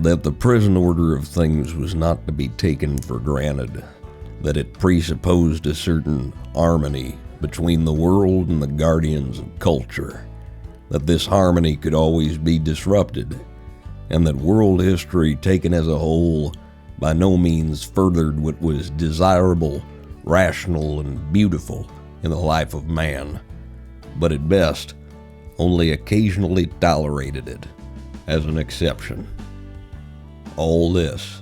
that the present order of things was not to be taken for granted, that it presupposed a certain harmony between the world and the guardians of culture, that this harmony could always be disrupted, and that world history taken as a whole by no means furthered what was desirable, rational, and beautiful in the life of man, but at best only occasionally tolerated it as an exception. All this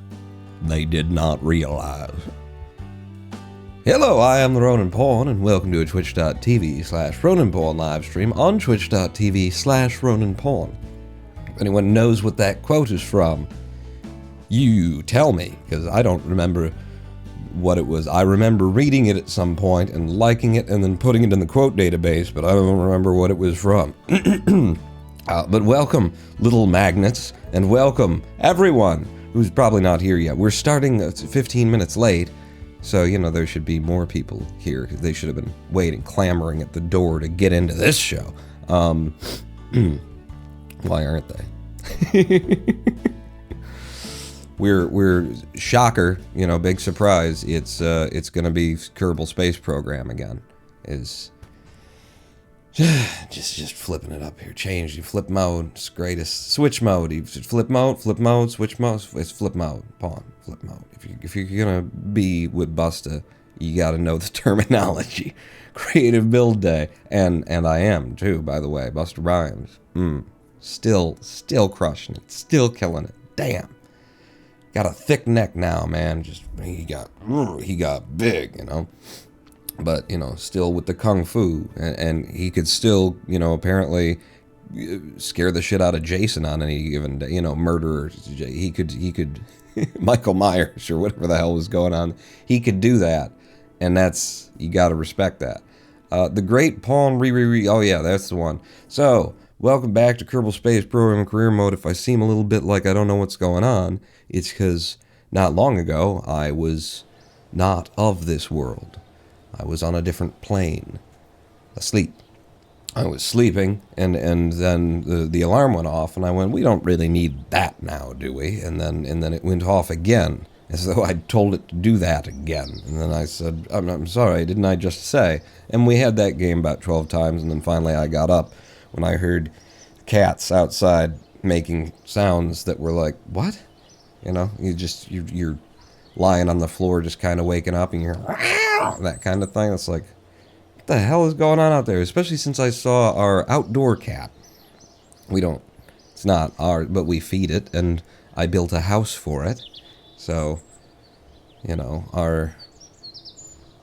they did not realize. Hello, I am the Ronin Pawn, and welcome to a twitch.tv/Ronin Pawn live stream on twitch.tv/Ronin Pawn. If anyone knows what that quote is from, you tell me, because I don't remember what it was. I remember reading it at some point and liking it and then putting it in the quote database, but I don't remember what it was from. But welcome, little magnets, and welcome everyone who's probably not here yet. We're starting 15 minutes late, so, there should be more people here, because they should have been waiting, clamoring at the door to get into this show. Why aren't they? We're shocker, big surprise. It's gonna be Kerbal Space Program again. Just flipping it up here. Change. You flip mode. It's greatest. Switch mode. You flip mode. Switch mode. It's flip mode. Pawn. Flip mode. If you're gonna be with Busta, you got to know the terminology. Creative build day, and I am too. By the way, Busta Rhymes. Still crushing it. Still killing it. Damn. Got a thick neck now, man. He got big, But, still with the kung fu, and he could still, apparently scare the shit out of Jason on any given day, murder. He could, Michael Myers or whatever the hell was going on. He could do that, and you gotta respect that. The Great Pawn oh yeah, that's the one. So, welcome back to Kerbal Space Program Career Mode. If I seem a little bit like I don't know what's going on, it's because not long ago, I was not of this world. I was on a different plane, asleep. I was sleeping, and then the alarm went off, and I went, we don't really need that now, do we? And then it went off again, as though I'd told it to do that again. And then I said, I'm sorry, didn't I just say? And we had that game about 12 times, and then finally I got up when I heard cats outside making sounds that were like, what? You're lying on the floor just kind of waking up, and you're that kind of thing. It's like, what the hell is going on out there? Especially since I saw our outdoor cat. It's not ours, but we feed it, and I built a house for it. So, our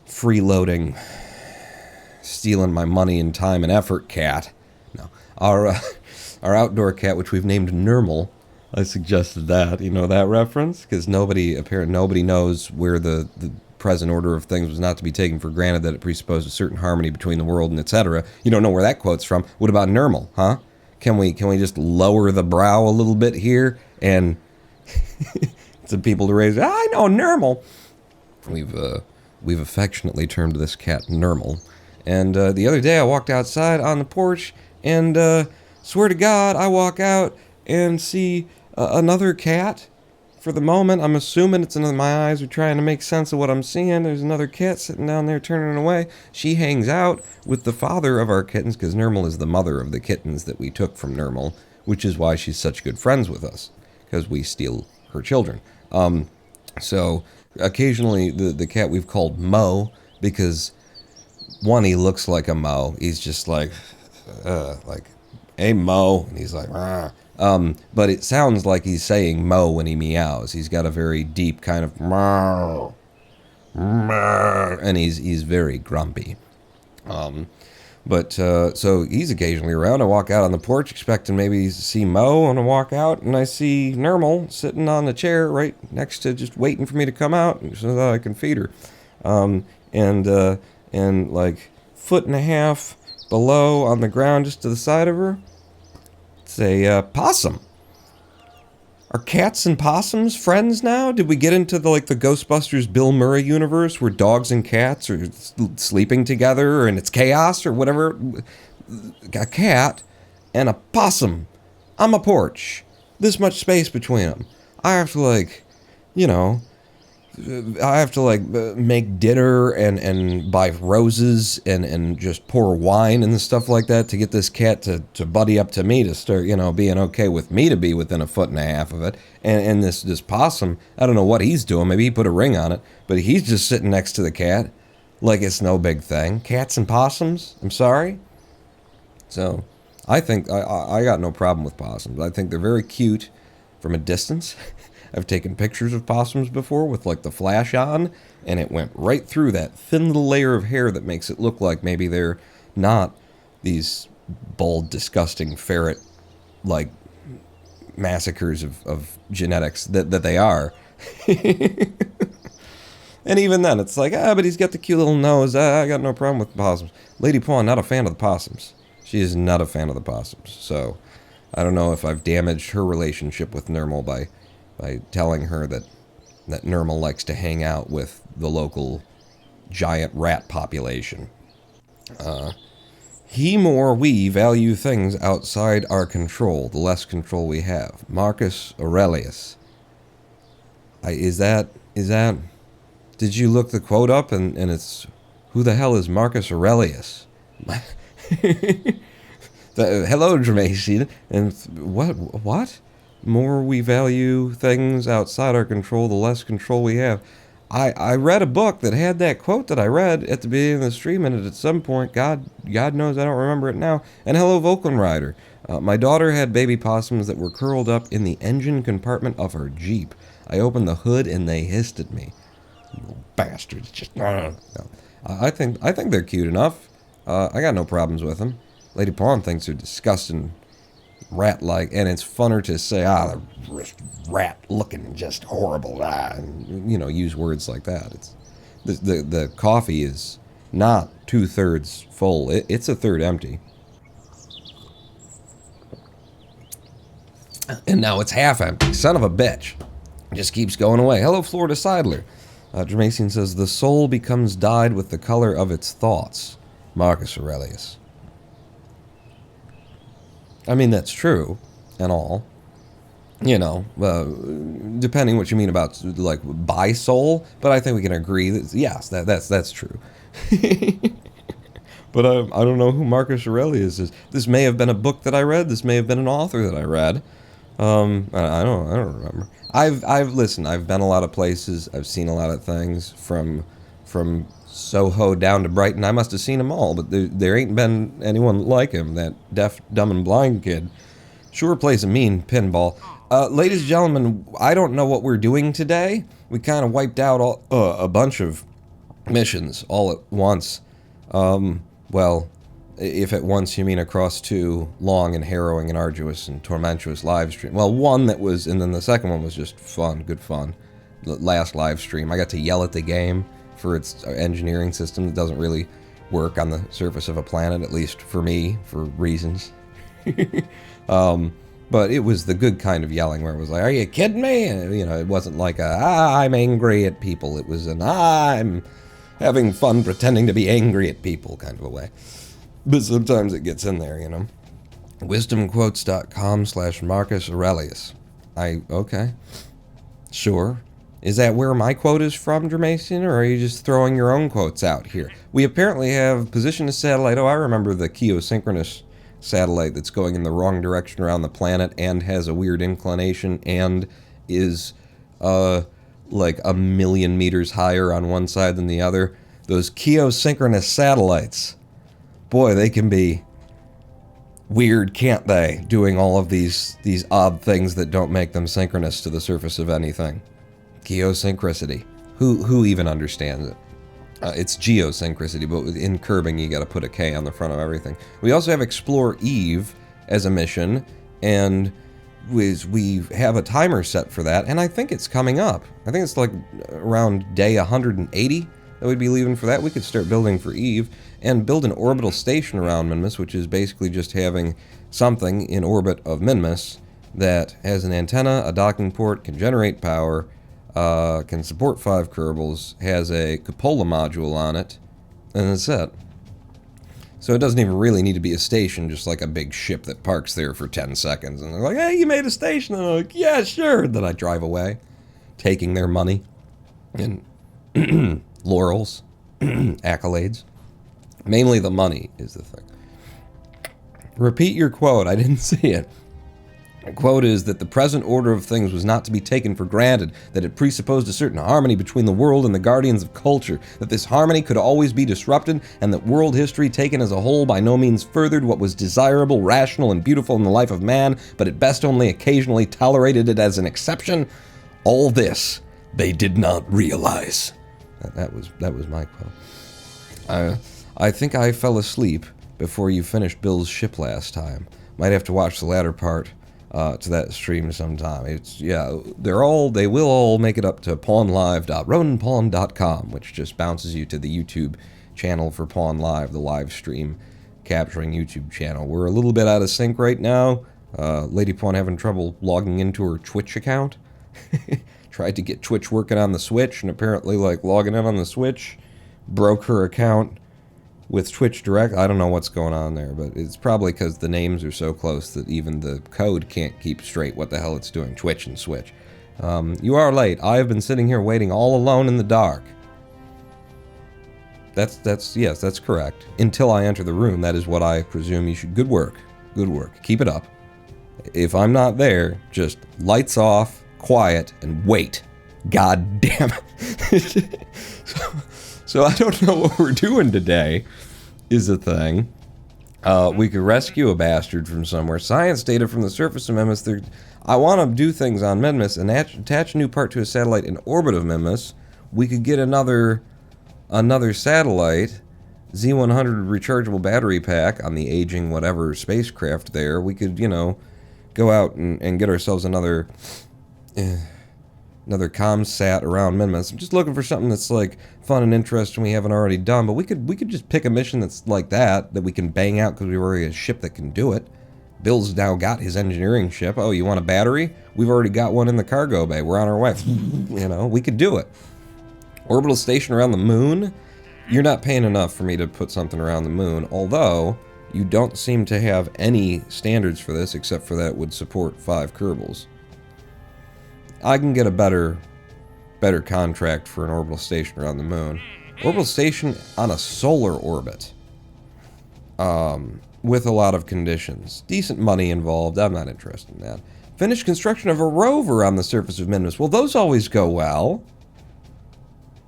freeloading, stealing my money and time and effort cat. No, our outdoor cat, which we've named Nermal. I suggested that, that reference, because nobody knows where the present order of things was not to be taken for granted, that it presupposed a certain harmony between the world and etc. You don't know where that quote's from. What about Nermal, huh? Can we just lower the brow a little bit here and some people to raise, I know Nermal. We've affectionately termed this cat Nermal. And the other day I walked outside on the porch, and swear to God, I walk out and see another cat. For the moment, I'm assuming it's another. My eyes are trying to make sense of what I'm seeing. There's another cat sitting down there turning away. She hangs out with the father of our kittens, because Nermal is the mother of the kittens that we took from Nermal, which is why she's such good friends with us, because we steal her children. So occasionally the cat we've called Mo, because one, he looks like a Mo. He's just like, hey Mo, and he's like, Rah. But it sounds like he's saying Mo when he meows. He's got a very deep kind of meow, and he's very grumpy. So he's occasionally around. I walk out on the porch expecting maybe to see Mo, and I walk out and I see Nermal sitting on the chair right next to, just waiting for me to come out so that I can feed her. And like foot and a half below on the ground just to the side of her, it's a possum. Are cats and possums friends now? Did we get into the Ghostbusters Bill Murray universe where dogs and cats are sleeping together and it's chaos or whatever? A cat and a possum on my porch. This much space between them. I have to, like, you know, I have to, like, make dinner and buy roses and just pour wine and stuff like that to get this cat to buddy up to me, to start, you know, being okay with me to be within a foot and a half of it. And this possum, I don't know what he's doing. Maybe he put a ring on it, but he's just sitting next to the cat like it's no big thing. Cats and possums? I'm sorry? So, I think, I got no problem with possums. I think they're very cute from a distance. I've taken pictures of possums before with, like, the flash on, and it went right through that thin little layer of hair that makes it look like maybe they're not these bald, disgusting ferret, like, massacres of genetics that they are. And even then, it's like, but he's got the cute little nose. I got no problem with possums. Lady Pawn, not a fan of the possums. She is not a fan of the possums. So, I don't know if I've damaged her relationship with Nermal by telling her that Nermal likes to hang out with the local giant rat population. We value things outside our control, the less control we have. Marcus Aurelius. Is that... Did you look the quote up and it's... Who the hell is Marcus Aurelius? Hello, Jermaine. And what? More we value things outside our control, the less control we have. I read a book that had that quote that I read at the beginning of the stream, and at some point, God knows I don't remember it now. And hello, Vulcan Rider. My daughter had baby possums that were curled up in the engine compartment of her Jeep. I opened the hood and they hissed at me. Little bastards. Just no. I think they're cute enough. I got no problems with them. Lady Pawn thinks they're disgusting, rat-like, and it's funner to say, they're rat-looking, just horrible, and, you know, use words like that. It's the coffee is not 2/3 full. It's a third empty. And now it's half empty. Son of a bitch. Just keeps going away. Hello, Florida Sidler. Jermacian says, the soul becomes dyed with the color of its thoughts. Marcus Aurelius. I mean, that's true and all. You know, depending what you mean about, like, by soul, but I think we can agree that, yes, that's true. But I don't know who Marcus Aurelius is. This may have been a book that I read. This may have been an author that I read. I don't remember. I've been a lot of places. I've seen a lot of things from Soho down to Brighton. I must have seen them all, but there ain't been anyone like him. That deaf, dumb, and blind kid sure plays a mean pinball. Ladies and gentlemen, I don't know what we're doing today. We kind of wiped out a bunch of missions all at once. Well, if at once you mean across two long and harrowing and arduous and tormentuous live stream. Well, one that was, and then the second one was just fun, good fun. The last live stream, I got to yell at the game for its engineering system that doesn't really work on the surface of a planet, at least for me, for reasons. But it was the good kind of yelling where it was like, are you kidding me? And, you know, it wasn't like I'm angry at people. It was an I'm having fun pretending to be angry at people kind of a way. But sometimes it gets in there, you know. Wisdomquotes.com/Marcus Aurelius. Okay. Sure. Is that where my quote is from, Jermacian, or are you just throwing your own quotes out here? We apparently have positioned a satellite. Oh, I remember the geosynchronous satellite that's going in the wrong direction around the planet and has a weird inclination and is, like 1,000,000 meters higher on one side than the other. Those geosynchronous satellites. Boy, they can be weird, can't they? Doing all of these odd things that don't make them synchronous to the surface of anything. Geosynchronicity. Who even understands it? It's geosynchronicity, but in Kerbing you got to put a K on the front of everything. We also have Explore Eve as a mission, and we have a timer set for that, and I think it's coming up. I think it's like around day 180 that we'd be leaving for that. We could start building for Eve and build an orbital station around Minmus, which is basically just having something in orbit of Minmus that has an antenna, a docking port, can generate power, can support 5 Kerbals, has a cupola module on it, and that's it. So it doesn't even really need to be a station, just like a big ship that parks there for 10 seconds. And they're like, hey, you made a station. And I'm like, yeah, sure. Then I drive away, taking their money and laurels, accolades. Mainly the money is the thing. Repeat your quote. I didn't see it. The quote is that the present order of things was not to be taken for granted, that it presupposed a certain harmony between the world and the guardians of culture, that this harmony could always be disrupted, and that world history taken as a whole by no means furthered what was desirable, rational, and beautiful in the life of man, but at best only occasionally tolerated it as an exception. All this they did not realize. That was my quote. I think I fell asleep before you finished Bill's ship last time. Might have to watch the latter part to that stream sometime. They will all make it up to pawnlive.roninpawn.com, which just bounces you to the YouTube channel for Pawn Live, the live stream capturing YouTube channel. We're a little bit out of sync right now. Lady Pawn having trouble logging into her Twitch account. Tried to get Twitch working on the Switch, and apparently, like, logging in on the Switch broke her account with Twitch Direct. I don't know what's going on there, but it's probably because the names are so close that even the code can't keep straight what the hell it's doing. Twitch and Switch. You are late. I have been sitting here waiting all alone in the dark. Yes, that's correct. Until I enter the room, that is what I presume you should. Good work. Good work. Keep it up. If I'm not there, just lights off, quiet, and wait. God damn it. So I don't know what we're doing today, is a thing. We could rescue a bastard from somewhere. Science data from the surface of Mimas. I want to do things on Mimas and attach a new part to a satellite in orbit of Mimas. We could get another satellite, Z100 rechargeable battery pack on the aging whatever spacecraft there. We could, go out and get ourselves another comsat around Mimas. I'm just looking for something that's like fun and interesting we haven't already done, but we could just pick a mission that's like that we can bang out because we've already got a ship that can do it. Bill's now got his engineering ship. Oh, you want a battery? We've already got one in the cargo bay. We're on our way. We could do it. Orbital station around the moon? You're not paying enough for me to put something around the moon, although you don't seem to have any standards for this except for that would support 5 Kerbals. I can get a better contract for an orbital station around the moon. Orbital station on a solar orbit. With a lot of conditions. Decent money involved. I'm not interested in that. Finish construction of a rover on the surface of Mimas. Well, those always go well.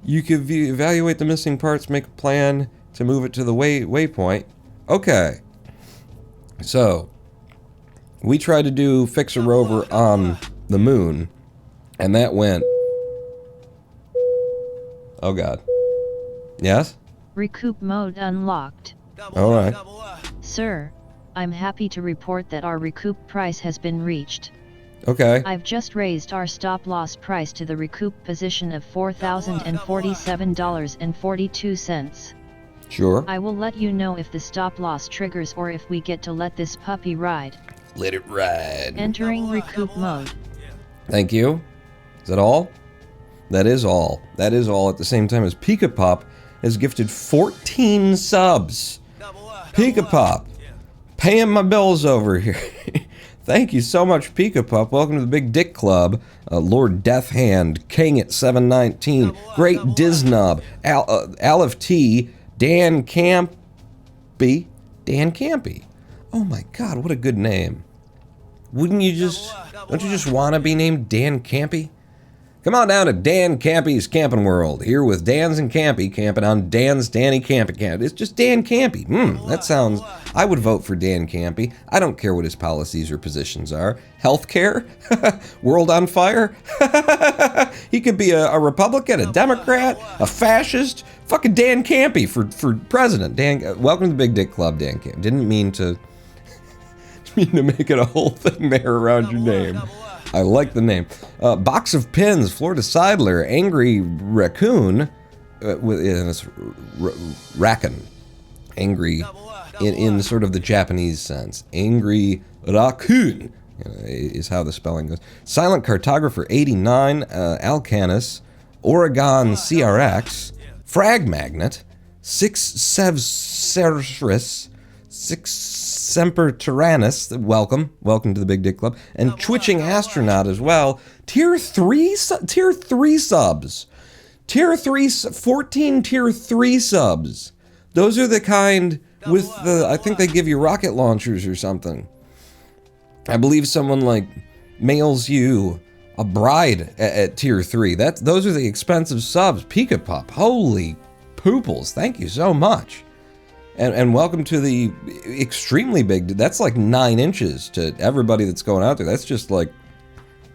You could evaluate the missing parts, make a plan to move it to the waypoint. Okay. So, we tried to fix a rover on the moon. And that went... Oh god. Yes? Recoup mode unlocked. Alright. Sir, I'm happy to report that our recoup price has been reached. Okay. I've just raised our stop loss price to the recoup position of $4,047.42. Sure. I will let you know if the stop loss triggers or if we get to let this puppy ride. Let it ride. Entering recoup mode. Thank you. Is that all? That is all. That is all at the same time as Pika Pop has gifted 14 subs. Pika Pop, paying my bills over here. Thank you so much, Pika Pop. Welcome to the Big Dick Club. Lord Deathhand, King at 719, Great Diznub, Aleph T, Dan Campy. Oh my god, what a good name. Don't you just want to be named Dan Campy? Come on down to Dan Campy's Camping World, here with Dan's and Campy camping on Dan's Danny Campy Camp. It's just Dan Campy. That sounds... I would vote for Dan Campy. I don't care what his policies or positions are. Healthcare? World on fire? He could be a Republican, a Democrat, a fascist. Fucking Dan Campy for president. Dan, welcome to the Big Dick Club, Dan Campy. Didn't mean to make it a whole thing there around your name. I like the name. Box of Pins, Florida Seidler, Angry Raccoon, Raccoon. Angry in sort of the Japanese sense. Angry Raccoon is how the spelling goes. Silent Cartographer 89, Alcanis, Oregon CRX, Frag Magnet, Six Sevceris, Six Semper Tyrannis, welcome to the Big Dick Club, and Twitching Astronaut as well. Tier 3 subs. Tier 3, 14 Tier 3 subs. Those are the kind with the, I think they give you rocket launchers or something. I believe someone like mails you a bride at Tier 3. Those are the expensive subs. Pika Pop, holy pooples, thank you so much. And welcome to the extremely big, that's like 9 inches to everybody that's going out there. That's just like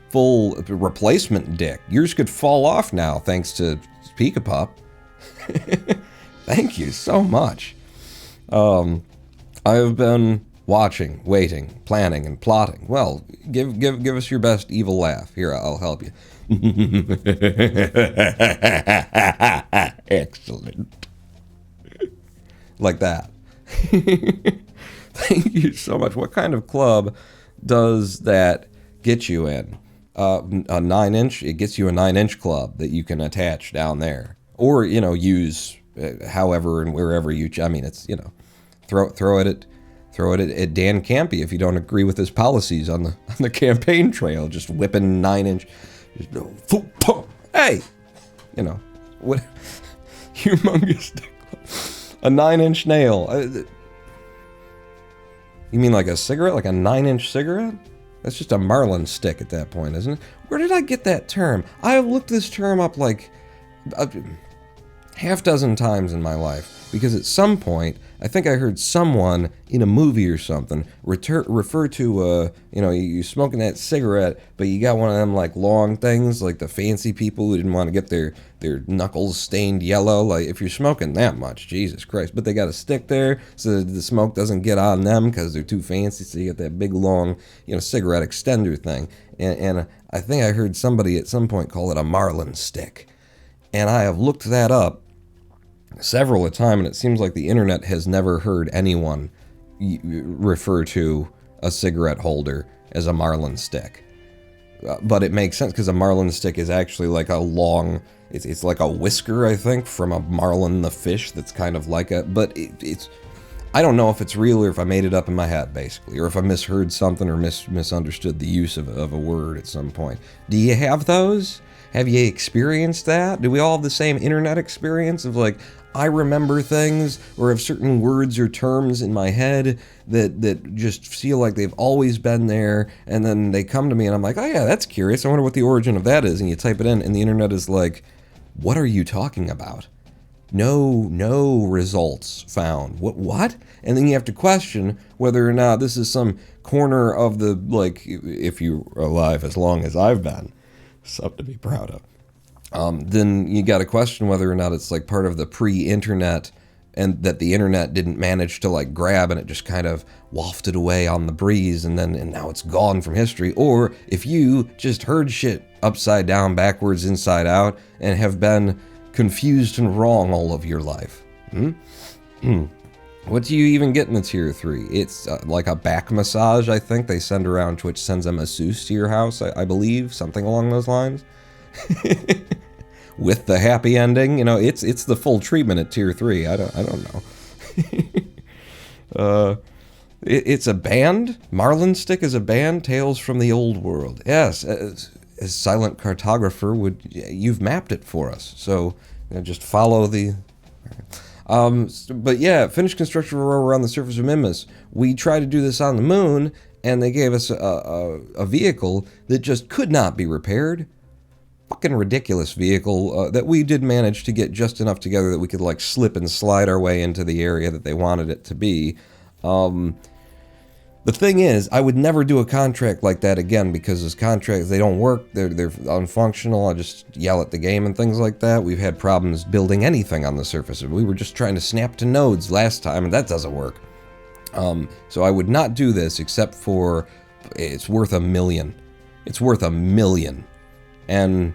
full replacement dick. Yours could fall off now thanks to Pika Pop. Thank you so much. I have been watching, waiting, planning, and plotting. Well, give us your best evil laugh. Here, I'll help you. Excellent. Like that. Thank you so much. What kind of club does that get you in? A 9-inch? It gets you a 9-inch club that you can attach down there, or use however and wherever you. I mean, it's throw it at Dan Campy if you don't agree with his policies on the campaign trail. Just whipping 9-inch. Hey, what? Humongous dick club. A 9-inch nail. You mean like a cigarette? Like a 9-inch cigarette? That's just a Marlin stick at that point, isn't it? Where did I get that term? I have looked this term up like a half dozen times in my life, because at some point, I think I heard someone in a movie or something refer to, you smoking that cigarette, but you got one of them like long things, like the fancy people who didn't want to get their knuckles stained yellow. Like if you're smoking that much, Jesus Christ, but they got a stick there so that the smoke doesn't get on them because they're too fancy. So you get that big long, cigarette extender thing. And I think I heard somebody at some point call it a Marlin stick. And I have looked that up several a time, and it seems like the internet has never heard anyone refer to a cigarette holder as a Marlin stick. But it makes sense, because a Marlin stick is actually like a long, it's like a whisker, I think, from a marlin the fish that's kind of like a, but it's, I don't know if it's real or if I made it up in my head, basically, or if I misheard something or misunderstood the use of a word at some point. Do you have those? Have you experienced that? Do we all have the same internet experience of like, I remember things, or have certain words or terms in my head that just feel like they've always been there, and then they come to me and I'm like, oh yeah, that's curious, I wonder what the origin of that is, and you type it in and the internet is like, what are you talking about? No results found. What? And then you have to question whether or not this is some corner of the, like, if you're alive as long as I've been, something to be proud of. Then you got to question whether or not it's like part of the pre-internet, and that the internet didn't manage to like grab, and it just kind of wafted away on the breeze, and now it's gone from history. Or if you just heard shit upside down, backwards, inside out, and have been confused and wrong all of your life. What do you even get in the Tier 3? It's like a back massage, I think. They send around, Twitch sends a masseuse to your house, I believe, something along those lines. With the happy ending, it's the full treatment at Tier 3. I don't know. It's a band. Marlin Stick is a band. Tales from the Old World. Yes, as Silent Cartographer you've mapped it for us. So just follow the. But yeah, finished construction of a rover on the surface of Mimas. We tried to do this on the moon, and they gave us a vehicle that just could not be repaired. Fucking ridiculous vehicle that we did manage to get just enough together that we could like slip and slide our way into the area that they wanted it to be. The thing is, I would never do a contract like that again, because those contracts, they don't work, they're unfunctional. I just yell at the game and things like that. We've had problems building anything on the surface. We were just trying to snap to nodes last time, and that doesn't work. So I would not do this, except for it's worth $1 million. It's worth $1 million. And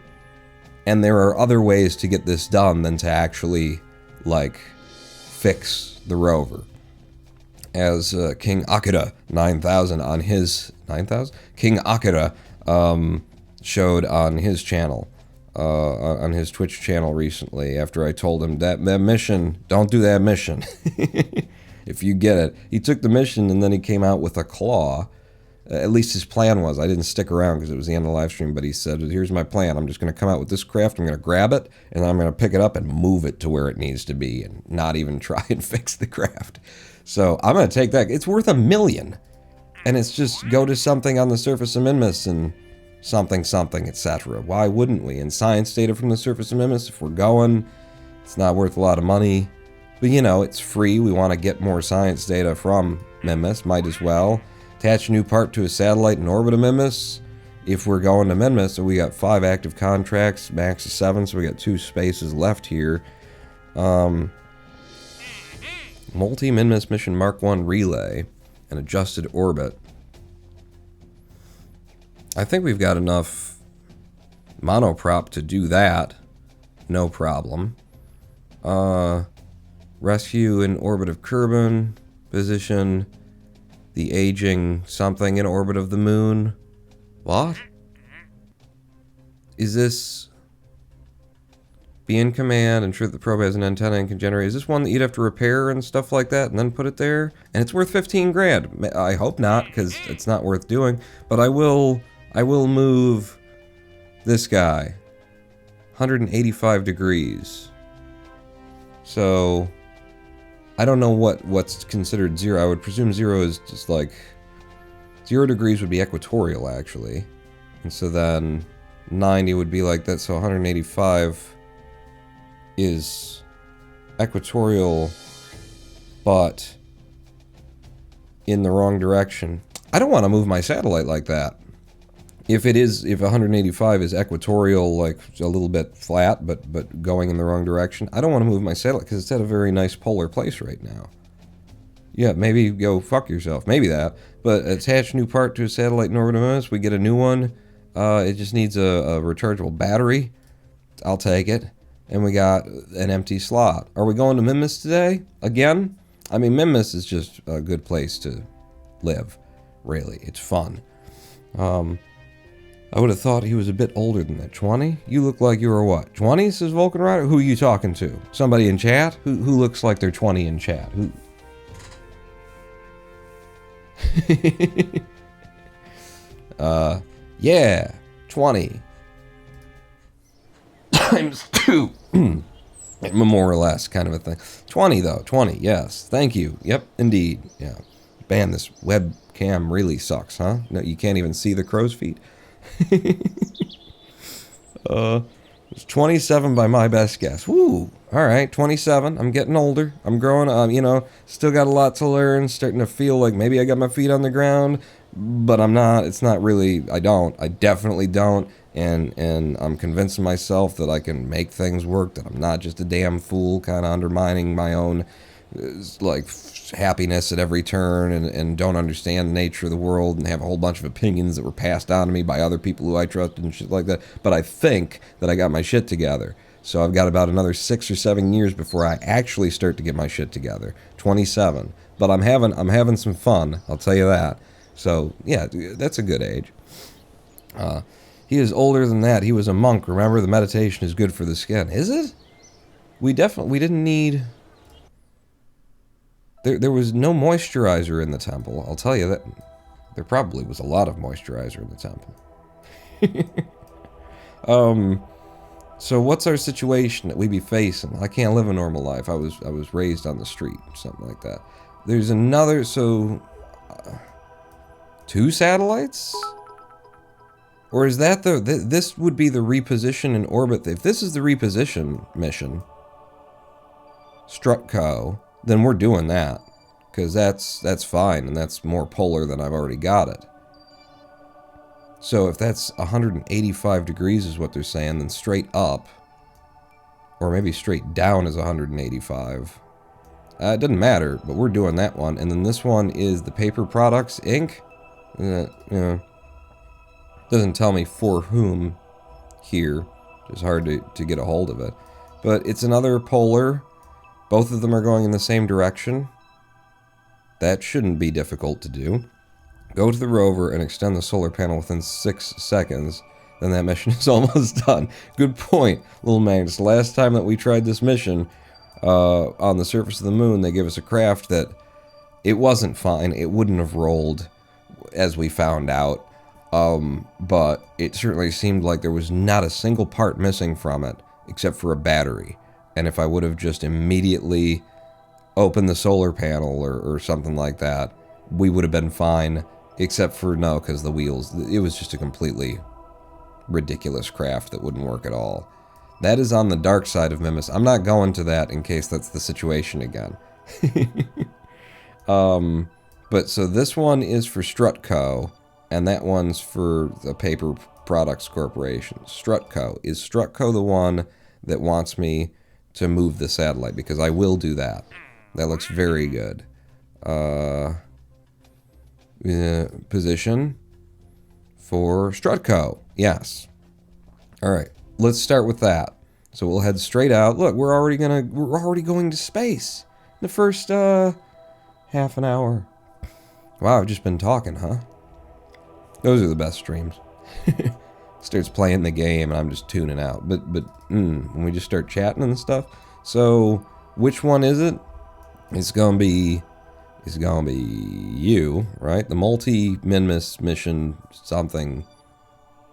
there are other ways to get this done than to actually, like, fix the rover. As King Akira 9000 on his... 9000? King Akira showed on his channel. on his Twitch channel recently after I told him that mission, don't do that mission. If you get it. He took the mission and then he came out with a claw. At least his plan was. I didn't stick around because it was the end of the live stream, but he said, here's my plan. I'm just going to come out with this craft. I'm going to grab it, and I'm going to pick it up and move it to where it needs to be and not even try and fix the craft. So I'm going to take that. It's worth $1 million. And it's just go to something on the surface of Minmus and something, etc. Why wouldn't we? And science data from the surface of Minmus, if we're going, it's not worth a lot of money. But, you know, it's free. We want to get more science data from Minmus. Might as well. Attach a new part to a satellite in orbit of Minmus. If we're going to Minmus, so we got 5 active contracts, max of 7, so we got 2 spaces left here. Multi-Minmus Mission Mark 1 relay. An adjusted orbit. I think we've got enough monoprop to do that. No problem. Rescue in orbit of Kerbal. Position the aging something in orbit of the moon. What? Is this... Be in command, ensure that the probe has an antenna and can generate... Is this one that you'd have to repair and stuff like that and then put it there? And it's worth 15 grand. I hope not, because it's not worth doing. But I will move this guy. 185 degrees. So... I don't know what's considered 0. I would presume 0 is just like... 0 degrees would be equatorial, actually. And so then 90 would be like that, so 185 is equatorial, but in the wrong direction. I don't want to move my satellite like that. If 185 is equatorial, like a little bit flat, but going in the wrong direction, I don't want to move my satellite because it's at a very nice polar place right now. Yeah, maybe go fuck yourself. Maybe that. But attach new part to a satellite in orbit of Minmus. We get a new one. It just needs a rechargeable battery. I'll take it. And we got an empty slot. Are we going to Minmus today? Again? I mean, Minmus is just a good place to live. Really. It's fun. I would have thought he was a bit older than that. 20? You look like you were what? 20, says Vulcan Rider? Who are you talking to? Somebody in chat? Who looks like they're 20 in chat? Who? Yeah, 20. Times 2. More or less, kind of a thing. 20, though. 20, yes. Thank you. Yep, indeed. Yeah. Man, this webcam really sucks, huh? No, you can't even see the crow's feet. It's 27 by my best guess. Woo! Alright, 27. I'm getting older. I'm growing, you know, still got a lot to learn. Starting to feel like maybe I got my feet on the ground, but I'm not. It's not really, I don't. I definitely don't. And I'm convincing myself that I can make things work, that I'm not just a damn fool, kind of undermining my own, like, happiness at every turn and don't understand the nature of the world and have a whole bunch of opinions that were passed on to me by other people who I trusted and shit like that. But I think that I got my shit together. So I've got about another 6 or 7 years before I actually start to get my shit together. 27. But I'm having some fun, I'll tell you that. So, yeah, that's a good age. He is older than that. He was a monk. Remember, the meditation is good for the skin. Is it? We didn't need... There was no moisturizer in the temple. I'll tell you that. There probably was a lot of moisturizer in the temple. So what's our situation that we be facing? I can't live a normal life. I was raised on the street or something like that. There's another, so... 2 satellites? Or is that this would be the reposition in orbit. If this is the reposition mission, Strutco, then we're doing that, because that's fine, and that's more polar than I've already got it. So if that's 185 degrees is what they're saying, then straight up, or maybe straight down is 185. It doesn't matter, but we're doing that one. And then this one is the Paper Products, Inc. Doesn't tell me for whom here. It's hard to get a hold of it. But it's another polar. Both of them are going in the same direction. That shouldn't be difficult to do. Go to the rover and extend the solar panel within 6 seconds. then that mission is almost done. Good point, little Magnus. Last time that we tried this mission on the surface of the moon, they gave us a craft that it wasn't fine. It wouldn't have rolled, as we found out. But it certainly seemed like there was not a single part missing from it, except for a battery. And if I would have just immediately opened the solar panel or something like that, we would have been fine, except for no, because the wheels, it was just a completely ridiculous craft that wouldn't work at all. That is on the dark side of Mimas. I'm not going to that in case that's the situation again. But so this one is for Strutco, and that one's for the Paper Products Corporation. Strutco. Is Strutco the one that wants me to move the satellite? Because I will do that. That looks very good. Position for Strutco. Yes. All right. Let's start with that. So we'll head straight out. Look, we're already going to space. The first half an hour. Wow, I've just been talking, huh? Those are the best streams. Starts playing the game and I'm just tuning out. But when we just start chatting and stuff. So which one is it? It's gonna be you, right? The multi-Minmus mission something.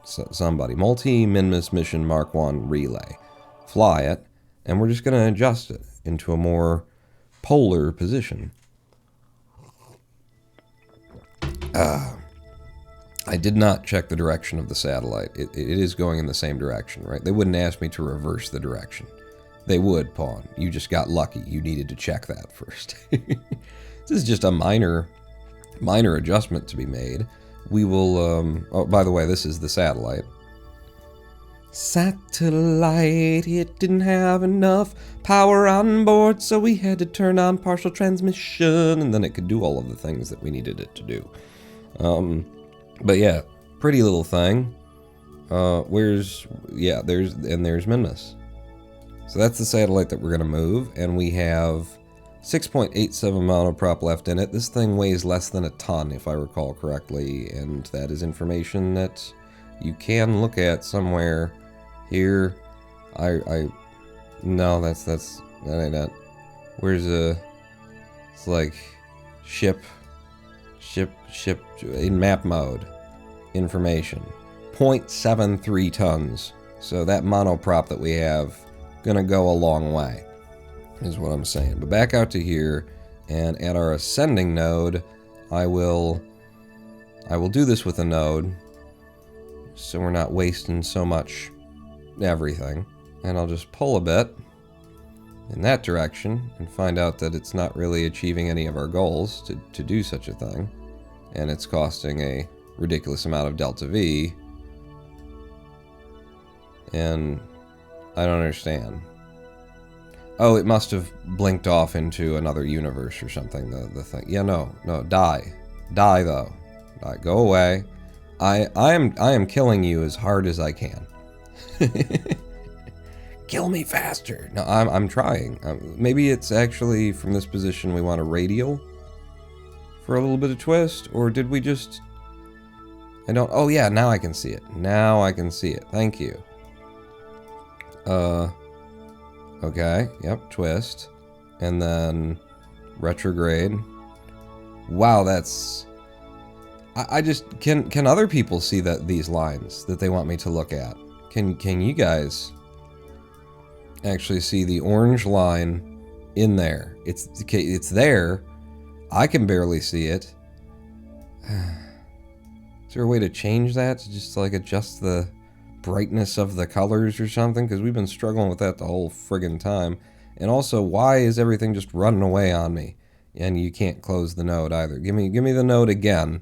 Somebody. Multi-Minmus mission Mark 1 relay. Fly it, and we're just gonna adjust it into a more polar position. I did not check the direction of the satellite. It is going in the same direction, right? They wouldn't ask me to reverse the direction. They would, Pawn. You just got lucky. You needed to check that first. This is just a minor adjustment to be made. We will, oh, by the way, this is the satellite. Satellite, it didn't have enough power on board, so we had to turn on partial transmission, and then it could do all of the things that we needed it to do. But yeah, pretty little thing. There's Minmus. So that's the satellite that we're going to move, and we have 6.87 monoprop left in it. This thing weighs less than a ton, if I recall correctly, and that is information that you can look at somewhere here. No, that ain't it. Where's it's like ship in map mode information. 0.73 tons. So that monoprop that we have gonna go a long way, is what I'm saying. But back out to here, and at our ascending node, I will do this with a node, so we're not wasting so much everything. And I'll just pull a bit in that direction and find out that it's not really achieving any of our goals to do such a thing. And it's costing a ridiculous amount of delta V. And I don't understand. Oh, it must have blinked off into another universe or something, the thing. Yeah, no, die. Die, though. Die. Go away. I am killing you as hard as I can. Kill me faster. No, I'm trying. Maybe it's actually from this position we want a radial for a little bit of twist, or did we just... Oh yeah, now I can see it. Now I can see it. Thank you. Okay, yep, twist. And then retrograde. Wow, that's... I just... Can other people see these lines that they want me to look at? Can you guys actually see the orange line in there? It's there. I can barely see it. Is there a way to change that? To just like adjust the brightness of the colors or something? Because we've been struggling with that the whole friggin' time. And also, why is everything just running away on me? And you can't close the node either. Give me the node again.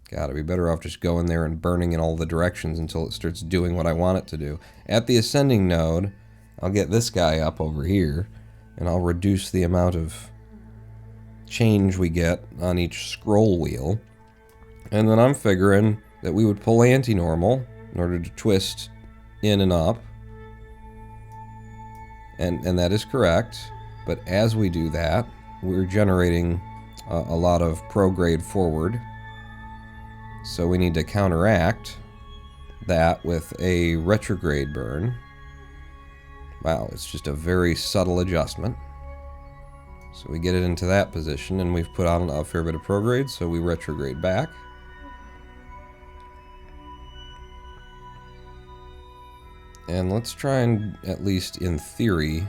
Gotta be better off just going there and burning in all the directions until it starts doing what I want it to do. At the ascending node, I'll get this guy up over here, and I'll reduce the amount of change we get on each scroll wheel. And then I'm figuring that we would pull anti-normal in order to twist in and up. And that is correct. But as we do that, we're generating a lot of prograde forward. So we need to counteract that with a retrograde burn. Wow, it's just a very subtle adjustment. So we get it into that position, and we've put on a fair bit of prograde, so we retrograde back. And let's try and, at least in theory,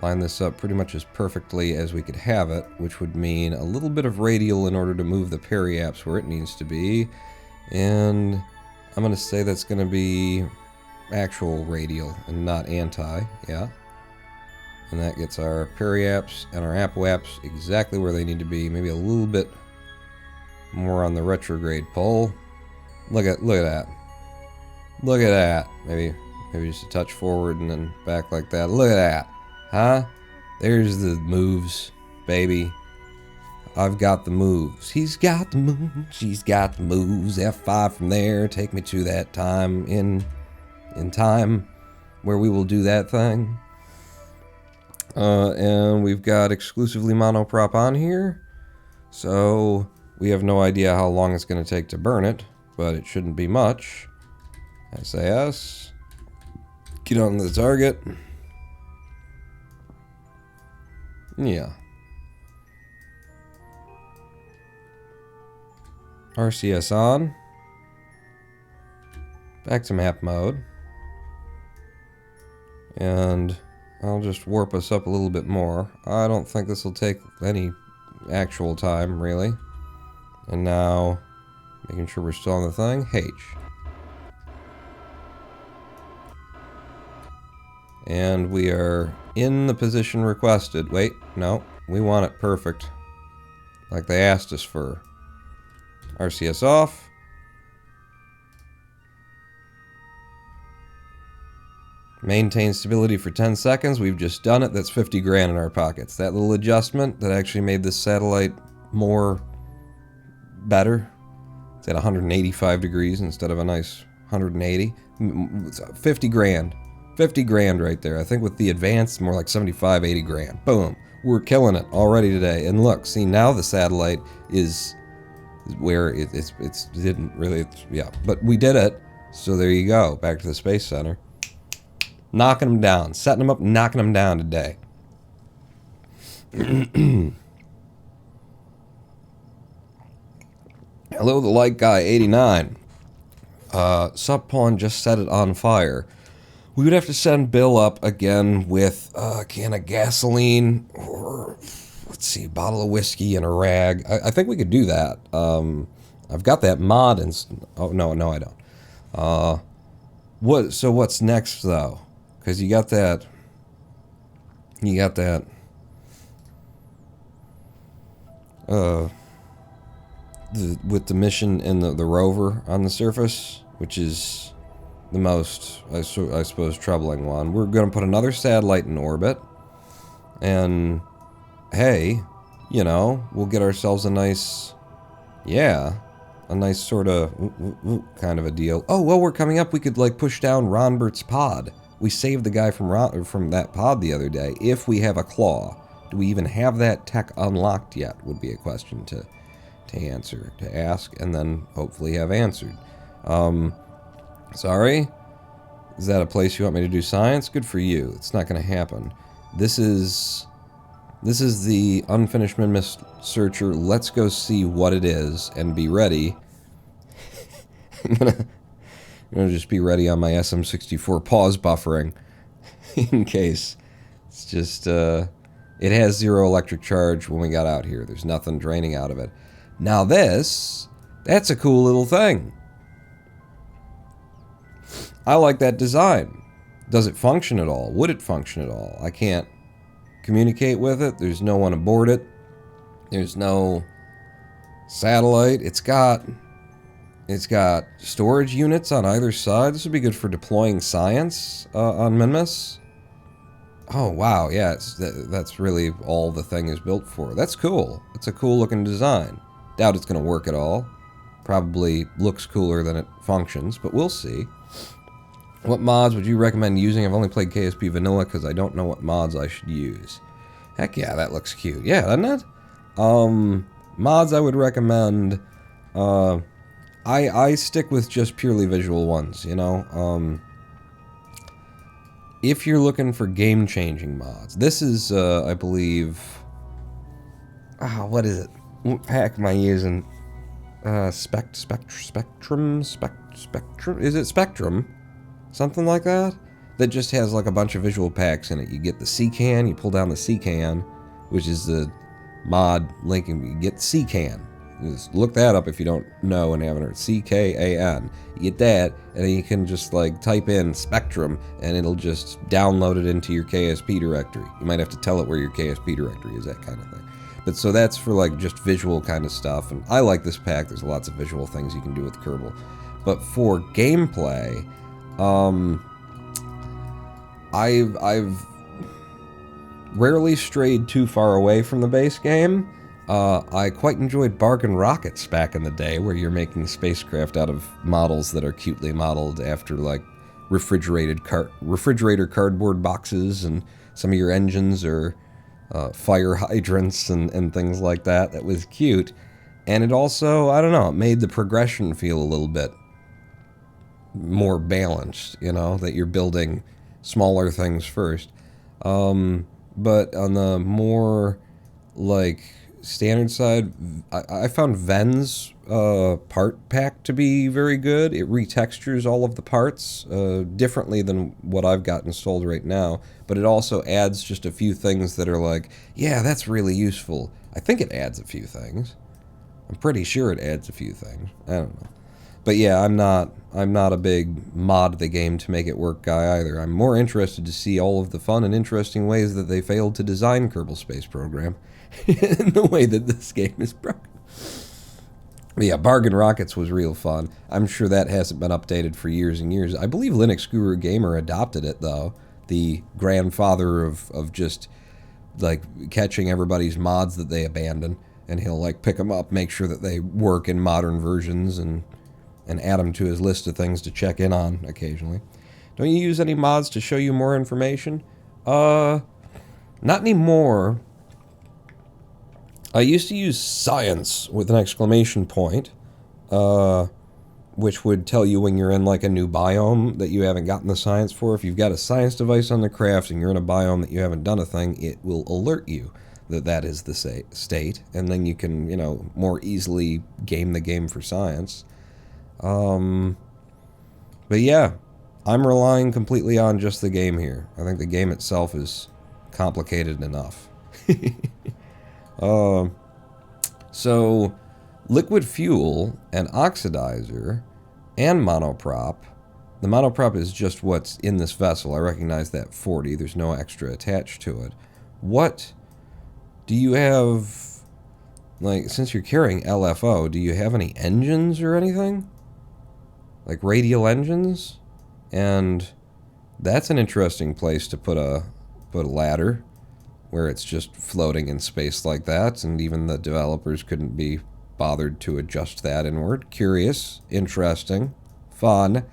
line this up pretty much as perfectly as we could have it, which would mean a little bit of radial in order to move the periaps where it needs to be. And I'm going to say that's going to be actual radial and not anti, yeah. And that gets our periaps and our apoaps exactly where they need to be. Maybe a little bit more on the retrograde pole. Look at that. Look at that. Maybe just a touch forward and then back like that. Look at that. Huh? There's the moves, baby. I've got the moves. He's got the moves. She's got the moves. F5 from there. Take me to that time in time where we will do that thing. And we've got exclusively monoprop on here. So we have no idea how long it's going to take to burn it, but it shouldn't be much. SAS. Get on the target. Yeah. RCS on. Back to map mode. And I'll just warp us up a little bit more. I don't think this will take any actual time, really. And now, making sure we're still on the thing. H. And we are in the position requested. Wait, no. We want it perfect. Like they asked us for. RCS off. Maintain stability for 10 seconds. We've just done it. That's 50 grand in our pockets. That little adjustment that actually made this satellite more better. It's at 185 degrees instead of a nice 180. 50 grand. 50 grand right there. I think with the advance, more like 75, 80 grand. Boom. We're killing it already today. And look, see, now the satellite is where it didn't really, yeah. But we did it. So there you go. Back to the Space Center. Knocking them down. Setting them up, knocking them down today. Hello, the light guy, 89. Sub Pawn just set it on fire. We would have to send Bill up again with a can of gasoline or, let's see, a bottle of whiskey and a rag. I think we could do that. I've got that mod and... Oh, no, I don't. So what's next, though? Because you got that... with the mission and the rover on the surface, which is the most, I suppose, troubling one. We're going to put another satellite in orbit, and hey, you know, we'll get ourselves a nice, yeah, a nice sort of kind of a deal. Oh, well, we're coming up. We could like push down Ronbert's pod. We saved the guy from that pod the other day. If we have a claw, do we even have that tech unlocked yet? Would be a question to ask, and then hopefully have answered. Sorry? Is that a place you want me to do science? Good for you. It's not going to happen. This is the unfinished Minmus searcher. Let's go see what it is and be ready. I'm gonna just be ready on my SM64 pause buffering in case. It's just it has 0 electric charge when we got out here. There's nothing draining out of it. Now that's a cool little thing. I like that design. Does it function at all? Would it function at all? I can't communicate with it. There's no one aboard it. There's no satellite. It's got storage units on either side. This would be good for deploying science on Minmus. Oh, wow. Yeah, that's really all the thing is built for. That's cool. It's a cool looking design. Doubt it's going to work at all. Probably looks cooler than it functions, but we'll see. What mods would you recommend using? I've only played KSP Vanilla because I don't know what mods I should use. Heck yeah, that looks cute. Yeah, doesn't it? Mods I would recommend. I I stick with just purely visual ones, you know. If you're looking for game-changing mods, this is, I believe, what is it? What pack am I using? Spectrum? Is it Spectrum? Something like that? That just has like a bunch of visual packs in it. You get the C-Can, you pull down the C-Can, which is the mod linking. You get the C-Can. Just look that up if you don't know and haven't heard. C-K-A-N. You get that, and then you can just like type in Spectrum, and it'll just download it into your KSP directory. You might have to tell it where your KSP directory is, that kind of thing. But so that's for like just visual kind of stuff, and I like this pack. There's lots of visual things you can do with Kerbal. But for gameplay, I've rarely strayed too far away from the base game. I quite enjoyed Bargain Rockets back in the day, where you're making spacecraft out of models that are cutely modeled after like refrigerator cardboard boxes, and some of your engines are fire hydrants and things like that. That was cute. And it also, I don't know, it made the progression feel a little bit more balanced, you know, that you're building smaller things first. But on the more like standard side, I found Ven's part pack to be very good. It retextures all of the parts differently than what I've got installed right now, but it also adds just a few things that are like, yeah, that's really useful. I think it adds a few things. I'm pretty sure it adds a few things. I don't know. But yeah, I'm not a big mod the game to make it work guy either. I'm more interested to see all of the fun and interesting ways that they failed to design Kerbal Space Program in the way that this game is broken. But yeah, Bargain Rockets was real fun. I'm sure that hasn't been updated for years and years. I believe Linux Guru Gamer adopted it, though. The grandfather of just, like, catching everybody's mods that they abandon. And he'll, like, pick them up, make sure that they work in modern versions, and add them to his list of things to check in on occasionally. Don't you use any mods to show you more information? Not anymore. I used to use science with an exclamation point, which would tell you when you're in like a new biome that you haven't gotten the science for. If you've got a science device on the craft and you're in a biome that you haven't done a thing, it will alert you that that is the state, and then you can, you know, more easily game the game for science. But yeah, I'm relying completely on just the game here. I think the game itself is complicated enough. So liquid fuel and oxidizer and monoprop. The monoprop is just what's in this vessel. I recognize that 40. There's no extra attached to it. What do you have, like, since you're carrying LFO, do you have any engines or anything? Like radial engines? And that's an interesting place to put a ladder, where it's just floating in space like that, and even the developers couldn't be bothered to adjust that inward. Curious, interesting, fun.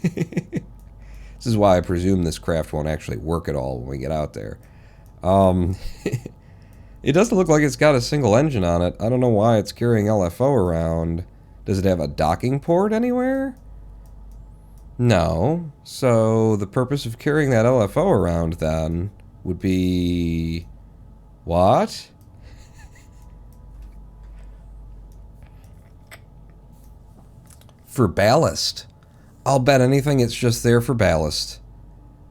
This is why I presume this craft won't actually work at all when we get out there. It doesn't look like it's got a single engine on it. I don't know why it's carrying LFO around. Does it have a docking port anywhere? No. So the purpose of carrying that LFO around then would be... what? For ballast. I'll bet anything it's just there for ballast.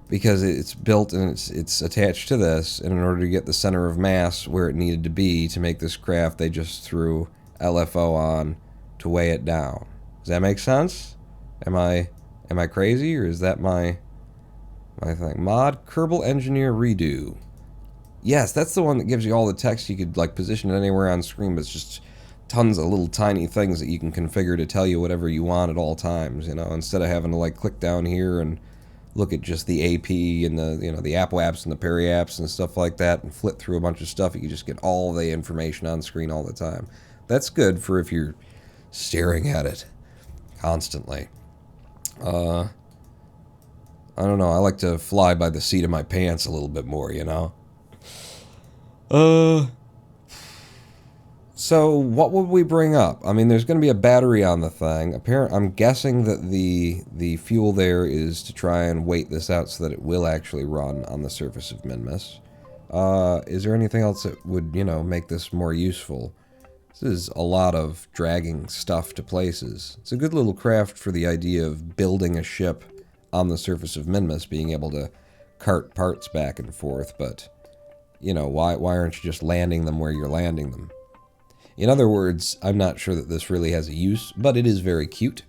Because it's built and it's attached to this, and in order to get the center of mass where it needed to be to make this craft, they just threw LFO on to weigh it down. Does that make sense? Am I crazy, or is that my thing? Mod Kerbal Engineer Redo. Yes, that's the one that gives you all the text. You could like position it anywhere on screen, but it's just tons of little tiny things that you can configure to tell you whatever you want at all times, you know, instead of having to like click down here and look at just the AP and the, you know, the app apps and the peri apps and stuff like that and flip through a bunch of stuff. You can just get all the information on screen all the time. That's good for if you're staring at it constantly. I don't know. I like to fly by the seat of my pants a little bit more, you know? So what would we bring up? I mean, there's going to be a battery on the thing. I'm guessing that the fuel there is to try and wait this out so that it will actually run on the surface of Minmus. Is there anything else that would, make this more useful? This is a lot of dragging stuff to places. It's a good little craft for the idea of building a ship on the surface of Minmus, being able to cart parts back and forth, but, why aren't you just landing them where you're landing them? In other words, I'm not sure that this really has a use, but it is very cute.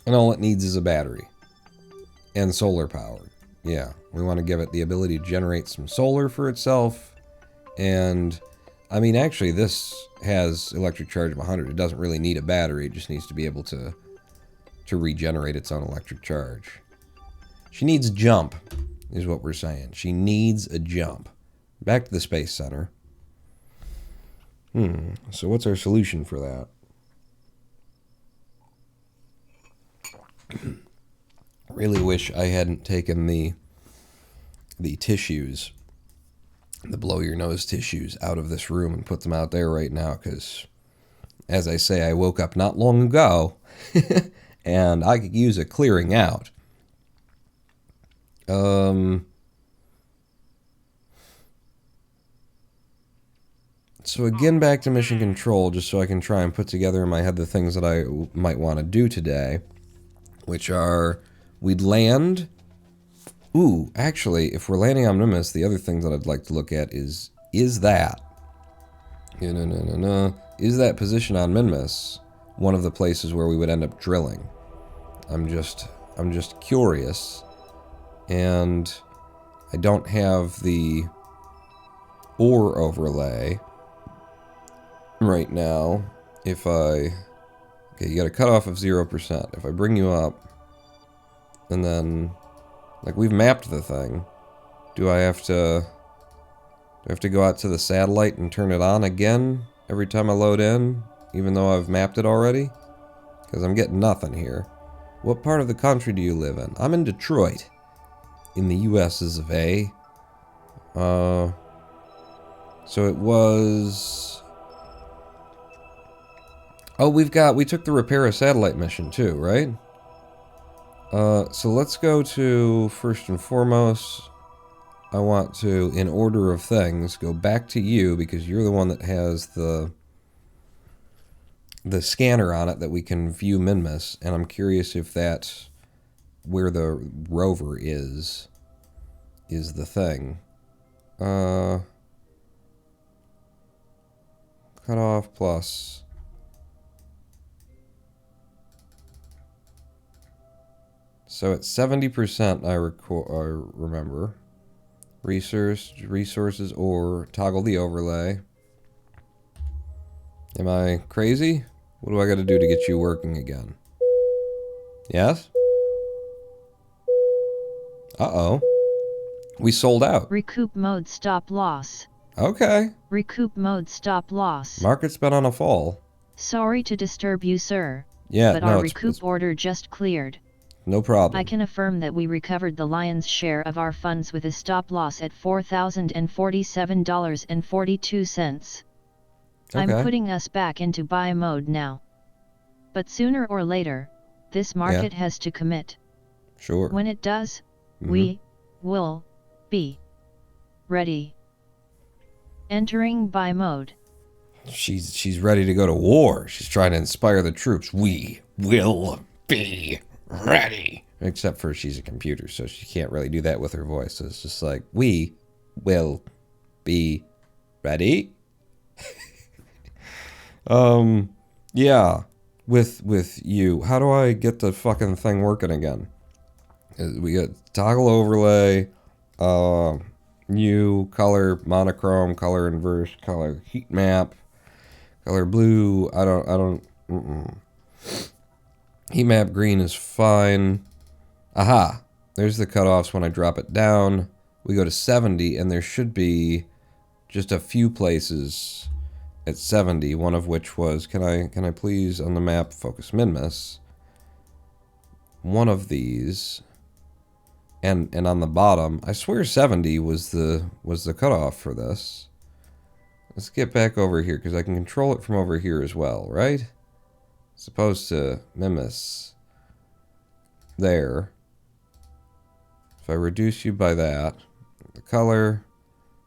And all it needs is a battery. And solar power. Yeah, we want to give it the ability to generate some solar for itself. And, I mean, actually, this has electric charge of 100. It doesn't really need a battery. It just needs to be able to regenerate its own electric charge. She needs a jump, is what we're saying. She needs a jump. Back to the Space Center. So what's our solution for that? Really wish I hadn't taken the tissues, the blow your nose tissues, out of this room and put them out there right now, because, as I say, I woke up not long ago, and I could use a clearing out. So again, back to mission control, just so I can try and put together in my head the things that I might want to do today, which are, we'd land. Ooh, actually, if we're landing on Minmus, the other thing that I'd like to look at is that? Is that position on Minmus one of the places where we would end up drilling? I'm just curious, and I don't have the ore overlay right now. Okay, you got a cutoff of 0%. If I bring you up, and then, like, we've mapped the thing, do I have to go out to the satellite and turn it on again every time I load in, even though I've mapped it already? Because I'm getting nothing here. What part of the country do you live in? I'm in Detroit, in the U.S.'s of A. So it was... Oh, we took the repair a satellite mission too, right? So let's go to, first and foremost, I want to, in order of things, go back to you, because you're the one that has the scanner on it that we can view Minmus, and I'm curious if that's where the rover is the thing. Cutoff plus... So it's 70%, I remember. Resources, or toggle the overlay. Am I crazy? What do I got to do to get you working again? Yes? Uh-oh. We sold out. Recoup mode stop loss. Okay. Recoup mode stop loss. Market's been on a fall. Sorry to disturb you, sir. Yeah, but no, our recoup order just cleared. No problem. I can affirm that we recovered the lion's share of our funds with a stop loss at $4,047.42. Okay. I'm putting us back into buy mode now. But sooner or later, this market has to commit. Sure. When it does, we will be ready. Entering buy mode. She's ready to go to war. She's trying to inspire the troops. We will be ready. Except for she's a computer, so she can't really do that with her voice. So it's just like, we will be ready. Yeah. With you. How do I get the fucking thing working again? We got toggle overlay, new color, monochrome, color inverse, color heat map, color blue. I don't. Heat map green is fine. Aha. There's the cutoffs when I drop it down. We go to 70, and there should be just a few places at 70, one of which was, can I please on the map focus Minmus? One of these, and on the bottom, I swear 70 was the cutoff for this. Let's get back over here, because I can control it from over here as well, right? As opposed to Mimus. There. If I reduce you by that, the color,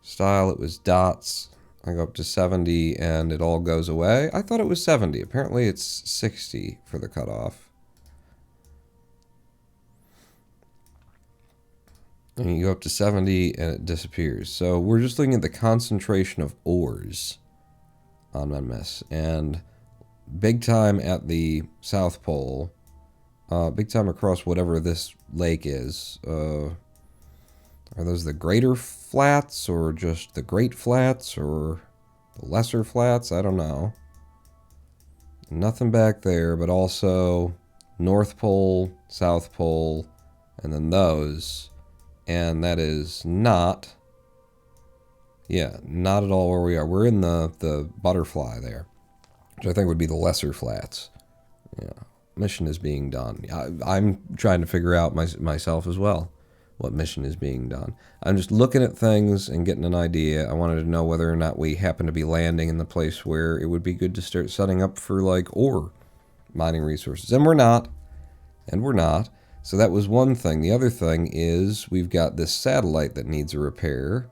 style, it was dots. I go up to 70 and it all goes away. I thought it was 70. Apparently it's 60 for the cutoff. And you go up to 70 and it disappears. So we're just looking at the concentration of ores on Mimus. And big time at the South Pole. Big time across whatever this lake is. Are those the greater flats or just the great flats or the lesser flats? I don't know. Nothing back there, but also North Pole, South Pole, and then those. And that is not, not at all where we are. We're in the butterfly there, which I think would be the lesser flats. Yeah, mission is being done. I'm trying to figure out myself as well what mission is being done. I'm just looking at things and getting an idea. I wanted to know whether or not we happen to be landing in the place where it would be good to start setting up for like ore mining resources. And we're not. So that was one thing. The other thing is we've got this satellite that needs a repair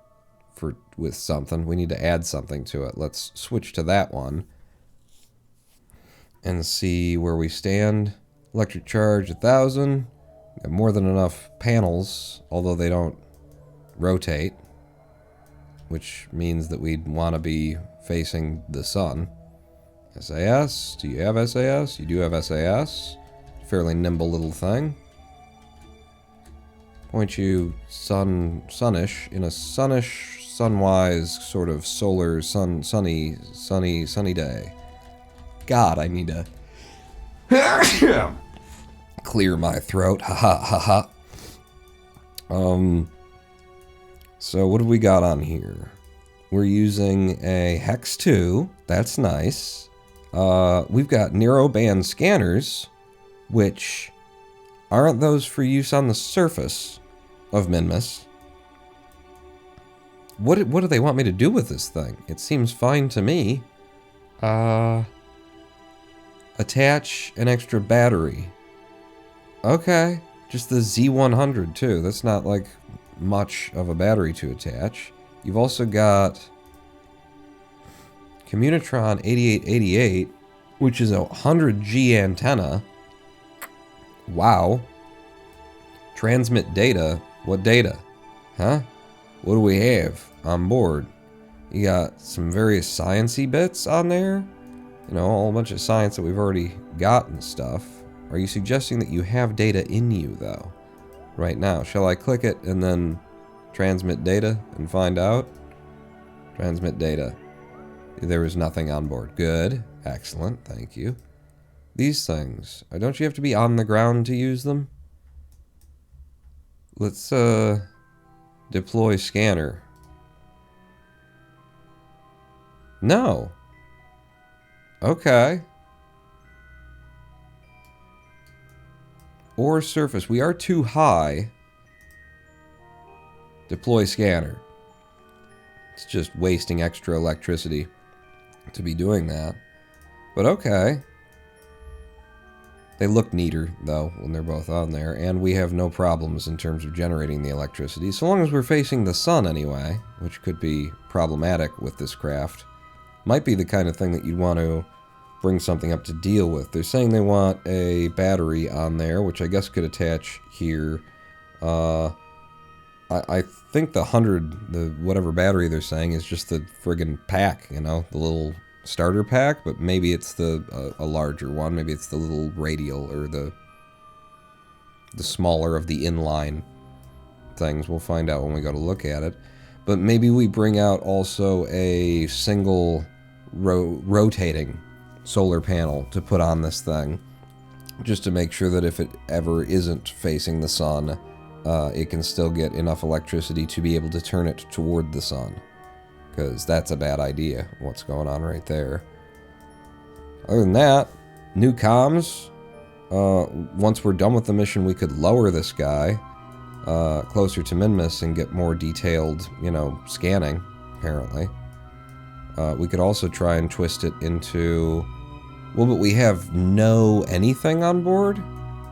with something. We need to add something to it. Let's switch to that one and see where we stand. Electric charge 1,000. Got more than enough panels, although they don't rotate, which means that we'd want to be facing the sun. SAS. Do you have SAS? You do have SAS. Fairly nimble little thing. Point you sunnish, in a sunnish, sunwise, sort of solar, sunny day. God, I need to clear my throat. Ha ha. So what have we got on here? We're using a Hex 2. That's nice. We've got narrowband scanners, which aren't those for use on the surface of Minmus. What do they want me to do with this thing? It seems fine to me. Attach an extra battery. Okay. Just the Z100 too. That's not like much of a battery to attach. You've also got Communitron 8888, which is a 100G antenna. Wow. Transmit data. What data? Huh? What do we have on board? You got some various science-y bits on there. You know, a whole bunch of science that we've already got and stuff. Are you suggesting that you have data in you, though? Right now. Shall I click it and then transmit data and find out? Transmit data. There was nothing on board. Good. Excellent. Thank you. These things. Don't you have to be on the ground to use them? Let's, deploy scanner. No. Okay. Or surface. We are too high. Deploy scanner. It's just wasting extra electricity to be doing that. But okay. They look neater, though, when they're both on there, and we have no problems in terms of generating the electricity, so long as we're facing the sun anyway, which could be problematic with this craft. Might be the kind of thing that you'd want to bring something up to deal with. They're saying they want a battery on there, which I guess could attach here. I think the 100, the whatever battery they're saying, is just the friggin' pack, you know, the little starter pack, but maybe it's the a larger one. Maybe it's the little radial or the smaller of the inline things. We'll find out when we go to look at it. But maybe we bring out also a single rotating solar panel to put on this thing, just to make sure that if it ever isn't facing the sun, it can still get enough electricity to be able to turn it toward the sun. Because that's a bad idea, what's going on right there. Other than that, new comms. Once we're done with the mission, we could lower this guy closer to Minmus and get more detailed, you know, scanning, apparently. We could also try and twist it into... Well, but we have no anything on board?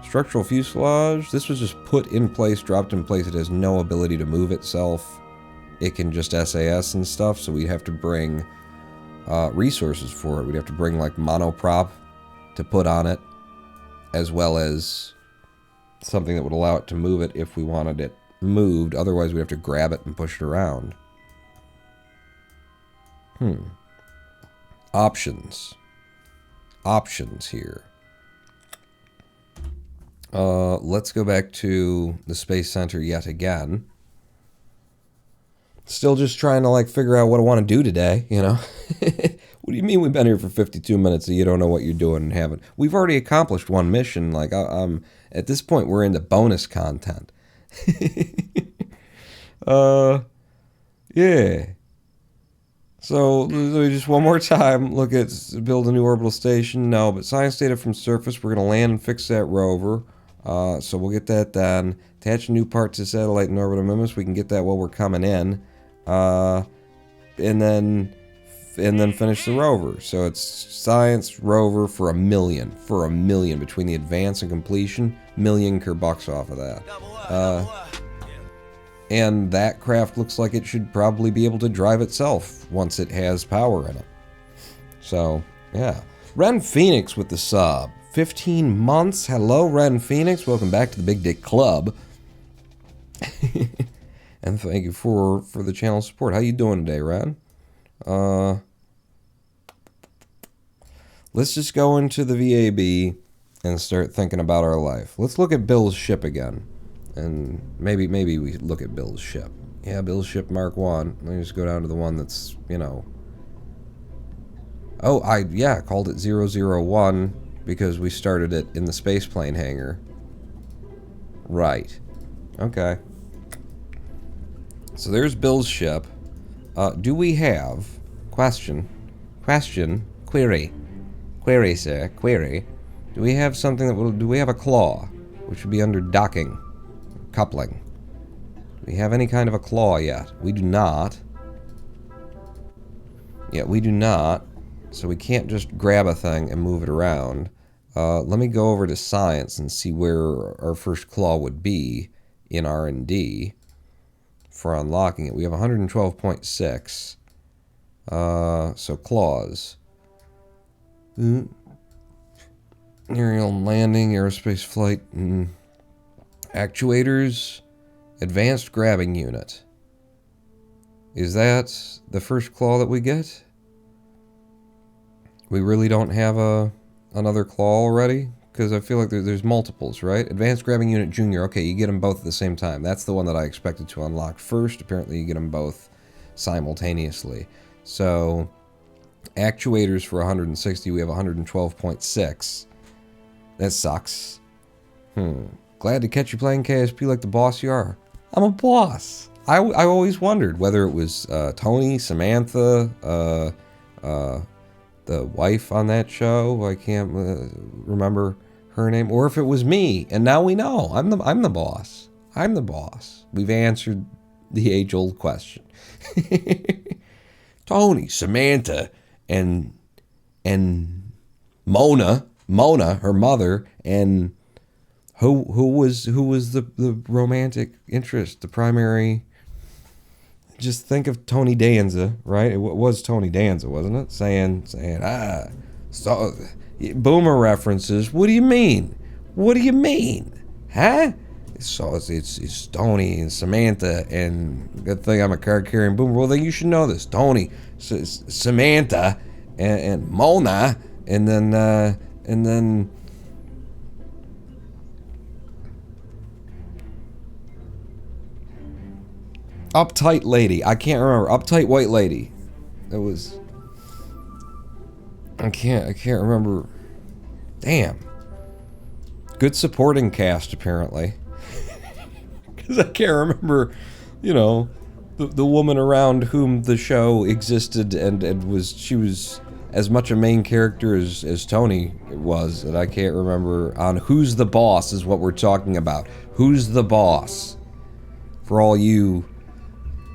Structural fuselage. This was just put in place, dropped in place. It has no ability to move itself. It can just SAS and stuff, so we'd have to bring resources for it. We'd have to bring, like, monoprop to put on it, as well as something that would allow it to move it if we wanted it moved. Otherwise, we'd have to grab it and push it around. Options. Options here. Let's go back to the Space Center yet again. Still just trying to, like, figure out what I want to do today, you know? What do you mean we've been here for 52 minutes and you don't know what you're doing and haven't? We've already accomplished one mission. Like, at this point, we're into bonus content. Yeah. So, just one more time, look at build a new orbital station. No, but science data from surface, we're going to land and fix that rover. So we'll get that done. Attach a new part to satellite and orbital mimus. We can get that while we're coming in. And then finish the rover. So it's science rover for $1 million. For $1 million between the advance and completion. $1 million Kerbucks off of that. And that craft looks like it should probably be able to drive itself once it has power in it. So, yeah. Ren Phoenix with the sub. 15 months. Hello, Ren Phoenix. Welcome back to the Big Dick Club. And thank you for the channel support. How you doing today, Ren? Let's just go into the VAB and start thinking about our life. Let's look at Bill's ship again. And maybe we look at Bill's ship. Yeah, Bill's ship Mark 1. Let me just go down to the one that's, you know... Oh, I called it 001 because we started it in the spaceplane hangar. Right. Okay. So there's Bill's ship. Do we have... Question, query, sir, query. Do we have something that will... Do we have a claw, which would be under docking? Coupling. Do we have any kind of a claw yet? We do not. Yeah, we do not. So we can't just grab a thing and move it around. Let me go over to science and see where our first claw would be in R&D for unlocking it. We have 112.6. So claws. Aerial landing, aerospace flight, actuators, advanced grabbing unit. Is that the first claw that we get? We really don't have another claw already? Because I feel like there's multiples, right? Advanced grabbing unit junior. Okay, you get them both at the same time. That's the one that I expected to unlock first. Apparently you get them both simultaneously. So, actuators for 160, we have 112.6. That sucks. Glad to catch you playing KSP like the boss you are. I'm a boss. I always wondered whether it was Tony, Samantha, the wife on that show. I can't remember her name, or if it was me. And now we know. I'm the boss. I'm the boss. We've answered the age-old question. Tony, Samantha, and Mona, her mother, and who was the romantic interest, the primary. Just think of Tony Danza, right? It was Tony Danza, wasn't it? Saying, so boomer references. What do you mean? What do you mean? Huh? So it's Tony and Samantha, and good thing I'm a card carrying boomer. Well, then you should know this. Tony, Samantha, and Mona, and then. Uptight lady. I can't remember. Uptight white lady. It was... I can't remember. Damn. Good supporting cast, apparently. Because I can't remember, you know, the woman around whom the show existed and she was as much a main character as Tony was, and I can't remember on Who's the Boss is what we're talking about. Who's the Boss? For all you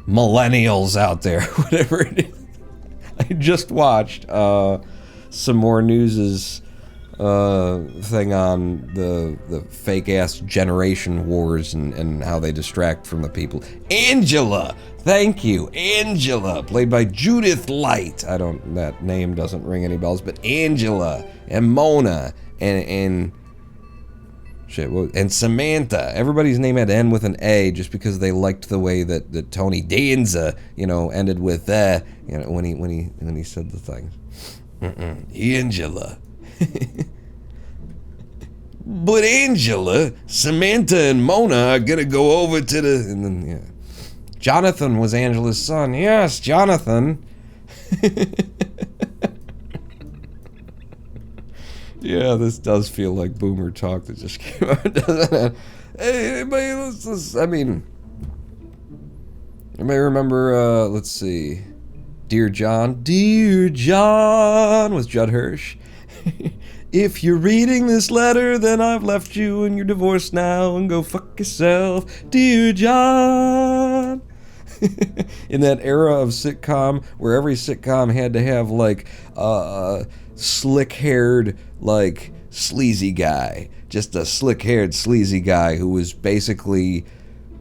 millennials out there, whatever it is. I just watched some more news's thing on the fake ass generation wars and how they distract from the people. Angela, thank you, Angela, played by Judith Light. That name doesn't ring any bells, but Angela and Mona and Samantha. Everybody's name had to end with an A just because they liked the way that Tony Danza, ended with when he said the thing. Angela. But Angela, Samantha, and Mona are gonna go over to the... And then, yeah. Jonathan was Angela's son. Yes, Jonathan. Yeah, this does feel like boomer talk that just came out, doesn't it? Hey, anybody, anybody remember, let's see, Dear John with Judd Hirsch. If you're reading this letter, then I've left you and you're divorced now and go fuck yourself, Dear John. In that era of sitcom where every sitcom had to have like slick-haired, like, sleazy guy. Just a slick-haired, sleazy guy who was basically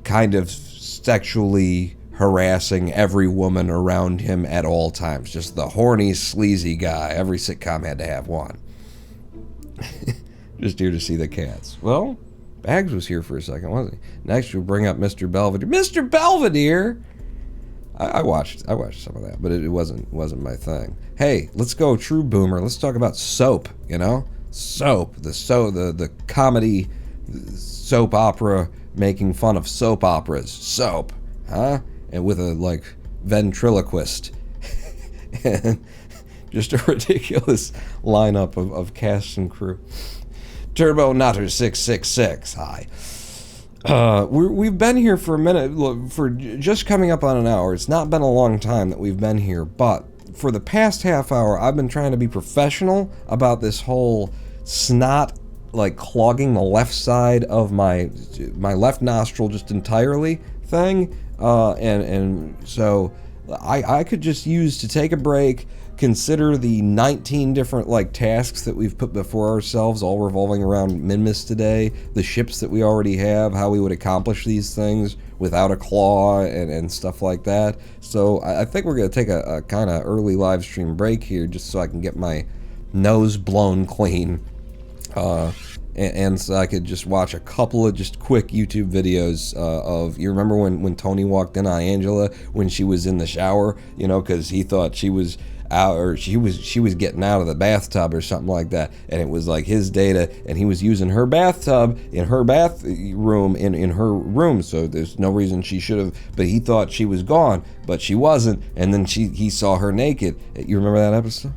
kind of sexually harassing every woman around him at all times. Just the horny, sleazy guy. Every sitcom had to have one. Just here to see the cats. Well, Bags was here for a second, wasn't he? Next, we'll bring up Mr. Belvedere. Mr. Belvedere! I watched some of that, but it wasn't my thing. Hey, let's go true boomer. Let's talk about soap, Soap. The comedy soap opera making fun of soap operas. Soap. Huh? And with a, like, ventriloquist. And just a ridiculous lineup of cast and crew. Turbo Nutter 666. Hi. We've been here for a minute, look, for just coming up on an hour. It's not been a long time that we've been here, but for the past half hour, I've been trying to be professional about this whole snot, like, clogging the left side of my left nostril just entirely thing, and so I could just use to take a break, consider the 19 different, like, tasks that we've put before ourselves, all revolving around Minmus today, the ships that we already have, how we would accomplish these things without a claw and stuff like that. So I think we're going to take a kind of early live stream break here just so I can get my nose blown clean. And so I could just watch a couple of just quick YouTube videos of, you remember when Tony walked in on Angela when she was in the shower, because he thought she was out, or she was getting out of the bathtub or something like that, and it was like his data, and he was using her bathtub in her bathroom in her room, so there's no reason she should have, but he thought she was gone, but she wasn't, and then he saw her naked. You remember that episode?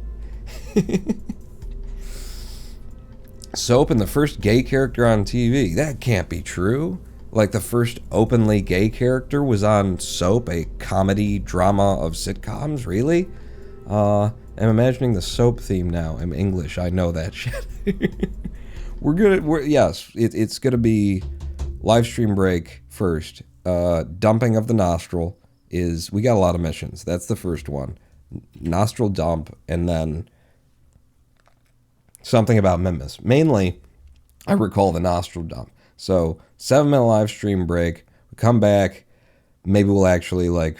Soap and the first gay character on TV. That can't be true. Like, the first openly gay character was on Soap, a comedy drama of sitcoms? Really? I'm imagining the Soap theme now. I'm English. I know that shit. Yes, it's gonna be live stream break first. Dumping of the nostril is, we got a lot of missions. That's the first one. Nostril dump, and then something about Minmus. Mainly, I recall the nostril dump. So, 7-minute live stream break. We come back. Maybe we'll actually, like,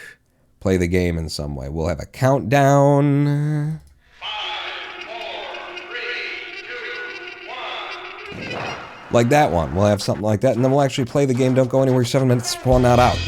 play the game in some way. We'll have a countdown. 5, 4, 3, 2, 1. Like that one. We'll have something like that, and then we'll actually play the game. Don't go anywhere. 7 minutes. Pulling that out.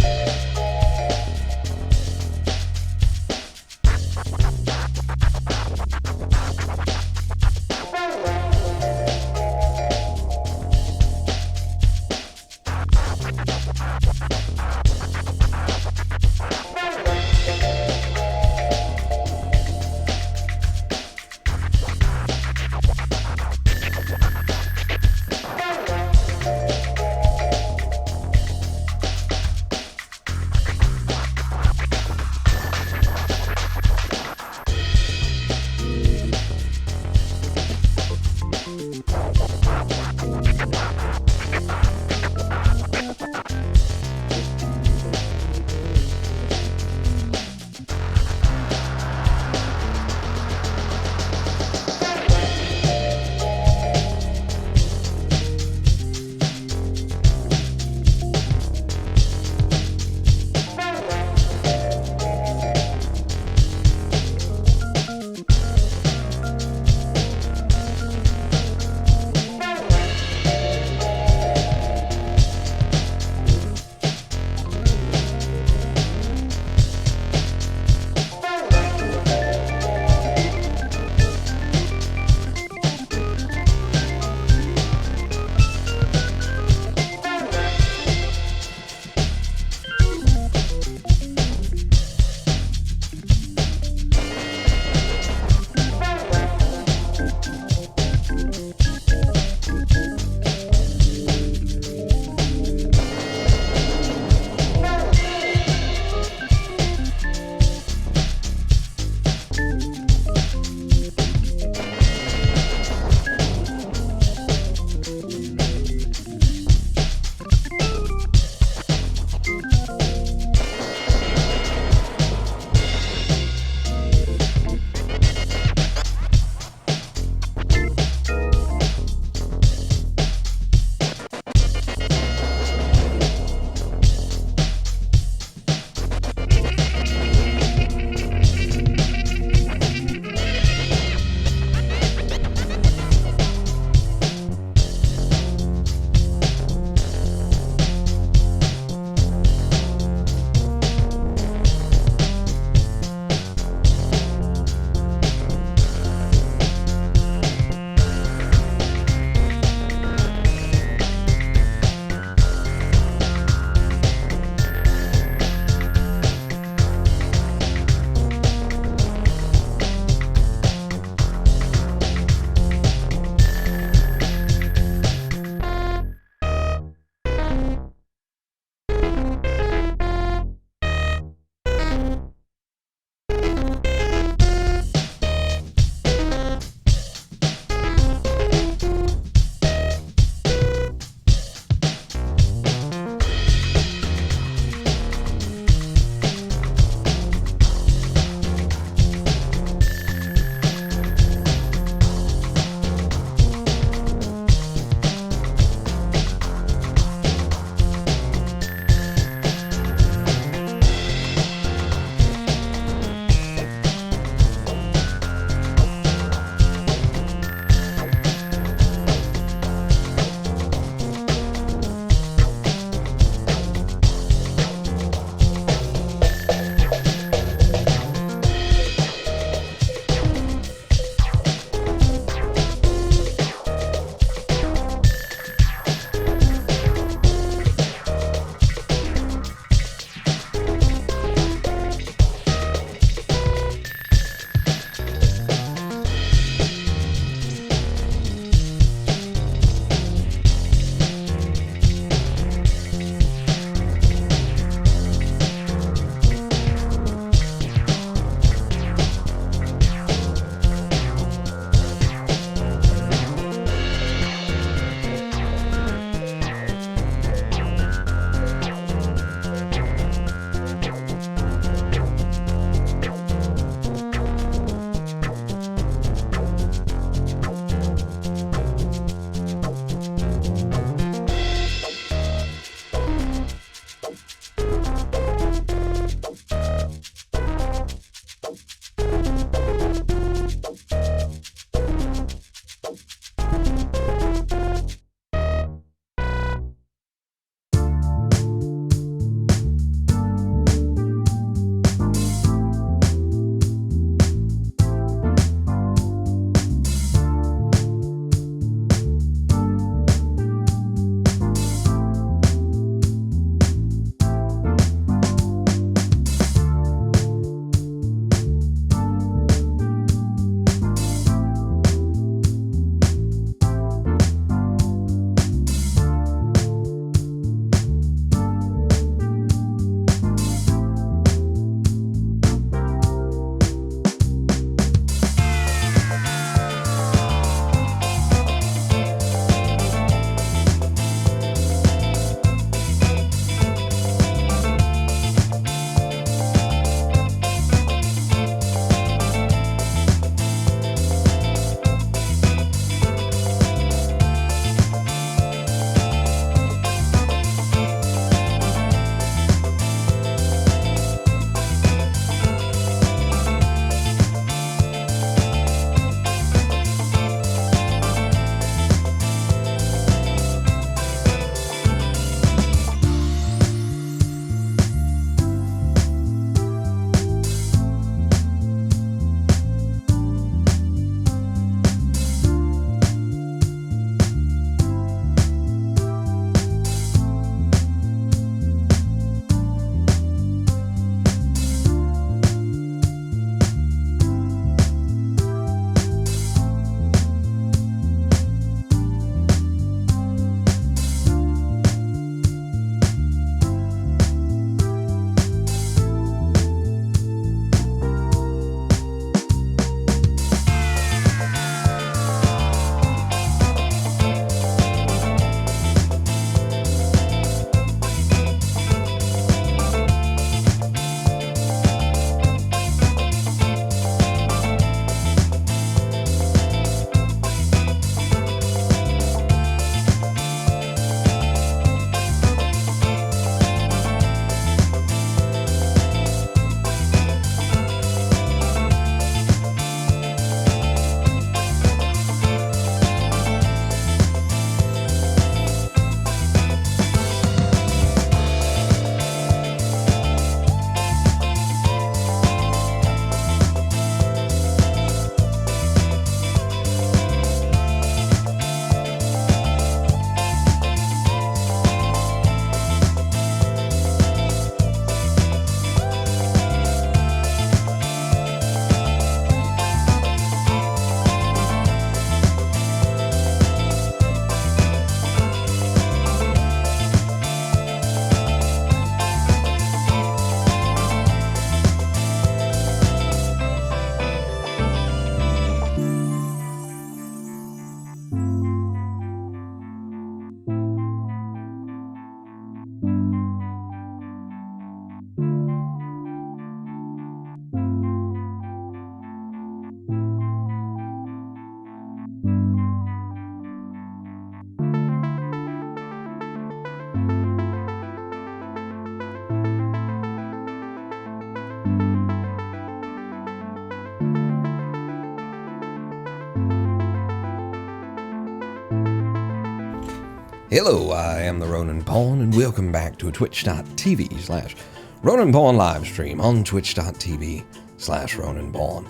Hello, I am the Ronan Pawn, and welcome back to a twitch.tv/Ronan Pawn live stream on twitch.tv/Ronan Pawn.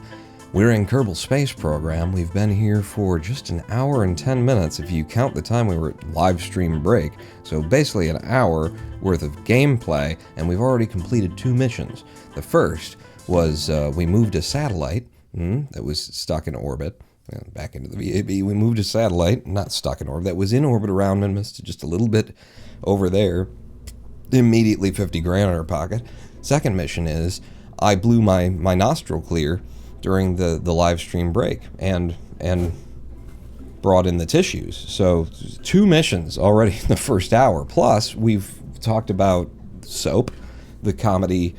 We're in Kerbal Space Program. We've been here for just an hour and 10 minutes if you count the time we were at live stream break. So basically an hour worth of gameplay, and we've already completed 2 missions. The first was we moved a satellite that was stuck in orbit. Back into the VAB, we moved a satellite, not stuck in orbit, that was in orbit around Minimus, just a little bit over there. Immediately 50 grand in our pocket. Second mission is I blew my nostril clear during the live stream break and brought in the tissues. So 2 missions already in the first hour. Plus, we've talked about Soap, the comedy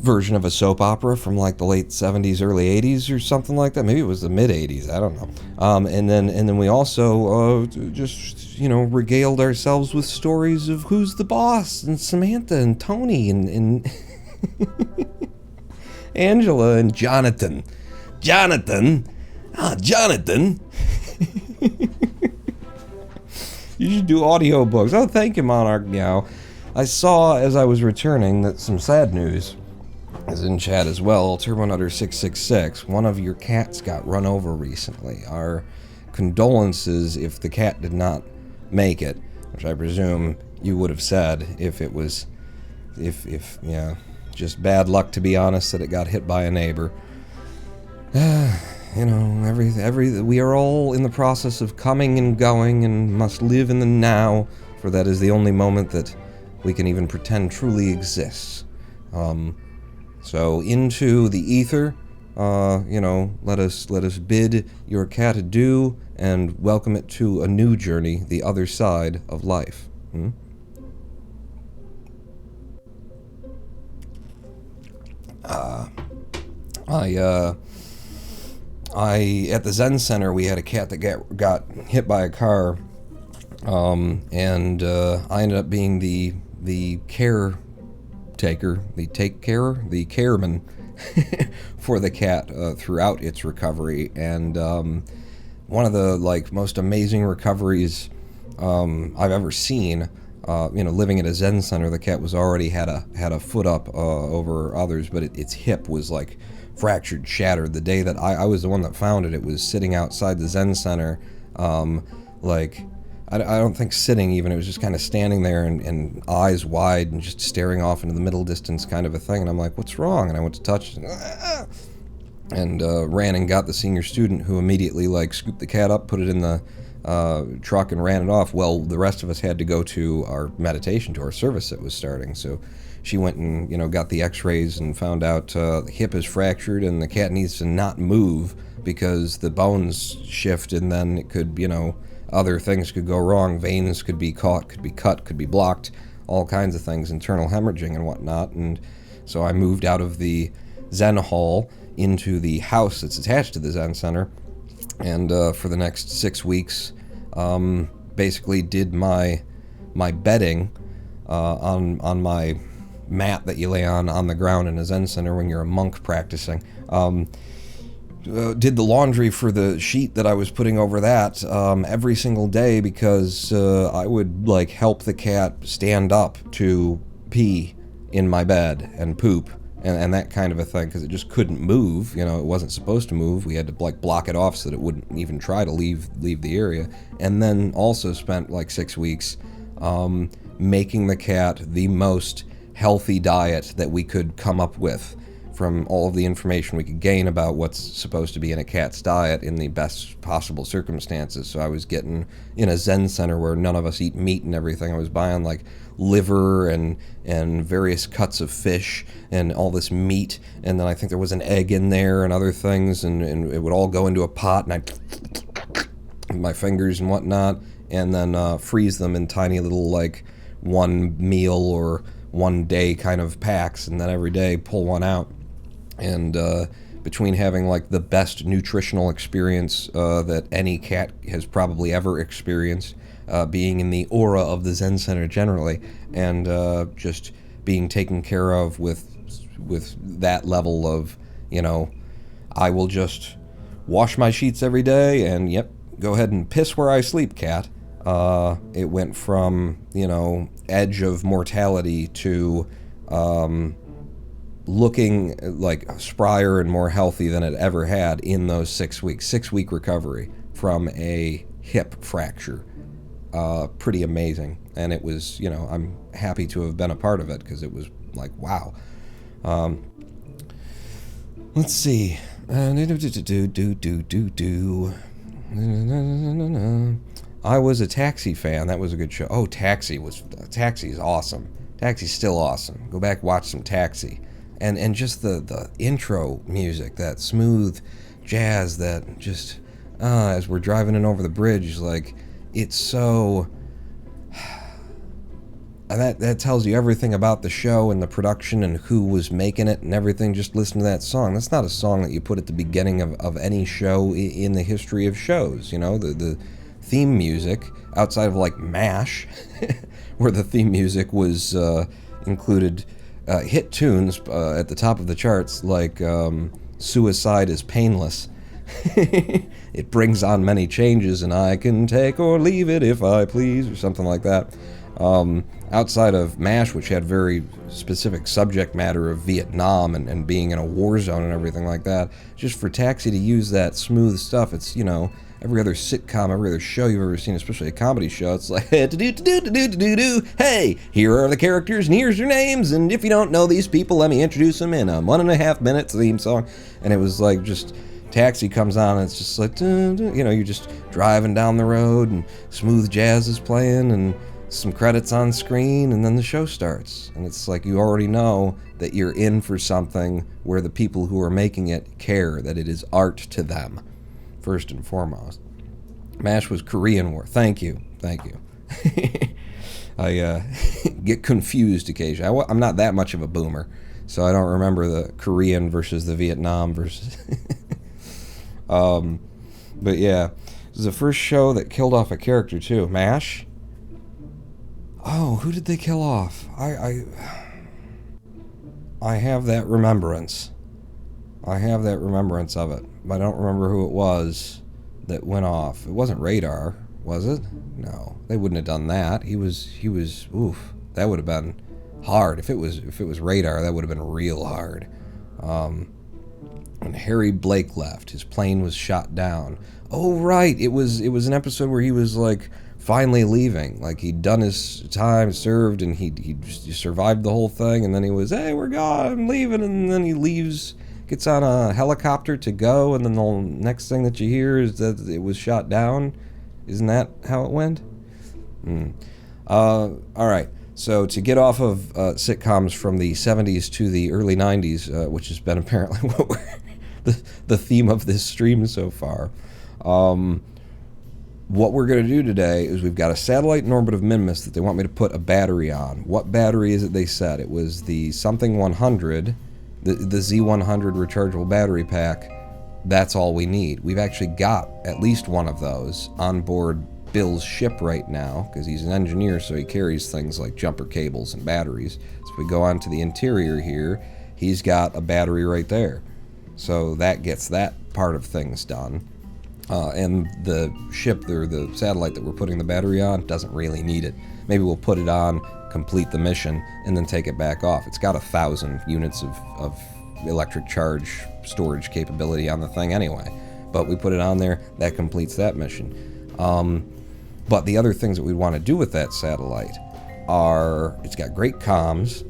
version of a soap opera from like the late 70s, early 80s or something like that. Maybe it was the mid 80s, I don't know. And then we also just, regaled ourselves with stories of who's the boss and Samantha and Tony and Angela and Jonathan. Jonathan. You should do audiobooks. Oh, thank you, Monarch Meow. I saw as I was returning that some sad news is in chat as well. Turbonutter666, one of your cats got run over recently. Our condolences if the cat did not make it, which I presume you would have said if it was, just bad luck, to be honest, that it got hit by a neighbor. We are all in the process of coming and going and must live in the now, for that is the only moment that we can even pretend truly exists. So into the ether, let us bid your cat adieu and welcome it to a new journey, the other side of life. At the Zen Center, we had a cat that got hit by a car, and I ended up being the caretaker, the careman for the cat throughout its recovery, and one of the most amazing recoveries I've ever seen. Living at a Zen Center, the cat was already had a foot up over others, but its hip was fractured, shattered. The day that I was the one that found it, it was sitting outside the Zen Center, I don't think sitting even, it was just kind of standing there and eyes wide and just staring off into the middle distance kind of a thing, and I'm like, what's wrong? And I went to touch it, and ran and got the senior student, who immediately scooped the cat up, put it in the truck and ran it off. Well, the rest of us had to go to our meditation, to our service that was starting, so she went and got the x-rays and found out the hip is fractured and the cat needs to not move because the bones shift, and then it could, other things could go wrong. Veins could be caught, could be cut, could be blocked, all kinds of things, internal hemorrhaging and whatnot. And so I moved out of the Zen Hall into the house that's attached to the Zen Center, and for the next 6 weeks basically did my bedding on my mat that you lay on the ground in a Zen Center when you're a monk practicing. Did the laundry for the sheet that I was putting over that every single day, because I would help the cat stand up to pee in my bed and poop and that kind of a thing, because it just couldn't move. It wasn't supposed to move. We had to block it off so that it wouldn't even try to leave the area. And then also spent 6 weeks making the cat the most healthy diet that we could come up with, from all of the information we could gain about what's supposed to be in a cat's diet in the best possible circumstances. So I was getting, in a Zen Center where none of us eat meat and everything, I was buying liver and various cuts of fish and all this meat, and then I think there was an egg in there and other things, and it would all go into a pot, and I'd with my fingers and whatnot, and then freeze them in tiny little one meal or one day kind of packs, and then every day pull one out. And between having the best nutritional experience that any cat has probably ever experienced, being in the aura of the Zen Center generally, and just being taken care of with that level of, I will just wash my sheets every day and, yep, go ahead and piss where I sleep, cat. It went from, edge of mortality to looking like sprier and more healthy than it ever had in those 6 weeks. 6-week recovery from a hip fracture. Pretty amazing. And it was, I'm happy to have been a part of it because it was like, wow. Let's see. I was a Taxi fan. That was a good show. Oh, Taxi is awesome. Taxi's still awesome. Go back, watch some Taxi. And just the intro music, that smooth jazz that just, as we're driving in over the bridge, like, it's so... And that tells you everything about the show and the production and who was making it and everything. Just listen to that song. That's not a song that you put at the beginning of any show in the history of shows. The theme music, outside of like MASH, where the theme music was included hit tunes at the top of the charts, like Suicide is Painless. It brings on many changes, and I can take or leave it if I please, or something like that. Outside of MASH, which had very specific subject matter of Vietnam and being in a war zone and everything like that, just for Taxi to use that smooth stuff, it's, every other sitcom, every other show you've ever seen, especially a comedy show, it's like, hey, here are the characters, and here's their names, and if you don't know these people, let me introduce them in a 1.5 minute theme song. And it was like, just... Taxi comes on, and it's just like, you're just driving down the road, and smooth jazz is playing, and some credits on screen, and then the show starts. And it's like you already know that you're in for something where the people who are making it care that it is art to them, first and foremost. MASH was Korean War. Thank you. I get confused occasionally. I'm not that much of a boomer, so I don't remember the Korean versus the Vietnam versus... But yeah, it was the first show that killed off a character too. MASH? Oh, who did they kill off? I have that remembrance. I have that remembrance of it, but I don't remember who it was that went off. It wasn't Radar, was it? No, they wouldn't have done that. He was, oof, that would have been hard. If it was Radar, that would have been real hard. When Harry Blake left, his plane was shot down. Oh, right, it was an episode where he was, like, finally leaving. Like, he'd done his time, served, and he survived the whole thing, and then he was, hey, we're gone, I'm leaving, and then he leaves, gets on a helicopter to go, and then the next thing that you hear is that it was shot down. Isn't that how it went? All right. So to get off of sitcoms from the 70s to the early 90s, which has been apparently what we're the theme of this stream so far, what we're going to do today is we've got a satellite in orbit of Minmus that they want me to put a battery on. What battery is it they said? It was the something 100, the Z100 rechargeable battery pack. That's all we need. We've actually got at least one of those on board Bill's ship right now, because he's an engineer, so he carries things like jumper cables and batteries. So if we go on to the interior here, he's got a battery right there. So that gets that part of things done. And the ship, or the satellite that we're putting the battery on, doesn't really need it. Maybe we'll put it on, complete the mission, and then take it back off. It's got 1,000 units of electric charge storage capability on the thing anyway. But we put it on there, that completes that mission. But the other things that we want to do with that satellite are, it's got great comms,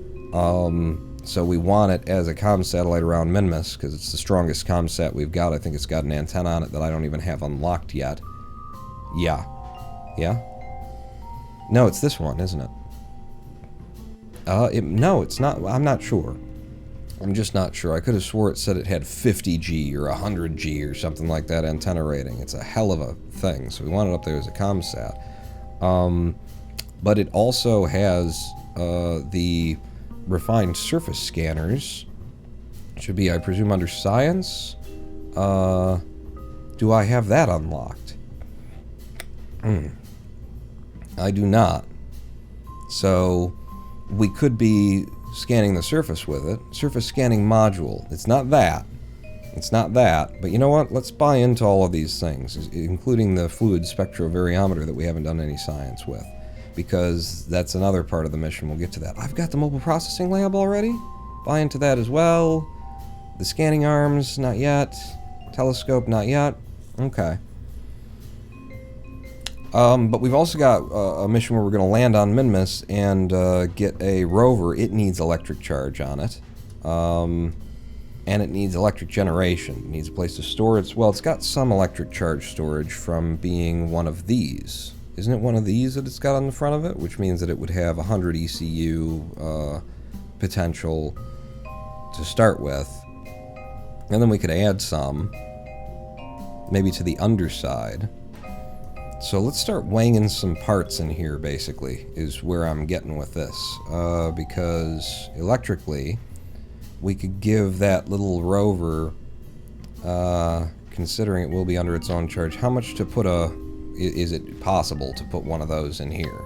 so we want it as a comm satellite around Minmus, because it's the strongest comm sat we've got. I think it's got an antenna on it that I don't even have unlocked yet. Yeah? No, it's this one, isn't it? No, it's not. I'm not sure. I'm just not sure. I could have swore it said it had 50G or 100G or something like that antenna rating. It's a hell of a thing, so we want it up there as a ComSat. But it also has the refined surface scanners. Should be, I presume, under science. Do I have that unlocked? I do not. So we could be scanning the surface with it. Surface scanning module. It's not that. It's not that, but you know what? Let's buy into all of these things, including the fluid spectrophotometer that we haven't done any science with, because that's another part of the mission. We'll get to that. I've got the mobile processing lab already. Buy into that as well. The scanning arms, not yet. Telescope, not yet. Okay. But we've also got a mission where we're going to land on Minmus and get a rover. It needs electric charge on it. And it needs electric generation. It needs a place to store it. Well, it's got some electric charge storage from being one of these. Isn't it one of these that it's got on the front of it? Which means that it would have 100 ECU potential to start with. And then we could add some, maybe to the underside. So let's start weighing some parts in here, basically, is where I'm getting with this. Because electrically, we could give that little rover, considering it will be under its own charge, how much to put is it possible to put one of those in here?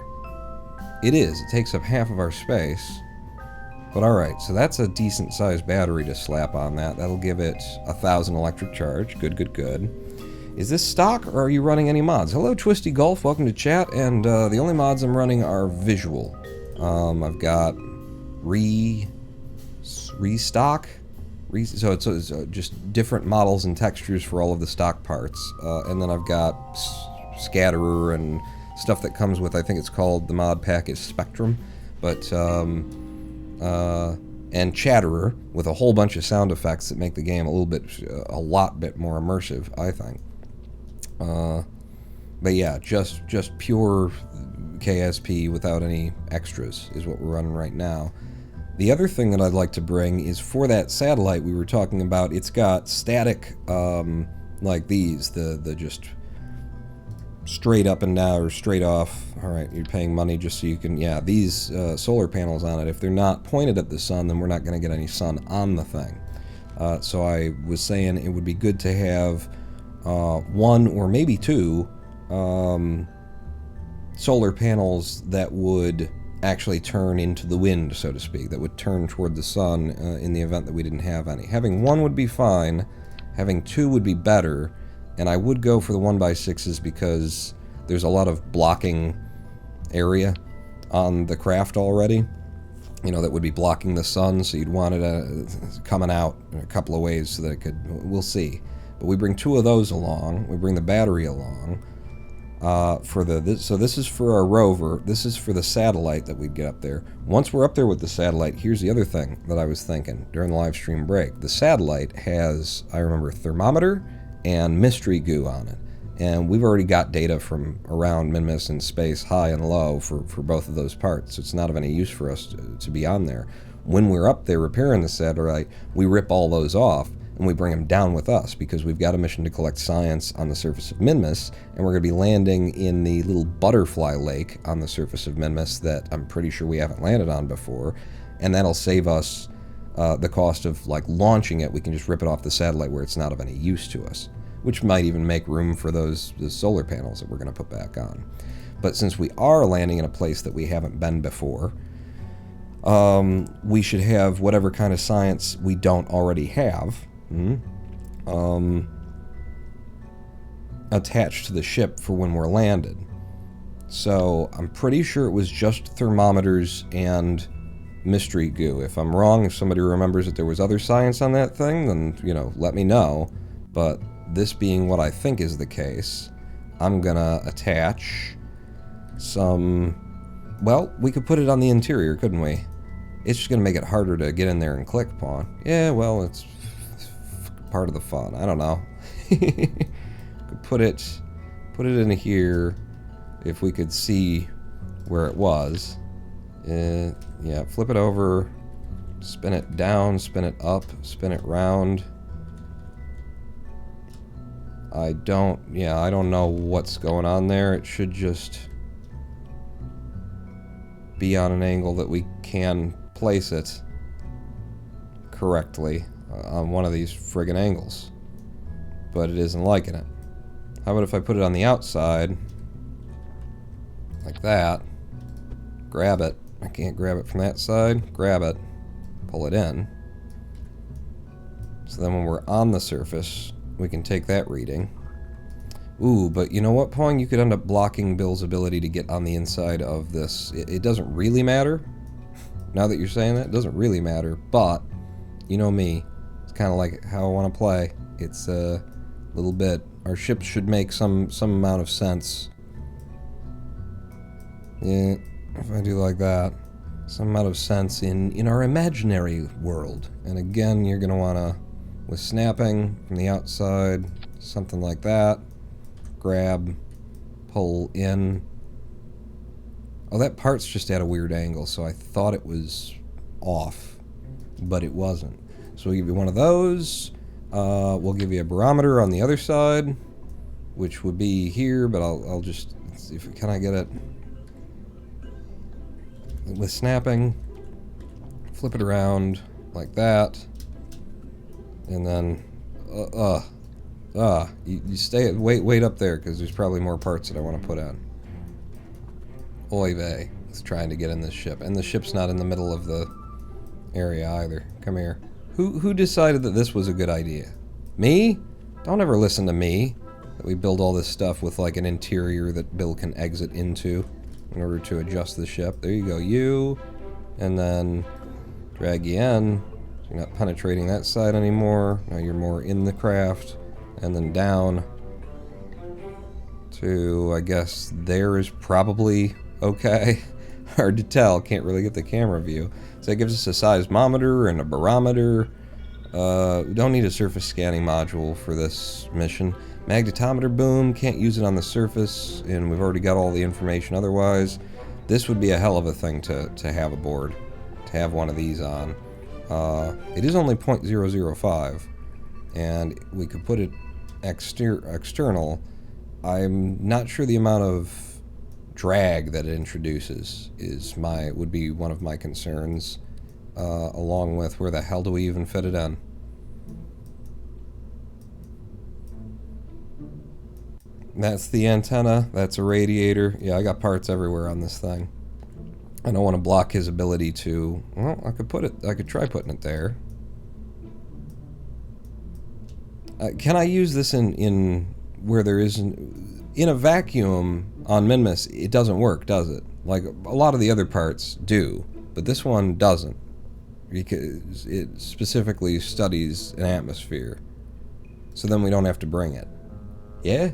It is. It takes up half of our space. But alright, so that's a decent sized battery to slap on that. That'll give it 1,000 electric charge. Good, good, good. Is this stock, or are you running any mods? Hello, Twisty Golf. Welcome to chat. And the only mods I'm running are visual. I've got restock, so it's just different models and textures for all of the stock parts, and then I've got scatterer and stuff that comes with, I think it's called, the mod pack is Spectrum, but and chatterer with a whole bunch of sound effects that make the game a lot bit more immersive, I think. But yeah, just pure KSP without any extras is what we're running right now. The other thing that I'd like to bring is for that satellite we were talking about, it's got static, like these, the just straight up and down or straight off. Alright, you're paying money just so you can, yeah, these solar panels on it, if they're not pointed at the sun, then we're not going to get any sun on the thing. So I was saying it would be good to have one or maybe two solar panels that would actually turn into the wind, so to speak, that would turn toward the sun in the event that we didn't have any. Having one would be fine, having two would be better, and I would go for the 1x6s because there's a lot of blocking area on the craft already, you know, that would be blocking the sun, so you'd want it coming out in a couple of ways so that it could, we'll see. But we bring two of those along, we bring the battery along, so this is for our rover, this is for the satellite that we'd get up there. Once we're up there with the satellite, here's the other thing that I was thinking during the live stream break. The satellite has, I remember, thermometer and mystery goo on it. And we've already got data from around Minmus and space, high and low, for both of those parts. So it's not of any use for us to be on there. When we're up there repairing the satellite, we rip all those off and we bring them down with us because we've got a mission to collect science on the surface of Minmus, and we're going to be landing in the little butterfly lake on the surface of Minmus that I'm pretty sure we haven't landed on before, and that'll save us the cost of like launching it. We can just rip it off the satellite where it's not of any use to us, which might even make room for the solar panels that we're going to put back on. But since we are landing in a place that we haven't been before, we should have whatever kind of science we don't already have attached to the ship for when we're landed. So I'm pretty sure it was just thermometers and mystery goo. If I'm wrong, if somebody remembers that there was other science on that thing, then, you know, let me know. But this being what I think is the case, I'm gonna attach some, well, we could put it on the interior, couldn't we? It's just gonna make it harder to get in there and click upon. Yeah, well, it's part of the fun. I don't know. Could put it in here if we could see where it was. Yeah, flip it over, spin it down, spin it up, spin it round. I don't know what's going on there. It should just be on an angle that we can place it correctly on one of these friggin' angles. But it isn't liking it. How about if I put it on the outside, like that, grab it. I can't grab it from that side. Grab it, pull it in. So then when we're on the surface, we can take that reading. Ooh, but you know what, Pong? You could end up blocking Bill's ability to get on the inside of this. It doesn't really matter. Now that you're saying that, it doesn't really matter, but you know me. It's kind of like how I want to play. It's a little bit. Our ships should make some amount of sense. Yeah, if I do like that. Some amount of sense in our imaginary world. And again, you're going to want to, with snapping from the outside, something like that. Grab, pull in. Oh, that part's just at a weird angle, so I thought it was off, but it wasn't. So we'll give you one of those. We'll give you a barometer on the other side, which would be here, but I'll just see if can I get it with snapping. Flip it around like that, and then you stay wait up there because there's probably more parts that I want to put on. Oy vey. It's trying to get in this ship. And the ship's not in the middle of the area either. Come here. Who decided that this was a good idea? Me? Don't ever listen to me. That we build all this stuff with like an interior that Bill can exit into in order to adjust the ship. There you go. You. And then drag you in. So you're not penetrating that side anymore. Now you're more in the craft. And then down to, I guess, there is probably okay. Hard to tell. Can't really get the camera view. So that gives us a seismometer and a barometer. We don't need a surface scanning module for this mission. Magnetometer boom. Can't use it on the surface, and we've already got all the information otherwise. This would be a hell of a thing to have aboard. To have one of these on. It is only 0.005, and we could put it external. I'm not sure the amount of drag that it introduces would be one of my concerns, along with where the hell do we even fit it in? That's the antenna. That's a radiator. Yeah, I got parts everywhere on this thing. I don't want to block his ability to. Well, I could try putting it there. Can I use this in where there isn't in a vacuum on Minmus? It doesn't work, does it? Like a lot of the other parts do, but this one doesn't, because it specifically studies an atmosphere. So then we don't have to bring it. Yeah?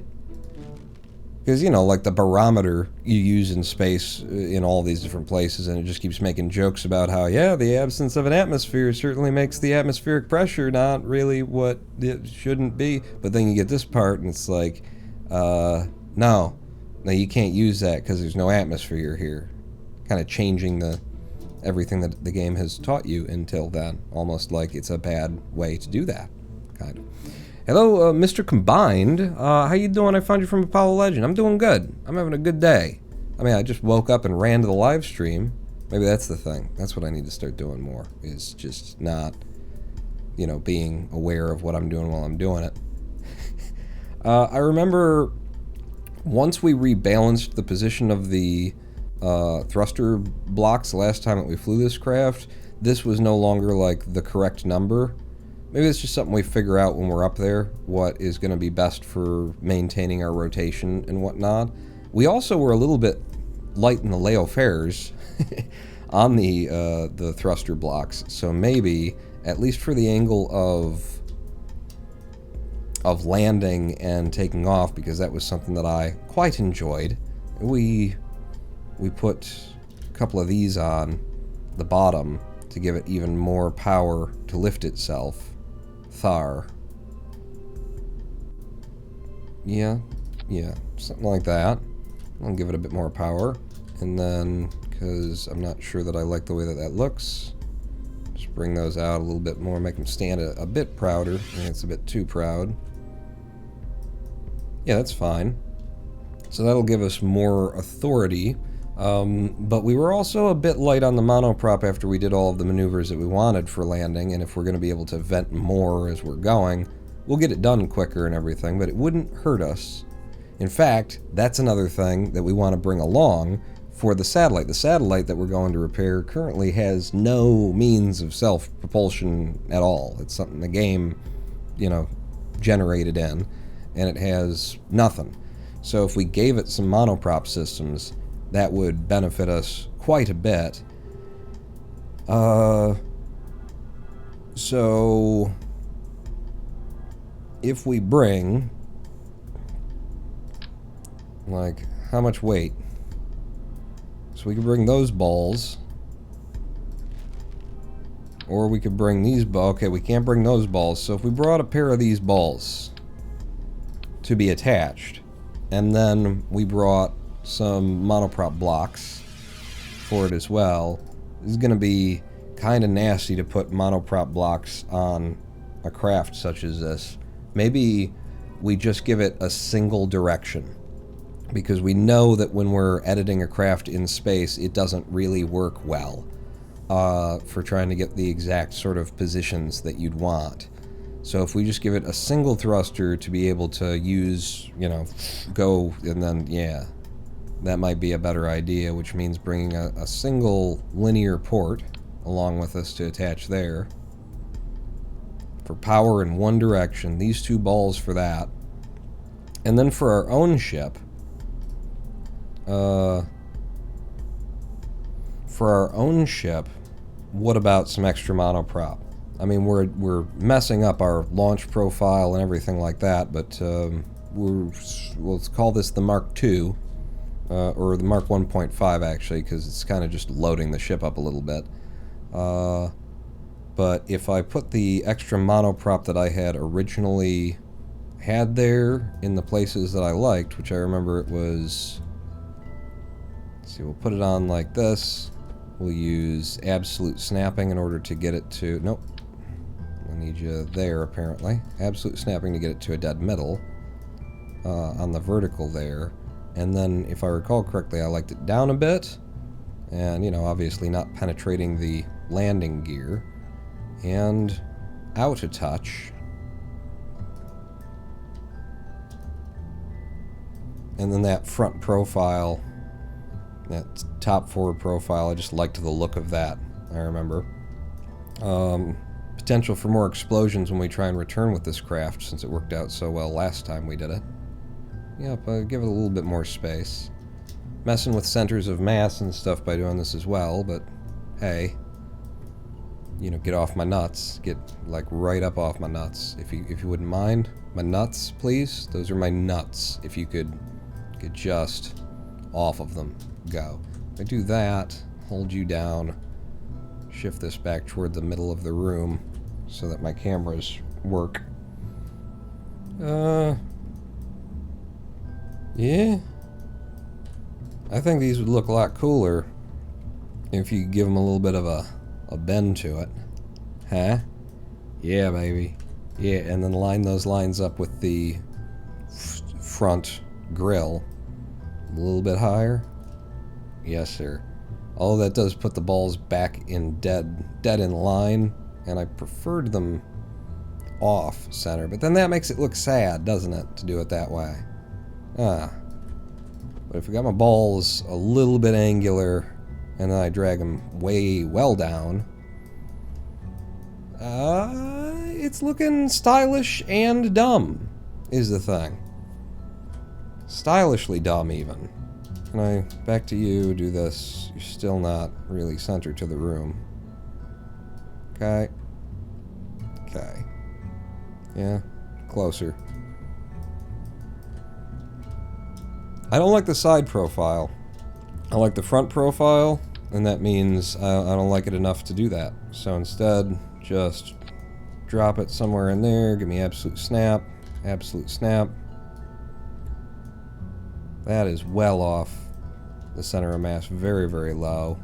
Because, you know, like the barometer you use in space in all these different places, and it just keeps making jokes about how, yeah, the absence of an atmosphere certainly makes the atmospheric pressure not really what it shouldn't be. But then you get this part, and it's like, no, you can't use that because there's no atmosphere here. Kind of changing everything that the game has taught you until then. Almost like it's a bad way to do that, kind of. Hello, Mr. Combined. How you doing? I found you from Apollo Legend. I'm doing good. I'm having a good day. I mean, I just woke up and ran to the live stream. Maybe that's the thing. That's what I need to start doing more, is just not, you know, being aware of what I'm doing while I'm doing it. I remember once we rebalanced the position of the thruster blocks last time that we flew this craft, this was no longer like the correct number. Maybe it's just something we figure out when we're up there, what is going to be best for maintaining our rotation and whatnot. We also were a little bit light in the Leo fares on the thruster blocks, so maybe, at least for the angle of landing and taking off, because that was something that I quite enjoyed, we put a couple of these on the bottom to give it even more power to lift itself. Thar. Yeah, something like that. I'll give it a bit more power. And then, because I'm not sure that I like the way that looks, just bring those out a little bit more, make them stand a bit prouder. I think it's a bit too proud. Yeah, that's fine. So that'll give us more authority. But we were also a bit light on the monoprop after we did all of the maneuvers that we wanted for landing, and if we're going to be able to vent more as we're going, we'll get it done quicker and everything, but it wouldn't hurt us. In fact, that's another thing that we want to bring along for the satellite. The satellite that we're going to repair currently has no means of self-propulsion at all. It's something the game, generated in, and it has nothing. So if we gave it some monoprop systems, that would benefit us quite a bit. So if we bring, like, how much weight? So we could bring those balls, or we could bring these balls. Okay, we can't bring those balls. So if we brought a pair of these balls to be attached, and then we brought some monoprop blocks for it as well, this is going to be kind of nasty to put monoprop blocks on a craft such as this. Maybe we just give it a single direction, because we know that when we're editing a craft in space, it doesn't really work well for trying to get the exact sort of positions that you'd want. So if we just give it a single thruster to be able to use, go, and then, yeah, that might be a better idea, which means bringing a single linear port along with us to attach there for power in one direction, these two balls for that. And then for our own ship, what about some extra monoprop? I mean, we're messing up our launch profile and everything like that, but let's call this the Mark II, or the Mark 1.5 actually, because it's kind of just loading the ship up a little bit. But if I put the extra monoprop that I had originally had there in the places that I liked, which I remember it was, let's see, we'll put it on like this. We'll use absolute snapping in order to get it to, nope, I need you there apparently. Absolute snapping to get it to a dead middle on the vertical there. And then, if I recall correctly, I liked it down a bit, and, obviously not penetrating the landing gear, and out a touch. And then that front profile, that top forward profile, I just liked the look of that, I remember. Potential for more explosions when we try and return with this craft, since it worked out so well last time we did it. Yep, give it a little bit more space. Messing with centers of mass and stuff by doing this as well, but hey, get off my nuts. Get, like, right up off my nuts. If you wouldn't mind. My nuts, please. Those are my nuts. If you could just off of them. Go. If I do that, hold you down, shift this back toward the middle of the room so that my cameras work. Yeah. I think these would look a lot cooler if you give them a little bit of a bend to it. Huh? Yeah, baby. Yeah, and then line those lines up with the front grill. A little bit higher. Yes, sir. All that does put the balls back in dead in line, and I preferred them off center, but then that makes it look sad, doesn't it, to do it that way? But if I got my balls a little bit angular, and then I drag them way well down, it's looking stylish and dumb, is the thing. Stylishly dumb, even. Can I, back to you, do this? You're still not really centered to the room. Okay. Okay. Yeah, closer. I don't like the side profile. I like the front profile, and that means I don't like it enough to do that. So instead, just drop it somewhere in there, give me absolute snap, absolute snap. That is well off the center of mass, very, very low.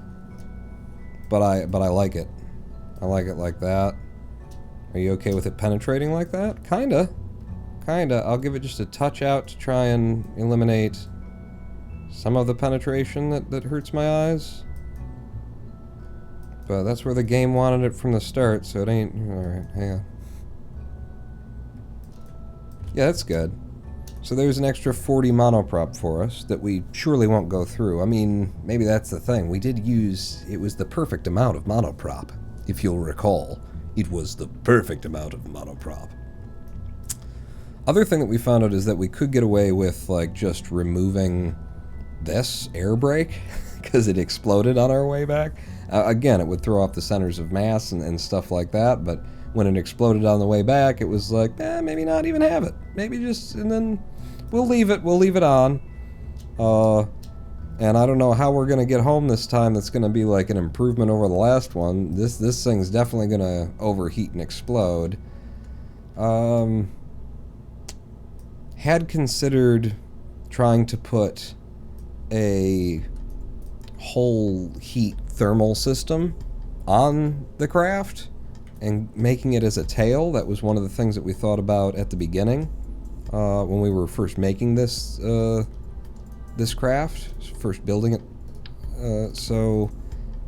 But I like it. I like it like that. Are you okay with it penetrating like that? Kinda. Kinda. I'll give it just a touch out to try and eliminate some of the penetration that hurts my eyes. But that's where the game wanted it from the start, so it ain't... Alright, hang on. Yeah, that's good. So there's an extra 40 monoprop for us that we surely won't go through. I mean, maybe that's the thing. We did use, it was the perfect amount of monoprop, if you'll recall. It was the perfect amount of monoprop. Other thing that we found out is that we could get away with, like, just removing this air brake, because it exploded on our way back. Again, it would throw off the centers of mass and stuff like that, but when it exploded on the way back, it was like, maybe not even have it. Maybe just, and then we'll leave it on. And I don't know how we're going to get home this time. That's going to be like an improvement over the last one. This thing's definitely going to overheat and explode. Had considered trying to put a whole heat thermal system on the craft and making it as a tail. That was one of the things that we thought about at the beginning when we were first making this this craft, first building it. So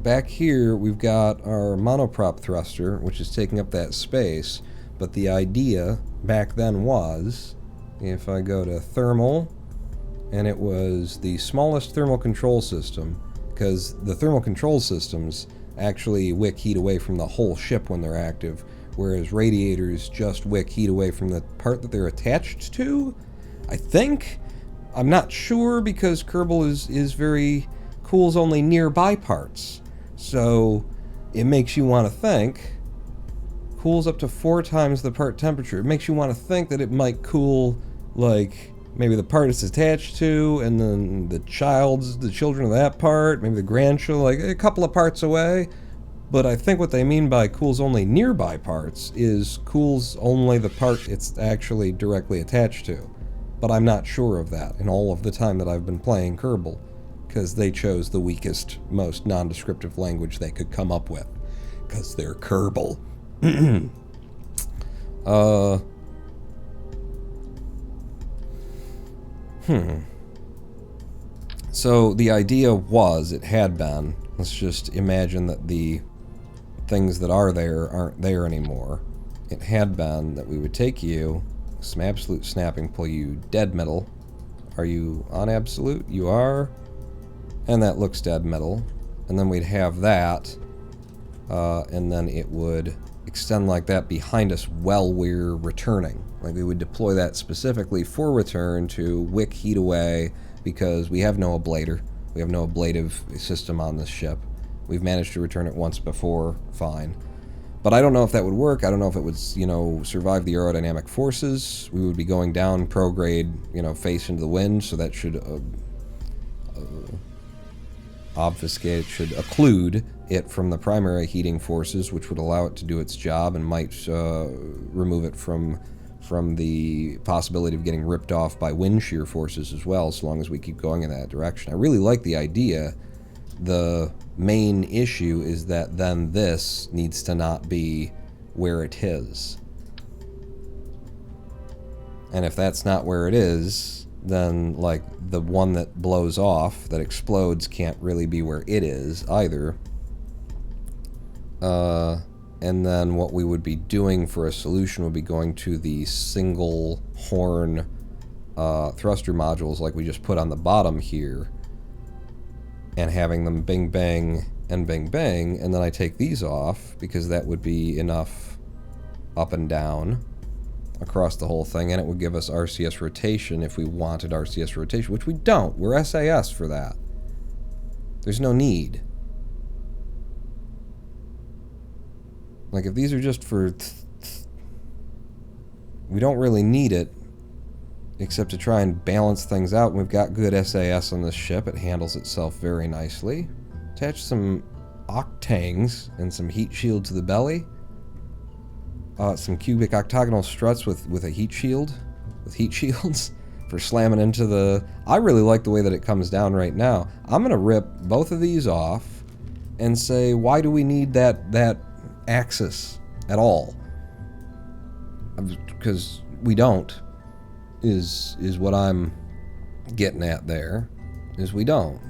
back here we've got our monoprop thruster, which is taking up that space, but the idea back then was, if I go to thermal, and it was the smallest thermal control system, because the thermal control systems actually wick heat away from the whole ship when they're active, whereas radiators just wick heat away from the part that they're attached to, I think. I'm not sure, because Kerbal is very cools only nearby parts. So it makes you want to think, cools up to 4 times the part temperature. It makes you want to think that it might cool, like, maybe the part it's attached to, and then the children of that part, maybe the grandchildren, like a couple of parts away. But I think what they mean by cools only nearby parts is cools only the part it's actually directly attached to. But I'm not sure of that in all of the time that I've been playing Kerbal, because they chose the weakest, most non-descriptive language they could come up with, because they're Kerbal. So the idea was, it had been, let's just imagine that the things that are there aren't there anymore. It had been that we would take you, some absolute snapping, pull you dead metal. Are you on absolute? You are. And that looks dead metal. And then we'd have that, and then it would extend like that behind us while we're returning. Like, we would deploy that specifically for return to wick heat away, because we have no ablator. We have no ablative system on this ship. We've managed to return it once before, fine. But I don't know if that would work. I don't know if it would, survive the aerodynamic forces. We would be going down prograde, face into the wind, so that should obfuscate, should occlude it from the primary heating forces, which would allow it to do its job and might remove it from the possibility of getting ripped off by wind shear forces as well, so long as we keep going in that direction. I really like the idea. The main issue is that then this needs to not be where it is. And if that's not where it is, then, like, the one that blows off, that explodes, can't really be where it is either. And then what we would be doing for a solution would be going to the single horn thruster modules like we just put on the bottom here, and having them bing bang and bing bang, and then I take these off, because that would be enough up and down across the whole thing, and it would give us RCS rotation if we wanted RCS rotation, which we don't. We're SAS for that. There's no need. Like, if these are just for... we don't really need it, except to try and balance things out. We've got good SAS on this ship. It handles itself very nicely. Attach some octangs and some heat shield to the belly. Some cubic octagonal struts with a heat shield, with heat shields for slamming into the... I really like the way that it comes down right now. I'm going to rip both of these off and say, why do we need that axis at all? Because we don't, is what I'm getting at there, is we don't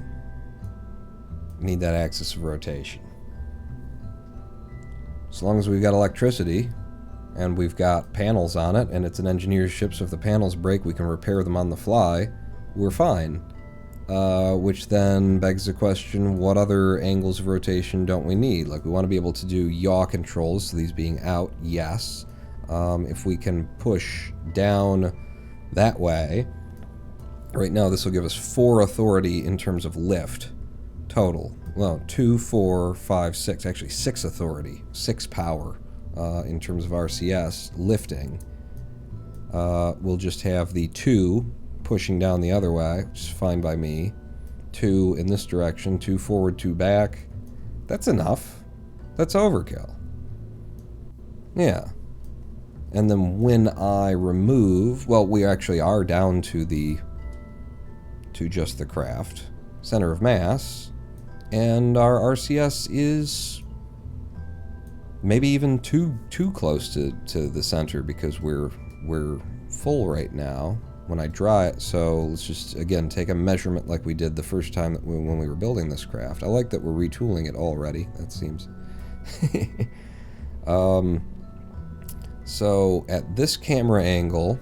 need that axis of rotation. As long as we've got electricity, and we've got panels on it, and it's an engineer's ship, so if the panels break, we can repair them on the fly. We're fine. Which then begs the question, what other angles of rotation don't we need? Like, we want to be able to do yaw controls, so these being out, yes. If we can push down that way, right now this will give us 4 authority in terms of lift total. Well, 2, 4, 5, 6, actually 6 authority, 6 power in terms of RCS lifting. We'll just have the 2 pushing down the other way, which is fine by me. 2 in this direction, 2 forward, 2 back. That's enough. That's overkill. Yeah. And then when I remove, well, we actually are down to just the craft center of mass, and our RCS is maybe even too close to the center, because we're full right now when I draw it. So let's just again take a measurement like we did the first time when we were building this craft. I like that we're retooling it already. That seems so at this camera angle,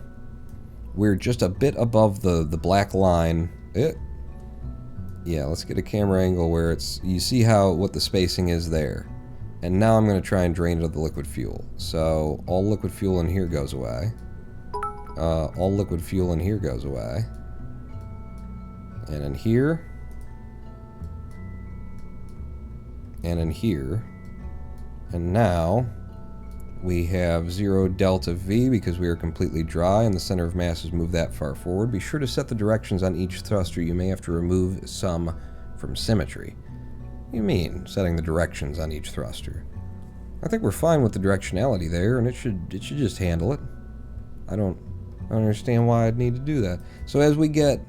we're just a bit above the black line. Yeah, let's get a camera angle where it's, you see what the spacing is there. And now I'm going to try and drain it of the liquid fuel. So all liquid fuel in here goes away. All liquid fuel in here goes away. And in here. And in here. And now we have 0 delta V because we are completely dry and the center of mass has moved that far forward. Be sure to set the directions on each thruster. You may have to remove some from symmetry. What do you mean, setting the directions on each thruster? I think we're fine with the directionality there, and it should just handle it. I don't understand why I'd need to do that. So as we get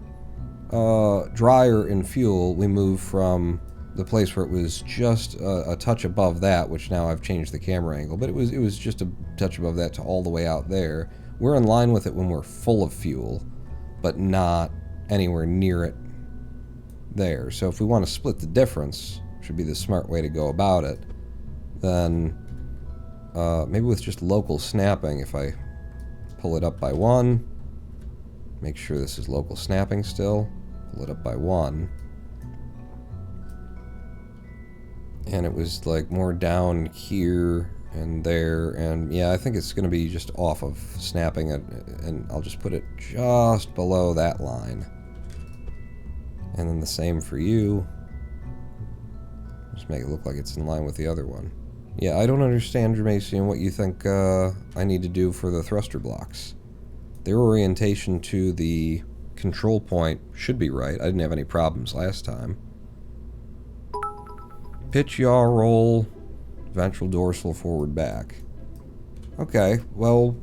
drier in fuel, we move from the place where it was just a touch above that, which now I've changed the camera angle, but it was just a touch above that to all the way out there. We're in line with it when we're full of fuel, but not anywhere near it there. So if we want to split the difference, which would be the smart way to go about it, then maybe with just local snapping, if I pull it up by 1, make sure this is local snapping still, pull it up by 1, and it was like more down here and there, and yeah, I think it's going to be just off of snapping it, and I'll just put it just below that line. And then the same for you. Just make it look like it's in line with the other one. Yeah, I don't understand, Jermacian, what you think I need to do for the thruster blocks. Their orientation to the control point should be right. I didn't have any problems last time. Pitch, yaw, roll, ventral, dorsal, forward, back. Okay, well,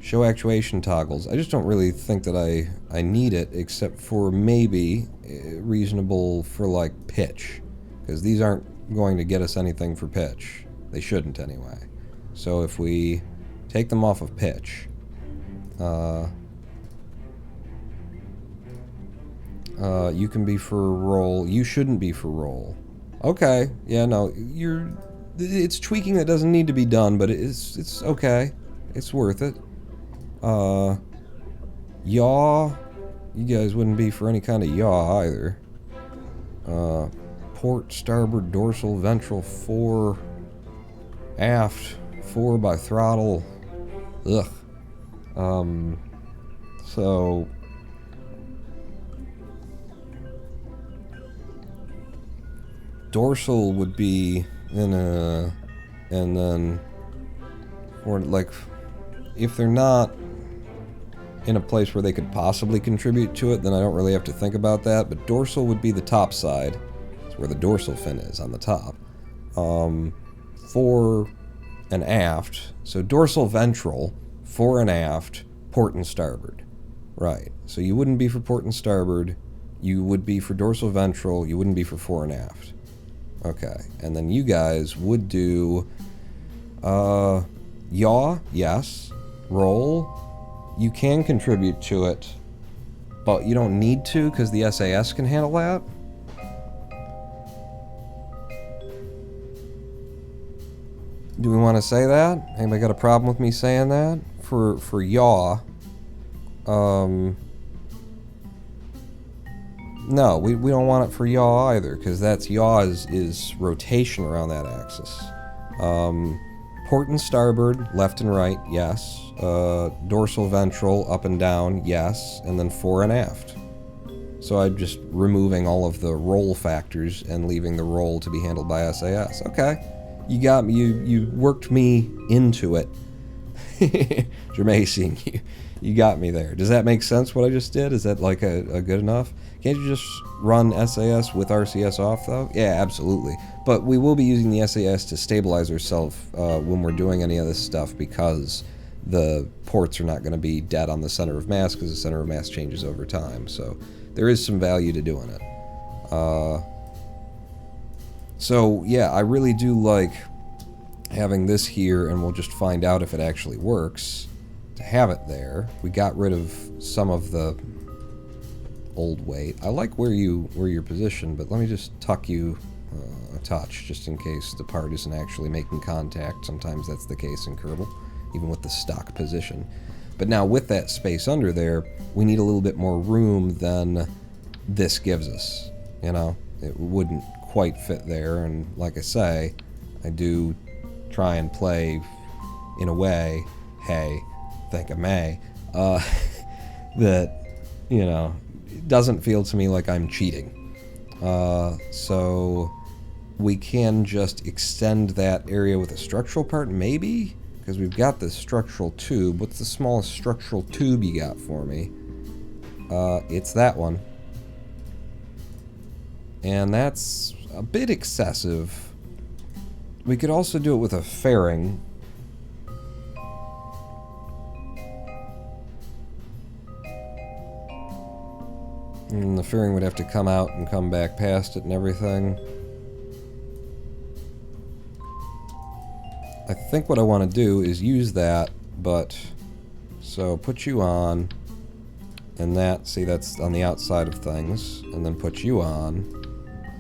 show actuation toggles. I just don't really think that I need it, except for maybe reasonable for, like, pitch. Because these aren't going to get us anything for pitch. They shouldn't, anyway. So if we take them off of pitch, you can be for roll. You shouldn't be for roll. Okay. Yeah, no, it's tweaking that doesn't need to be done, but it's okay. It's worth it. Yaw. You guys wouldn't be for any kind of yaw either. Port, starboard, dorsal, ventral, 4. Aft, 4 by throttle. Ugh. So dorsal would be in a, and then, or like, if they're not in a place where they could possibly contribute to it, then I don't really have to think about that. But dorsal would be the top side. It's where the dorsal fin is, on the top. Fore and aft. So dorsal, ventral, fore and aft, port and starboard. Right. So you wouldn't be for port and starboard. You would be for dorsal, ventral. You wouldn't be for fore and aft. Okay. And then you guys would do yaw, yes. Roll. You can contribute to it, but you don't need to because the SAS can handle that. Do we want to say that? Anybody got a problem with me saying that? For yaw, no, we don't want it for yaw either, because that's yaw is rotation around that axis. Port and starboard, left and right, yes. Dorsal ventral, up and down, yes. And then fore and aft. So I'm just removing all of the roll factors and leaving the roll to be handled by SAS. Okay, you got me. You worked me into it. Jermaine, you got me there. Does that make sense, what I just did? Is that like a good enough? Can't you just run SAS with RCS off, though? Yeah, absolutely. But we will be using the SAS to stabilize ourselves when we're doing any of this stuff, because the ports are not going to be dead on the center of mass, because the center of mass changes over time. So there is some value to doing it. So, yeah, I really do like having this here, and we'll just find out if it actually works, to have it there. We got rid of some of the old weight. I like where you're positioned, but let me just tuck you a touch, just in case the part isn't actually making contact. Sometimes that's the case in Kerbal, even with the stock position. But now with that space under there, we need a little bit more room than this gives us. You know, it wouldn't quite fit there, and like I say, I do try and play in a way, hey, think of May, that, you know, it doesn't feel to me like I'm cheating. So we can just extend that area with a structural part, maybe? Because we've got this structural tube. What's the smallest structural tube you got for me? It's that one. And that's a bit excessive. We could also do it with a fairing. And the fairing would have to come out and come back past it and everything. I think what I want to do is use that, but... So, put you on, and that, see, that's on the outside of things, and then put you on,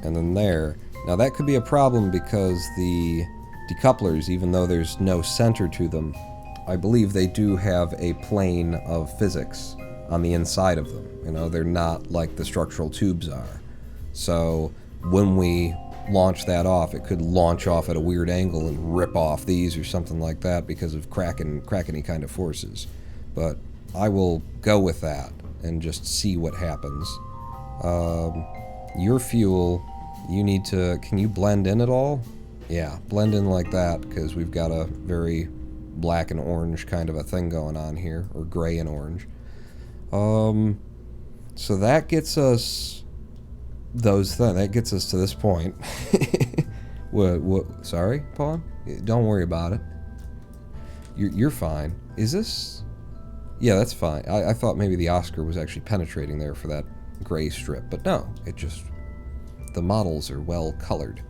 and then there. Now that could be a problem because the decouplers, even though there's no center to them, I believe they do have a plane of physics on the inside of them. You know, they're not like the structural tubes are. So when we launch that off, it could launch off at a weird angle and rip off these or something like that because of Kraken-y kind of forces. But I will go with that and just see what happens. Your fuel, you need to... Can you blend in at all? Yeah, blend in like that, because we've got a very black and orange kind of a thing going on here, or gray and orange. So that gets us that gets us to this point. What? Sorry, Paul? Don't worry about it. You're fine. Is this? Yeah, that's fine. I thought maybe the Oscar was actually penetrating there for that gray strip, but no, it just... The models are well colored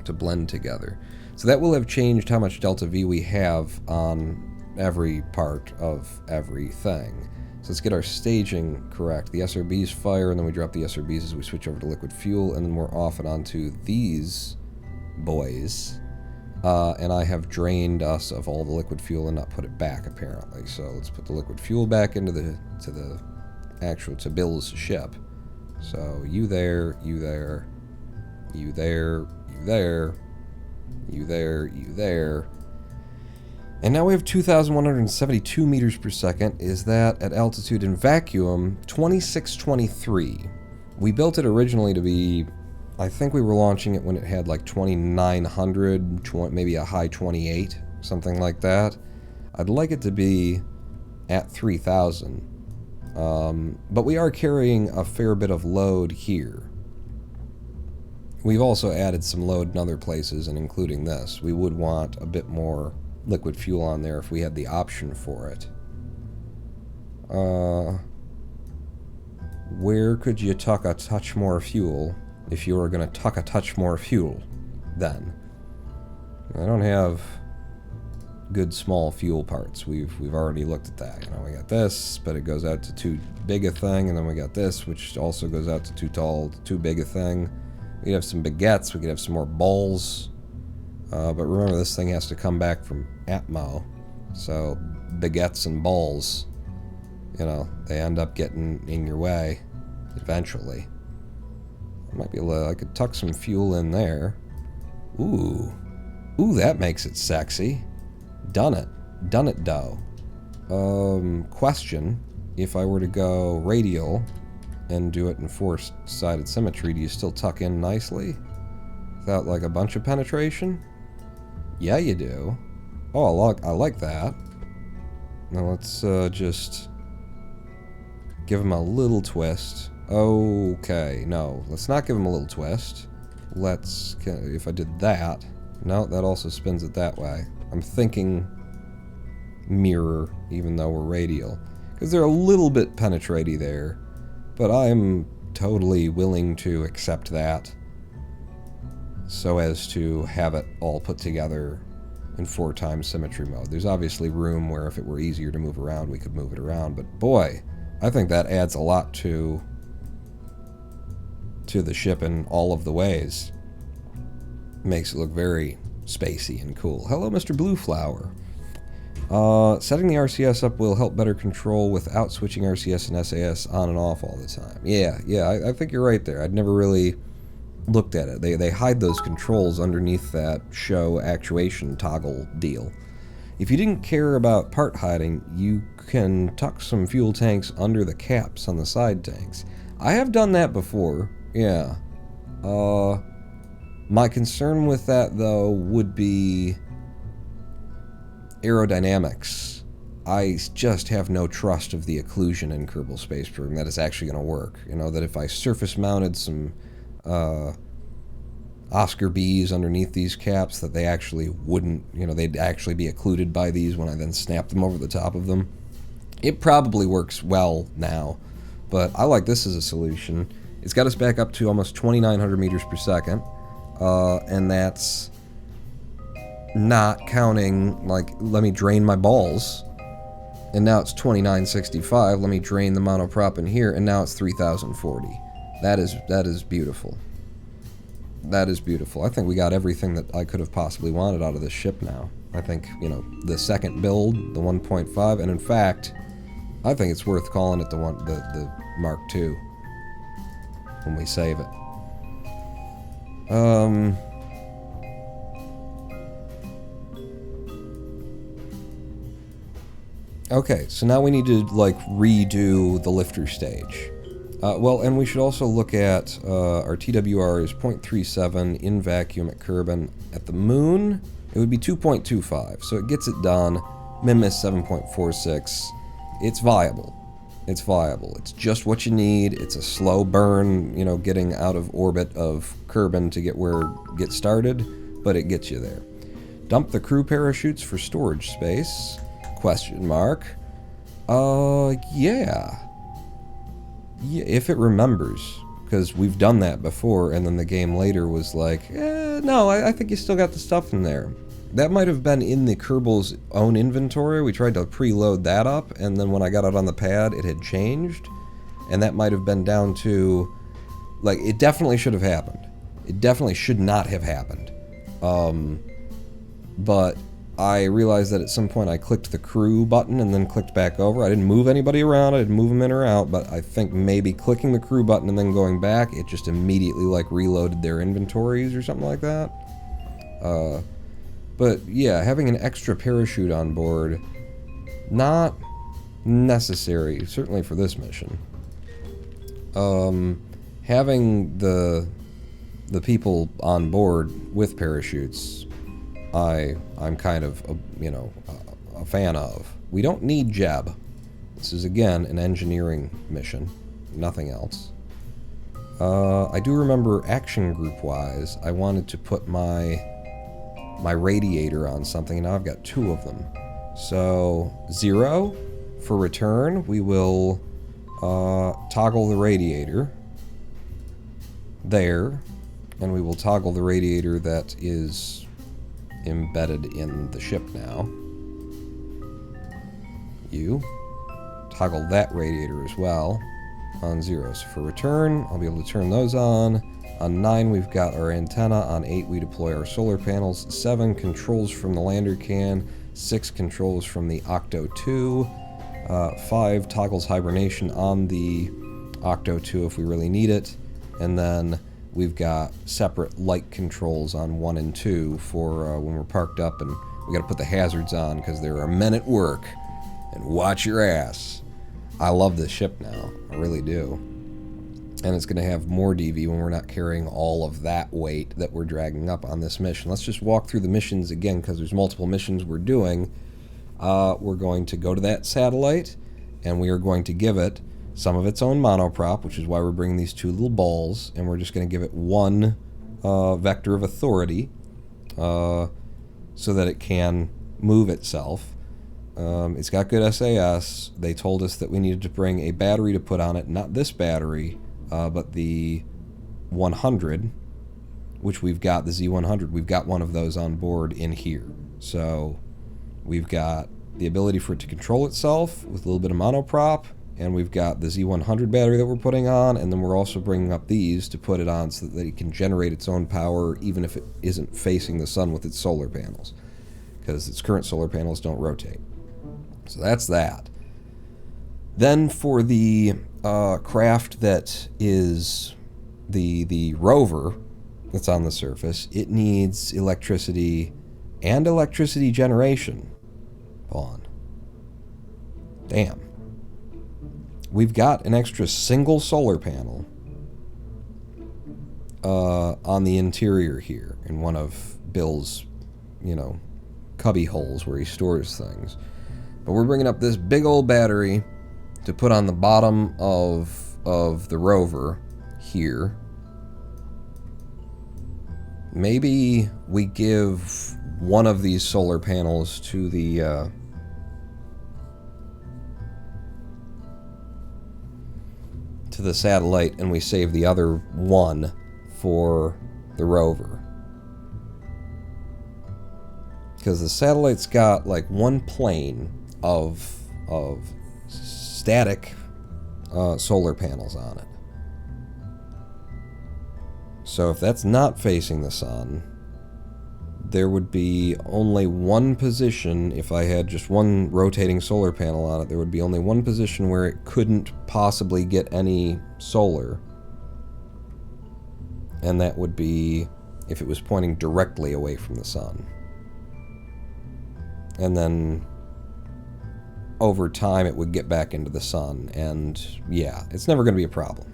to blend together. So that will have changed how much delta V we have on every part of everything. So let's get our staging correct. The SRBs fire, and then we drop the SRBs as we switch over to liquid fuel, and then we're off and onto these boys. And I have drained us of all the liquid fuel and not put it back, apparently. So let's put the liquid fuel back into to Bill's ship. So you there, you there, you there, you there, you there, you there. And now we have 2,172 meters per second. Is that at altitude in vacuum 2623? We built it originally to be, I think we were launching it when it had like 2,900, maybe a high 28, something like that. I'd like it to be at 3,000. But we are carrying a fair bit of load here. We've also added some load in other places, and including this. We would want a bit more liquid fuel on there if we had the option for it. Where could you tuck a touch more fuel if you were going to tuck a touch more fuel then? I don't have good small fuel parts. We've already looked at that. You know, we got this, but it goes out to too big a thing, and then we got this, which also goes out to too big a thing. We could have some baguettes. We could have some more balls. But remember, this thing has to come back from Atmo. So baguettes and balls, you know, they end up getting in your way eventually. Might be I could tuck some fuel in there. Ooh, that makes it sexy. Done it, dough. Question: if I were to go radial and do it in four-sided symmetry, do you still tuck in nicely without like a bunch of penetration? Yeah, you do. Oh, I like that. Now let's just give him a little twist. Okay, no, let's not give him a little twist. Let's, if I did that, no, that also spins it that way. I'm thinking mirror, even though we're radial, because they're a little bit penetratey there, but I'm totally willing to accept that so as to have it all put together in 4x symmetry mode. There's obviously room where if it were easier to move around, we could move it around, but boy, I think that adds a lot to the ship in all of the ways. Makes it look very spacey and cool. Hello, Mr. Blueflower. Setting the RCS up will help better control without switching RCS and SAS on and off all the time. Yeah, I think you're right there. I'd never really looked at it. They hide those controls underneath that show actuation toggle deal. If you didn't care about part hiding, you can tuck some fuel tanks under the caps on the side tanks. I have done that before, yeah. My concern with that, though, would be aerodynamics. I just have no trust of the occlusion in Kerbal Space Program that it's actually going to work. You know, that if I surface mounted some Oscar Bs underneath these caps, that they actually wouldn't, you know, they'd actually be occluded by these when I then snap them over the top of them. It probably works well now, but I like this as a solution. It's got us back up to almost 2,900 meters per second, and that's not counting, like, let me drain my balls, and now it's 2,965, let me drain the monoprop in here, and now it's 3,040. That is beautiful. That is beautiful. I think we got everything that I could have possibly wanted out of this ship now. I think, you know, the second build, the 1.5, and in fact, I think it's worth calling it the Mark II when we save it. Okay, so now we need to, like, redo the lifter stage. Well, and we should also look at our TWR is 0.37 in vacuum at Kerbin. At the moon, it would be 2.25, so it gets it done. MIM is 7.46. It's viable. It's viable. It's just what you need. It's a slow burn, you know, getting out of orbit of Kerbin to get started, but it gets you there. Dump the crew parachutes for storage space? Question mark. Yeah, if it remembers, because we've done that before, and then the game later was like, no, I think you still got the stuff in there. That might have been in the Kerbal's own inventory. We tried to preload that up, and then when I got it on the pad, it had changed, and that might have been down to, like, it definitely should have happened. It definitely should not have happened. But I realized that at some point I clicked the crew button and then clicked back over. I didn't move anybody around, I didn't move them in or out, but I think maybe clicking the crew button and then going back, it just immediately, like, reloaded their inventories or something like that. But yeah, having an extra parachute on board, not necessary, certainly for this mission. Having the people on board with parachutes, I'm kind of, a fan of. We don't need Jeb. This is, again, an engineering mission, nothing else. I do remember action group-wise, I wanted to put my radiator on something, and now I've got 2 of them. So, 0 for return, we will toggle the radiator there, and we will toggle the radiator that is embedded in the ship now. You toggle that radiator as well on 0. So for return, I'll be able to turn those on. On 9, we've got our antenna. On 8, we deploy our solar panels. 7, controls from the lander can. 6, controls from the Octo 2. 5, toggles hibernation on the Octo 2 if we really need it. And then we've got separate light controls on 1 and 2 for when we're parked up and we gotta put the hazards on because there are men at work. And watch your ass. I love this ship now. I really do. And it's going to have more DV when we're not carrying all of that weight that we're dragging up on this mission. Let's just walk through the missions again because there's multiple missions we're doing. We're going to go to that satellite and we are going to give it some of its own monoprop, which is why we're bringing these 2 little balls, and we're just going to give it 1 vector of authority so that it can move itself. It's got good SAS. They told us that we needed to bring a battery to put on it, not this battery, but the 100, which we've got, the Z100. We've got one of those on board in here. So we've got the ability for it to control itself with a little bit of monoprop, and we've got the Z100 battery that we're putting on, and then we're also bringing up these to put it on so that it can generate its own power even if it isn't facing the sun with its solar panels, because its current solar panels don't rotate. So that's that. Then for the craft that is the rover that's on the surface, it needs electricity and electricity generation. On. Damn. We've got an extra single solar panel on the interior here in one of Bill's, cubby holes where he stores things. But we're bringing up this big old battery to put on the bottom of the rover here. Maybe we give one of these solar panels to the satellite, and we save the other one for the rover. Because the satellite's got like one plane of static solar panels on it. So if that's not facing the sun, there would be only one position. If I had just one rotating solar panel on it, there would be only one position where it couldn't possibly get any solar. And that would be if it was pointing directly away from the sun. And then over time it would get back into the sun, and yeah, it's never going to be a problem.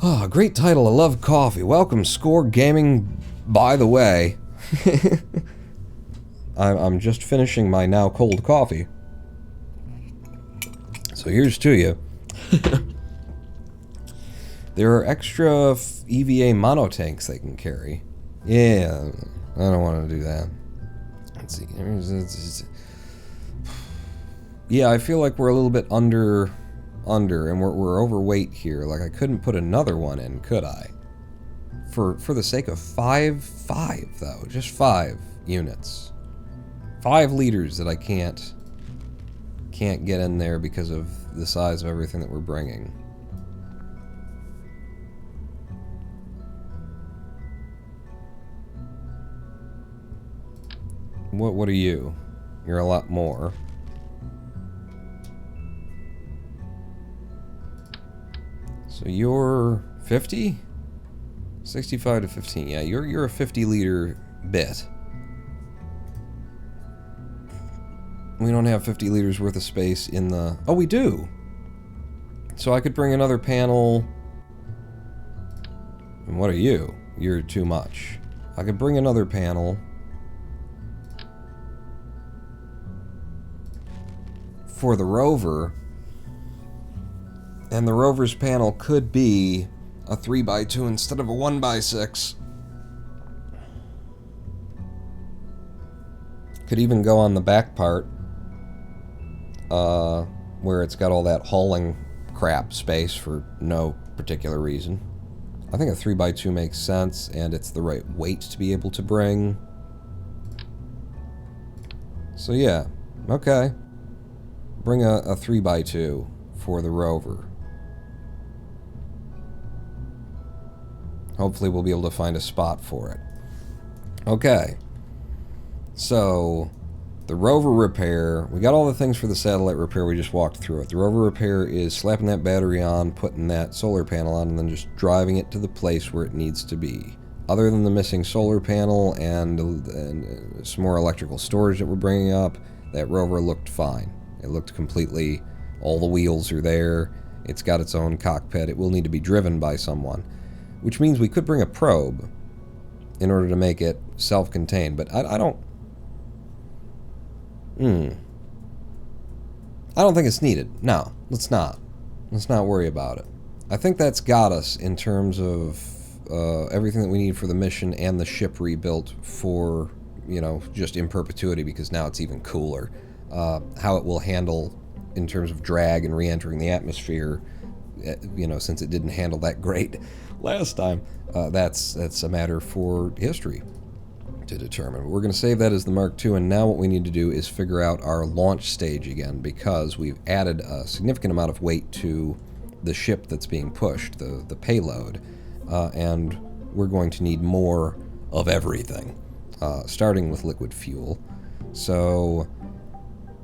Oh, great title. I love coffee. Welcome, Score Gaming, by the way. I'm just finishing my now cold coffee. So here's to you. There are extra EVA monotanks they can carry. Yeah, I don't want to do that. Let's see. Yeah, I feel like we're a little bit under, and we're overweight here. Like, I couldn't put another one in, could I? For the sake of five though, just 5 units, 5 liters that I can't get in there because of the size of everything that we're bringing. What are you? You're a lot more. So you're 50? 65 to 15. Yeah, you're a 50-liter bit. We don't have 50 liters worth of space in the... Oh, we do! So I could bring another panel... And what are you? You're too much. I could bring another panel... for the rover, and the rover's panel could be a 3x2 instead of a 1x6. Could even go on the back part, where it's got all that hauling crap space for no particular reason. I think a 3x2 makes sense, and it's the right weight to be able to bring. So yeah, okay. Bring a 3x2 for the rover. Hopefully we'll be able to find a spot for it. Okay. So, the rover repair, we got all the things for the satellite repair, we just walked through it. The rover repair is slapping that battery on, putting that solar panel on, and then just driving it to the place where it needs to be. Other than the missing solar panel and some more electrical storage that we're bringing up, that rover looked fine. It looked completely, all the wheels are there, it's got its own cockpit, it will need to be driven by someone. Which means we could bring a probe in order to make it self-contained, but I don't... I don't think it's needed. No, let's not. Let's not worry about it. I think that's got us in terms of everything that we need for the mission and the ship rebuilt for, you know, just in perpetuity, because now it's even cooler. How it will handle in terms of drag and re-entering the atmosphere, you know, since it didn't handle that great last time, that's a matter for history to determine. But we're going to save that as the Mark II, and now what we need to do is figure out our launch stage again, because we've added a significant amount of weight to the ship that's being pushed, the payload, and we're going to need more of everything, starting with liquid fuel. So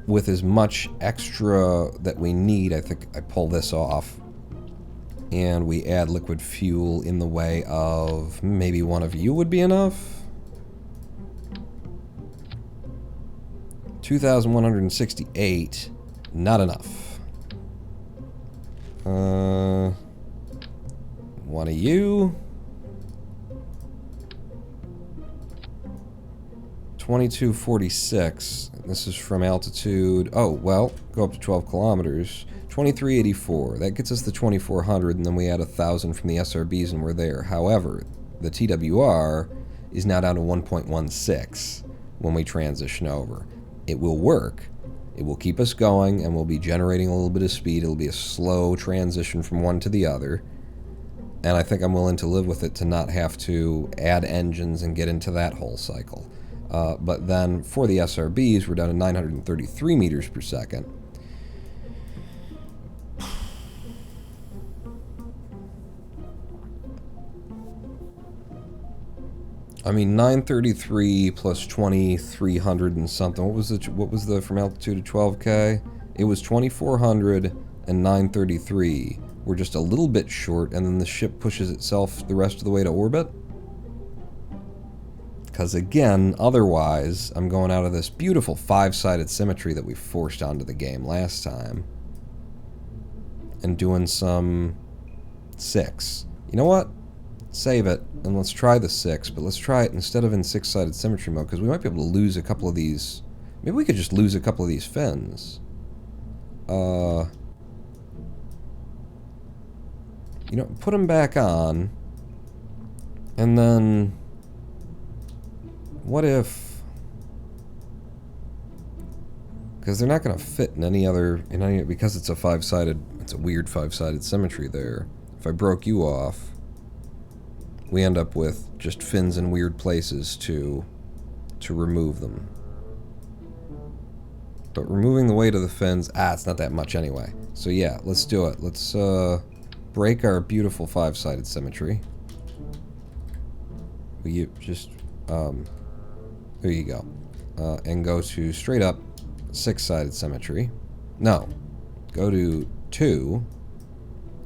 with as much extra that we need, I think I pull this off, and we add liquid fuel in the way of maybe one of you would be enough. 2,168, not enough. One of you. 2246. This is from altitude. Oh, well, go up to 12 kilometers. 2384. That gets us the 2400, and then we add 1,000 from the SRBs, and we're there. However, the TWR is now down to 1.16 when we transition over. It will work. It will keep us going, and we'll be generating a little bit of speed. It'll be a slow transition from one to the other. And I think I'm willing to live with it to not have to add engines and get into that whole cycle. But then for the SRBs, we're down to 933 meters per second. I mean, 933 plus 2,300 and something. What was the from altitude to 12K? It was 2,400 and 933. We're just a little bit short, and then the ship pushes itself the rest of the way to orbit. Because again, otherwise, I'm going out of this beautiful 5-sided symmetry that we forced onto the game last time, and doing some 6. You know what? Save it, and let's try the 6, but let's try it instead of in 6-sided symmetry mode, because we might be able to lose a couple of these. Maybe we could just lose a couple of these fins. You know, put them back on, and then what if, because they're not going to fit in any other, because it's a 5-sided, it's a weird 5-sided symmetry there. If I broke you off, we end up with just fins in weird places to remove them. But removing the weight of the fins, it's not that much anyway. So yeah, let's do it. Let's break our beautiful 5-sided symmetry. We just, there you go. And go to straight up 6-sided symmetry. No, go to 2.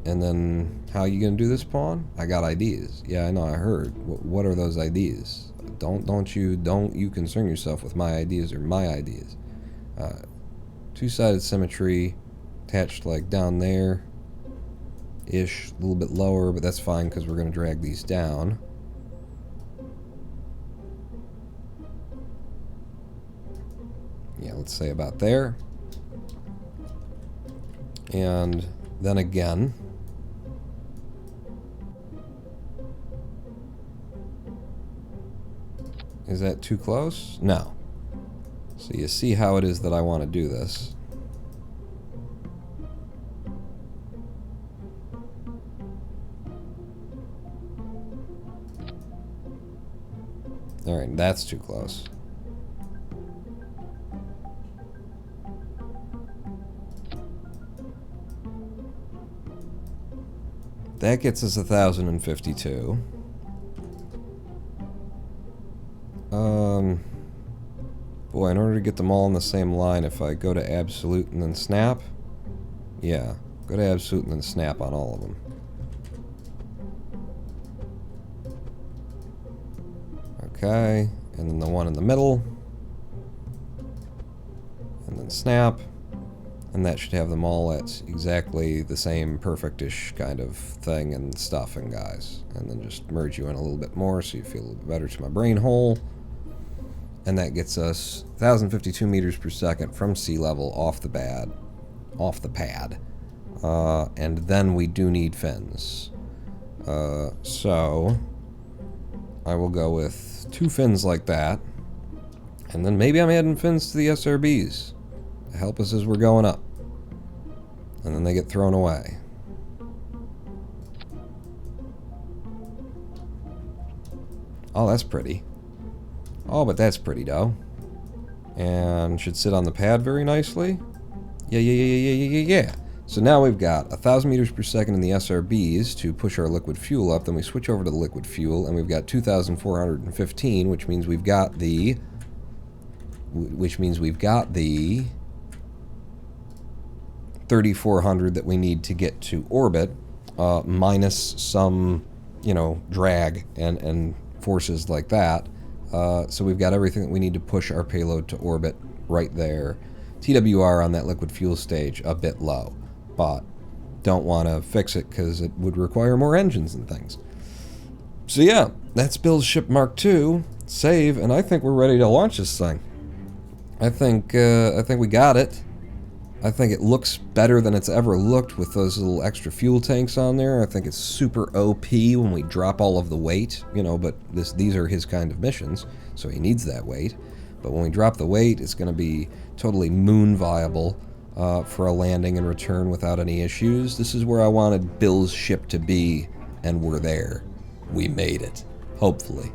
And then, how are you going to do this, Pawn? I got ideas. Yeah, I know, I heard. What are those ideas? Don't you concern yourself with my ideas or my ideas. 2-sided symmetry, attached like down there. Ish, a little bit lower, but that's fine because we're going to drag these down. Yeah, let's say about there. And then again, is that too close? No. So you see how it is that I want to do this. Alright, that's too close. That gets us 1,052. Boy, in order to get them all in the same line, if I go to absolute and then snap, yeah, go to absolute and then snap on all of them. Okay, and then the one in the middle, and then snap, and that should have them all at exactly the same perfect-ish kind of thing and stuff, and guys. And then just merge you in a little bit more so you feel a little bit better to my brain hole. And that gets us 1,052 meters per second from sea level off the pad. And then we do need fins. So I will go with 2 fins like that. And then maybe I'm adding fins to the SRBs to help us as we're going up. And then they get thrown away. Oh, that's pretty. Oh, but that's pretty, though. And should sit on the pad very nicely. Yeah. So now we've got 1,000 meters per second in the SRBs to push our liquid fuel up. Then we switch over to the liquid fuel, and we've got 2,415, which means we've got the 3,400 that we need to get to orbit, minus some, drag and forces like that. So we've got everything that we need to push our payload to orbit right there. TWR on that liquid fuel stage a bit low, but don't want to fix it because it would require more engines and things. So yeah, that's Bill's ship Mark II. Save, and I think we're ready to launch this thing. I think we got it. I think it looks better than it's ever looked with those little extra fuel tanks on there. I think it's super OP when we drop all of the weight, but these are his kind of missions, so he needs that weight. But when we drop the weight, it's going to be totally moon viable for a landing and return without any issues. This is where I wanted Bill's ship to be, and we're there. We made it, hopefully.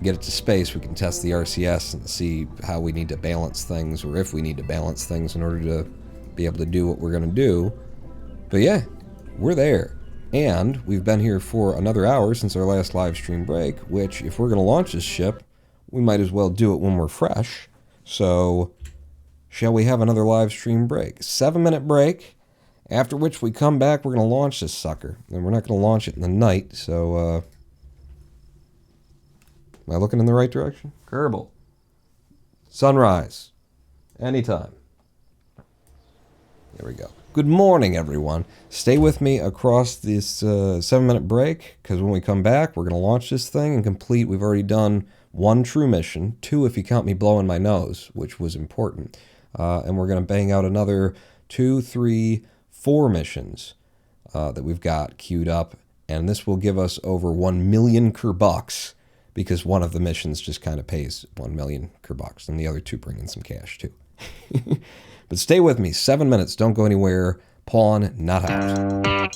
Get it to space, we can test the RCS and see how we need to balance things, or if we need to balance things in order to be able to do what we're going to do. But yeah, we're there. And we've been here for another hour since our last live stream break, which, if we're going to launch this ship, we might as well do it when we're fresh. So, shall we have another live stream break? 7-minute break, after which we come back, we're going to launch this sucker. And we're not going to launch it in the night, so, am I looking in the right direction? Kerbal. Sunrise. Anytime. There we go. Good morning, everyone. Stay with me across this 7-minute break, because when we come back, we're going to launch this thing and complete. We've already done 1 true mission, 2 if you count me blowing my nose, which was important. And we're going to bang out another 2, 3, 4 missions that we've got queued up. And this will give us over 1 million Kerbucks, because one of the missions just kind of pays 1 million Kerbucks, and the other 2 bring in some cash, too. But stay with me. 7 minutes. Don't go anywhere. Pawn not out.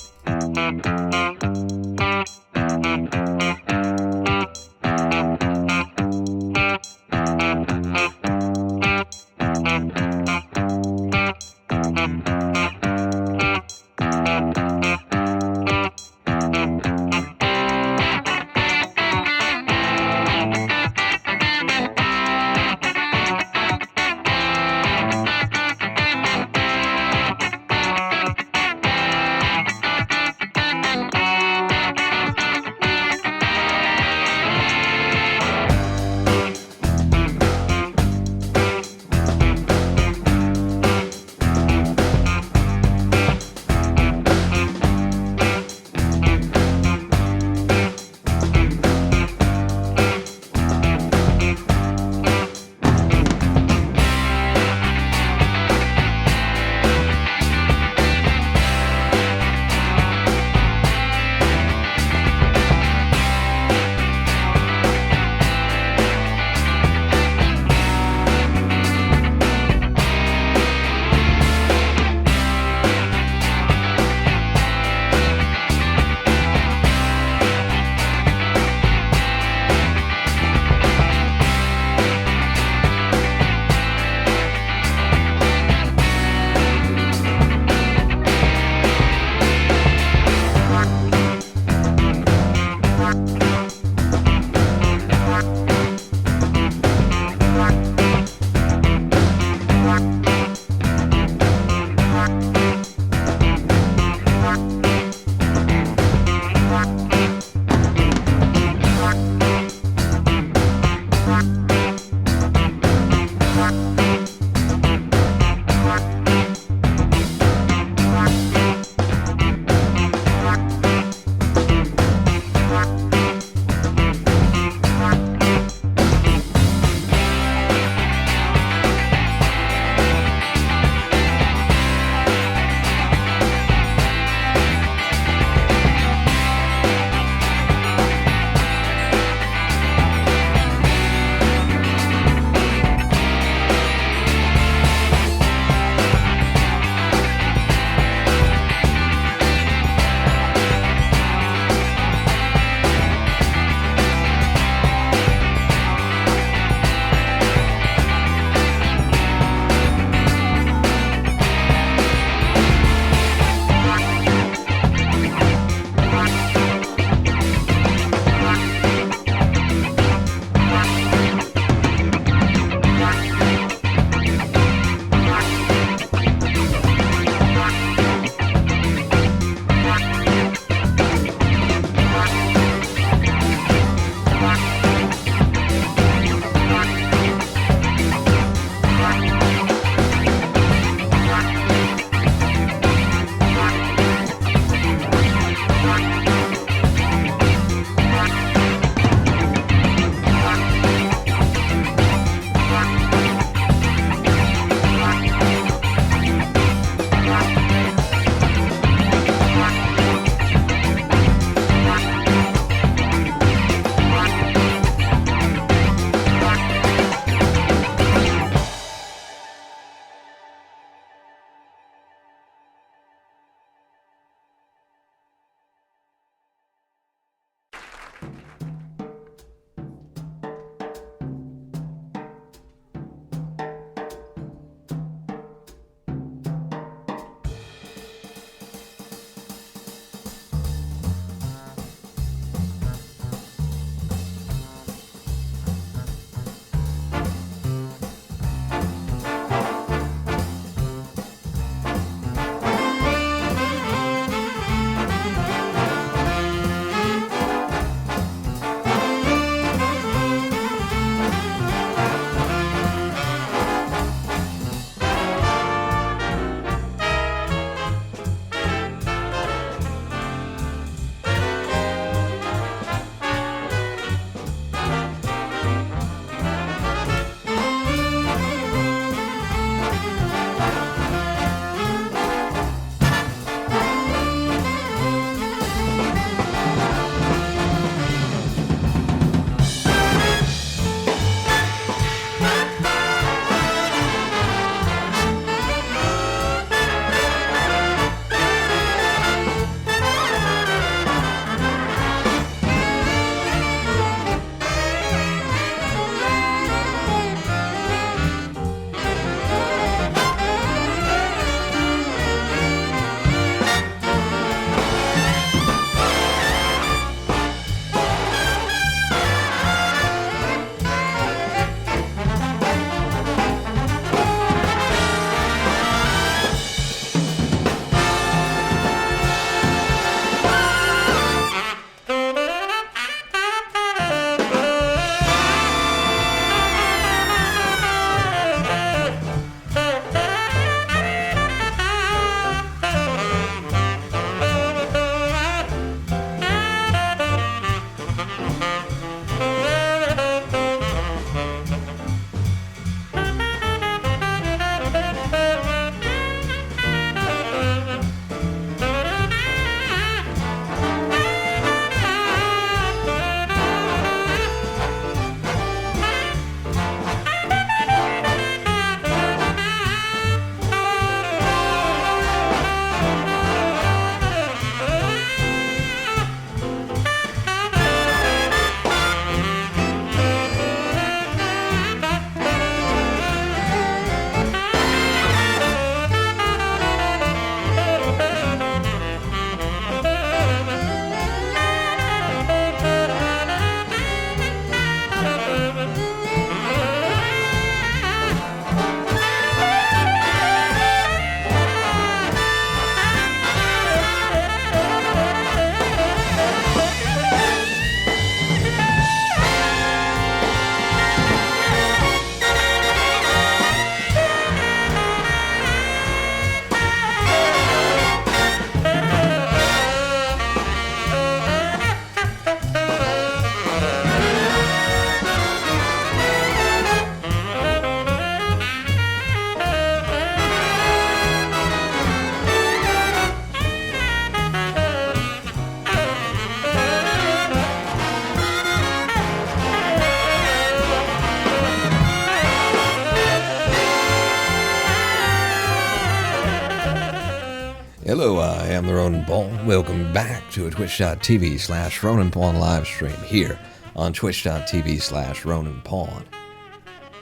am the Ronan Pawn. Welcome back to a twitch.tv/Ronan Pawn live stream here on twitch.tv/Ronan Pawn.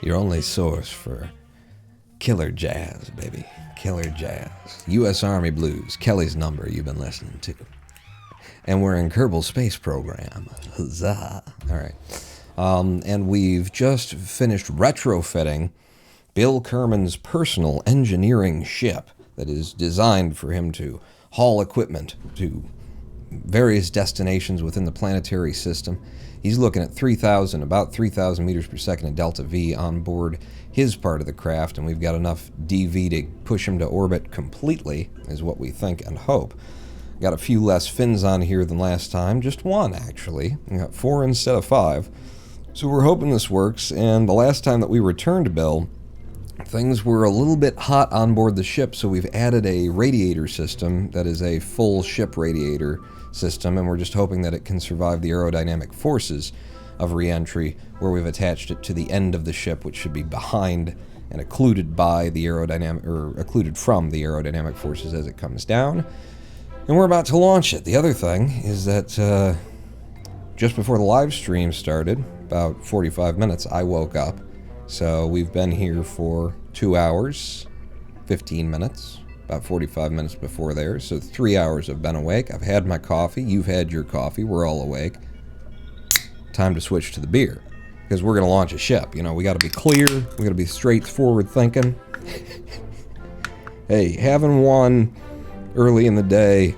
Your only source for killer jazz, baby. Killer jazz. U.S. Army Blues, Kelly's Number you've been listening to. And we're in Kerbal Space Program. Huzzah. All right. And we've just finished retrofitting Bill Kerman's personal engineering ship that is designed for him to haul equipment to various destinations within the planetary system. He's looking at about 3,000 meters per second of delta V on board his part of the craft, and we've got enough DV to push him to orbit completely, is what we think and hope. Got a few less fins on here than last time, just one actually. We got 4 instead of 5. So we're hoping this works, and the last time that we returned Bill, things were a little bit hot on board the ship, so we've added a radiator system that is a full ship radiator system, and we're just hoping that it can survive the aerodynamic forces of re-entry, where we've attached it to the end of the ship, which should be behind and occluded by the aerodynamic, or occluded from the aerodynamic forces as it comes down. And we're about to launch it. The other thing is that just before the live stream started, about 45 minutes, I woke up. So we've been here for 2 hours, 15 minutes, about 45 minutes before there. So 3 hours I've been awake. I've had my coffee. You've had your coffee. We're all awake. Time to switch to the beer, because we're going to launch a ship. You know, we got to be clear. We got to be straightforward thinking. Hey, having one early in the day,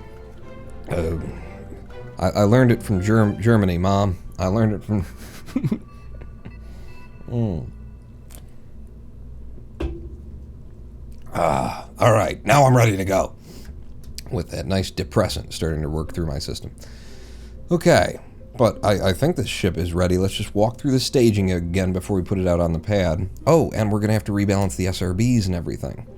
I learned it from Germany, Mom. I learned it from... All right, now I'm ready to go. With that nice depressant starting to work through my system. Okay, but I think this ship is ready. Let's just walk through the staging again before we put it out on the pad. Oh, and we're going to have to rebalance the SRBs and everything,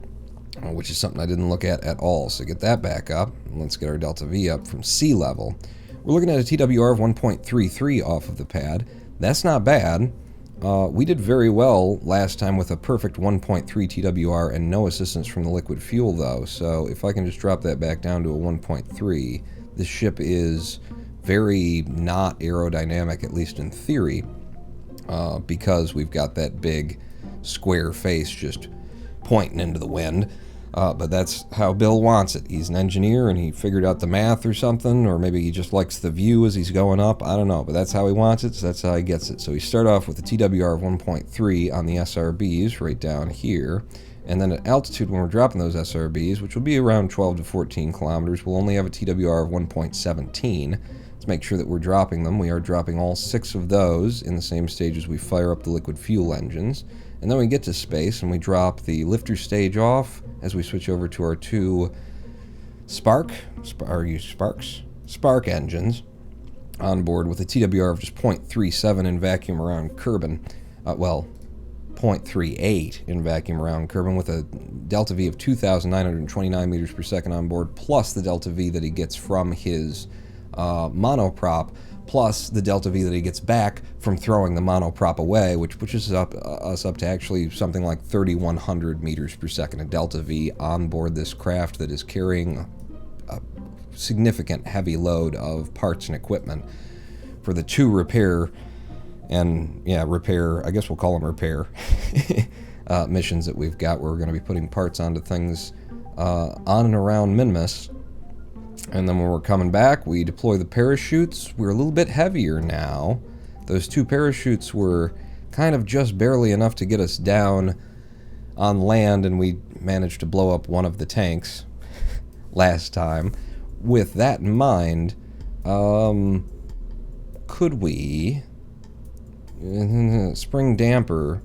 which is something I didn't look at all. So get that back up. Let's get our delta V up from sea level. We're looking at a TWR of 1.33 off of the pad. That's not bad. We did very well last time with a perfect 1.3 TWR and no assistance from the liquid fuel, though. So if I can just drop that back down to a 1.3, this ship is very not aerodynamic, at least in theory, because we've got that big square face just pointing into the wind. But that's how Bill wants it. He's an engineer, and he figured out the math or something, or maybe he just likes the view as he's going up. I don't know, but that's how he wants it, so that's how he gets it. So we start off with a TWR of 1.3 on the SRBs right down here, and then at altitude when we're dropping those SRBs, which will be around 12 to 14 kilometers, we'll only have a TWR of 1.17. Let's make sure that we're dropping them. We are dropping all 6 of those in the same stage as we fire up the liquid fuel engines. And then we get to space and we drop the lifter stage off as we switch over to our 2 Spark engines on board with a TWR of just 0.37 in vacuum around Kerbin. 0.38 in vacuum around Kerbin with a delta V of 2,929 meters per second on board, plus the delta V that he gets from his monoprop, plus the delta V that he gets back from throwing the monoprop away, which pushes us up to actually something like 3,100 meters per second of delta V on board this craft that is carrying a significant heavy load of parts and equipment for the 2 repair, I guess we'll call them repair, missions that we've got, where we're going to be putting parts onto things on and around Minmus. And then when we're coming back, we deploy the parachutes. We're a little bit heavier now. Those 2 parachutes were kind of just barely enough to get us down on land, and we managed to blow up one of the tanks last time. With that in mind, could we... spring damper,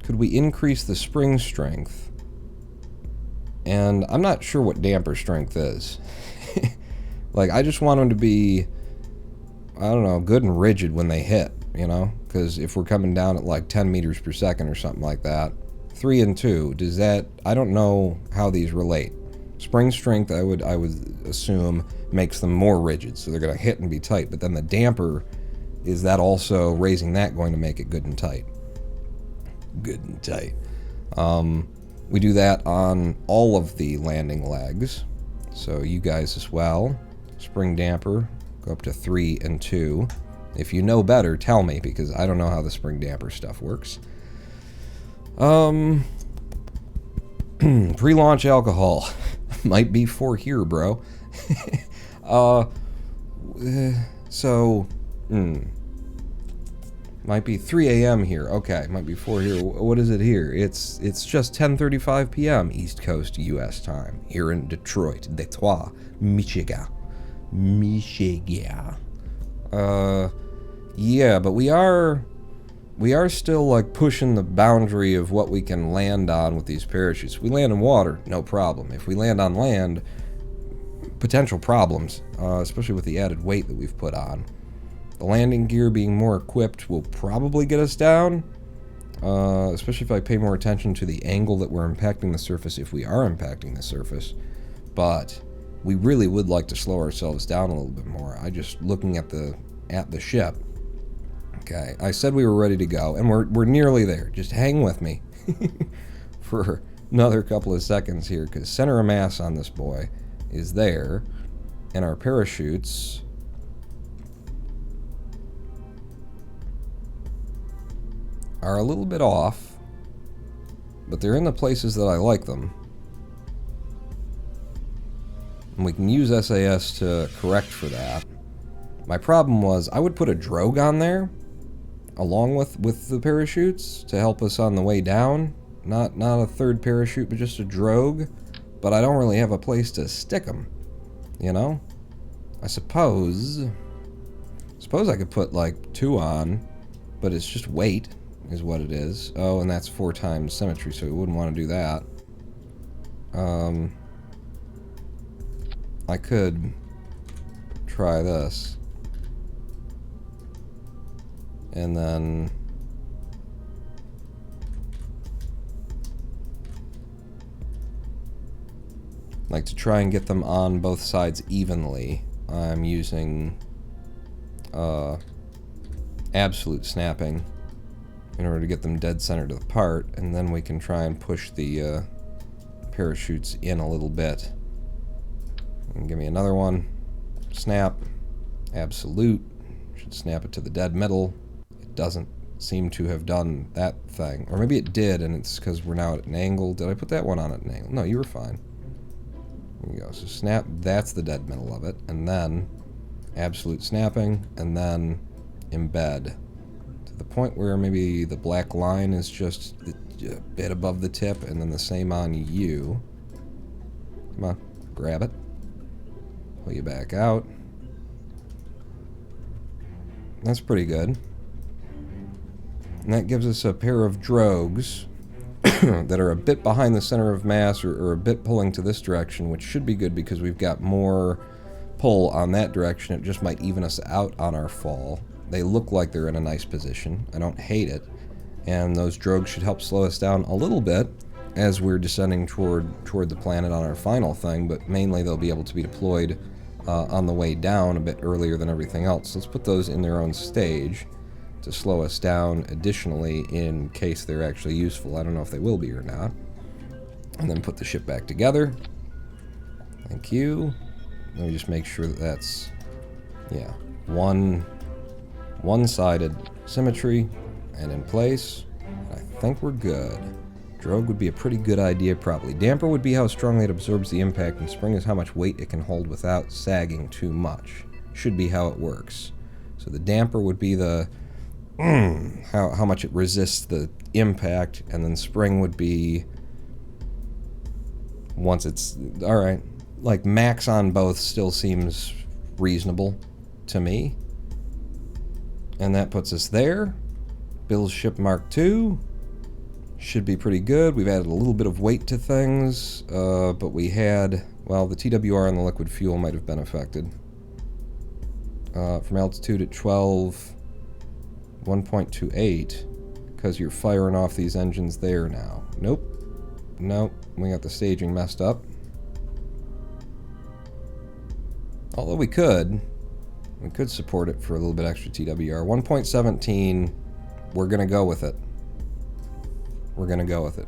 could we increase the spring strength? And I'm not sure what damper strength is. Like, I just want them to be, I don't know, good and rigid when they hit, you know? Because if we're coming down at like 10 meters per second or something like that, 3 and 2, does that, I don't know how these relate. Spring strength, I would assume, makes them more rigid, so they're going to hit and be tight. But then the damper, is that also raising that going to make it good and tight? Good and tight. We do that on all of the landing legs. So you guys as well. Spring damper, go up to 3 and 2. If you know better, tell me, because I don't know how the spring damper stuff works. Pre-launch alcohol. Might be 4 here, bro. Might be 3 a.m. here. Okay, might be 4 here. What is it here? It's just 10:35 p.m. East Coast U.S. time here in Detroit, Michigan. Yeah, but we are still like pushing the boundary of what we can land on with these parachutes. If we land in water, no problem. If we land on land, potential problems, especially with the added weight that we've put on. The landing gear being more equipped will probably get us down, especially if I pay more attention to the angle that we're impacting the surface, if we are impacting the surface. But we really would like to slow ourselves down a little bit more. I just looking at the ship. Okay, I said we were ready to go, and we're nearly there. Just hang with me for another couple of seconds here, because center of mass on this boy is there, and our parachutes are a little bit off, but they're in the places that I like them. And we can use SAS to correct for that. My problem was I would put a drogue on there along with the parachutes to help us on the way down. Not a third parachute, but just a drogue. But I don't really have a place to stick them, you know? I suppose I could put like 2 on, but it's just weight is what it is. Oh, and that's 4 times symmetry, so we wouldn't want to do that. I could try this. And then like to try and get them on both sides evenly, I'm using absolute snapping in order to get them dead center to the part, and then we can try and push the parachutes in a little bit. And give me another one. Snap. Absolute. Should snap it to the dead middle. It doesn't seem to have done that thing. Or maybe it did, and it's because we're now at an angle. Did I put that one on at an angle? No, you were fine. There you go. So snap, that's the dead middle of it. And then absolute snapping, and then embed. To the point where maybe the black line is just a bit above the tip, and then the same on you. Come on, grab it. Pull you back out. That's pretty good. And that gives us a pair of drogues that are a bit behind the center of mass, or a bit pulling to this direction, which should be good because we've got more pull on that direction. It just might even us out on our fall. They look like they're in a nice position. I don't hate it. And those drogues should help slow us down a little bit as we're descending toward the planet on our final thing, but mainly they'll be able to be deployed on the way down a bit earlier than everything else. Let's put those in their own stage to slow us down additionally in case they're actually useful. I don't know if they will be or not. And then put the ship back together. Thank you. Let me just make sure that that's, yeah, one-sided symmetry and in place. I think we're good. Drogue would be a pretty good idea, probably. Damper would be how strongly it absorbs the impact, and spring is how much weight it can hold without sagging too much. Should be how it works. So the damper would be the how much it resists the impact, and then spring would be once it's alright. Like max on both still seems reasonable to me. And that puts us there. Bill's ship Mark II. Should be pretty good. We've added a little bit of weight to things, but we had, well, the TWR and the liquid fuel might have been affected. From altitude at 12, 1.28, because you're firing off these engines there now. Nope. Nope. We got the staging messed up. Although we could support it for a little bit extra TWR. 1.17, we're going to go with it. We're going to go with it.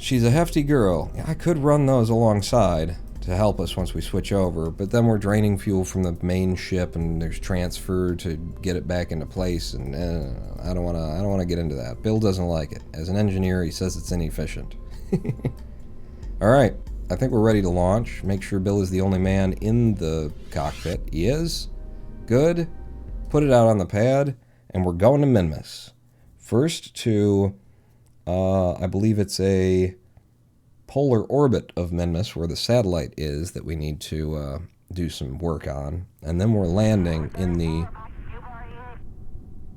She's a hefty girl. I could run those alongside to help us once we switch over, but then we're draining fuel from the main ship, and there's transfer to get it back into place, and I don't want to get into that. Bill doesn't like it. As an engineer, he says it's inefficient. All right, I think we're ready to launch. Make sure Bill is the only man in the cockpit. He is. Good. Put it out on the pad, and we're going to Minmus. First to, I believe it's a polar orbit of Minmus, where the satellite is that we need to do some work on. And then we're landing in the...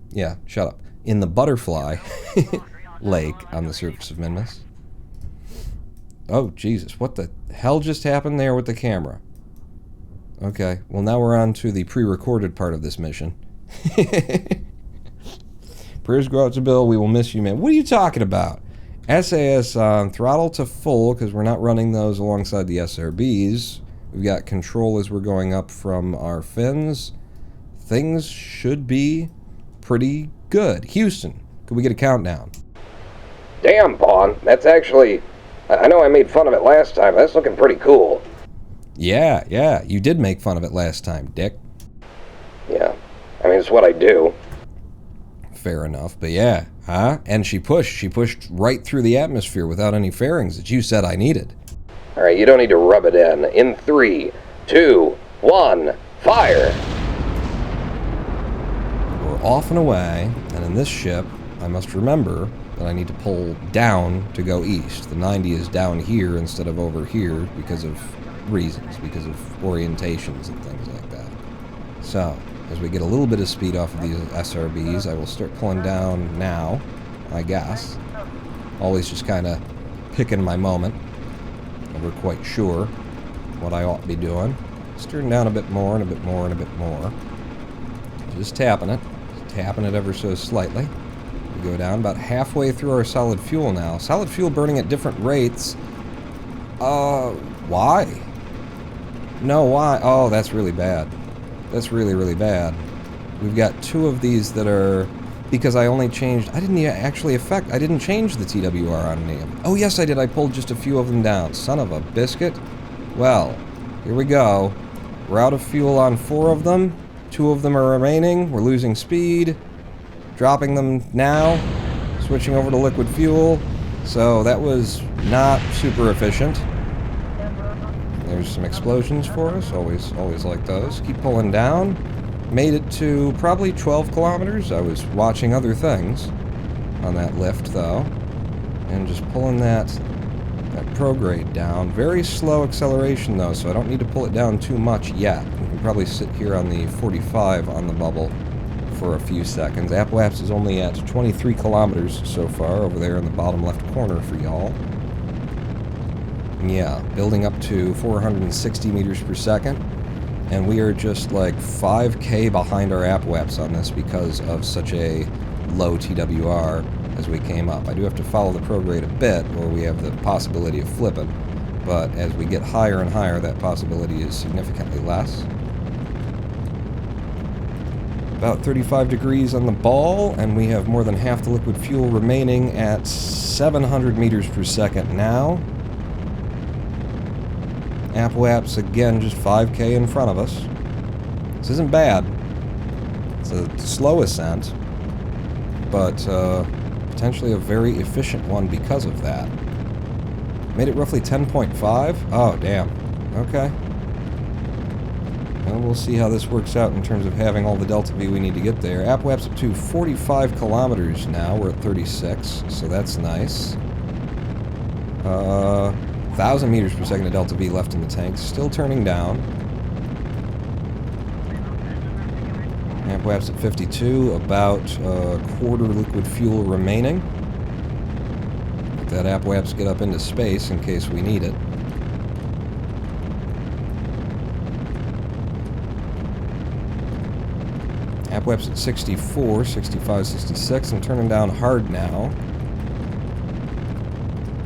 Yeah, shut up. In the butterfly lake on the surface of Minmus. Oh, Jesus. What the hell just happened there with the camera? Okay, well now we're on to the pre-recorded part of this mission. Prayers go out to Bill. We will miss you, man. What are you talking about? SAS on throttle to full, because we're not running those alongside the SRBs. We've got control as we're going up from our fins. Things should be pretty good. Houston, could we get a countdown? Damn, Pawn. That's actually... I know I made fun of it last time. That's looking pretty cool. Yeah, you did make fun of it last time, Dick. Yeah, I mean, it's what I do. Fair enough, but yeah, huh? And she pushed right through the atmosphere without any fairings that you said I needed. Alright, you don't need to rub it in. In 3, 2, 1, fire! We're off and away, and in this ship, I must remember that I need to pull down to go east. The 90 is down here instead of over here because of reasons, because of orientations and things like that. So, as we get a little bit of speed off of these SRBs, I will start pulling down now, I guess. Always just kind of picking my moment. Never quite sure what I ought to be doing. Steering down a bit more and a bit more and a bit more. Just tapping it. Just tapping it ever so slightly. We go down about halfway through our solid fuel now. Solid fuel burning at different rates. Why? No, why? Oh, that's really bad. That's really, really bad. We've got 2 of these that are... Because I only changed... I didn't I didn't change the TWR on any of them. Oh, yes, I did. I pulled just a few of them down. Son of a biscuit. Well, here we go. We're out of fuel on 4 of them. 2 of them are remaining. We're losing speed. Dropping them now. Switching over to liquid fuel. So that was not super efficient. There's some explosions for us. Always like those. Keep pulling down. Made it to probably 12 kilometers. I was watching other things on that lift, though. And just pulling that prograde down. Very slow acceleration, though, so I don't need to pull it down too much yet. We can probably sit here on the 45 on the bubble for a few seconds. Apoap's is only at 23 kilometers so far, over there in the bottom left corner for y'all. Yeah, building up to 460 meters per second, and we are just like 5K behind our Apoaps on this because of such a low TWR as we came up. I do have to follow the prograde a bit, or we have the possibility of flipping, but as we get higher and higher, that possibility is significantly less. About 35 degrees on the ball, and we have more than half the liquid fuel remaining at 700 meters per second now. Apoap's again just 5K in front of us. This isn't bad. It's a slow ascent, but potentially a very efficient one because of that. Made it roughly 10.5. Oh, damn. Okay. Well, we'll see how this works out in terms of having all the delta V we need to get there. Apoap's up to 45 kilometers now. We're at 36, so that's nice. 1,000 meters per second of delta V left in the tank. Still turning down. Apoap's at 52, about a quarter liquid fuel remaining. Let that Apoap's get up into space in case we need it. Apoap's at 64, 65, 66. I'm turning down hard now.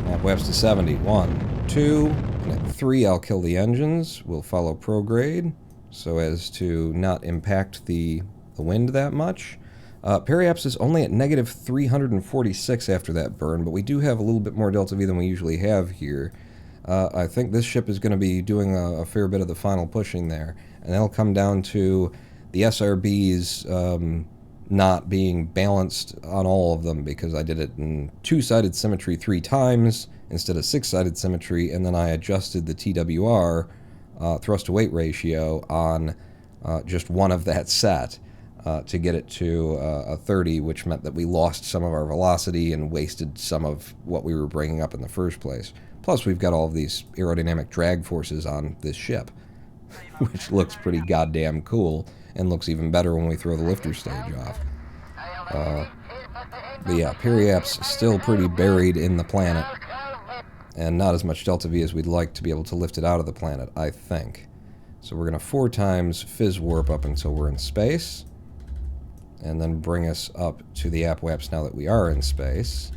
Apoap's to 70. 1, 2, and at 3 I'll kill the engines. We'll follow prograde so as to not impact the wind that much. Periaps is only at negative 346 after that burn, but we do have a little bit more delta V than we usually have here. I think this ship is going to be doing a fair bit of the final pushing there, and that'll come down to the SRBs not being balanced on all of them, because I did it in 2-sided symmetry 3 times instead of 6-sided symmetry, and then I adjusted the TWR, thrust-to-weight ratio, on just one of that set to get it to a 30, which meant that we lost some of our velocity and wasted some of what we were bringing up in the first place. Plus, we've got all of these aerodynamic drag forces on this ship, which looks pretty goddamn cool, and looks even better when we throw the lifter stage off. But yeah, Periaps still pretty buried in the planet, and not as much delta V as we'd like to be able to lift it out of the planet, I think. So we're going to 4 times fizz warp up until we're in space, and then bring us up to the Apoaps now that we are in space.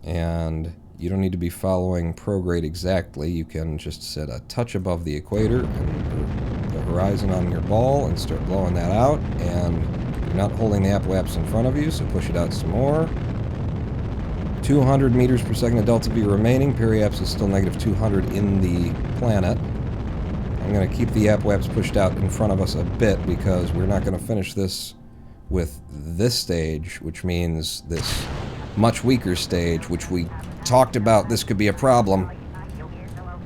And you don't need to be following prograde exactly. You can just set a touch above the equator and the horizon on your ball and start blowing that out. And you're not holding the Apoaps in front of you, so push it out some more. 200 meters per second of delta V remaining. Periaps is still negative 200 in the planet. I'm going to keep the Apoaps pushed out in front of us a bit, because we're not going to finish this with this stage, which means this much weaker stage, which we talked about this could be a problem.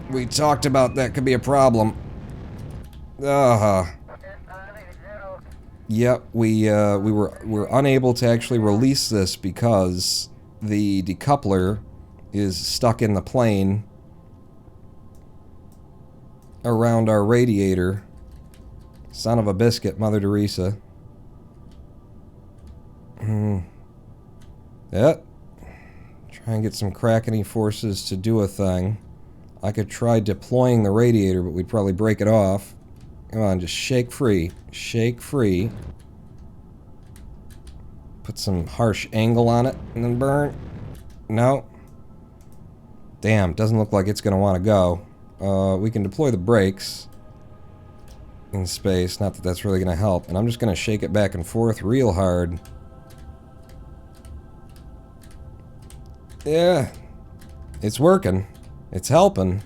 We talked about that could be a problem. Yep, we were unable to actually release this because the decoupler is stuck in the plane around our radiator. Son of a biscuit, Mother Teresa. Yep. Try and get some Krakeny forces to do a thing. I could try deploying the radiator, but we'd probably break it off. Come on, just shake free. Shake free. Put some harsh angle on it and then burn. No. Damn, doesn't look like it's going to want to go. We can deploy the brakes in space. Not that that's really going to help. And I'm just going to shake it back and forth real hard. Yeah, it's working. It's helping.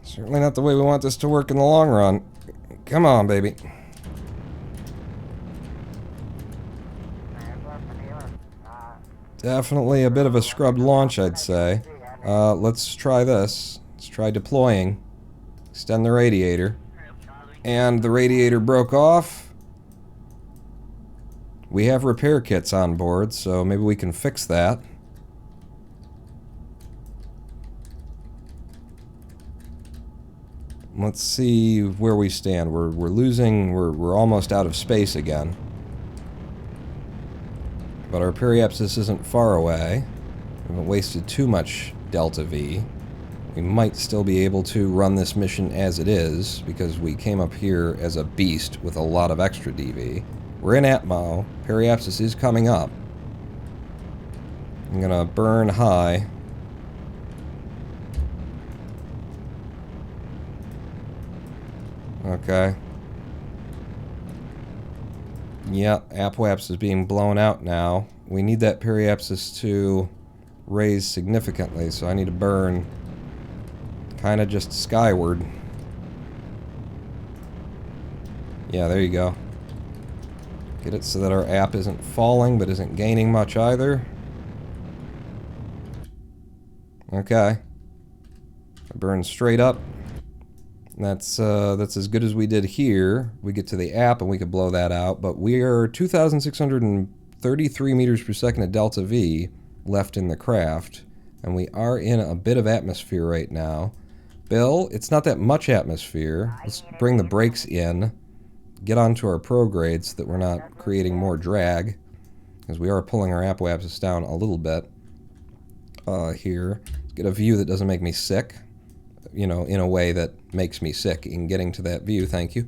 Certainly not the way we want this to work in the long run. Come on, baby. Definitely a bit of a scrubbed launch, I'd say. Let's try this. Let's try deploying. Extend the radiator. And the radiator broke off. We have repair kits on board, so maybe we can fix that. Let's see where we stand. We're losing, we're almost out of space again. But our periapsis isn't far away. We haven't wasted too much delta V. We might still be able to run this mission as it is, because we came up here as a beast with a lot of extra DV. We're in Atmo. Periapsis is coming up. I'm gonna burn high. Okay. Yeah, Apoaps is being blown out now. We need that periapsis to raise significantly, so I need to burn kind of just skyward. Yeah, there you go. Get it so that our app isn't falling, but isn't gaining much either. Okay. I burn straight up. That's as good as we did here. We get to the app and we could blow that out, but we are 2,633 meters per second of delta V left in the craft, and we are in a bit of atmosphere right now. Bill, it's not that much atmosphere. Let's bring the brakes in. Get onto our prograde so that we're not creating more drag, because we are pulling our apoapsis down a little bit here. Get a view that doesn't make me sick, you know, in a way that makes me sick in getting to that view, thank you.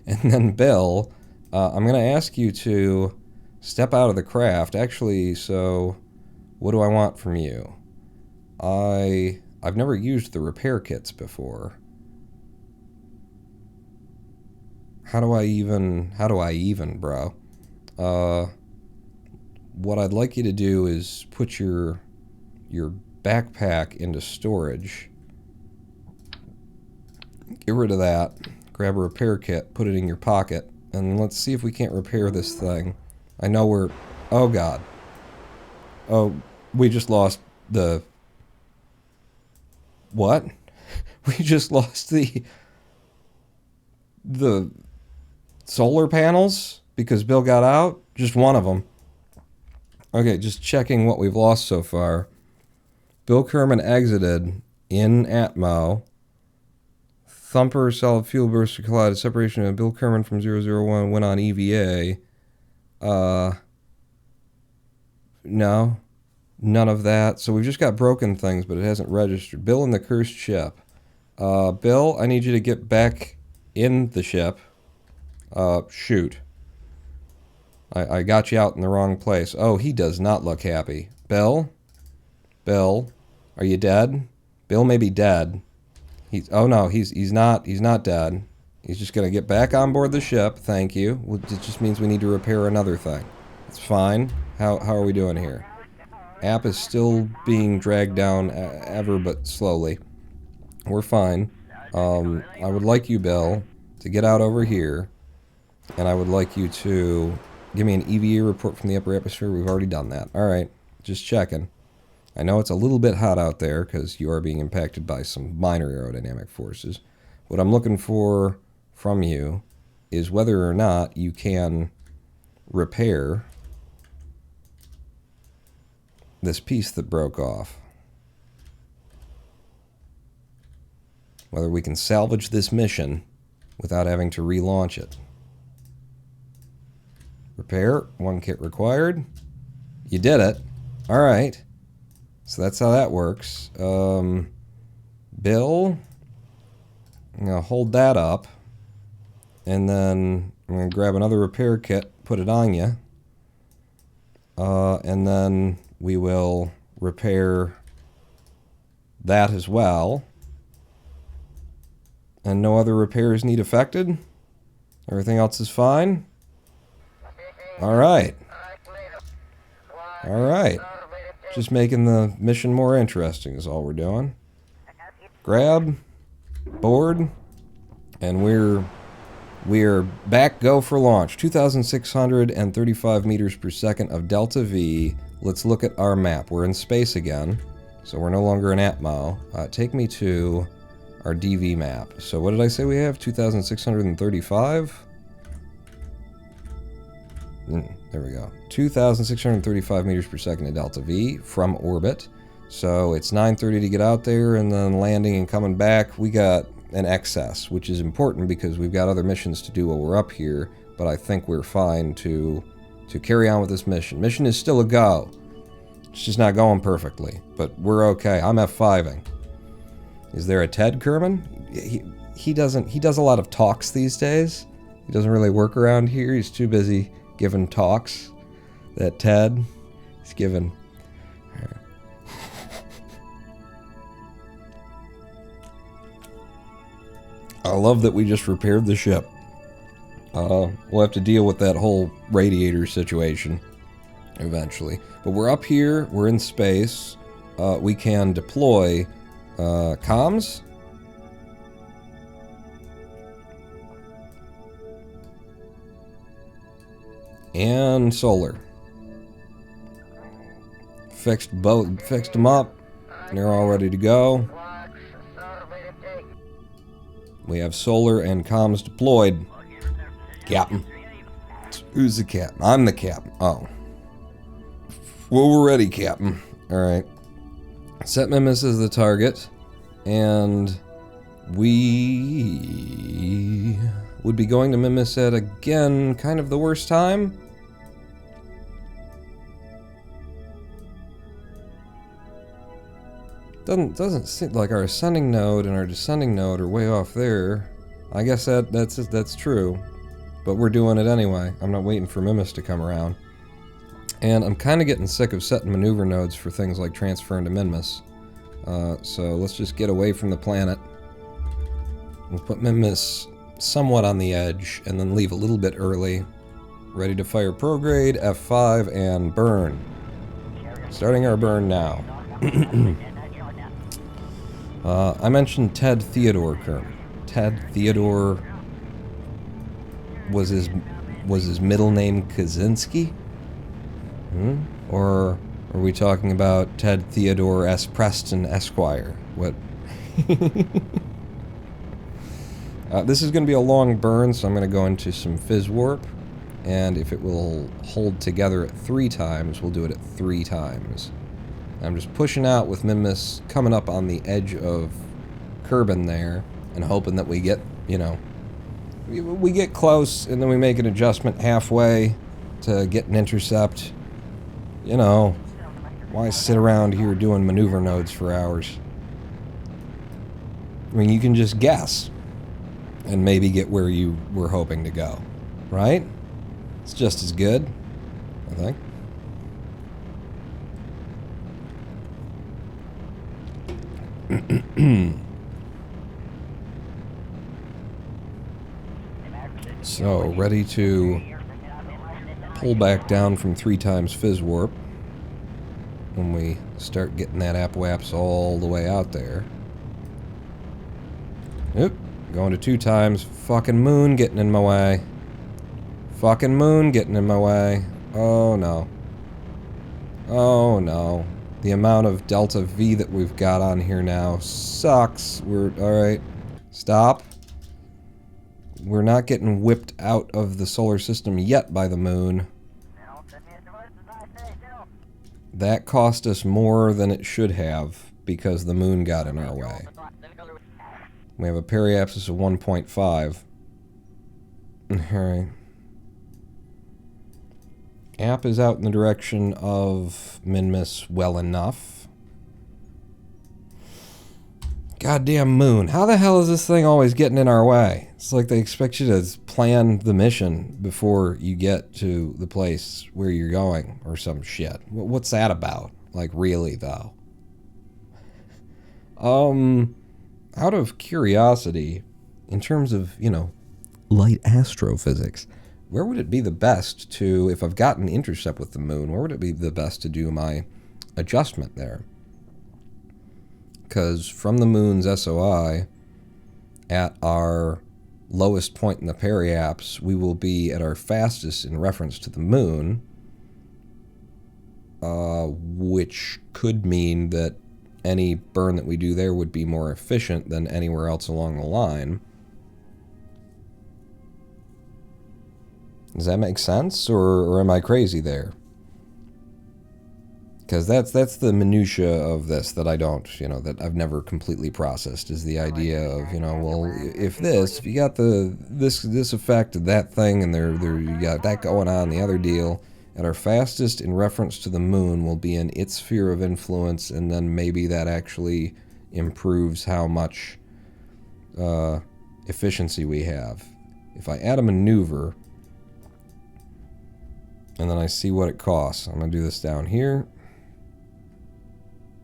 And then Bill, I'm going to ask you to step out of the craft. Actually, so what do I want from you? I've never used the repair kits before. How do I even, bro? What I'd like you to do is put your backpack into storage. Get rid of that. Grab a repair kit, put it in your pocket, and let's see if we can't repair this thing. I know we're... Oh, God. Oh, we just lost the... What? We just lost the solar panels because Bill got out? Just one of them. Okay, just checking what we've lost so far. Bill Kerman exited in Atmo. Thumper, solid fuel burst collided. Separation of Bill Kerman from 001 went on EVA. No. None of that. So we've just got broken things, but it hasn't registered. Bill in the cursed ship. Bill, I need you to get back in the ship. Shoot. I got you out in the wrong place. Oh, he does not look happy. Bill? Bill? Are you dead? Bill may be dead. Oh no, he's not dead. He's just gonna get back on board the ship, thank you. It just means we need to repair another thing. It's fine. How are we doing here? App is still being dragged down ever but slowly. We're fine. I would like you, Bill, to get out over here, and I would like you to give me an EVA report from the upper atmosphere. We've already done that. Alright, just checking. I know it's a little bit hot out there because you are being impacted by some minor aerodynamic forces. What I'm looking for from you is whether or not you can repair this piece that broke off. Whether we can salvage this mission without having to relaunch it. Repair, 1 kit required. You did it. Alright. So that's how that works. Bill, I'm going to hold that up. And then I'm going to grab another repair kit, put it on you. And then we will repair that as well. And no other repairs need affected. Everything else is fine. Alright. Alright. Just making the mission more interesting is all we're doing. Grab, board, and we're back go for launch. 2,635 meters per second of Delta V. Let's look at our map. We're in space again, so we're no longer in Atmo. Take me to our DV map. So what did I say we have? 2,635? There we go. 2,635 meters per second at Delta V from orbit. So it's 9:30 to get out there, and then landing and coming back. We got an excess, which is important because we've got other missions to do while we're up here, but I think we're fine to carry on with this mission. Mission is still a go. It's just not going perfectly, but we're okay. I'm F5ing. Is there a Ted Kerman? He does a lot of talks these days. He doesn't really work around here. He's too busy giving talks. That Ted is giving. I love that we just repaired the ship. We'll have to deal with that whole radiator situation eventually. But we're up here, we're in space. We can deploy comms. And solar. Fixed them up. They're all ready to go. We have solar and comms deployed. Captain. Who's the captain? I'm the captain. Oh. Well, we're ready, Captain. Alright. Set Mimus as the target. And we would be going to Mimus at, again, kind of the worst time. Doesn't seem like our ascending node and our descending node are way off there. I guess that's true, but we're doing it anyway. I'm not waiting for Mimus to come around. And I'm kind of getting sick of setting maneuver nodes for things like transferring to Mimus. So let's just get away from the planet. We'll put Mimus somewhat on the edge, and then leave a little bit early. Ready to fire prograde, F5, and burn. Starting our burn now. I mentioned Ted Theodore Kerman. Ted Theodore was his middle name Kaczynski? Or are we talking about Ted Theodore S. Preston Esquire? What? This is going to be a long burn, so I'm going to go into some Fizz Warp. And if it will hold together at 3 times, we'll do it at 3 times. I'm just pushing out with Minmus coming up on the edge of Kerbin there, and hoping that we get, you know, we get close, and then we make an adjustment halfway to get an intercept. You know, why sit around here doing maneuver nodes for hours? I mean, you can just guess, and maybe get where you were hoping to go, right? It's just as good, I think. So, ready to pull back down from 3 times Fizz Warp when we start getting that Apoaps all the way out there. Oop, going to 2 times. Fucking moon getting in my way. Fucking moon getting in my way. Oh no. Oh no. The amount of delta V that we've got on here now sucks. Alright. Stop. We're not getting whipped out of the solar system yet by the moon. That cost us more than it should have because the moon got in our way. We have a periapsis of 1.5. Alright. App is out in the direction of Minmus well enough. Goddamn moon. How the hell is this thing always getting in our way? It's like they expect you to plan the mission before you get to the place where you're going or some shit. What's that about? Like, really, though? Out of curiosity, in terms of, you know, light astrophysics, where would it be the best to, if I've got an intercept with the moon, where would it be the best to do my adjustment there? Because from the moon's SOI, at our lowest point in the periaps, we will be at our fastest in reference to the moon, which could mean that any burn that we do there would be more efficient than anywhere else along the line. Does that make sense, or am I crazy there? Because that's the minutia of this that I don't, you know, that I've never completely processed, is the idea of, you know, well, if you got this effect, that thing, and you got that going on, the other deal, at our fastest in reference to the moon will be in its sphere of influence, and then maybe that actually improves how much efficiency we have. If I add a maneuver, and then I see what it costs, I'm going to do this down here.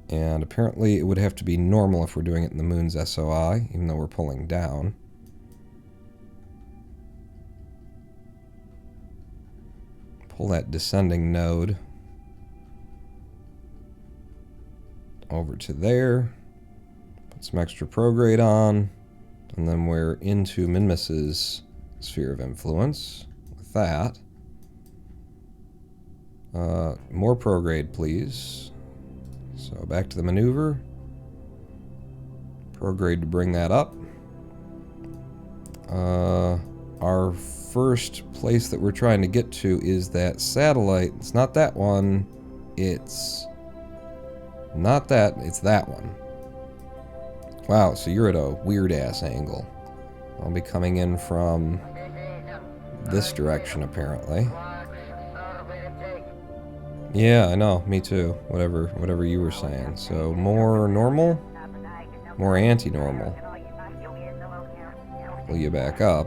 And apparently it would have to be normal if we're doing it in the moon's SOI, even though we're pulling down. Pull that descending node over to there. Put some extra prograde on. And then we're into Minmus's sphere of influence with that. More prograde, please. So back to the maneuver. Prograde to bring that up. Our first place that we're trying to get to is that satellite. It's not that one. It's not that. It's that one. Wow, so you're at a weird-ass angle. I'll be coming in from this direction, apparently. Yeah, I know. Me too. Whatever you were saying. So more normal, more anti-normal. Pull you back up.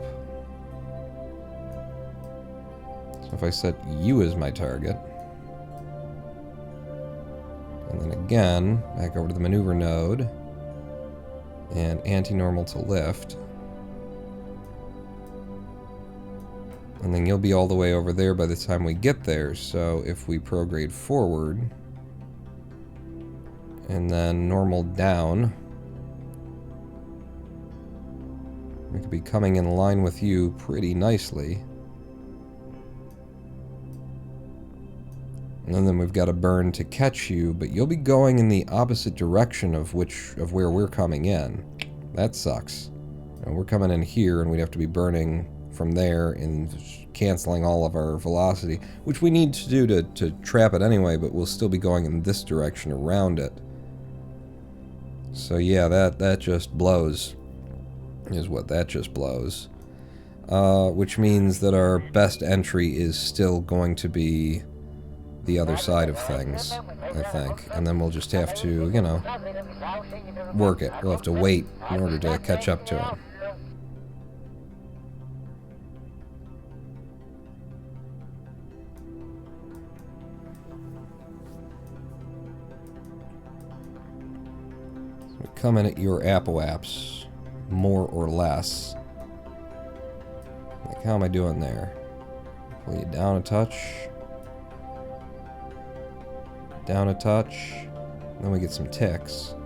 So if I set you as my target, and then again back over to the maneuver node, and anti-normal to lift. And then you'll be all the way over there by the time we get there. So if we prograde forward, and then normal down, we could be coming in line with you pretty nicely. And then we've got a burn to catch you, but you'll be going in the opposite direction of where we're coming in. That sucks. And we're coming in here, and we'd have to be burning from there and canceling all of our velocity, which we need to do to trap it anyway, but we'll still be going in this direction around it. So yeah, that just blows, is what that just blows. Which means that our best entry is still going to be the other side of things, I think. And then we'll just have to, you know, work it. We'll have to wait in order to catch up to him. So we come in at your apoaps, more or less. Like, how am I doing there? Pull you down a touch. Down a touch, then we get some ticks.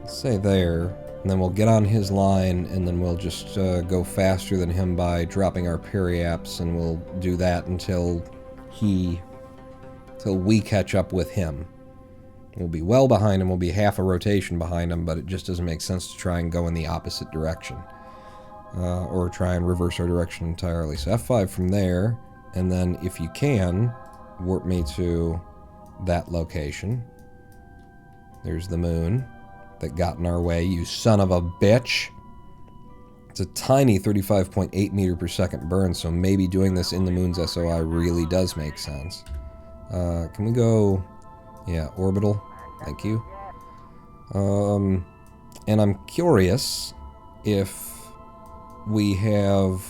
Let's say there, and then we'll get on his line, and then we'll just go faster than him by dropping our periaps, and we'll do that until we catch up with him. We'll be well behind him, we'll be half a rotation behind him, but it just doesn't make sense to try and go in the opposite direction. Or try and reverse our direction entirely. So F5 from there, and then if you can, warp me to that location. There's the moon that got in our way, you son of a bitch. It's a tiny 35.8 meter per second burn, so maybe doing this in the moon's SOI really does make sense. Can we go... yeah, orbital. Thank you. And I'm curious if we have...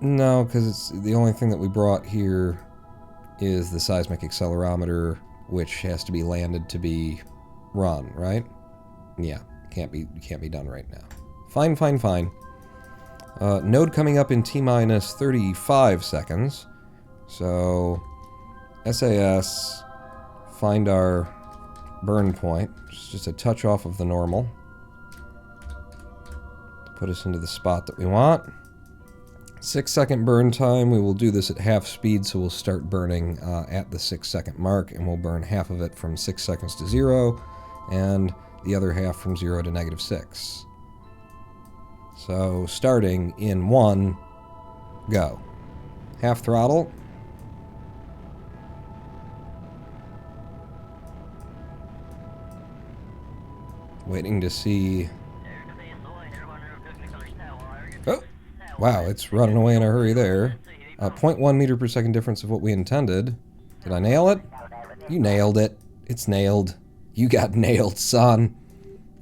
no, because it's the only thing that we brought here is the seismic accelerometer, which has to be landed to be run, right? Yeah, can't be done right now. Fine, fine, fine. Node coming up in T-minus 35 seconds. So, SAS, find our burn point. Just a touch off of the normal. Put us into the spot that we want. 6-second burn time. We will do this at half speed, so we'll start burning at the 6-second mark, and we'll burn half of it from 6 seconds to 0, and the other half from 0 to -6. So, starting in 1, go. Half throttle. Waiting to see... oh! Wow, it's running away in a hurry there. 0.1 meter per second difference of what we intended. Did I nail it? You nailed it. It's nailed. You got nailed, son.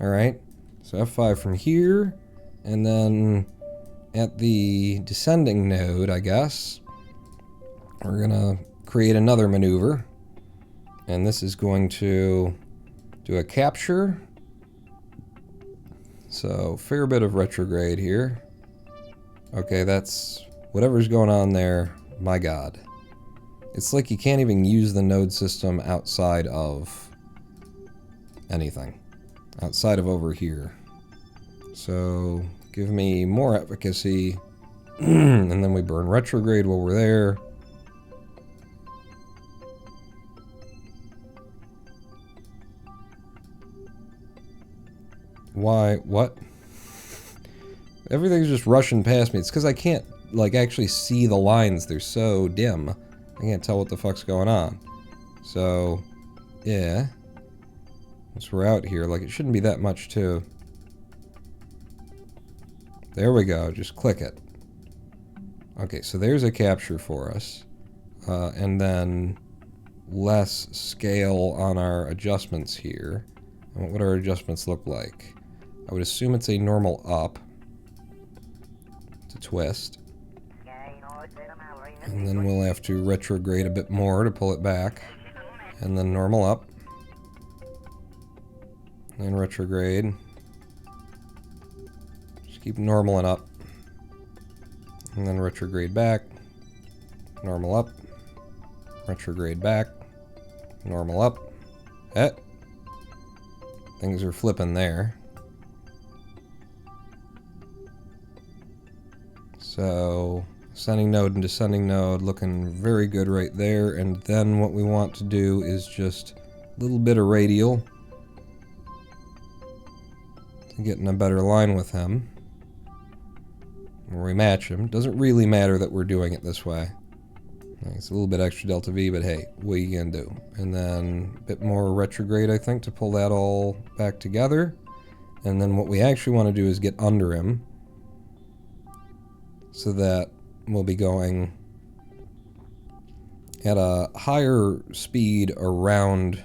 Alright. So F5 from here. And then at the descending node, I guess, we're going to create another maneuver. And this is going to do a capture. So, fair bit of retrograde here. Okay, that's... whatever's going on there, my god. It's like you can't even use the node system outside of anything. Outside of over here. So, give me more efficacy. And then we burn retrograde while we're there. Why? What? Everything's just rushing past me. It's because I can't, like, actually see the lines. They're so dim. I can't tell what the fuck's going on. So, yeah. Once we're out here, like, it shouldn't be that much, too. There we go. Just click it. Okay, so there's a capture for us. And then less scale on our adjustments here. And what would our adjustments look like? I would assume it's a normal up. To twist. And then we'll have to retrograde a bit more to pull it back. And then normal up. And retrograde. Just keep normal and up. And then retrograde back. Normal up. Retrograde back. Normal up. Things are flipping there. So, ascending node and descending node looking very good right there. And then what we want to do is just a little bit of radial to get in a better line with him. Where we match him. Doesn't really matter that we're doing it this way. It's a little bit extra delta V, but hey, what are you gonna do? And then a bit more retrograde, I think, to pull that all back together. And then what we actually want to do is get under him, so that we'll be going at a higher speed around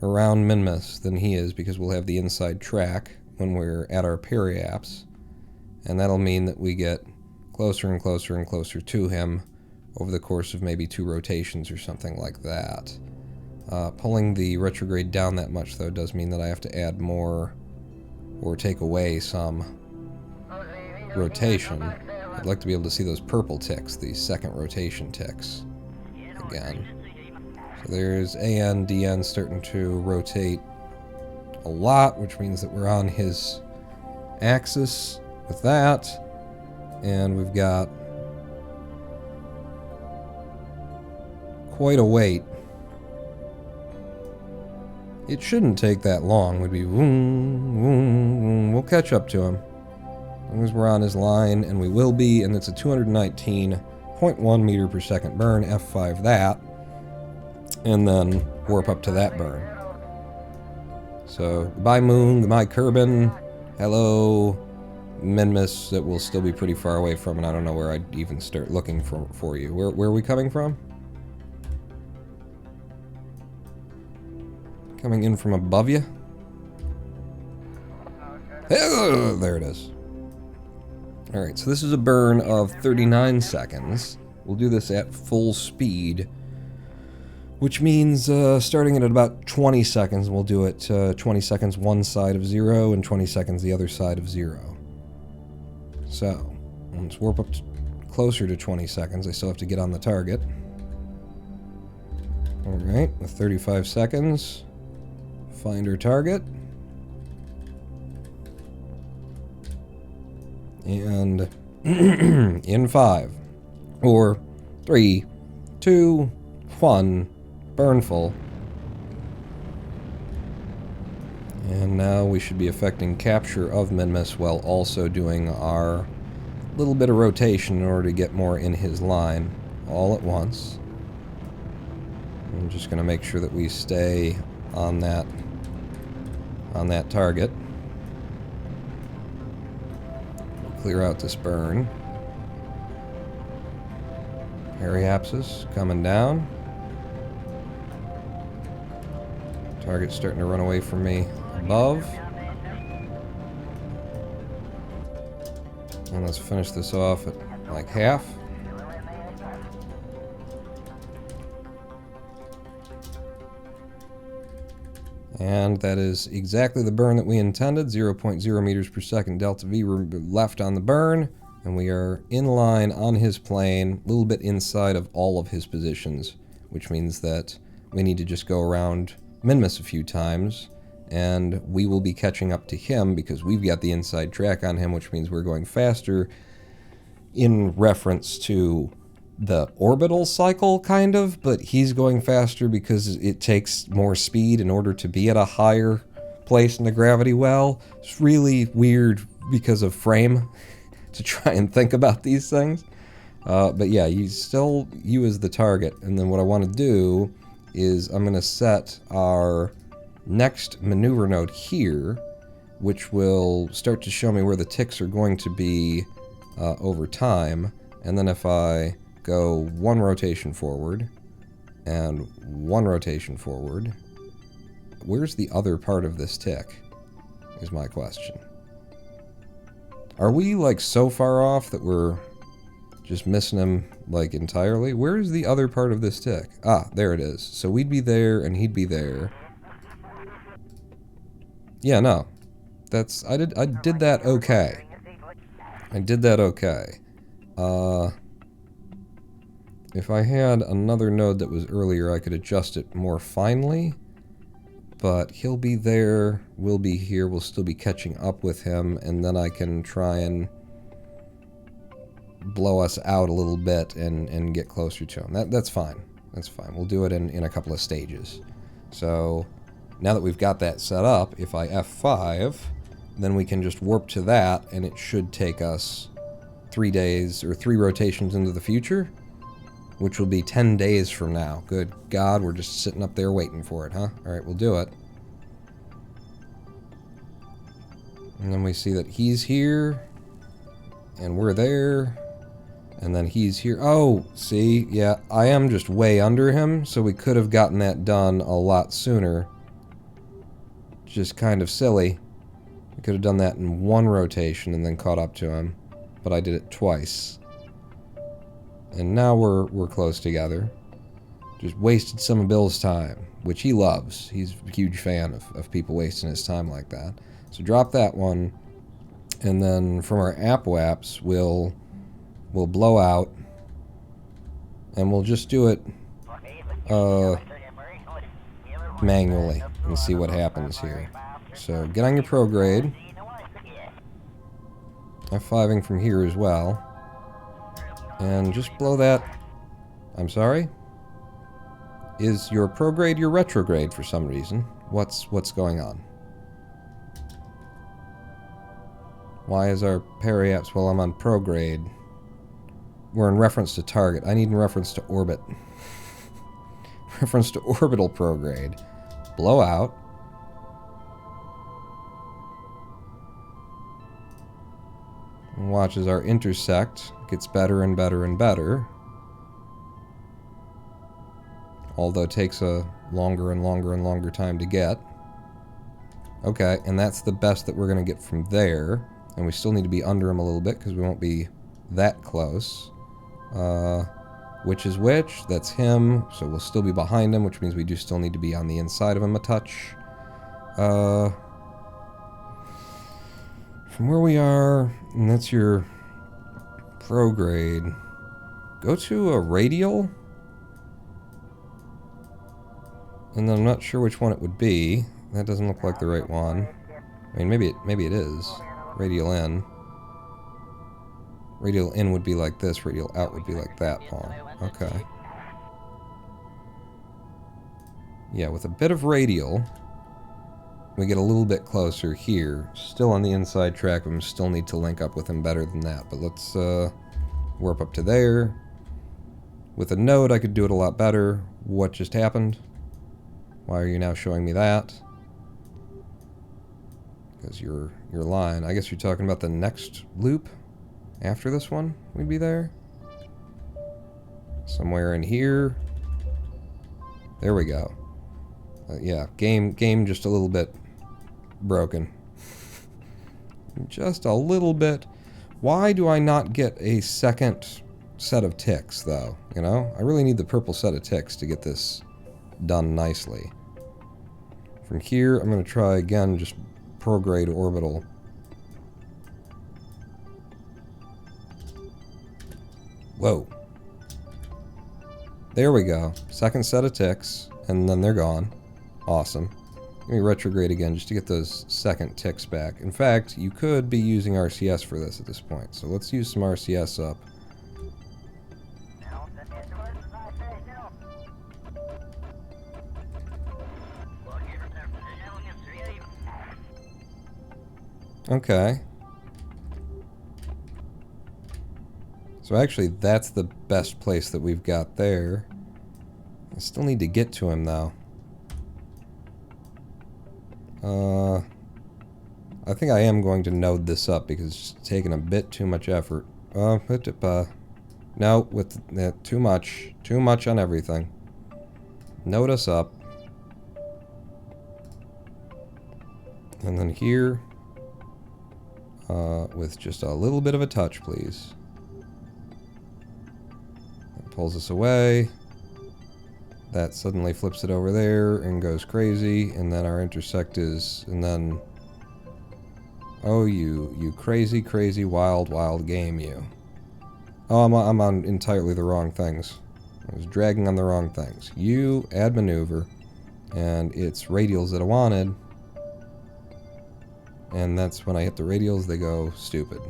Minmus than he is, because we'll have the inside track when we're at our periaps. And that'll mean that we get closer and closer and closer to him over the course of maybe 2 rotations or something like that. Pulling the retrograde down that much, though, does mean that I have to add more or take away some rotation. I'd like to be able to see those purple ticks, these second rotation ticks, again. So there's AN, DN starting to rotate a lot, which means that we're on his axis with that. And we've got quite a wait. It shouldn't take that long. We'd be boom, boom, boom. We'll catch up to him. As long as we're on his line, and we will be, and it's a 219.1 meter per second burn, F5 that, and then warp up to that burn. So, goodbye Moon, goodbye Kerbin, hello Minmus, that will still be pretty far away from, and I don't know where I'd even start looking for you. Where are we coming from? Coming in from above you? Oh, there it is. Alright, so this is a burn of 39 seconds. We'll do this at full speed, which means starting it at about 20 seconds, we'll do it 20 seconds one side of 0 and 20 seconds the other side of 0. So, let's warp up closer to 20 seconds. I still have to get on the target. Alright, with 35 seconds, find our target. And in 5, 4, 3, 2, 1, burn full. And now we should be affecting capture of Minmus while also doing our little bit of rotation in order to get more in his line all at once. I'm just going to make sure that we stay on that target. Clear out this burn. Periapsis coming down. Target's starting to run away from me above. And let's finish this off at like half. And that is exactly the burn that we intended. 0.0 meters per second delta V left on the burn. And we are in line on his plane, a little bit inside of all of his positions, which means that we need to just go around Minmus a few times, and we will be catching up to him because we've got the inside track on him, which means we're going faster in reference to the orbital cycle, kind of, but he's going faster because it takes more speed in order to be at a higher place in the gravity well. It's really weird because of frame to try and think about these things. But yeah, you as the target, and then what I want to do is I'm going to set our next maneuver node here, which will start to show me where the ticks are going to be over time, and then if I go 1 rotation forward and 1 rotation forward, where's the other part of this tick is my question. Are we like so far off that we're just missing him like entirely? Where's the other part of this tick? Ah, there it is. So we'd be there and he'd be there. Yeah, no. I did that okay. I did that okay. If I had another node that was earlier, I could adjust it more finely. But he'll be there, we'll be here, we'll still be catching up with him, and then I can try and blow us out a little bit and get closer to him. That's fine. That's fine. We'll do it in a couple of stages. So now that we've got that set up, if I F5, then we can just warp to that, and it should take us 3 days or 3 rotations into the future, which will be 10 days from now. Good God, we're just sitting up there waiting for it, huh? Alright, we'll do it. And then we see that he's here, and we're there, and then he's here. Oh, see, yeah, I am just way under him, so we could have gotten that done a lot sooner. Just kind of silly. We could have done that in 1 rotation and then caught up to him, but I did it twice. And now we're close together. Just wasted some of Bill's time, which he loves. He's a huge fan of people wasting his time like that. So drop that one, and then from our app waps, we'll blow out, and we'll just do it manually and see what happens here. So get on your prograde. F5ing from here as well. And just blow that. I'm sorry? Is your prograde your retrograde for some reason? What's going on? Why is our periapps while I'm on prograde? We're in reference to target. I need in reference to orbit. Reference to orbital prograde. Blow out. And watch as our intersect gets better and better and better. Although it takes a longer and longer and longer time to get. Okay, and that's the best that we're going to get from there. And we still need to be under him a little bit because we won't be that close. Which is which? That's him. So we'll still be behind him, which means we do still need to be on the inside of him a touch. From where we are, and that's your prograde. Go to a radial. And then I'm not sure which one it would be. That doesn't look like the right one. I mean, maybe it is. Radial in. Radial in would be like this. Radial out would be like that, Paul. Okay. Yeah, with a bit of radial, we get a little bit closer here. Still on the inside track, but we still need to link up with him better than that. But let's warp up to there. With a node, I could do it a lot better. What just happened? Why are you now showing me that? Because you're lying. I guess you're talking about the next loop after this one. We'd be there. Somewhere in here. There we go. Yeah, game just a little bit broken. Just a little bit. Why do I not get a second set of ticks, though? You know? I really need the purple set of ticks to get this done nicely. From here, I'm going to try again, just prograde orbital. Whoa. There we go. Second set of ticks, and then they're gone. Awesome. Let me retrograde again just to get those second ticks back. In fact, you could be using RCS for this at this point. So let's use some RCS up. Okay. So actually, that's the best place that we've got there. I still need to get to him, though. I think I am going to node this up because it's just taking a bit too much effort. No, with too much on everything. Node us up. And then here, with just a little bit of a touch, please. That pulls us away. That suddenly flips it over there and goes crazy, and then our intersect is, and then, oh, you crazy, crazy, wild, wild game, you. Oh, I'm on entirely the wrong things. I was dragging on the wrong things. U, add maneuver, and it's radials that I wanted. And that's when I hit the radials, they go stupid.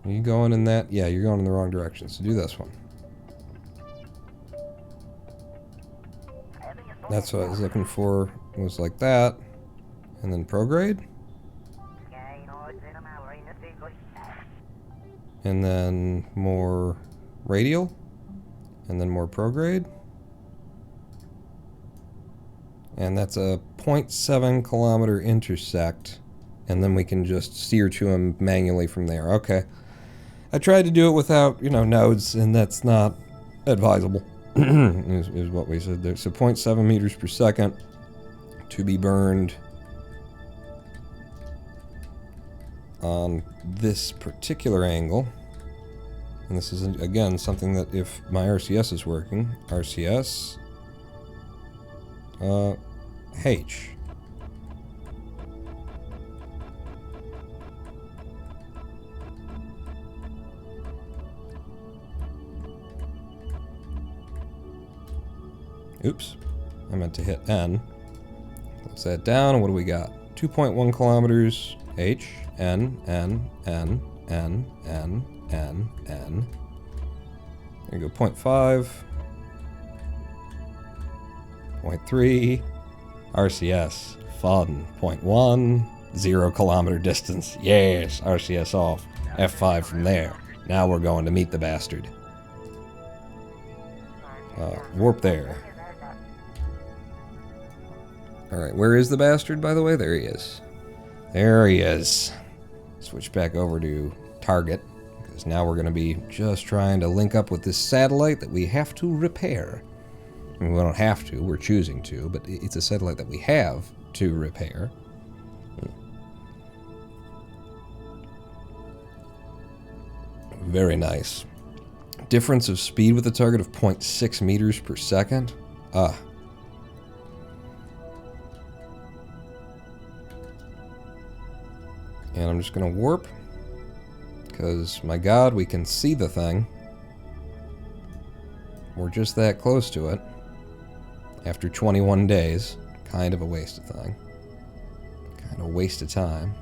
Are you going in that? Yeah, you're going in the wrong direction, so do this one. That's what I was looking for. It was like that. And then prograde. And then more radial. And then more prograde. And that's a 0.7 kilometer intersect. And then we can just steer to them manually from there. Okay. I tried to do it without, nodes, and that's not advisable, is what we said there. So 0.7 meters per second to be burned on this particular angle. And this is, again, something that if my RCS is working, RCS, H. Oops, I meant to hit N. Close that down, and what do we got? 2.1 kilometers, H, N, N, N, N, N, N, N. There you go, 0.5. 0.3. RCS, fun. 0.1. 0 kilometer distance. Yes, RCS off. F5 from there. Now we're going to meet the bastard. Warp there. Alright, where is the bastard, by the way? There he is. There he is. Switch back over to target, because now we're going to be just trying to link up with this satellite that we have to repair. I mean, we don't have to, we're choosing to, but it's a satellite that we have to repair. Very nice. Difference of speed with the target of 0.6 meters per second. And I'm just going to warp, because, my god, we can see the thing. We're just that close to it. After 21 days. Kind of a waste of thing. Kind of a waste of time.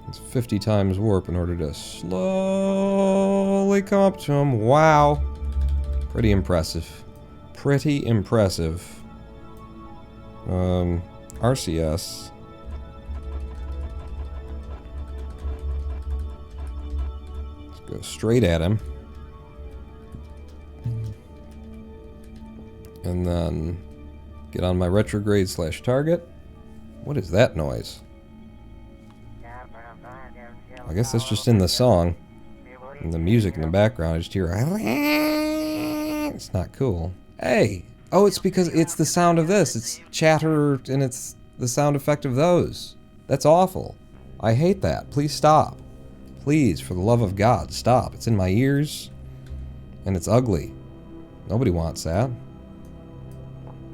It's 50 times warp in order to slowly come up to him. Wow. Pretty impressive. Pretty impressive. RCS. Let's go straight at him. And then get on my retrograde / target. What is that noise? I guess that's just in the song. And the music in the background, I just hear... It's not cool. Hey! Oh, it's because it's the sound of this. It's chatter, and it's the sound effect of those. That's awful. I hate that. Please stop. Please, for the love of God, stop. It's in my ears, and it's ugly. Nobody wants that.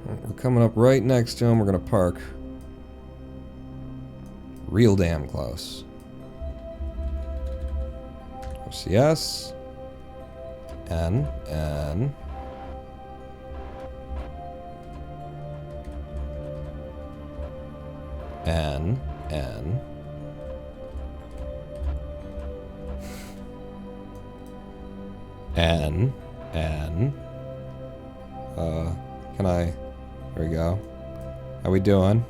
We're coming up right next to him. We're going to park. Real damn close. RCS. N. N. N. N. N. N. Can I... There we go. How we doing?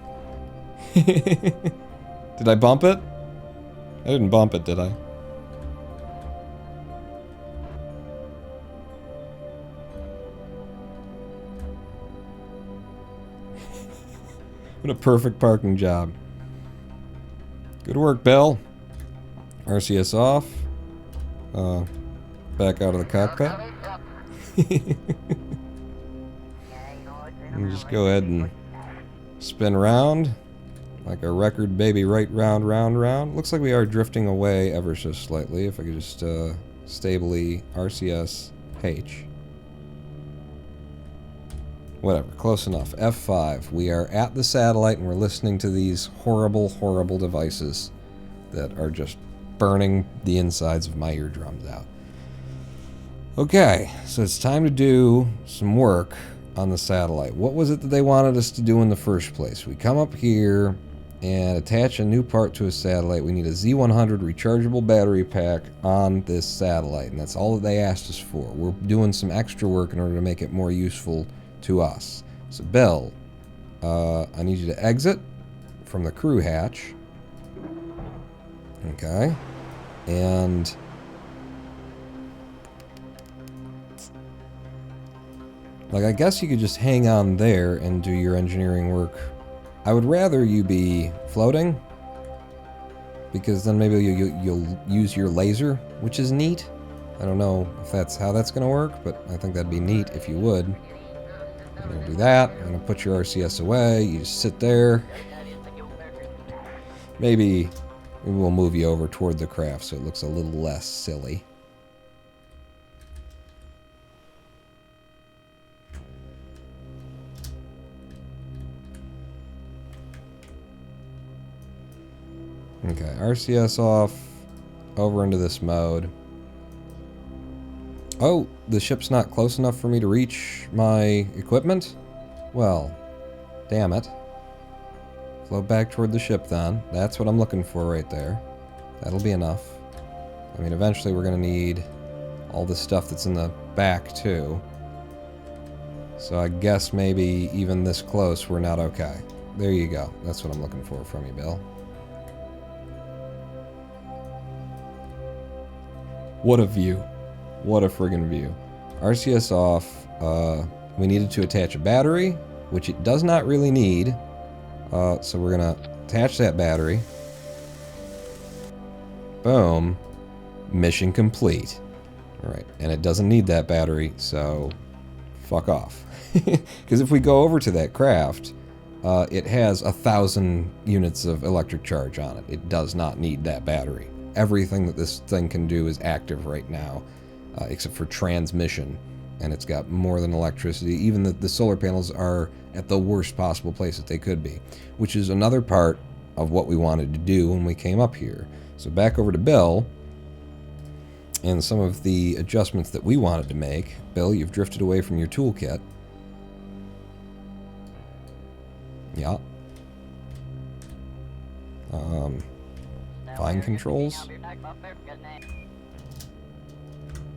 Did I bump it? I didn't bump it, did I? What a perfect parking job. Good work, Bill. RCS off. Back out of the cockpit. And just go ahead and spin around like a record baby, right round, round, round. Looks like we are drifting away ever so slightly. If I could just stably RCS H. Whatever, close enough. F5. We are at the satellite and we're listening to these horrible, horrible devices that are just burning the insides of my eardrums out. Okay, so it's time to do some work on the satellite. What was it that they wanted us to do in the first place? We come up here and attach a new part to a satellite. We need a Z100 rechargeable battery pack on this satellite, and that's all that they asked us for. We're doing some extra work in order to make it more useful to us. So, Bill, I need you to exit from the crew hatch. Okay. And like, I guess you could just hang on there and do your engineering work. I would rather you be floating, because then maybe you'll use your laser, which is neat. I don't know if that's how that's going to work, but I think that'd be neat if you would. I'm going to do that. I'm going to put your RCS away. You just sit there. Maybe we'll move you over toward the craft so it looks a little less silly. Okay, RCS off, over into this mode. Oh, the ship's not close enough for me to reach my equipment? Well, damn it. Float back toward the ship then. That's what I'm looking for right there. That'll be enough. I mean, eventually we're going to need all the stuff that's in the back too. So I guess maybe even this close we're not okay. There you go. That's what I'm looking for from you, Bill. What a view. What a friggin' view. RCS off. We needed to attach a battery, which it does not really need. So we're going to attach that battery. Boom. Mission complete. Alright, and it doesn't need that battery, so fuck off. Because if we go over to that craft, it has 1,000 units of electric charge on it. It does not need that battery. Everything that this thing can do is active right now, except for transmission, and it's got more than electricity. Even the solar panels are at the worst possible place that they could be, which is another part of what we wanted to do when we came up here. So back over to Bill, and some of the adjustments that we wanted to make. Bill, you've drifted away from your toolkit. Yeah. Fine controls? I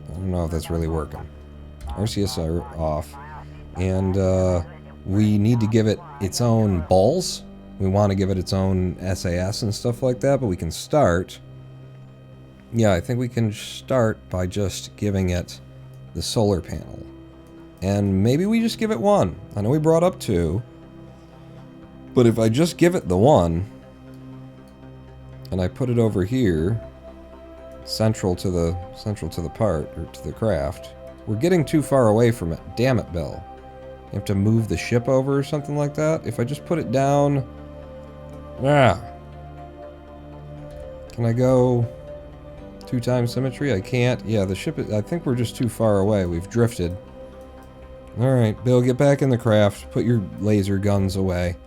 don't know if that's really working. RCS are off. And we need to give it its own balls. We want to give it its own SAS and stuff like that, but we can start. Yeah, I think we can start by just giving it the solar panel. And maybe we just give it one. I know we brought up two. But if I just give it the one, and I put it over here, central to the part, or to the craft, we're getting too far away from it. Damn it, Bill. You have to move the ship over or something like that? If I just put it down... Ah! Can I go 2x symmetry? I can't. Yeah, the ship... I think we're just too far away. We've drifted. Alright, Bill, get back in the craft. Put your laser guns away.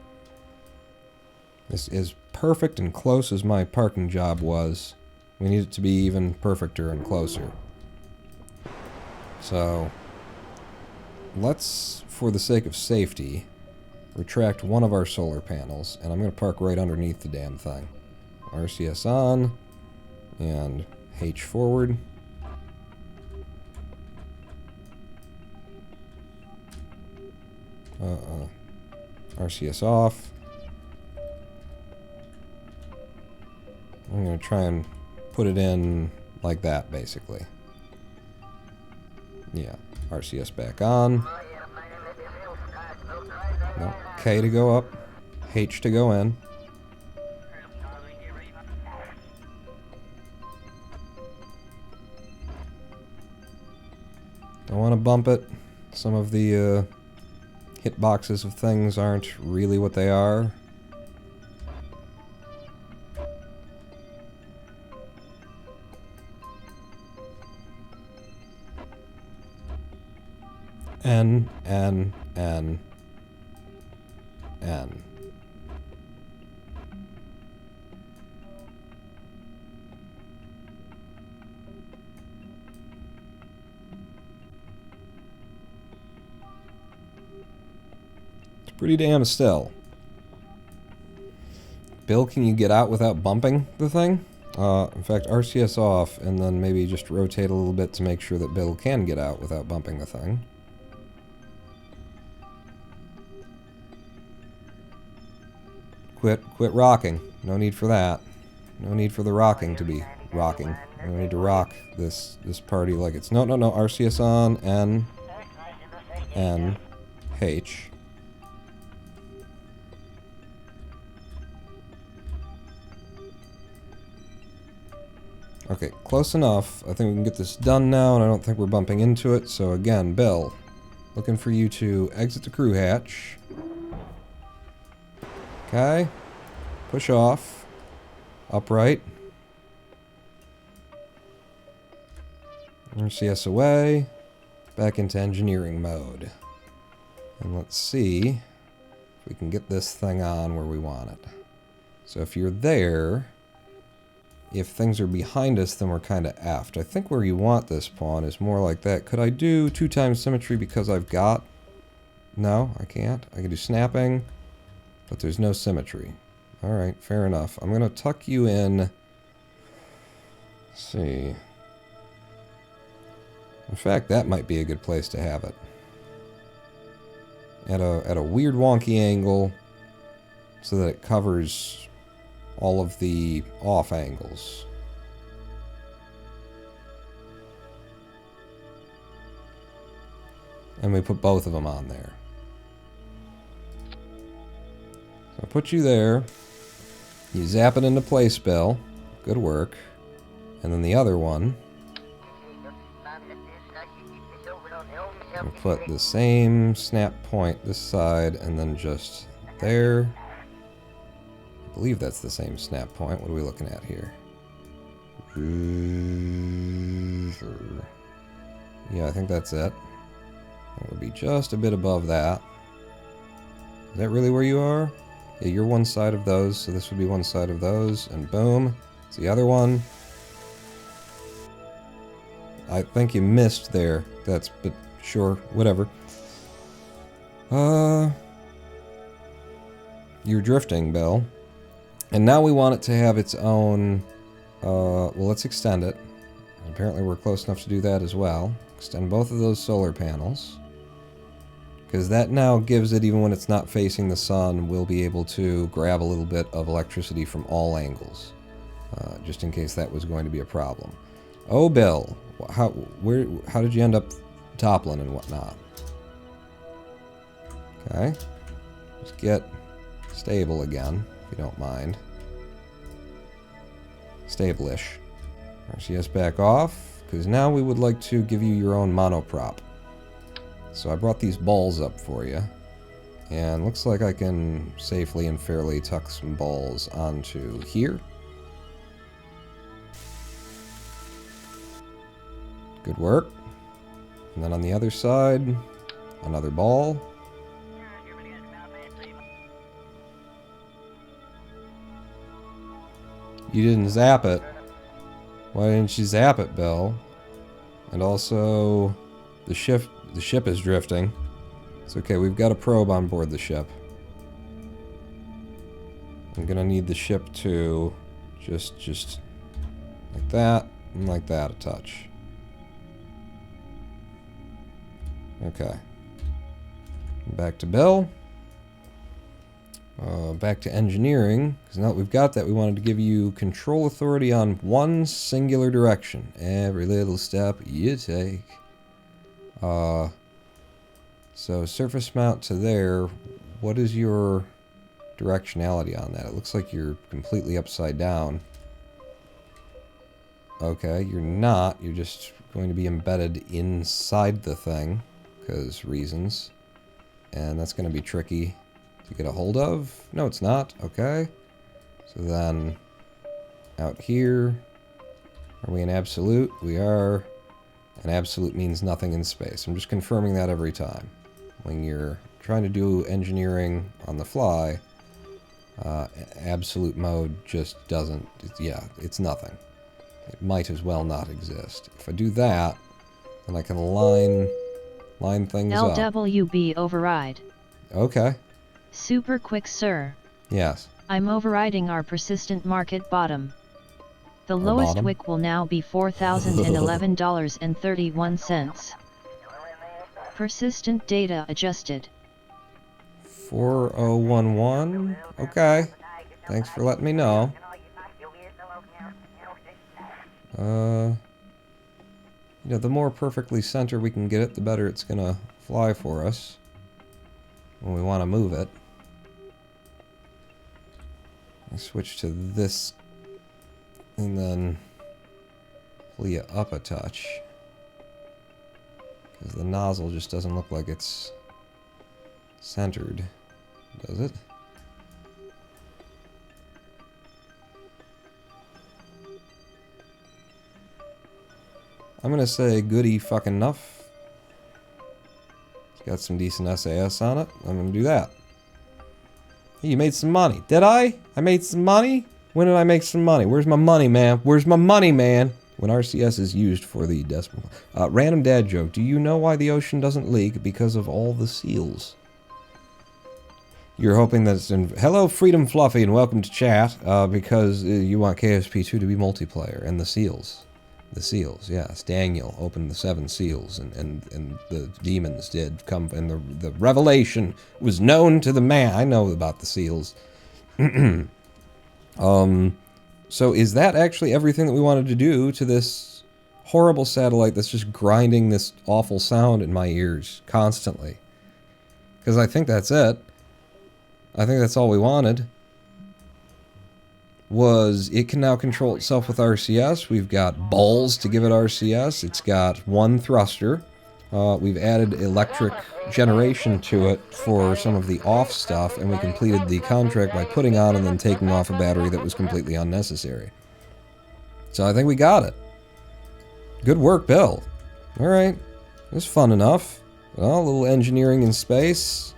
This is perfect and close as my parking job was. We need it to be even perfecter and closer. So, let's, for the sake of safety, retract one of our solar panels, and I'm going to park right underneath the damn thing. RCS on, and H forward. RCS off. I'm going to try and put it in like that, basically. Yeah. RCS back on. No. K to go up. H to go in. Don't want to bump it. Some of the hitboxes of things aren't really what they are. N. N. It's pretty damn still. Bill, can you get out without bumping the thing? In fact, RCS off, and then maybe just rotate a little bit to make sure that Bill can get out without bumping the thing. Quit rocking. No need for that. No need for the rocking to be rocking. No need to rock this party like it's... No, RCS on, N, H. Okay, close enough. I think we can get this done now, and I don't think we're bumping into it. So again, Bill, looking for you to exit the crew hatch. Okay. Push off. Upright. RCS away. Back into engineering mode. And let's see if we can get this thing on where we want it. So if you're there... If things are behind us, then we're kind of aft. I think where you want this pawn is more like that. Could I do 2 times symmetry because I've got... No, I can't. I can do snapping, but there's no symmetry. Alright, fair enough. I'm going to tuck you in... Let's see... In fact, that might be a good place to have it. At a weird wonky angle, so that it covers... all of the off angles. And we put both of them on there. So I put you there. You zap it into place, Bill. Good work. And then the other one. We put the same snap point this side and then just there. I believe that's the same snap point. What are we looking at here? Yeah, I think that's it. That would be just a bit above that. Is that really where you are? Yeah, you're one side of those, so this would be one side of those, and boom. It's the other one. I think you missed there. But sure, whatever. You're drifting, Bill. And now we want it to have its own, well, let's extend it. Apparently we're close enough to do that as well. Extend both of those solar panels. Because that now gives it, even when it's not facing the sun, we'll be able to grab a little bit of electricity from all angles. Just in case that was going to be a problem. Oh, Bill, how did you end up toppling and whatnot? Okay. Just get stable again, if you don't mind. Stable-ish. RCS back off, because now we would like to give you your own monoprop. So I brought these balls up for you. And looks like I can safely and fairly tuck some balls onto here. Good work. And then on the other side, another ball. You didn't zap it. Why didn't you zap it, Bill? And also, the ship is drifting. It's okay, we've got a probe on board the ship. I'm gonna need the ship to just like that and like that a touch. Okay. Back to Bill. Back to engineering, because now that we've got that, we wanted to give you control authority on one singular direction. Every little step you take. So surface mount to there, what is your directionality on that? It looks like you're completely upside down. Okay, you're not. You're just going to be embedded inside the thing, because reasons. And that's going to be tricky to get a hold of. No, it's not. Okay. So then, out here, are we in absolute? We are. And absolute means nothing in space. I'm just confirming that every time when you're trying to do engineering on the fly, absolute mode just doesn't, yeah, it's nothing. It might as well not exist. If I do that, then I can line things up. LWB override. Okay. Super quick, sir. Yes. I'm overriding our persistent market bottom. The lowest bottom? wick will now be $4,011.31. Persistent data adjusted. 4011. Okay. Thanks for letting me know. You know, the more perfectly center we can get it, the better it's gonna fly for us when we want to move it. I switch to this and then pull you up a touch, because the nozzle just doesn't look like it's centered, does it? I'm gonna say goody fucking enough. It's got some decent SAS on it. I'm gonna do that. Hey, you made some money. Did I? I made some money? When did I make some money? Where's my money, man? Where's my money, man? When RCS is used for the decimal. Random dad joke. Do you know why the ocean doesn't leak? Because of all the seals. You're hoping that it's in... Hello, Freedom Fluffy, and welcome to chat. Because you want KSP2 to be multiplayer. And the seals. The seals, yes. Daniel opened the 7 seals, and the demons did come, and the revelation was known to the man. I know about the seals. So is that actually everything that we wanted to do to this horrible satellite that's just grinding this awful sound in my ears constantly? Because I think that's it. I think that's all we wanted. Was it can now control itself with RCS. We've got balls to give it RCS. It's got 1 thruster. We've added electric generation to it for some of the off stuff, and we completed the contract by putting on and then taking off a battery that was completely unnecessary. So I think we got it. Good work, Bill. Alright. It was fun enough. Well, a little engineering in space.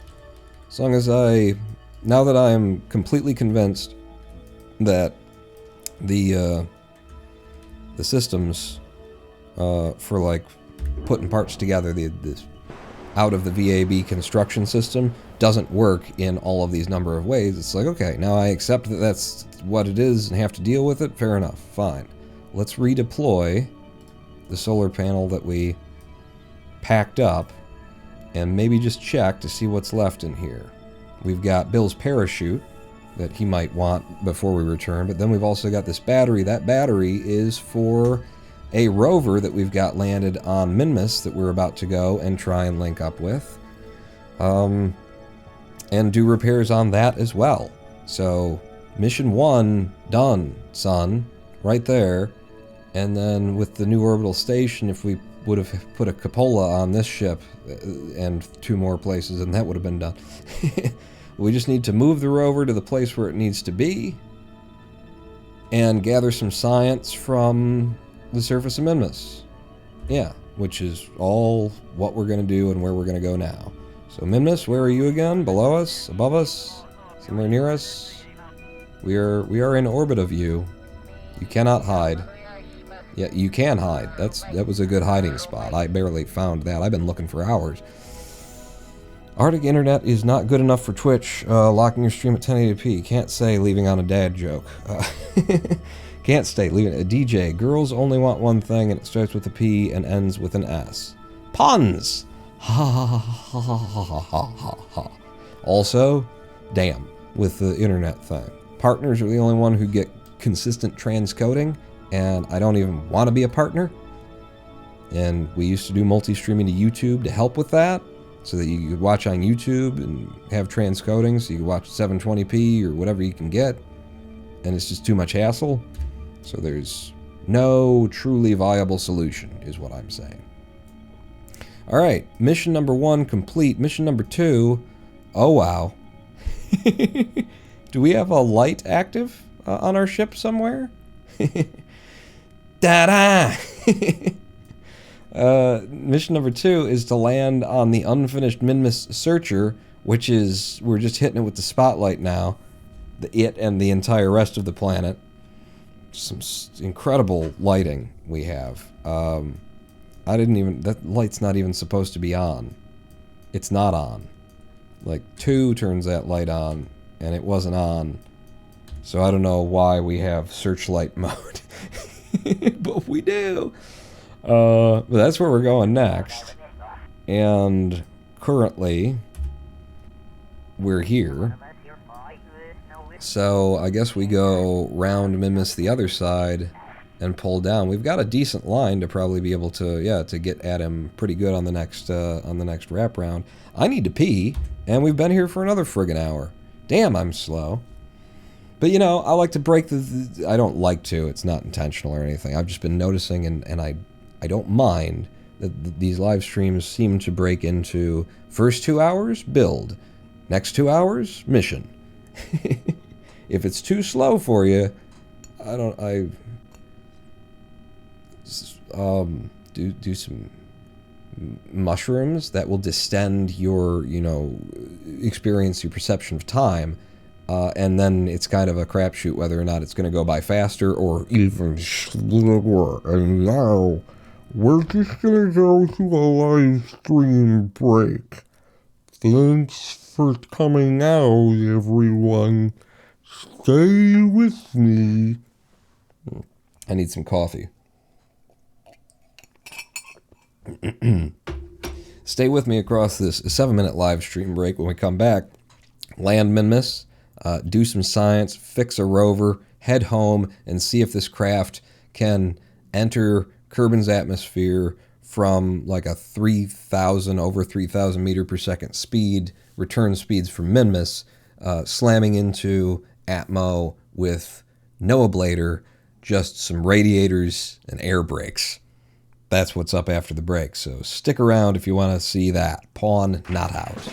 As long as now that I am completely convinced that the systems for like putting parts together, this out of the VAB construction system doesn't work in all of these number of ways. It's like, okay, now I accept that that's what it is and have to deal with it. Fair enough, fine. Let's redeploy the solar panel that we packed up and maybe just check to see what's left in here. We've got Bill's parachute that he might want before we return, but then we've also got this battery. That battery is for a rover that we've got landed on Minmus that we're about to go and try and link up with. And do repairs on that as well. So, mission 1 done, son. Right there. And then with the new orbital station, if we would have put a cupola on this ship and 2 more places, and that would have been done. We just need to move the rover to the place where it needs to be and gather some science from the surface of Minmus. Yeah, which is all what we're going to do and where we're going to go now. So Minmus, where are you again? Below us? Above us? Somewhere near us? We are in orbit of you. You cannot hide. Yeah, you can hide. That was a good hiding spot. I barely found that. I've been looking for hours. Arctic internet is not good enough for Twitch. Locking your stream at 1080p. Can't say leaving on a dad joke. Can't stay leaving a DJ. Girls only want one thing, and it starts with a P and ends with an S. Puns. Ha ha ha ha ha ha ha ha ha. Also, damn with the internet thing. Partners are the only one who get consistent transcoding, and I don't even want to be a partner. And we used to do multi-streaming to YouTube to help with that, so that you could watch on YouTube and have transcoding, so you could watch 720p or whatever you can get, and it's just too much hassle. So there's no truly viable solution, is what I'm saying. Alright, mission number 1 complete. Mission number 2, oh wow. Do we have a light active on our ship somewhere? Da-da! Mission number 2 is to land on the unfinished Minmus Searcher which is, we're just hitting it with the spotlight now. It and the entire rest of the planet. Some incredible lighting we have. That light's not even supposed to be on. It's not on. Like, 2 turns that light on, and it wasn't on. So I don't know why we have searchlight mode. But we do. But that's where we're going next. And currently, we're here. So I guess we go round Mimus the other side and pull down. We've got a decent line to probably be able to, to get at him pretty good on the next wrap round. I need to pee, and we've been here for another friggin' hour. Damn, I'm slow. But, you know, I like to break I don't like to. It's not intentional or anything. I've just been noticing, and I don't mind that these live streams seem to break into first 2 hours, build. Next 2 hours, mission. If it's too slow for you, do some mushrooms that will distend your, experience, your perception of time, and then it's kind of a crapshoot whether or not it's going to go by faster or even slower. And now, we're just going to go to a live stream break. Thanks for coming out, everyone. Stay with me. I need some coffee. Stay with me across this 7-minute live stream break. When we come back, land Minmus, do some science, fix a rover, head home, and see if this craft can enter Kerbin's atmosphere from like a over 3,000 meter per second speed, return speeds from Minmus, slamming into Atmo with no ablator, just some radiators and air brakes. That's what's up after the break, so stick around if you want to see that. Pawn not out.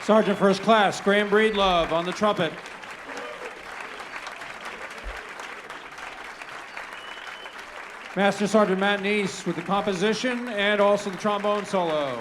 Sergeant First Class Graham Breedlove on the trumpet. Master Sergeant Matt Neese with the composition and also the trombone solo.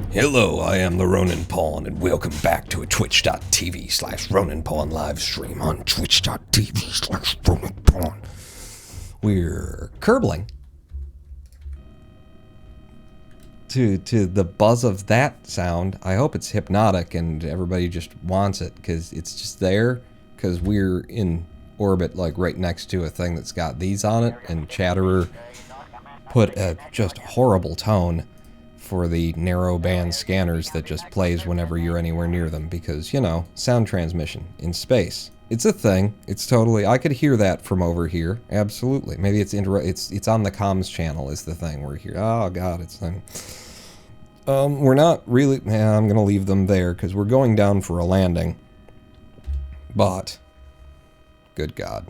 Hello, I am the Ronin Pawn, and welcome back to a twitch.tv/Ronin Pawn live stream on twitch.tv/Ronin Pawn. We're kerbling to the buzz of that sound. I hope it's hypnotic and everybody just wants it because it's just there because we're in orbit like right next to a thing that's got these on it, and Chatterer put a just horrible tone for the narrow band scanners that just plays whenever you're anywhere near them because, you know, sound transmission in space. It's a thing. It's totally, I could hear that from over here. Absolutely. Maybe it's on the comms channel is the thing we're here. Oh god, it's thing. We're not really, I'm gonna leave them there because we're going down for a landing. But good god.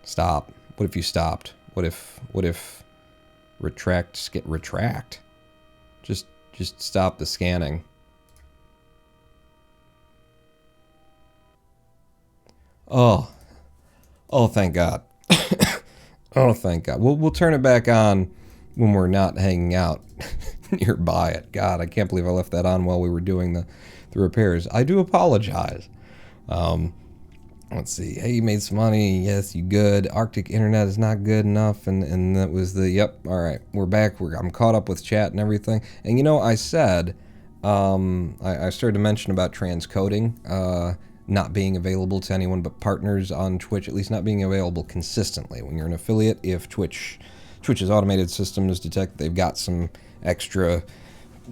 Stop. What if you stopped? What if retract? Just stop the scanning. Oh, thank God. Oh, thank God. We'll turn it back on when we're not hanging out nearby it. God, I can't believe I left that on while we were doing the repairs. I do apologize. Let's see. Hey, you made some money. Yes, you good. Arctic internet is not good enough. And that was the, yep. All right. We're back. I'm caught up with chat and everything. And you know, I said, I started to mention about transcoding, not being available to anyone but partners on Twitch, at least not being available consistently. When you're an affiliate, if Twitch's automated systems detect they've got some extra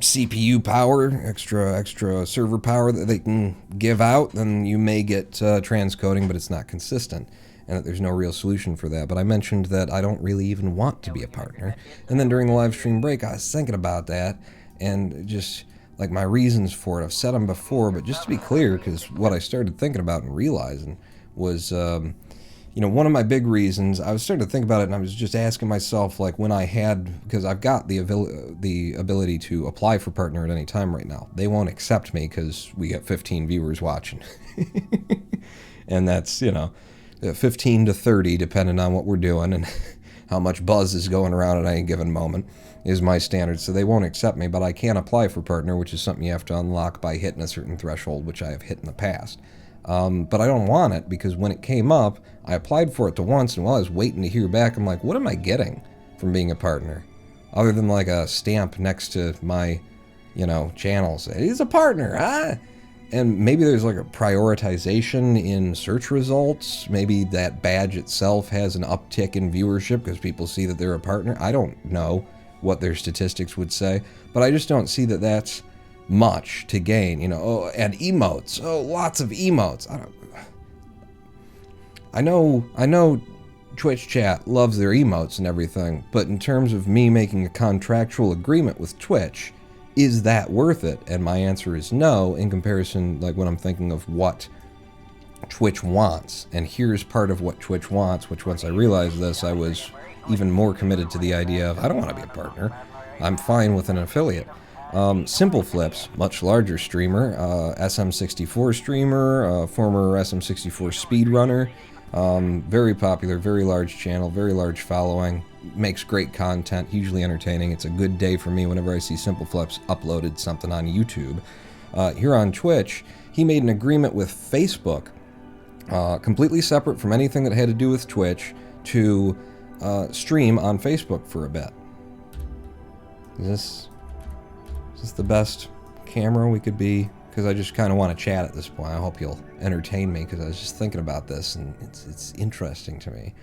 CPU power, extra server power that they can give out, then you may get transcoding, but it's not consistent, and that there's no real solution for that. But I mentioned that I don't really even want to be a partner, and then during the live stream break, I was thinking about that, and just like my reasons for it. I've said them before, but just to be clear, because what I started thinking about and realizing was, you know, one of my big reasons, I was starting to think about it, and I was just asking myself, like, when I had, because I've got the ability to apply for partner at any time right now. They won't accept me because we got 15 viewers watching. And that's, you know, 15 to 30, depending on what we're doing and how much buzz is going around at any given moment, is my standard. So they won't accept me, but I can apply for partner, which is something you have to unlock by hitting a certain threshold, which I have hit in the past. But I don't want it because when it came up, I applied for it once, and while I was waiting to hear back, I'm like, what am I getting from being a partner? Other than like a stamp next to my, you know, channels. He's a partner, huh? And maybe there's like a prioritization in search results. Maybe that badge itself has an uptick in viewership because people see that they're a partner. I don't know what their statistics would say, but I just don't see that that's much to gain, you know. Oh, and emotes. Oh, lots of emotes. I know Twitch chat loves their emotes and everything, but in terms of me making a contractual agreement with Twitch, is that worth it? And my answer is no, in comparison, like when I'm thinking of what Twitch wants. And here's part of what Twitch wants, which once I realized this, I was even more committed to the idea of, I don't want to be a partner. I'm fine with an affiliate. Simple Flips, much larger streamer, SM64 streamer, former SM64 speedrunner, very popular, very large channel, very large following, makes great content, hugely entertaining. It's a good day for me whenever I see Simple Flips uploaded something on YouTube. Here on Twitch, he made an agreement with Facebook, completely separate from anything that had to do with Twitch, to stream on Facebook for a bit. Is this the best camera we could be? Because I just kind of want to chat at this point. I hope you'll entertain me, because I was just thinking about this, and it's interesting to me.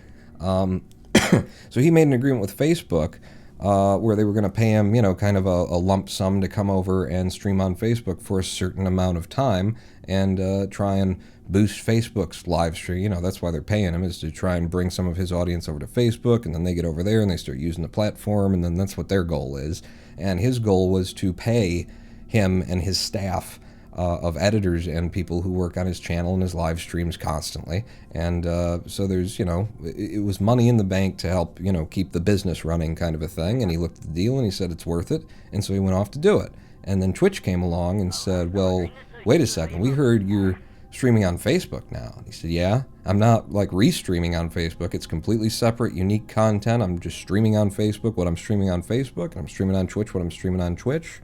So he made an agreement with Facebook where they were going to pay him, kind of a lump sum to come over and stream on Facebook for a certain amount of time and try and boost Facebook's live stream. That's why they're paying him, is to try and bring some of his audience over to Facebook, and then they get over there and they start using the platform, and then that's what their goal is. And his goal was to pay him and his staff of editors and people who work on his channel and his live streams constantly. And so there's, it was money in the bank to help, keep the business running, kind of a thing. And he looked at the deal and he said it's worth it. And so he went off to do it. And then Twitch came along and said, well, wait a second, we heard you're streaming on Facebook now. And he said, yeah, I'm not like restreaming on Facebook. It's completely separate, unique content. I'm just streaming on Facebook what I'm streaming on Facebook, and I'm streaming on Twitch what I'm streaming on Twitch.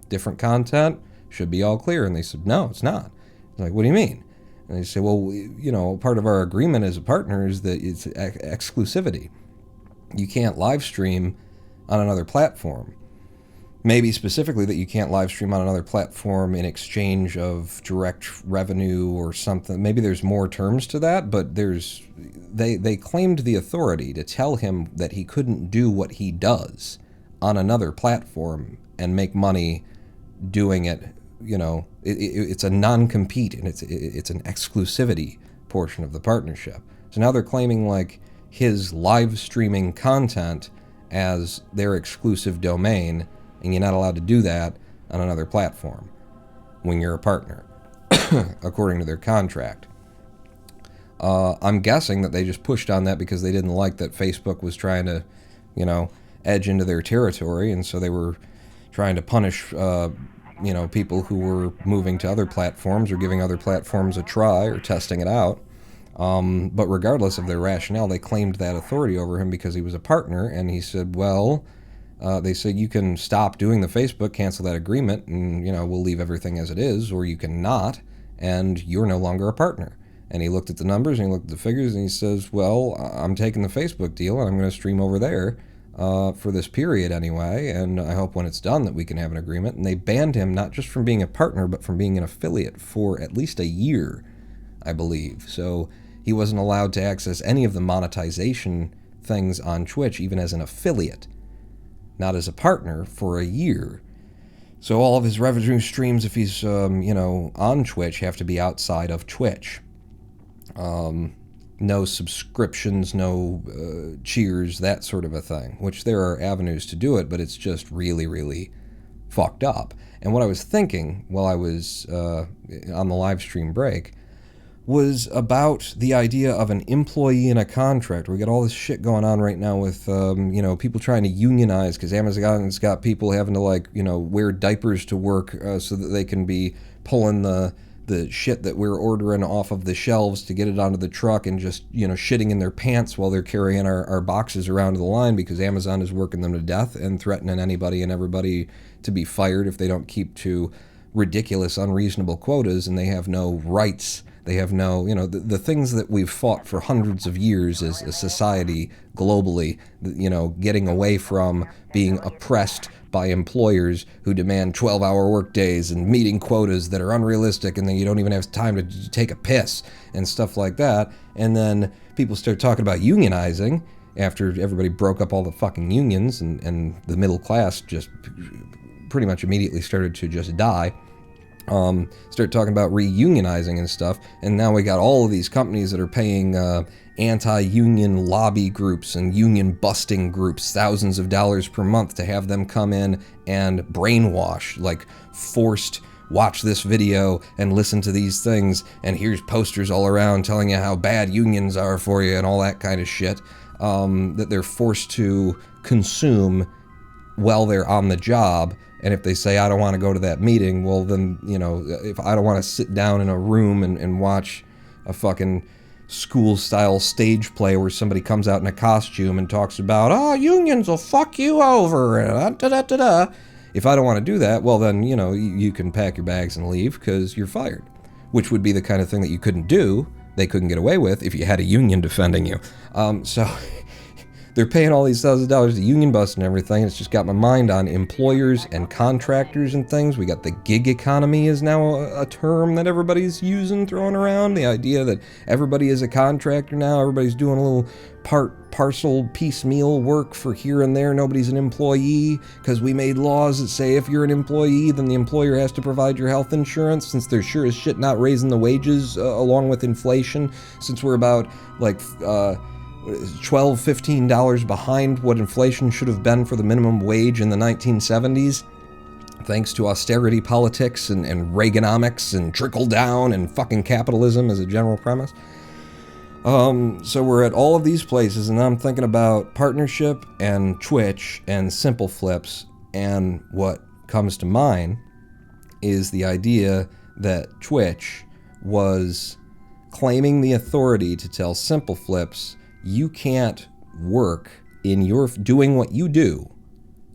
Different content, should be all clear. And they said, no, it's not. I was like, what do you mean? And they say, well, part of our agreement as a partner is that it's exclusivity. You can't live stream on another platform. Maybe specifically that you can't live stream on another platform in exchange of direct revenue or something. Maybe there's more terms to that, but they claimed the authority to tell him that he couldn't do what he does on another platform and make money doing it. It's a non-compete, and it's an exclusivity portion of the partnership. So now they're claiming like his live streaming content as their exclusive domain, and you're not allowed to do that on another platform when you're a partner, according to their contract. I'm guessing that they just pushed on that because they didn't like that Facebook was trying to, edge into their territory, and so they were trying to punish, people who were moving to other platforms or giving other platforms a try or testing it out. But regardless of their rationale, they claimed that authority over him because he was a partner, and he said, well, they said you can stop doing the Facebook, cancel that agreement, and, we'll leave everything as it is, or you can not, and you're no longer a partner. And he looked at the numbers, and he looked at the figures, and he says, well, I'm taking the Facebook deal, and I'm going to stream over there for this period anyway, and I hope when it's done that we can have an agreement. And they banned him not just from being a partner, but from being an affiliate for at least a year, I believe. So he wasn't allowed to access any of the monetization things on Twitch, even as an affiliate, not as a partner, for a year. So all of his revenue streams, if he's, on Twitch, have to be outside of Twitch. No subscriptions, no cheers, that sort of a thing, which there are avenues to do it, but it's just really, really fucked up. And what I was thinking while I was on the live stream break was about the idea of an employee in a contract. We got all this shit going on right now with, people trying to unionize because Amazon's got people having to, wear diapers to work so that they can be pulling the shit that we're ordering off of the shelves to get it onto the truck and just, shitting in their pants while they're carrying our boxes around the line because Amazon is working them to death and threatening anybody and everybody to be fired if they don't keep to ridiculous, unreasonable quotas, and they have no rights. They have no, the things that we've fought for hundreds of years as a society globally, getting away from being oppressed by employers who demand 12-hour work days and meeting quotas that are unrealistic, and then you don't even have time to take a piss and stuff like that. And then people start talking about unionizing after everybody broke up all the fucking unions, and the middle class just pretty much immediately started to just die. Start talking about reunionizing and stuff, and now we got all of these companies that are paying anti-union lobby groups and union busting groups thousands of dollars per month to have them come in and brainwash, like forced watch this video and listen to these things, and here's posters all around telling you how bad unions are for you and all that kind of shit, that they're forced to consume while they're on the job. And if they say, I don't want to go to that meeting, well then, if I don't want to sit down in a room and watch a fucking school-style stage play where somebody comes out in a costume and talks about, unions will fuck you over, and da-da-da-da. If I don't want to do that, well then, you can pack your bags and leave because you're fired. Which would be the kind of thing that you couldn't do, they couldn't get away with if you had a union defending you. So they're paying all these thousands of dollars to union bust and everything. It's just got my mind on employers and contractors and things. We got the gig economy is now a term that everybody's using, throwing around. The idea that everybody is a contractor now. Everybody's doing a little parcel, piecemeal work for here and there. Nobody's an employee because we made laws that say if you're an employee, then the employer has to provide your health insurance, since they're sure as shit not raising the wages along with inflation, since we're about like $12-15 behind what inflation should have been for the minimum wage in the 1970s, thanks to austerity politics and Reaganomics and trickle down and fucking capitalism as a general premise. So we're at all of these places, and I'm thinking about partnership and Twitch and Simple Flips, and what comes to mind is the idea that Twitch was claiming the authority to tell Simple Flips, you can't work in your doing what you do,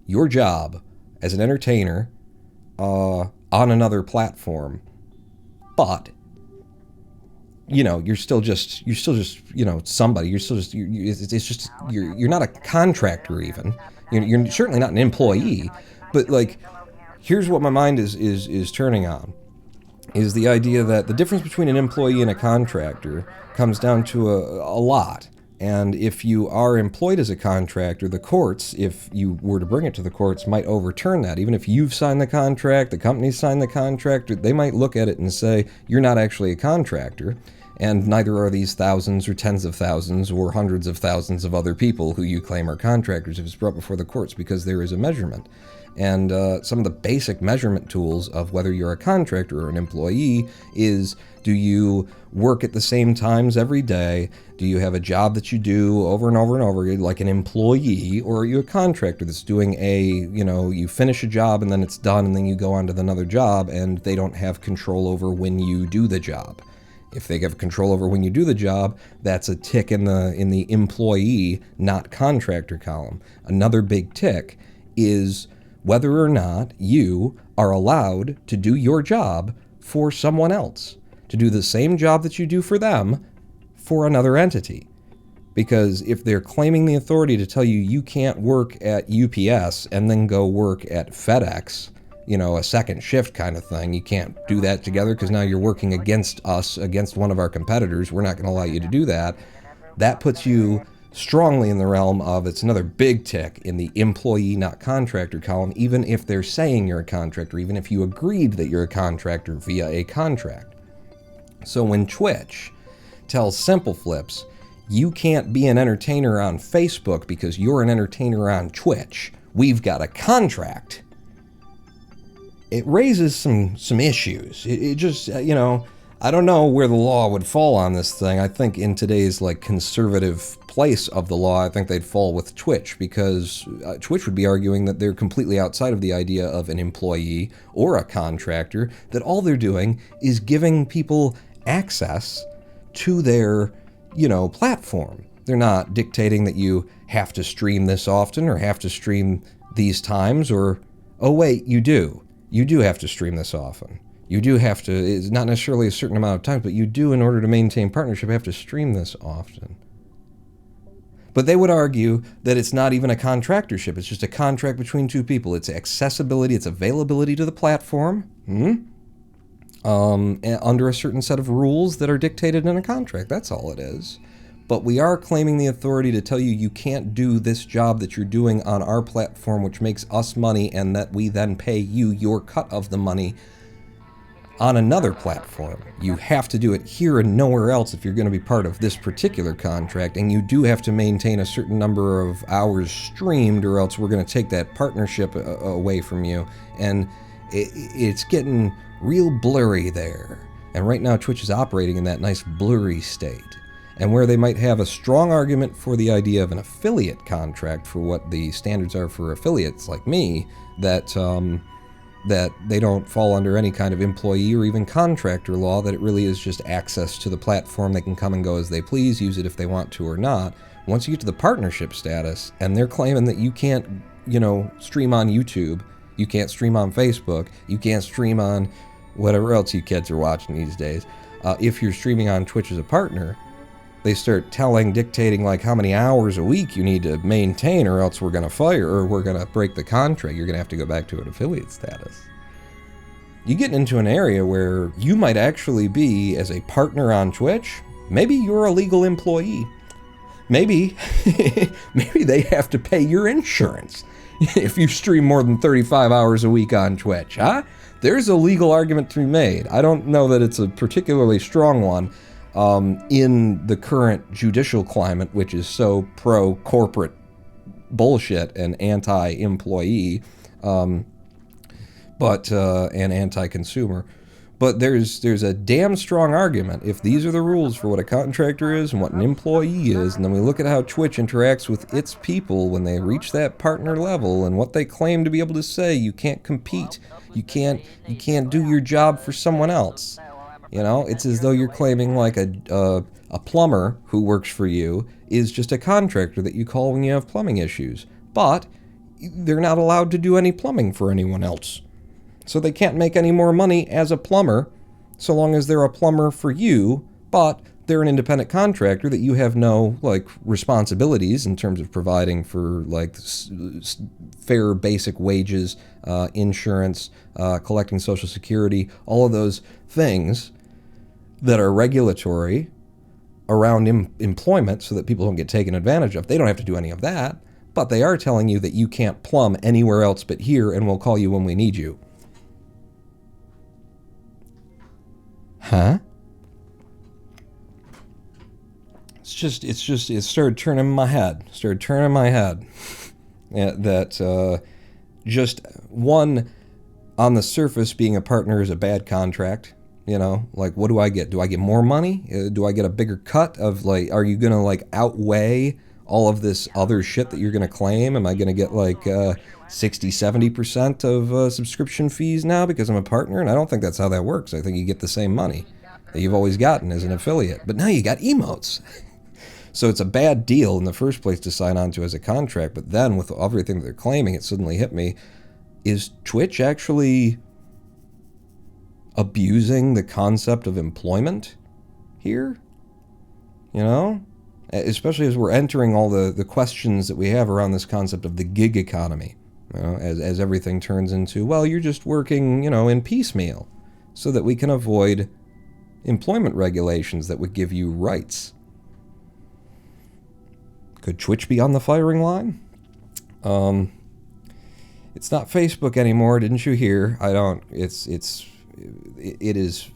your job as an entertainer, on another platform, but you're still just somebody. You're still just it's just you're not a contractor even. You're certainly not an employee. But like, here's what my mind is turning on, is the idea that the difference between an employee and a contractor comes down to a lot. And if you are employed as a contractor, the courts, if you were to bring it to the courts, might overturn that. Even if you've signed the contract, the company signed the contract, they might look at it and say, you're not actually a contractor, and neither are these thousands or tens of thousands or hundreds of thousands of other people who you claim are contractors if it's brought before the courts, because there is a measurement. And some of the basic measurement tools of whether you're a contractor or an employee is, do you work at the same times every day? Do you have a job that you do over and over and over again, like an employee? Or are you a contractor that's doing you finish a job and then it's done and then you go on to another job and they don't have control over when you do the job? If they have control over when you do the job, that's a tick in the employee, not contractor column. Another big tick is whether or not you are allowed to do your job for someone else, to do the same job that you do for them for another entity. Because if they're claiming the authority to tell you you can't work at UPS and then go work at FedEx, a second shift kind of thing, you can't do that together because now you're working against us, against one of our competitors, we're not going to allow you to do that. That puts you strongly in the realm of, it's another big tick in the employee, not contractor column, even if they're saying you're a contractor, even if you agreed that you're a contractor via a contract. So when Twitch tells Simple Flips, you can't be an entertainer on Facebook because you're an entertainer on Twitch, we've got a contract, it raises some issues. It just, I don't know where the law would fall on this thing. I think in today's conservative place of the law, I think they'd fall with Twitch, because Twitch would be arguing that they're completely outside of the idea of an employee or a contractor, that all they're doing is giving people access to their, platform. They're not dictating that you have to stream this often or have to stream these times, or, oh wait, you do. You do have to stream this often. You do have to, it's not necessarily a certain amount of time, but you do, in order to maintain partnership, have to stream this often. But they would argue that it's not even a contractorship. It's just a contract between two people. It's accessibility, it's availability to the platform, under a certain set of rules that are dictated in a contract. That's all it is. But we are claiming the authority to tell you you can't do this job that you're doing on our platform, which makes us money, and that we then pay you your cut of the money on another platform. You have to do it here and nowhere else if you're going to be part of this particular contract, and you do have to maintain a certain number of hours streamed, or else we're going to take that partnership away from you. And it's getting real blurry there. And right now Twitch is operating in that nice blurry state. And where they might have a strong argument for the idea of an affiliate contract, for what the standards are for affiliates like me, that they don't fall under any kind of employee or even contractor law, that it really is just access to the platform. They can come and go as they please, use it if they want to or not. Once you get to the partnership status, and they're claiming that you can't, stream on YouTube, you can't stream on Facebook, you can't stream on whatever else you kids are watching these days, if you're streaming on Twitch as a partner, they start dictating like how many hours a week you need to maintain, or else we're going to fire, or we're going to break the contract. You're going to have to go back to an affiliate status. You get into an area where you might actually be, as a partner on Twitch, maybe you're a legal employee. Maybe, maybe they have to pay your insurance if you stream more than 35 hours a week on Twitch, huh? There's a legal argument to be made. I don't know that it's a particularly strong one in the current judicial climate, which is so pro-corporate bullshit and anti-employee, and anti-consumer. But there's a damn strong argument. If these are the rules for what a contractor is and what an employee is, and then we look at how Twitch interacts with its people when they reach that partner level and what they claim to be able to say, you can't compete. You can't do your job for someone else. You know, it's as though you're claiming like a plumber who works for you is just a contractor that you call when you have plumbing issues. But they're not allowed to do any plumbing for anyone else. So they can't make any more money as a plumber so long as they're a plumber for you, but they're an independent contractor that you have no, like, responsibilities in terms of providing for, like, fair basic wages, insurance, collecting Social Security, all of those things that are regulatory around employment so that people don't get taken advantage of. They don't have to do any of that, but they are telling you that you can't plumb anywhere else but here, and we'll call you when we need you. Huh? It started turning my head. Yeah, that just one, on the surface, being a partner is a bad contract. You know, like, what do I get? Do I get more money? Do I get a bigger cut of, like, are you going to, like, outweigh all of this other shit that you're going to claim? Am I going to get, like, 60-70% of subscription fees now because I'm a partner? And I don't think that's how that works. I think you get the same money that you've always gotten as an affiliate. But now you got emotes. So it's a bad deal in the first place to sign on to as a contract. But then with everything that they're claiming, it suddenly hit me. Is Twitch actually abusing the concept of employment here? You know? Especially as we're entering all the questions that we have around this concept of the gig economy. You know, as everything turns into, well, you're just working, you know, in piecemeal so that we can avoid employment regulations that would give you rights. Could Twitch be on the firing line? It's not Facebook anymore, didn't you hear? I don't. It is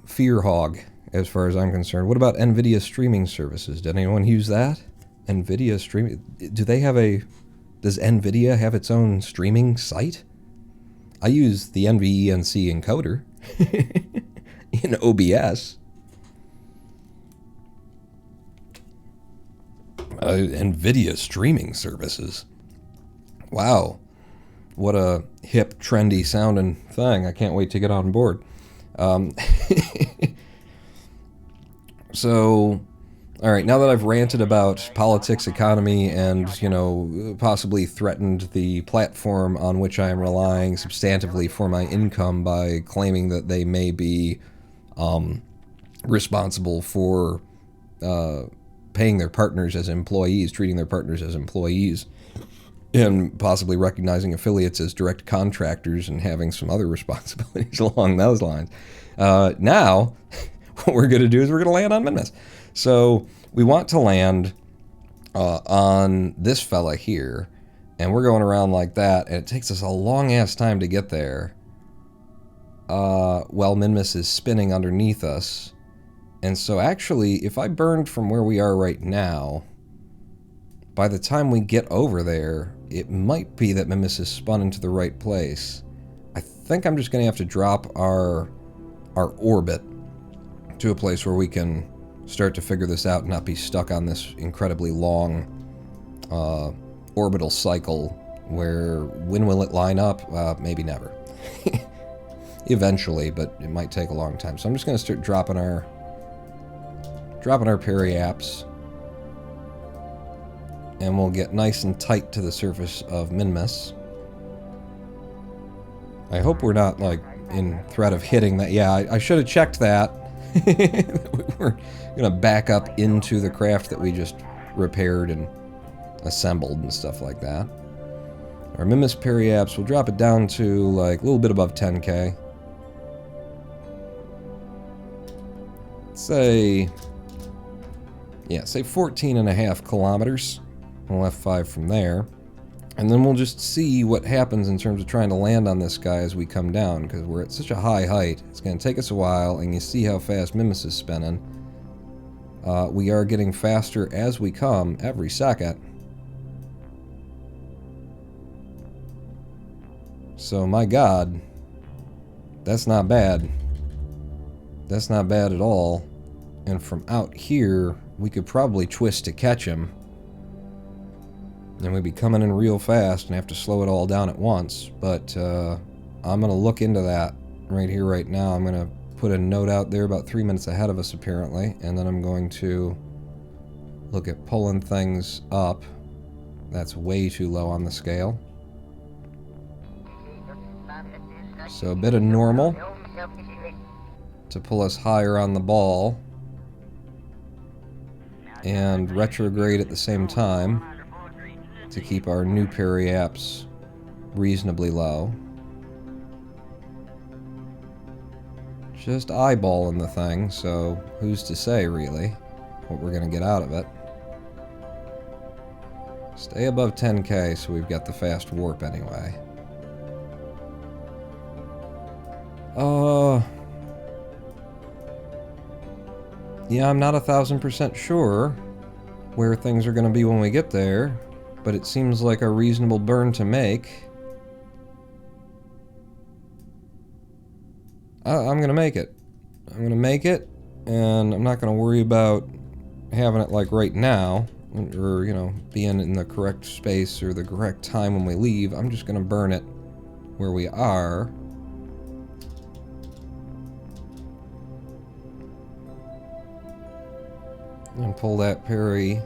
fear hog as far as I'm concerned. What about NVIDIA streaming services? Did anyone use that? NVIDIA streaming? Does NVIDIA have its own streaming site? I use the NVENC encoder in OBS. NVIDIA streaming services. Wow. What a hip, trendy sounding thing. I can't wait to get on board. So, all right, now that I've ranted about politics, economy, and, you know, possibly threatened the platform on which I am relying substantively for my income by claiming that they may be responsible for paying their partners as employees, treating their partners as employees, and possibly recognizing affiliates as direct contractors and having some other responsibilities along those lines. Now, what we're going to do is we're going to land on Minmus. So we want to land on this fella here, and we're going around like that, and it takes us a long-ass time to get there while Minmus is spinning underneath us. And so actually, if I burned from where we are right now, by the time we get over there, it might be that Minmus is spun into the right place. I think I'm just going to have to drop our orbit to a place where we can start to figure this out and not be stuck on this incredibly long orbital cycle where when will it line up? Maybe never. Eventually, but it might take a long time. So I'm just going to start dropping our periapts, and we'll get nice and tight to the surface of Minmus. I hope we're not, like, in threat of hitting that. Yeah, I should have checked that. We're gonna back up into the craft that we just repaired and assembled and stuff like that. Our Mimus periapse, we'll drop it down to like a little bit above 10K. Say 14.5 kilometers. We'll F5 from there. And then we'll just see what happens in terms of trying to land on this guy as we come down, because we're at such a high height. It's going to take us a while, and you see how fast Mimus is spinning. We are getting faster as we come every second. So, my God, that's not bad. That's not bad at all. And from out here, we could probably twist to catch him. And we'd be coming in real fast and have to slow it all down at once. But I'm going to look into that right here, right now. I'm going to put a note out there about 3 minutes ahead of us, apparently. And then I'm going to look at pulling things up. That's way too low on the scale. So a bit of normal to pull us higher on the ball. And retrograde at the same time to keep our new periapse reasonably low. Just eyeballing the thing, so who's to say, really, what we're going to get out of it. Stay above 10K so we've got the fast warp anyway. Yeah, I'm not 1,000% sure where things are going to be when we get there, but it seems like a reasonable burn to make. I'm going to make it. I'm going to make it, and I'm not going to worry about having it like right now, or, you know, being in the correct space or the correct time when we leave. I'm just going to burn it where we are. And pull that parry,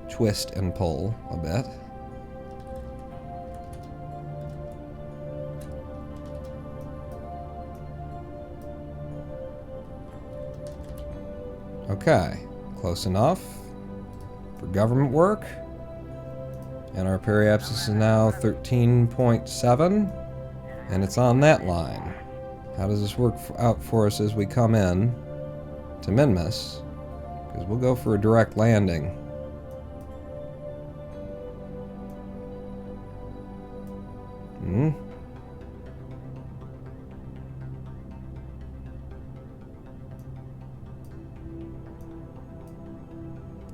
twist and pull a bit. Okay, close enough for government work. And our periapsis is now 13.7, and it's on that line. How does this work out for us as we come in to Minmus? Because we'll go for a direct landing.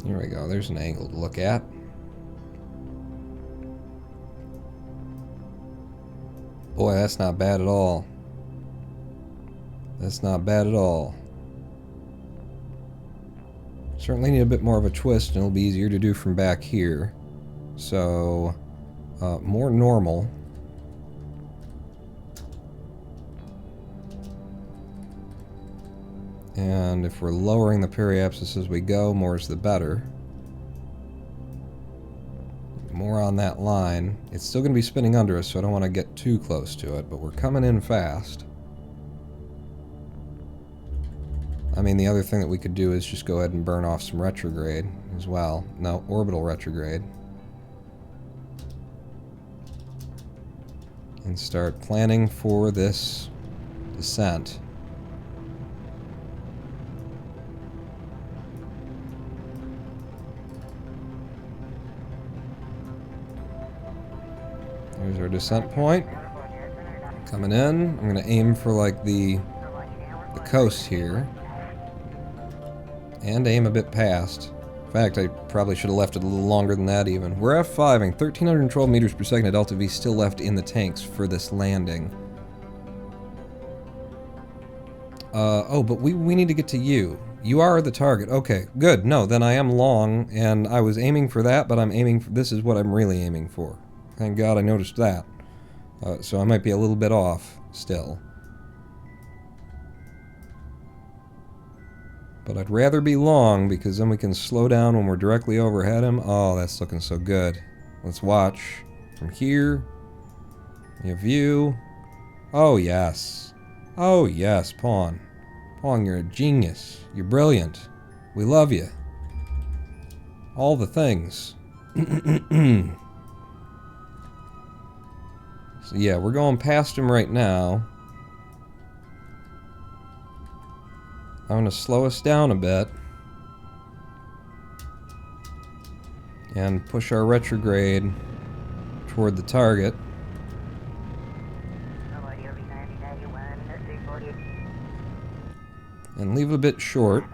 Here we go, there's an angle to look at. Boy, that's not bad at all. That's not bad at all. Certainly need a bit more of a twist, and it'll be easier to do from back here. So, more normal. And if we're lowering the periapsis as we go, more is the better. More on that line. It's still going to be spinning under us, so I don't want to get too close to it, but we're coming in fast. I mean, the other thing that we could do is just go ahead and burn off some retrograde as well. No, orbital retrograde. And start planning for this descent. There's our descent point. Coming in. I'm going to aim for like the coast here. And aim a bit past. In fact, I probably should have left it a little longer than that even. We're F5ing. 1,312 meters per second at Delta V still left in the tanks for this landing. Oh, but we need to get to you. You are the target. Okay, good. No, then I am long, and I was aiming for that, but I'm aiming for... This is what I'm really aiming for. Thank God I noticed that. So I might be a little bit off still. But I'd rather be long, because then we can slow down when we're directly overhead him. Oh, that's looking so good. Let's watch. From here. We have view. Oh, yes. Oh, yes, pawn. Pong, you're a genius. You're brilliant. We love you. All the things. So yeah, we're going past him right now. I'm going to slow us down a bit. And push our retrograde toward the target. And leave it a bit short.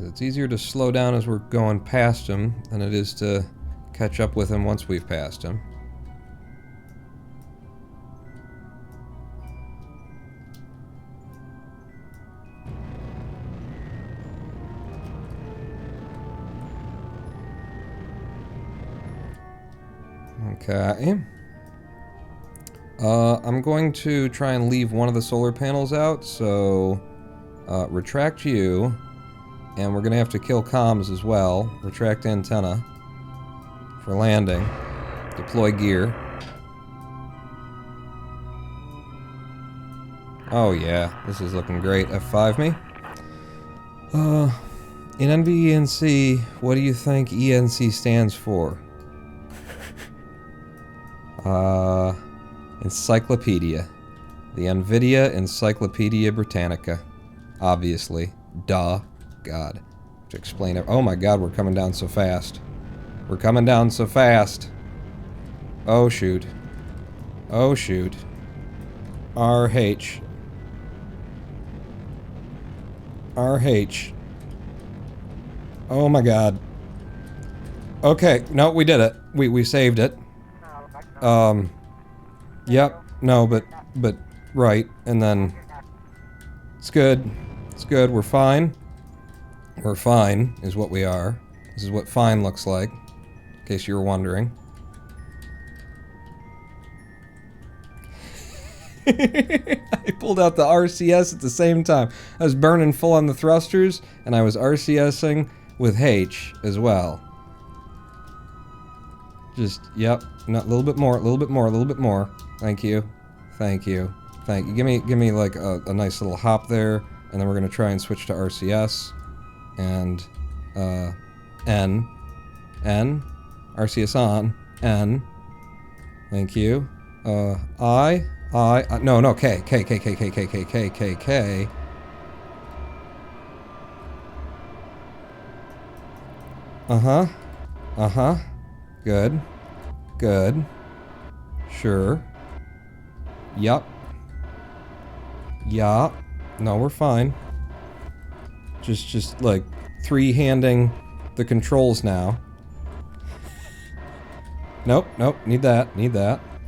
It's easier to slow down as we're going past him than it is to catch up with him once we've passed him. Okay. I'm going to try and leave one of the solar panels out, so retract you, and we're going to have to kill comms as well. Retract antenna for landing. Deploy gear. Oh yeah, this is looking great. F5 me. In NVENC, what do you think ENC stands for? Encyclopedia. The NVIDIA Encyclopedia Britannica. Obviously. Duh. God. To explain it. Oh my god, we're coming down so fast. We're coming down so fast. Oh shoot. Oh shoot. RH. RH. Oh my god. Okay, no, we did it. We saved it. Yep, no, but, right, and then, it's good, we're fine. We're fine, is what we are. This is what fine looks like, in case you were wondering. I pulled out the RCS at the same time. I was burning full on the thrusters, and I was RCSing with H as well. Just, yep, a little bit more, a little bit more, a little bit more. Thank you. Thank you. Thank you. Give me like a nice little hop there, and then we're gonna try and switch to RCS. And, N. RCS on. N. Thank you. I. No, K. Uh-huh. Good. Good. Sure. Yup. Yeah. No, we're fine. Just like three-handing the controls now. Nope, need that.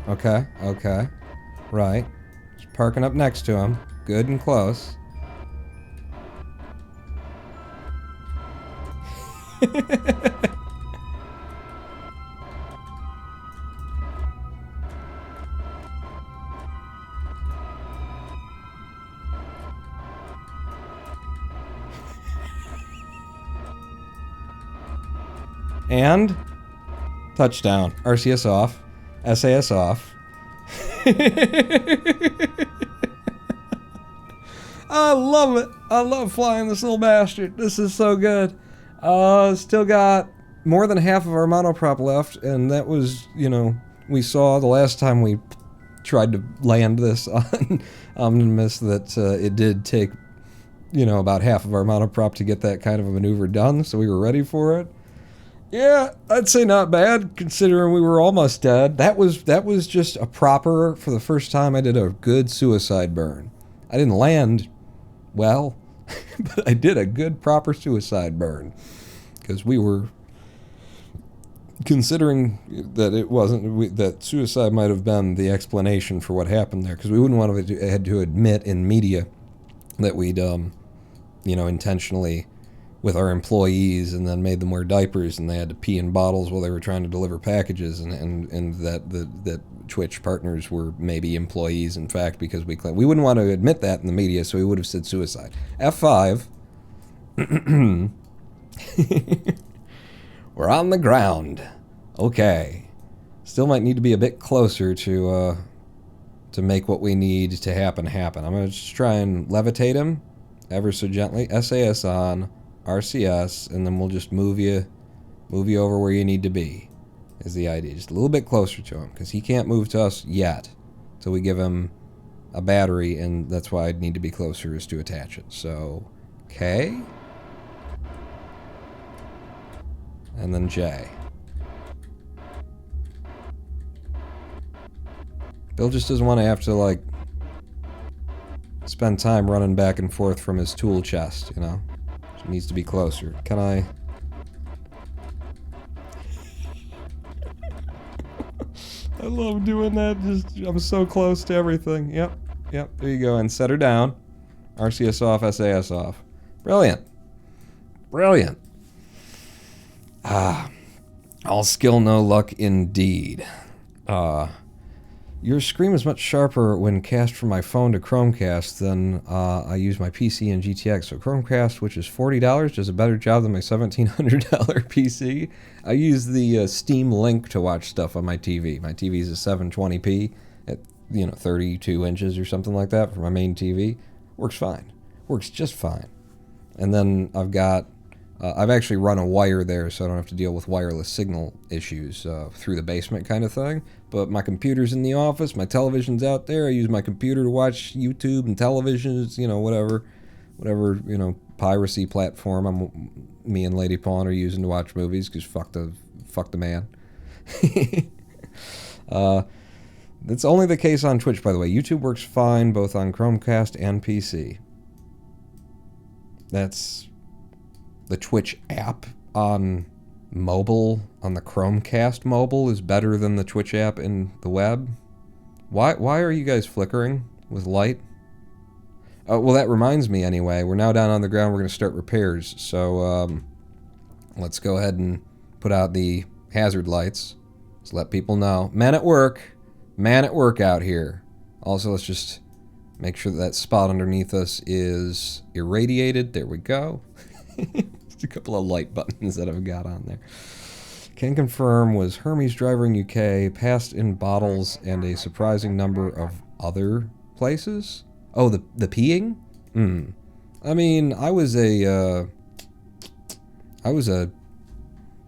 Okay. Right. Just parking up next to him. Good and close. And touchdown. RCS off. SAS off. I love it. I love flying this little bastard. This is so good. Still got more than half of our monoprop left, and that was, you know, we saw the last time we tried to land this on Omnimus that it did take, you know, about half of our monoprop to get that kind of a maneuver done, so we were ready for it. Yeah, I'd say not bad, considering we were almost dead. That was just a proper, for the first time I did a good suicide burn. I didn't land well, but I did a good proper suicide burn. Because we were considering that it wasn't, that suicide might have been the explanation for what happened there. Because we wouldn't want to had to admit in media that we'd, you know, intentionally with our employees and then made them wear diapers and they had to pee in bottles while they were trying to deliver packages, and that Twitch partners were maybe employees in fact, because we wouldn't want to admit that in the media, so we would have said suicide. F5. We're on the ground. Okay. Still might need to be a bit closer to to make what we need to happen. I'm going to just try and levitate him ever so gently. SAS on, RCS, and then we'll just move you over where you need to be, is the idea. Just a little bit closer to him, because he can't move to us yet till we give him a battery, and that's why I'd need to be closer, is to attach it. So, K, and then J. Bill just doesn't want to have to, like, spend time running back and forth from his tool chest, you know? He needs to be closer. Can I... I love doing that. Just, I'm so close to everything. Yep, there you go. And set her down. RCS off, SAS off. Brilliant. All skill, no luck indeed. Your screen is much sharper when cast from my phone to Chromecast than I use my PC and GTX. So Chromecast, which is $40, does a better job than my $1,700 PC. I use the Steam Link to watch stuff on my TV. My TV is a 720p at 32 inches or something like that for my main TV. Works fine. Works just fine. And then I've got I've actually run a wire there, so I don't have to deal with wireless signal issues through the basement kind of thing. But my computer's in the office, my television's out there. I use my computer to watch YouTube and televisions, whatever piracy platform me and Lady Pawn are using to watch movies, because fuck the man. That's only the case on Twitch, by the way. YouTube works fine both on Chromecast and PC. That's the Twitch app on mobile, on the Chromecast mobile, is better than the Twitch app in the web. Why are you guys flickering with light? Well, that reminds me anyway. We're now down on the ground. We're going to start repairs. So let's go ahead and put out the hazard lights. Let's let people know. Man at work out here. Also, let's just make sure that spot underneath us is irradiated. There we go. Just a couple of light buttons that I've got on there. Can confirm, was Hermes driving UK, passed in bottles and a surprising number of other places? Oh, the peeing? I mean, I was a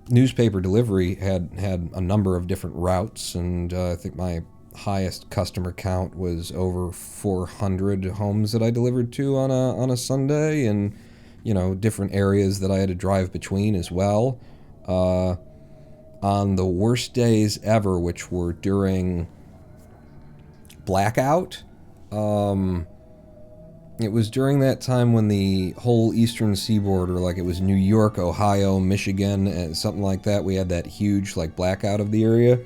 newspaper delivery, had a number of different routes, and I think my highest customer count was over 400 homes that I delivered to on a Sunday, and different areas that I had to drive between as well. On the worst days ever, which were during blackout, it was during that time when the whole eastern seaboard, or like it was New York, Ohio, Michigan, something like that, we had that huge blackout of the area.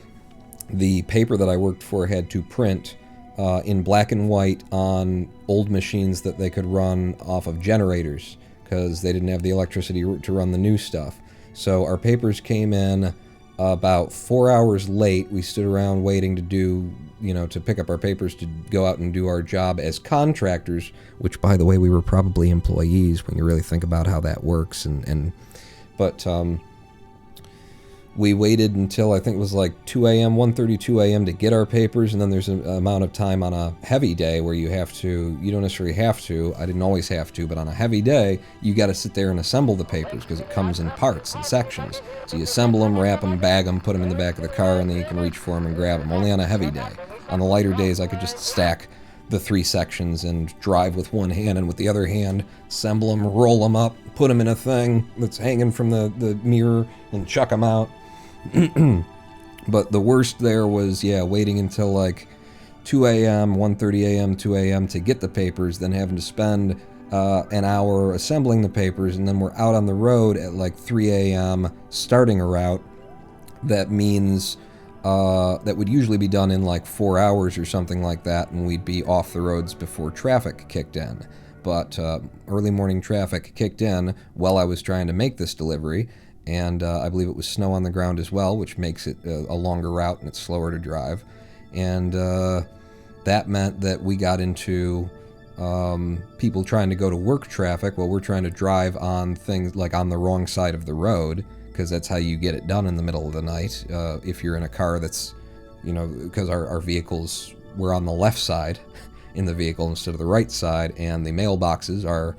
The paper that I worked for had to print in black and white on old machines that they could run off of generators, because they didn't have the electricity to run the new stuff. So our papers came in about 4 hours late. We stood around waiting to to pick up our papers to go out and do our job as contractors, which, by the way, we were probably employees when you really think about how that works. But we waited until I think it was 2 a.m., 1:30, 2 a.m. to get our papers, and then there's an amount of time on a heavy day where you don't necessarily have to, I didn't always have to, but on a heavy day, you got to sit there and assemble the papers, because it comes in parts and sections. So you assemble them, wrap them, bag them, put them in the back of the car, and then you can reach for them and grab them, only on a heavy day. On the lighter days, I could just stack the 3 sections and drive with one hand, and with the other hand, assemble them, roll them up, put them in a thing that's hanging from the mirror, and chuck them out. But the worst there was, waiting until 2 a.m., 1:30 a.m., 2 a.m. to get the papers, then having to spend an hour assembling the papers, and then we're out on the road at 3 a.m. starting a route. That means that would usually be done in 4 hours or something like that, and we'd be off the roads before traffic kicked in. But early morning traffic kicked in while I was trying to make this delivery, and I believe it was snow on the ground as well, which makes it a longer route and it's slower to drive. And that meant that we got into people trying to go to work traffic while we're trying to drive on things on the wrong side of the road, because that's how you get it done in the middle of the night. If you're in a car that's, because our vehicles we're on the left side in the vehicle instead of the right side, and the mailboxes are,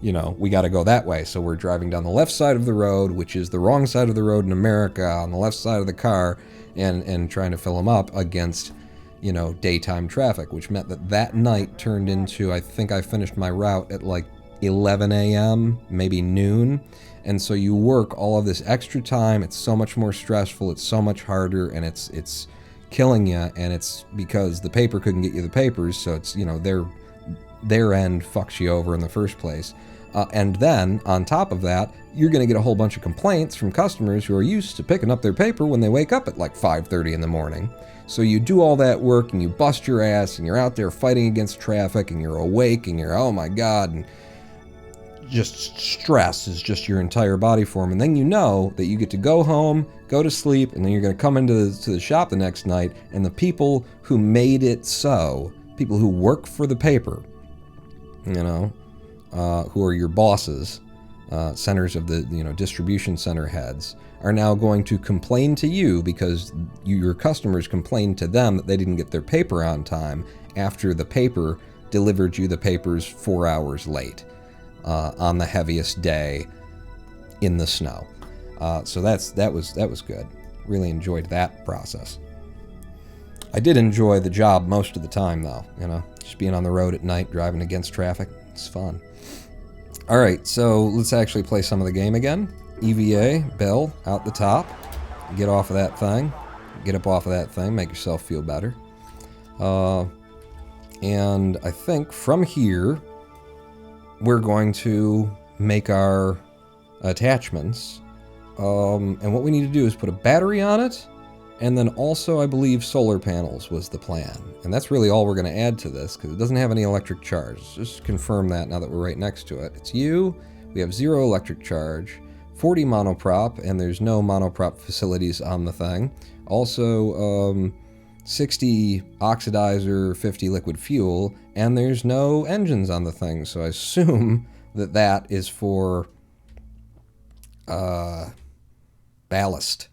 you know, we got to go that way. So we're driving down the left side of the road, which is the wrong side of the road in America, on the left side of the car, and trying to fill them up against, you know, daytime traffic, which meant that night turned into, I think I finished my route at like 11 a.m., maybe noon. And so you work all of this extra time. It's so much more stressful. It's so much harder, and it's killing you. And it's because the paper couldn't get you the papers. So it's, you know, their end fucks you over in the first place. And then on top of that, you're going to get a whole bunch of complaints from customers who are used to picking up their paper when they wake up at like 5:30 in the morning. So you do all that work and you bust your ass and you're out there fighting against traffic and you're awake and you're, oh my God, and just stress is just your entire body form. And then you know that you get to go home, go to sleep, and then you're going to come into the shop the next night, and the people who made it so, people who work for the paper, you know, who are your bosses, centers of the, you know, distribution center heads, are now going to complain to you because your customers complained to them that they didn't get their paper on time after the paper delivered you the papers 4 hours late. On the heaviest day in the snow. So that was good. Really enjoyed that process. I did enjoy the job most of the time, though. You know, just being on the road at night, driving against traffic. It's fun. All right, so let's actually play some of the game again. EVA, bell, out the top. Get off of that thing. Get up off of that thing. Make yourself feel better. And I think from here, we're going to make our attachments. And what we need to do is put a battery on it, and then also, I believe, solar panels was the plan. And that's really all we're going to add to this, because it doesn't have any electric charge. Let's just confirm that now that we're right next to it. It's you. We have 0 electric charge, 40 monoprop, and there's no monoprop facilities on the thing. Also, 60 oxidizer, 50 liquid fuel, and there's no engines on the thing, so I assume that is for ballast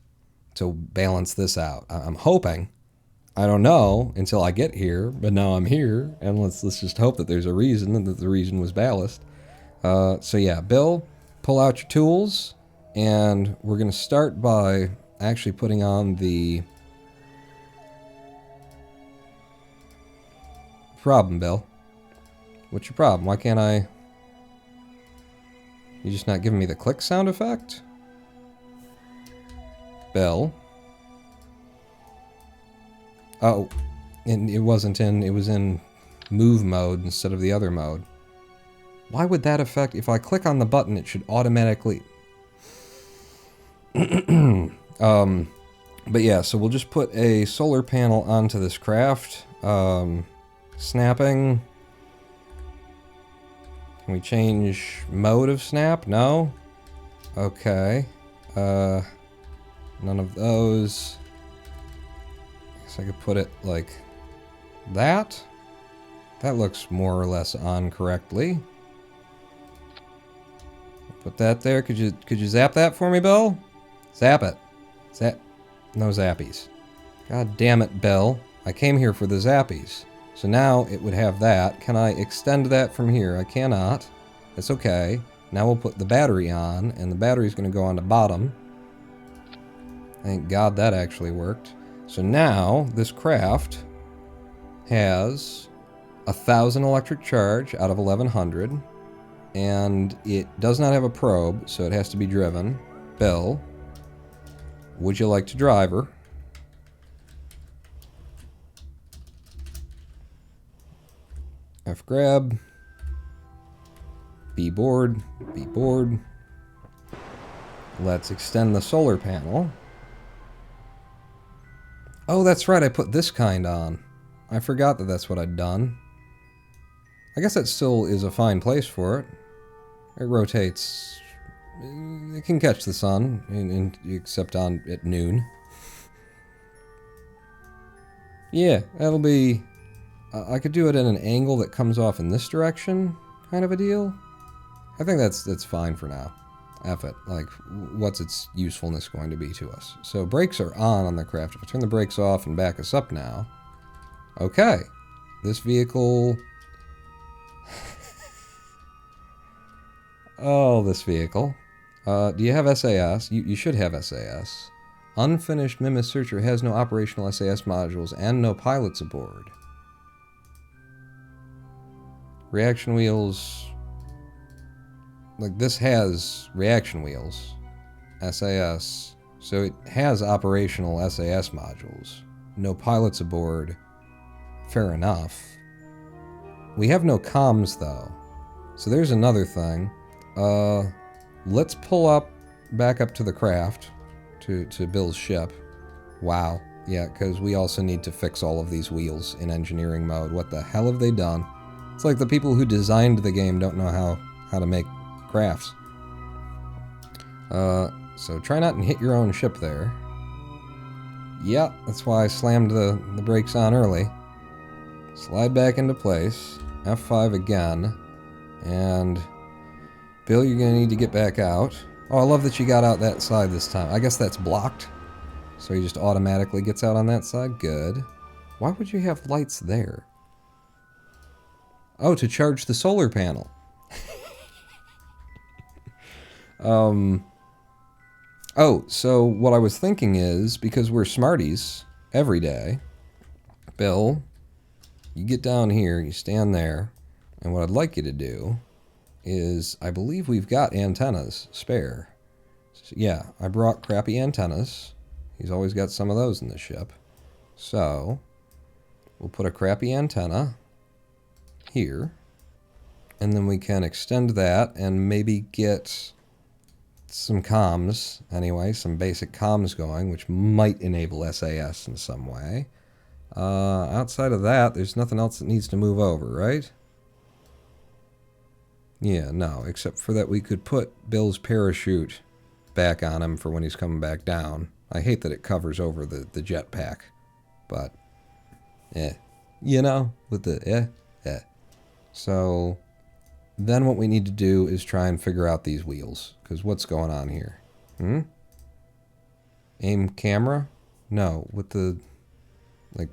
to balance this out. I'm hoping. I don't know until I get here, but now I'm here, and let's just hope that there's a reason, and that the reason was ballast. So yeah, Bill, pull out your tools, and we're going to start by actually putting on the problem, Bill. What's your problem? Why can't I... You just not giving me the click sound effect? Bill. Oh, and it wasn't in... It was in move mode instead of the other mode. Why would that affect... If I click on the button, it should automatically... But yeah, so we'll just put a solar panel onto this craft. Snapping. Can we change mode of snap? No? Okay. None of those. I guess I could put it like that. That looks more or less on correctly. Put that there. Could you zap that for me, Bill? Zap it. Zap. No zappies. God damn it, Bill. I came here for the zappies. So now it would have that. Can I extend that from here? I cannot. That's okay. Now we'll put the battery on, and the battery's going to go on the bottom. Thank God that actually worked. So now this craft has 1,000 electric charge out of 1,100, and it does not have a probe, so it has to be driven. Bill, would you like to drive her? F grab. B board. B board. Let's extend the solar panel. Oh, that's right, I put this kind on. I forgot that that's what I'd done. I guess that still is a fine place for it. It rotates. It can catch the sun, except at noon. Yeah, that'll be... I could do it at an angle that comes off in this direction, kind of a deal. I think that's fine for now. F it. Like, what's its usefulness going to be to us? So brakes are on the craft. If I turn the brakes off and back us up now... Okay. This vehicle... Oh, this vehicle. Do you have SAS? You should have SAS. Unfinished Mimis Searcher has no operational SAS modules and no pilots aboard. Reaction wheels... Like, this has reaction wheels. SAS. So it has operational SAS modules. No pilots aboard. Fair enough. We have no comms, though. So there's another thing. Let's pull up, back up to the craft, to Bill's ship. Wow. Yeah, because we also need to fix all of these wheels in engineering mode. What the hell have they done? It's like the people who designed the game don't know how to make crafts. So try not to hit your own ship there. Yeah, that's why I slammed the brakes on early. Slide back into place. F5 again. And... Bill, you're going to need to get back out. Oh, I love that you got out that side this time. I guess that's blocked. So he just automatically gets out on that side. Good. Why would you have lights there? Oh, to charge the solar panel. Oh, so what I was thinking is, because we're smarties every day, Bill, you get down here, you stand there, and what I'd like you to do is, I believe we've got antennas spare. So, yeah, I brought crappy antennas. He's always got some of those in the ship. So, we'll put a crappy antenna here, and then we can extend that and maybe get some comms, anyway, some basic comms going, which might enable SAS in some way. Outside of that, there's nothing else that needs to move over, right? Yeah, no, except for that we could put Bill's parachute back on him for when he's coming back down. I hate that it covers over the jetpack, but, you know, with the, So, then what we need to do is try and figure out these wheels, because what's going on here? Aim camera? No, with the, like,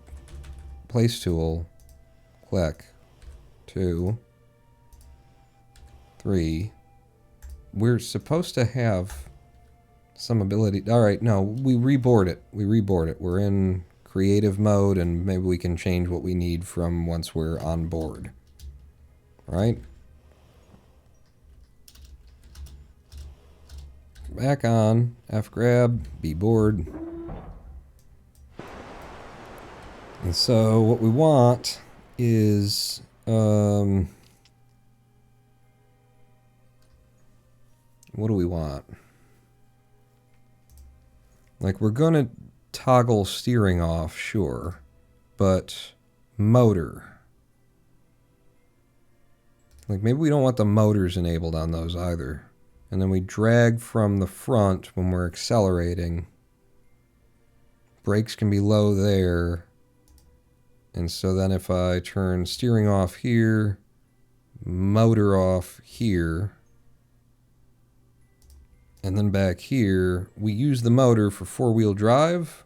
place tool, click, 2, 3. We're supposed to have some ability. Alright, no, we reboard it. We're in creative mode, and maybe we can change what we need from once we're on board. Right? Back on. F grab. B board. And so what we want is... what do we want? Like, we're going to toggle steering off, sure. But motor. Like, maybe we don't want the motors enabled on those either. And then we drag from the front when we're accelerating. Brakes can be low there. And so then if I turn steering off here, motor off here, and then back here, we use the motor for four-wheel drive.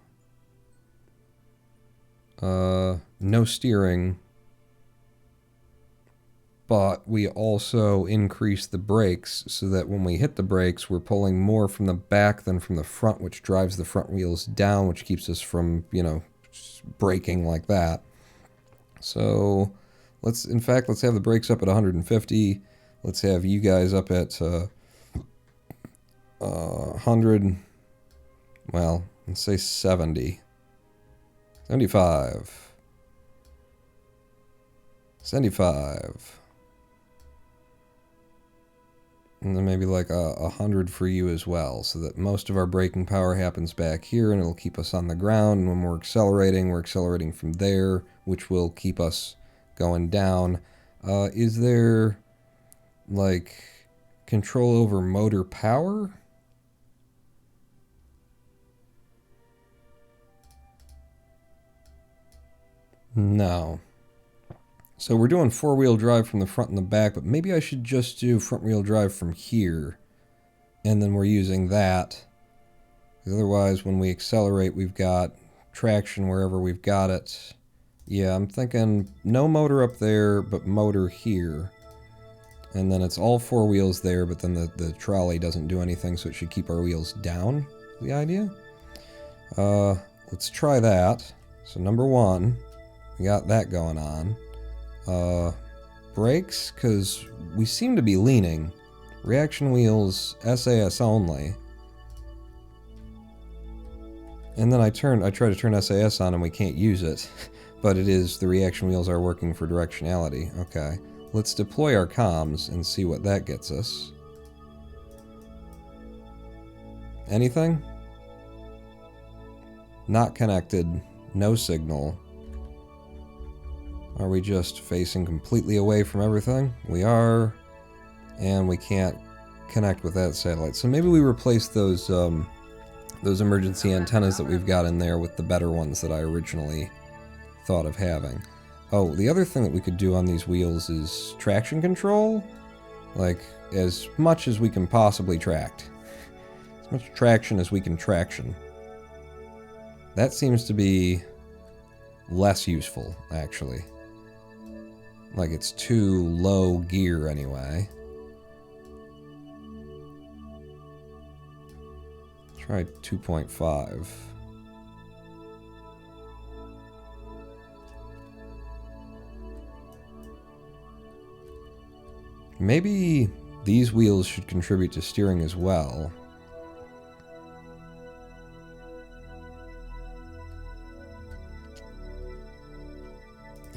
No steering. But we also increase the brakes so that when we hit the brakes, we're pulling more from the back than from the front, which drives the front wheels down, which keeps us from, you know, braking like that. So let's have the brakes up at 150. Let's have you guys up at 100. Well, let's say 70. 75. 75. And then maybe like 100 for you as well, so that most of our braking power happens back here, and it'll keep us on the ground. And when we're accelerating from there, which will keep us going down. Is there, like, control over motor power? No. So we're doing four-wheel drive from the front and the back, but maybe I should just do front-wheel drive from here. And then we're using that. Because otherwise, when we accelerate, we've got traction wherever we've got it. Yeah, I'm thinking no motor up there, but motor here. And then it's all 4 wheels there, but then the trolley doesn't do anything, so it should keep our wheels down, the idea. Let's try that. So number 1, we got that going on. Brakes, because we seem to be leaning. Reaction wheels, SAS only. And then I try to turn SAS on and we can't use it. But it is, the reaction wheels are working for directionality. Okay. Let's deploy our comms and see what that gets us. Anything? Not connected. No signal. Are we just facing completely away from everything? We are. And we can't connect with that satellite. So maybe we replace those emergency antennas that we've got in there with the better ones that I originally thought of having. Oh, the other thing that we could do on these wheels is traction control. Like, as much as we can possibly tract. As much traction as we can traction. That seems to be less useful, actually. Like, it's too low gear anyway. Try 2.5. Maybe these wheels should contribute to steering as well.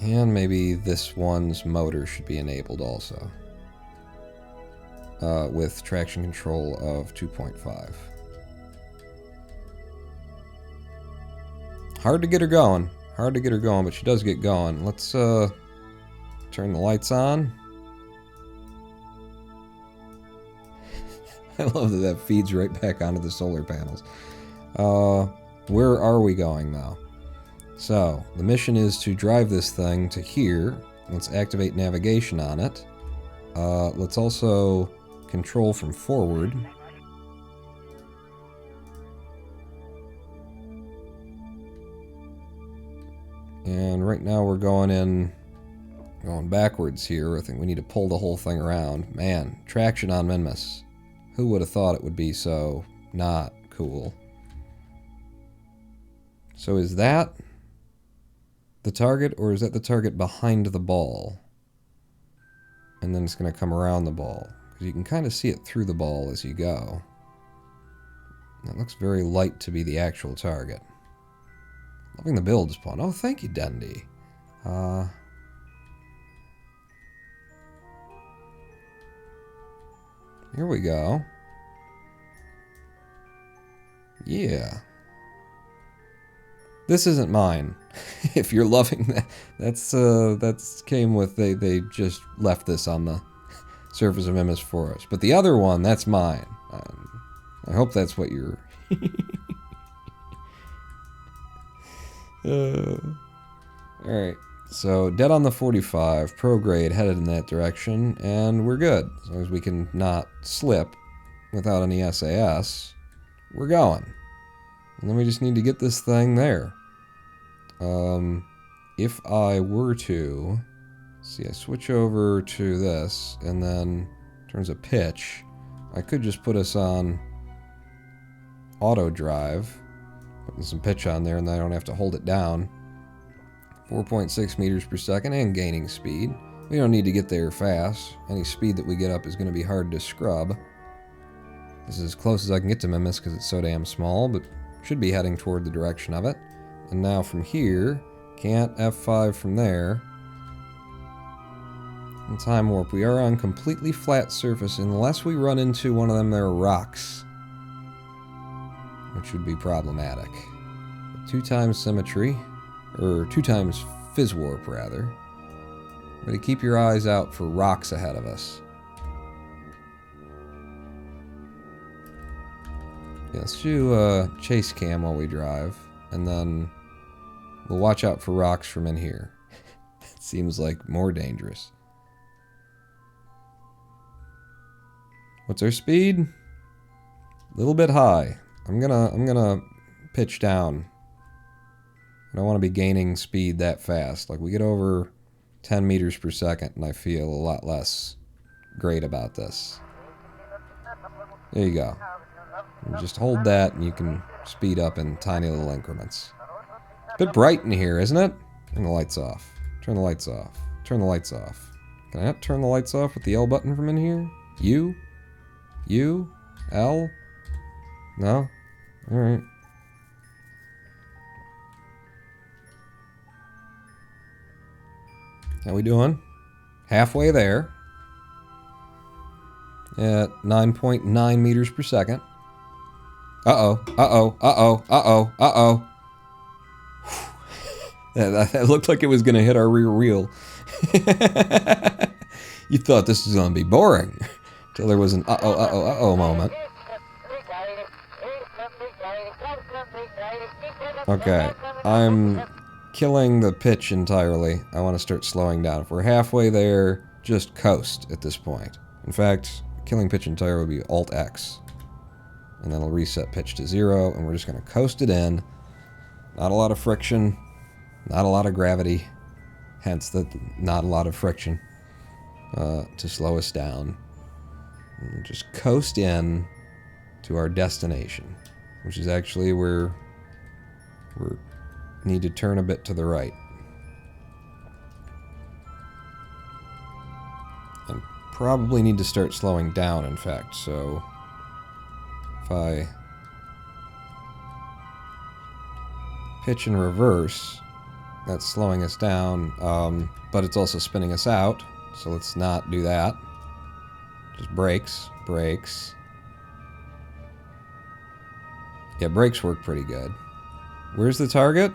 And maybe this one's motor should be enabled also. With traction control of 2.5. Hard to get her going. Hard to get her going, but she does get going. Let's turn the lights on. I love that that feeds right back onto the solar panels. Where are we going now? So, the mission is to drive this thing to here. Let's activate navigation on it. Let's also control from forward. And right now we're going backwards here. I think we need to pull the whole thing around. Man, traction on Minmus. Who would have thought it would be so not cool? So is that the target, or is that the target behind the ball? And then it's going to come around the ball. Because you can kind of see it through the ball as you go. That looks very light to be the actual target. Loving the build spawn. Oh, thank you, Dundee. Here we go. Yeah. This isn't mine. If you're loving that, that's came with, they just left this on the surface of Minmus for us. But the other one, that's mine. I hope that's what you're... Alright, so dead on the 45, prograde headed in that direction, and we're good. As long as we can not slip without any SAS, we're going. And then we just need to get this thing there. If I were to... See, I switch over to this, and then in terms of pitch, I could just put us on auto drive. Putting some pitch on there, and then I don't have to hold it down. 4.6 meters per second, and gaining speed. We don't need to get there fast. Any speed that we get up is going to be hard to scrub. This is as close as I can get to Minmus because it's so damn small, but should be heading toward the direction of it. And now from here, can't F5 from there. And time warp. We are on completely flat surface unless we run into one of them there rocks, which would be problematic. 2 times symmetry, or 2 times phys warp rather. But keep your eyes out for rocks ahead of us. Yeah, let's do chase cam while we drive, and then we'll watch out for rocks from in here. It seems like more dangerous. What's our speed? A little bit high. I'm gonna pitch down I don't want to be gaining speed that fast. Like, we get over 10 meters per second, and I feel a lot less great about this. There you go. You just hold that, and you can speed up in tiny little increments. A bit bright in here, isn't it? Turn the lights off. Turn the lights off. Turn the lights off. Can I not turn the lights off with the L button from in here? U? U? L? No? Alright. How we doing? Halfway there. At 9.9 meters per second. Uh-oh. Uh-oh. Uh-oh. Uh-oh. Uh-oh. That looked like it was going to hit our rear wheel. You thought this was going to be boring. Until there was an uh-oh, uh-oh, uh-oh moment. Okay. I'm killing the pitch entirely. I want to start slowing down. If we're halfway there, just coast at this point. In fact, killing pitch entirely would be Alt-X. And then it'll reset pitch to 0, and we're just going to coast it in. Not a lot of friction. Not a lot of gravity, hence the not a lot of friction to slow us down. And just coast in to our destination, which is actually where we need to turn a bit to the right. And probably need to start slowing down, in fact, so if I pitch in reverse, that's slowing us down, but it's also spinning us out, so let's not do that. Just brakes, brakes. Yeah, brakes work pretty good. Where's the target?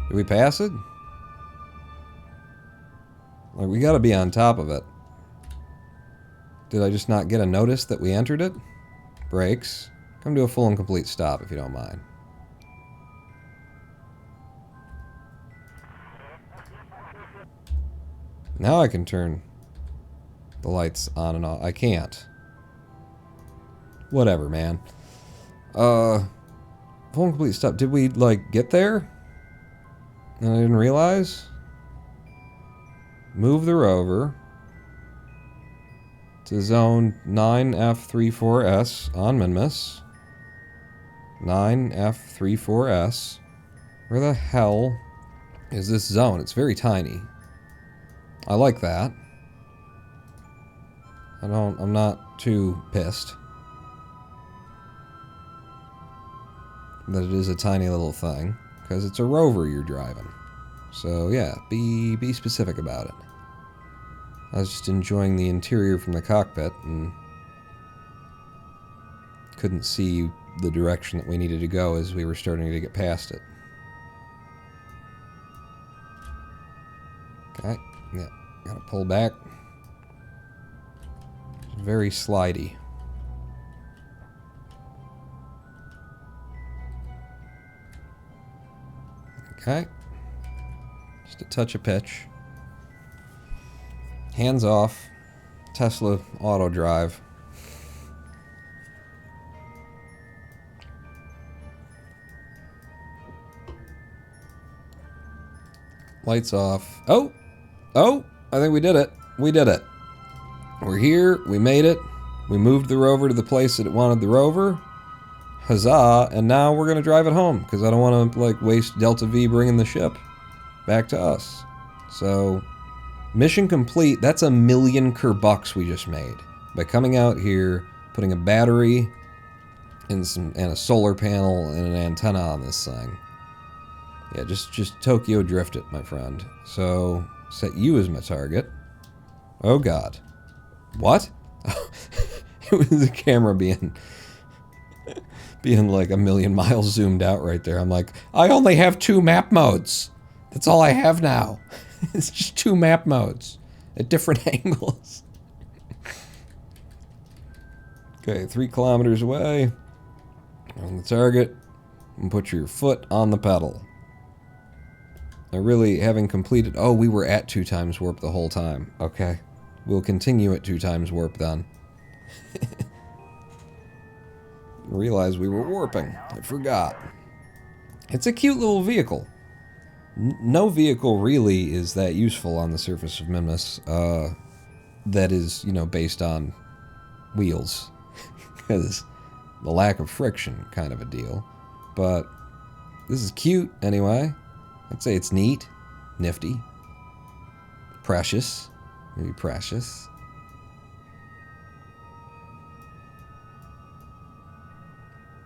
Did we pass it? Like, we gotta be on top of it. Did I just not get a notice that we entered it? Brakes. Come to a full and complete stop if you don't mind. Now I can turn the lights on and off. I can't. Whatever, man. Full and complete stop. Did we, like, get there? And I didn't realize? Move the rover to zone 9F34S on Minmus. 9F34S. Where the hell is this zone? It's very tiny. I like that. I'm not too pissed that it is a tiny little thing, because it's a rover you're driving. So yeah, be specific about it. I was just enjoying the interior from the cockpit and couldn't see the direction that we needed to go as we were starting to get past it. Okay. Yeah, gotta pull back. It's very slidey. Okay. Just a touch of pitch. Hands off. Tesla auto drive. Lights off. Oh! Oh! I think we did it. We did it. We're here. We made it. We moved the rover to the place that it wanted the rover. Huzzah. And now we're going to drive it home, because I don't want to, like, waste Delta V bringing the ship back to us. So, mission complete. That's $1 million Kerbucks we just made. By coming out here, putting a battery and a solar panel and an antenna on this thing. Yeah, just Tokyo drift it, my friend. So, set you as my target. Oh god. What? It was the camera being like 1,000,000 miles zoomed out right there. I'm like, I only have 2 map modes. That's all I have now. It's just 2 map modes at different angles. Okay, 3 kilometers away. On the target. And put your foot on the pedal. I really, having completed... Oh, we were at 2 times warp the whole time. Okay. We'll continue at 2 times warp then. Realized we were warping. I forgot. It's a cute little vehicle. no vehicle really is that useful on the surface of Minmus that is, you know, based on wheels. Because the lack of friction kind of a deal. But this is cute anyway. I'd say it's neat, nifty, precious, maybe precious.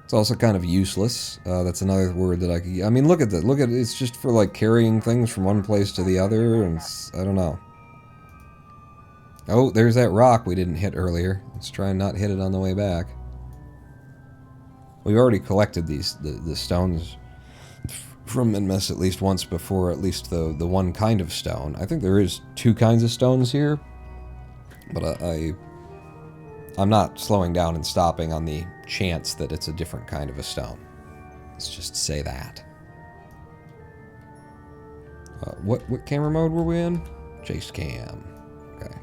It's also kind of useless. That's another word that I could... I mean, look at that. Look at it. It's just for, like, carrying things from one place to the other, and I don't know. Oh, there's that rock we didn't hit earlier. Let's try and not hit it on the way back. We've already collected the stones from Minmus at least once before, at least the one kind of stone. I think there is 2 kinds of stones here, but I'm not slowing down and stopping on the chance that it's a different kind of a stone. Let's just say that. What camera mode were we in? Chase cam. Okay.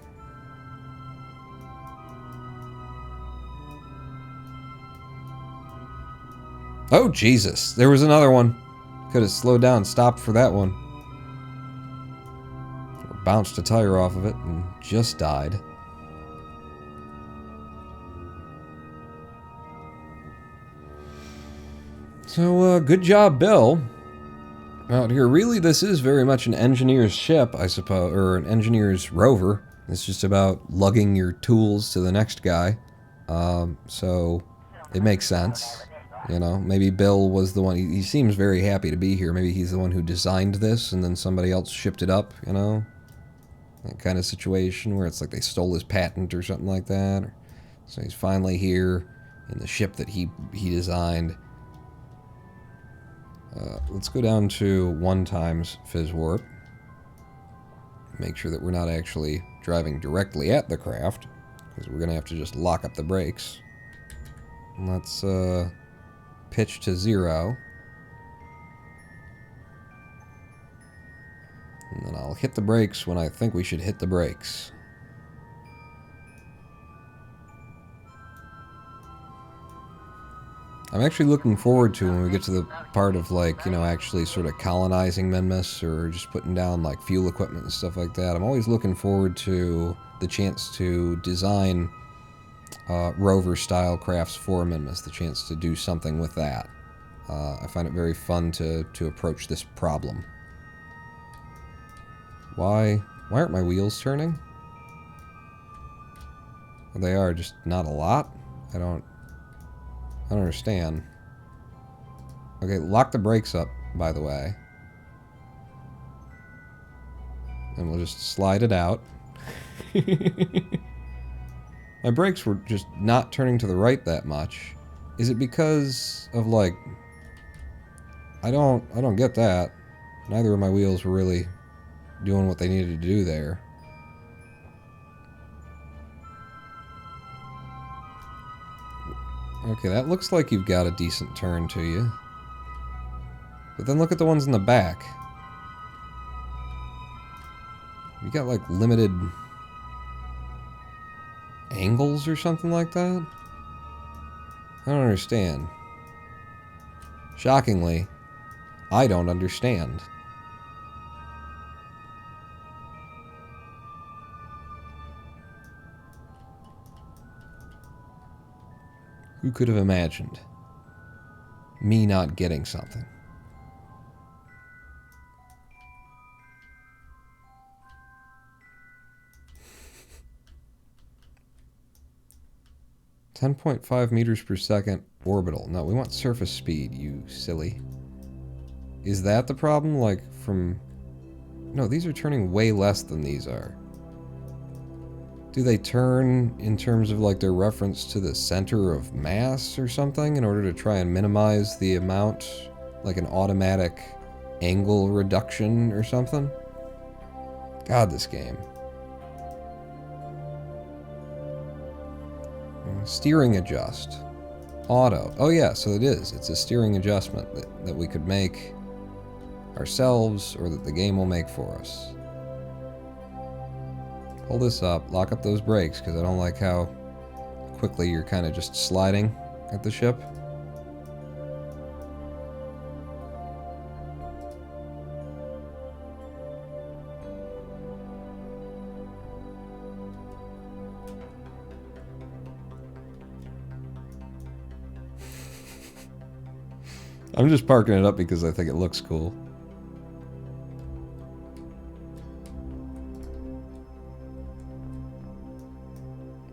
Oh, Jesus. There was another one. Could have slowed down and stopped for that one. Or bounced a tire off of it and just died. So, good job, Bill. Out here, really, this is very much an engineer's ship, I suppose, or an engineer's rover. It's just about lugging your tools to the next guy. So, it makes sense. You know, maybe Bill was the one, he seems very happy to be here. Maybe he's the one who designed this and then somebody else shipped it up, you know? That kind of situation where it's like they stole his patent or something like that. So he's finally here in the ship that he designed. Let's go down to 1 times Fizz Warp. Make sure that we're not actually driving directly at the craft, because we're going to have to just lock up the brakes. And let's pitch to 0. And then I'll hit the brakes when I think we should hit the brakes. I'm actually looking forward to when we get to the part of, like, you know, actually sort of colonizing Minmus or just putting down, like, fuel equipment and stuff like that. I'm always looking forward to the chance to design rover-style crafts for Minmus, the chance to do something with that. I find it very fun to approach this problem. Why aren't my wheels turning? Well, they are, just not a lot? I don't understand. Okay, lock the brakes up, by the way. And we'll just slide it out. My brakes were just not turning to the right that much. Is it because of, like... I don't get that. Neither of my wheels were really doing what they needed to do there. Okay, that looks like you've got a decent turn to you. But then look at the ones in the back. You got, like, limited angles or something like that? I don't understand. Shockingly, I don't understand. Who could have imagined me not getting something? .5 meters per second orbital. No, we want surface speed, you silly. Is that the problem? Like, from... No, these are turning way less than these are. Do they turn in terms of, like, their reference to the center of mass or something in order to try and minimize the amount, like an automatic angle reduction or something? God, this game. Steering adjust. Auto. Oh yeah, so it is. It's a steering adjustment that we could make ourselves or that the game will make for us. Pull this up, lock up those brakes, because I don't like how quickly you're kind of just sliding at the ship. I'm just parking it up because I think it looks cool.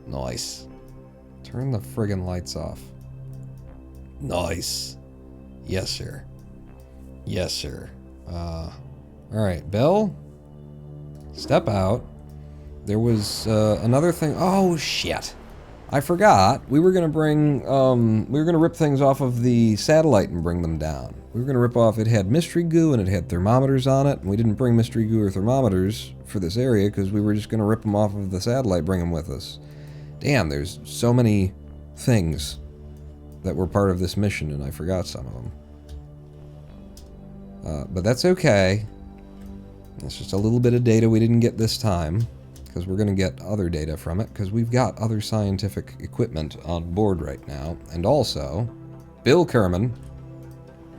Nice. Turn the friggin' lights off. Nice. Yes, sir. Yes, sir. Alright, Bill. Step out. There was another thing. Oh, shit. I forgot. We were gonna bring, we were gonna rip things off of the satellite and bring them down. We were gonna rip off, it had mystery goo and it had thermometers on it, and we didn't bring mystery goo or thermometers for this area because we were just gonna rip them off of the satellite, bring them with us. Damn, there's so many things that were part of this mission, and I forgot some of them. But that's okay. It's just a little bit of data we didn't get this time, because we're going to get other data from it, because we've got other scientific equipment on board right now. And also, Bill Kerman,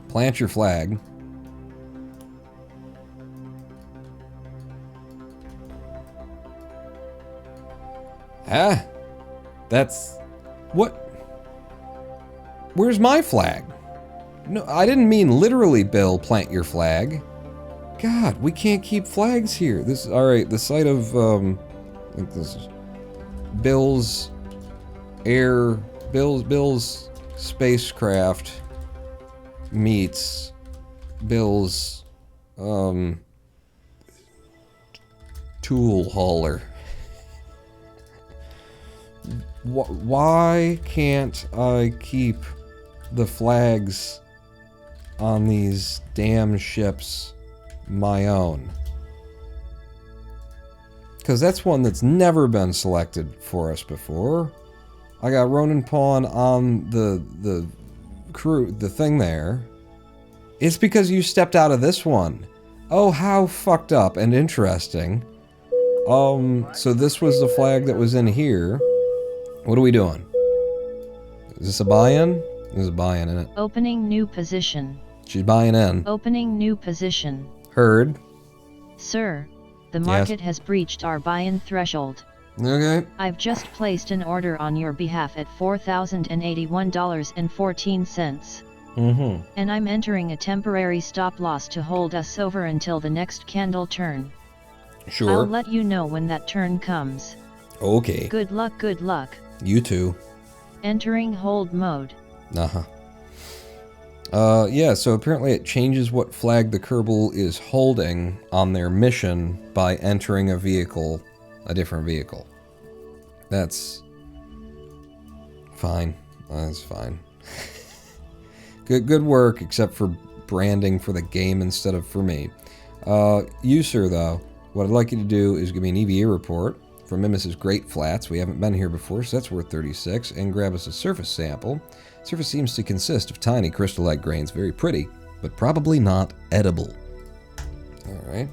plant your flag. Ah, that's... What? Where's my flag? No, I didn't mean literally, Bill, plant your flag. God, we can't keep flags here. This is, alright, the site of, I think this is Bill's spacecraft meets Bill's, tool hauler. Why can't I keep the flags on these damn ships my own? Because that's one that's never been selected for us before. I got Ronan Pawn on the crew, the thing there. It's because you stepped out of this one. Oh, how fucked up and interesting. So this was the flag that was in here. What are we doing? Is this a buy-in? There's a buy-in in it. Opening new position. She's buying in. Opening new position. Heard. Sir, the market has breached our buy-in threshold. Okay. I've just placed an order on your behalf at $4,081.14. Mm-hmm. And I'm entering a temporary stop loss to hold us over until the next candle turn. Sure. I'll let you know when that turn comes. Okay. Good luck, good luck. You too. Entering hold mode. Uh-huh. Yeah, so apparently it changes what flag the Kerbal is holding on their mission by entering a vehicle, a different vehicle. That's fine. That's fine. Good work, except for branding for the game instead of for me. You, sir, though, what I'd like you to do is give me an EVA report from Mimis's Great Flats. We haven't been here before, so that's worth 36. And grab us a surface sample. Surface seems to consist of tiny crystal-like grains, very pretty, but probably not edible. Alright.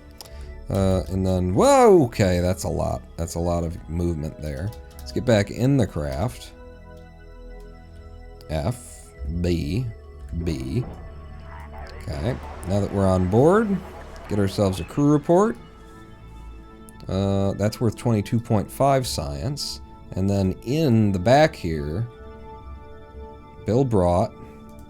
And then, whoa, okay, that's a lot. That's a lot of movement there. Let's get back in the craft. F, B, B. Okay, now that we're on board, get ourselves a crew report. That's worth 22.5 science. And then in the back here, Bill brought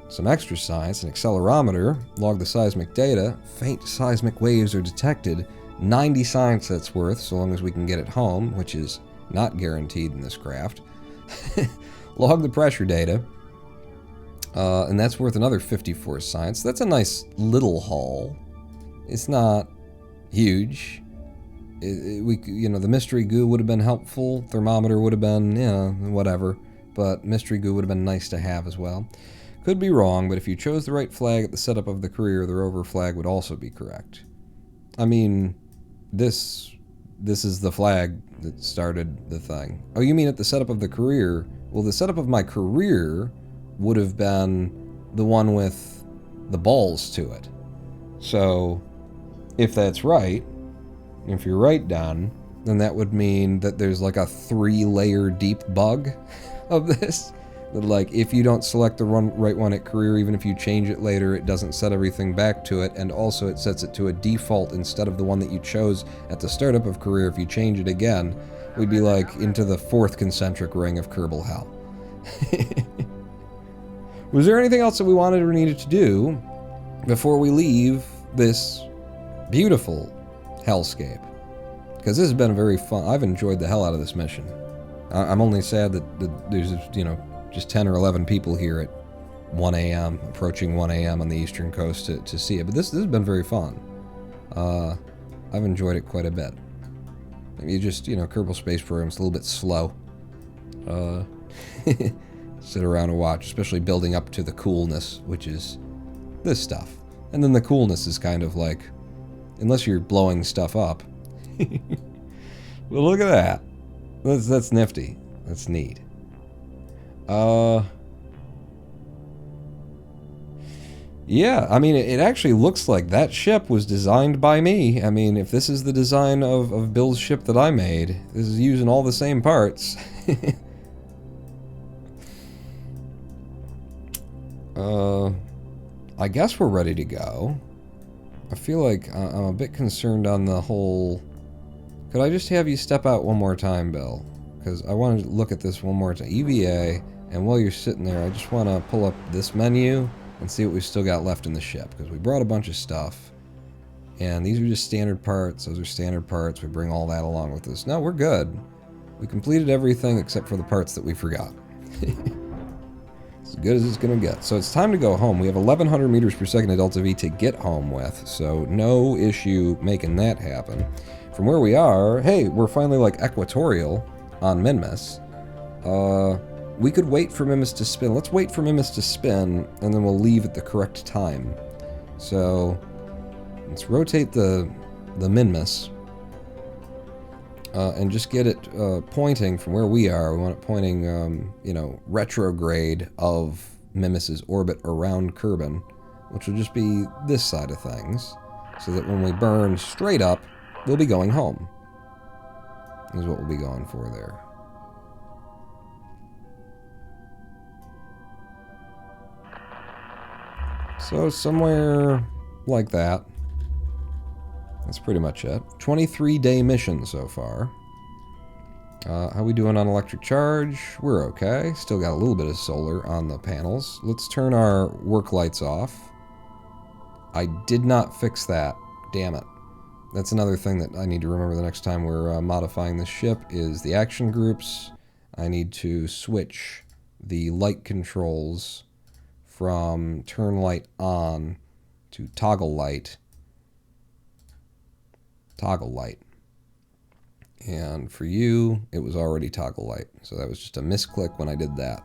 some extra science, an accelerometer, logged the seismic data. Faint seismic waves are detected. 90 science that's worth, so long as we can get it home, which is not guaranteed in this craft. Log the pressure data. And that's worth another 54 science. That's a nice little haul. It's not huge. The mystery goo would have been helpful. Thermometer would have been, whatever. But mystery goo would have been nice to have as well. Could be wrong, but if you chose the right flag at the setup of the career, the rover flag would also be correct. I mean, this is the flag that started the thing. Oh, you mean at the setup of the career? Well, the setup of my career would have been the one with the balls to it. So, if that's right, if you're right, Don, then that would mean that there's like a 3-layer deep bug of this. That, like, if you don't select the right one at career, even if you change it later, it doesn't set everything back to it, and also it sets it to a default instead of the one that you chose at the startup of career. If you change it again, we'd be like into the 4th concentric ring of Kerbal Hell. Was there anything else that we wanted or needed to do before we leave this beautiful hellscape? Because this has been a very fun... I've enjoyed the hell out of this mission. I'm only sad that there's, you know, just 10 or 11 people here at 1 a.m., approaching 1 a.m. on the eastern coast to see it. But this has been very fun. I've enjoyed it quite a bit. You just, you know, Kerbal Space Program's a little bit slow. Sit around and watch, especially building up to the coolness, which is this stuff. And then the coolness is kind of like, unless you're blowing stuff up. Well, look at that. That's nifty. That's neat. Yeah, I mean, it actually looks like that ship was designed by me. I mean, if this is the design of Bill's ship that I made, this is using all the same parts. I guess we're ready to go. I feel like I'm a bit concerned on the whole... Could I just have you step out one more time, Bill? Because I want to look at this one more time. EVA, and while you're sitting there, I just want to pull up this menu and see what we've still got left in the ship. Because we brought a bunch of stuff. And these are just standard parts. Those are standard parts. We bring all that along with us. No, we're good. We completed everything except for the parts that we forgot. As good as it's going to get. So it's time to go home. We have 1,100 meters per second of delta V to get home with. So no issue making that happen. From where we are, hey, we're finally like equatorial on Minmus. We could wait for Minmus to spin. Let's wait for Minmus to spin, and then we'll leave at the correct time. So let's rotate the Minmus. And just get it pointing from where we are. We want it pointing, you know, retrograde of Minmus's orbit around Kerbin, which will just be this side of things, so that when we burn straight up, we'll be going home. Is what we'll be going for there. So somewhere like that. That's pretty much it. 23-day mission so far. How we doing on electric charge? We're okay. Still got a little bit of solar on the panels. Let's turn our work lights off. I did not fix that. Damn it. That's another thing that I need to remember the next time we're modifying this ship is the action groups. I need to switch the light controls from turn light on to toggle light. Toggle light. And for you, it was already toggle light. So that was just a misclick when I did that.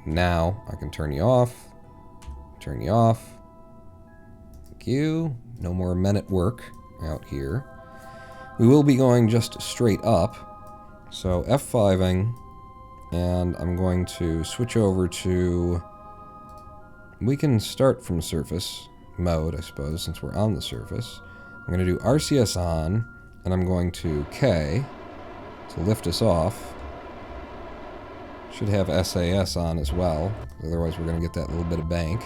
Now I can turn you off. Turn you off. Thank you. No more men at work out here. We will be going just straight up. So F5ing, and I'm going to switch over to... We can start from surface mode, I suppose, since we're on the surface. I'm going to do RCS on, and I'm going to K to lift us off. Should have SAS on as well, otherwise we're going to get that little bit of bank.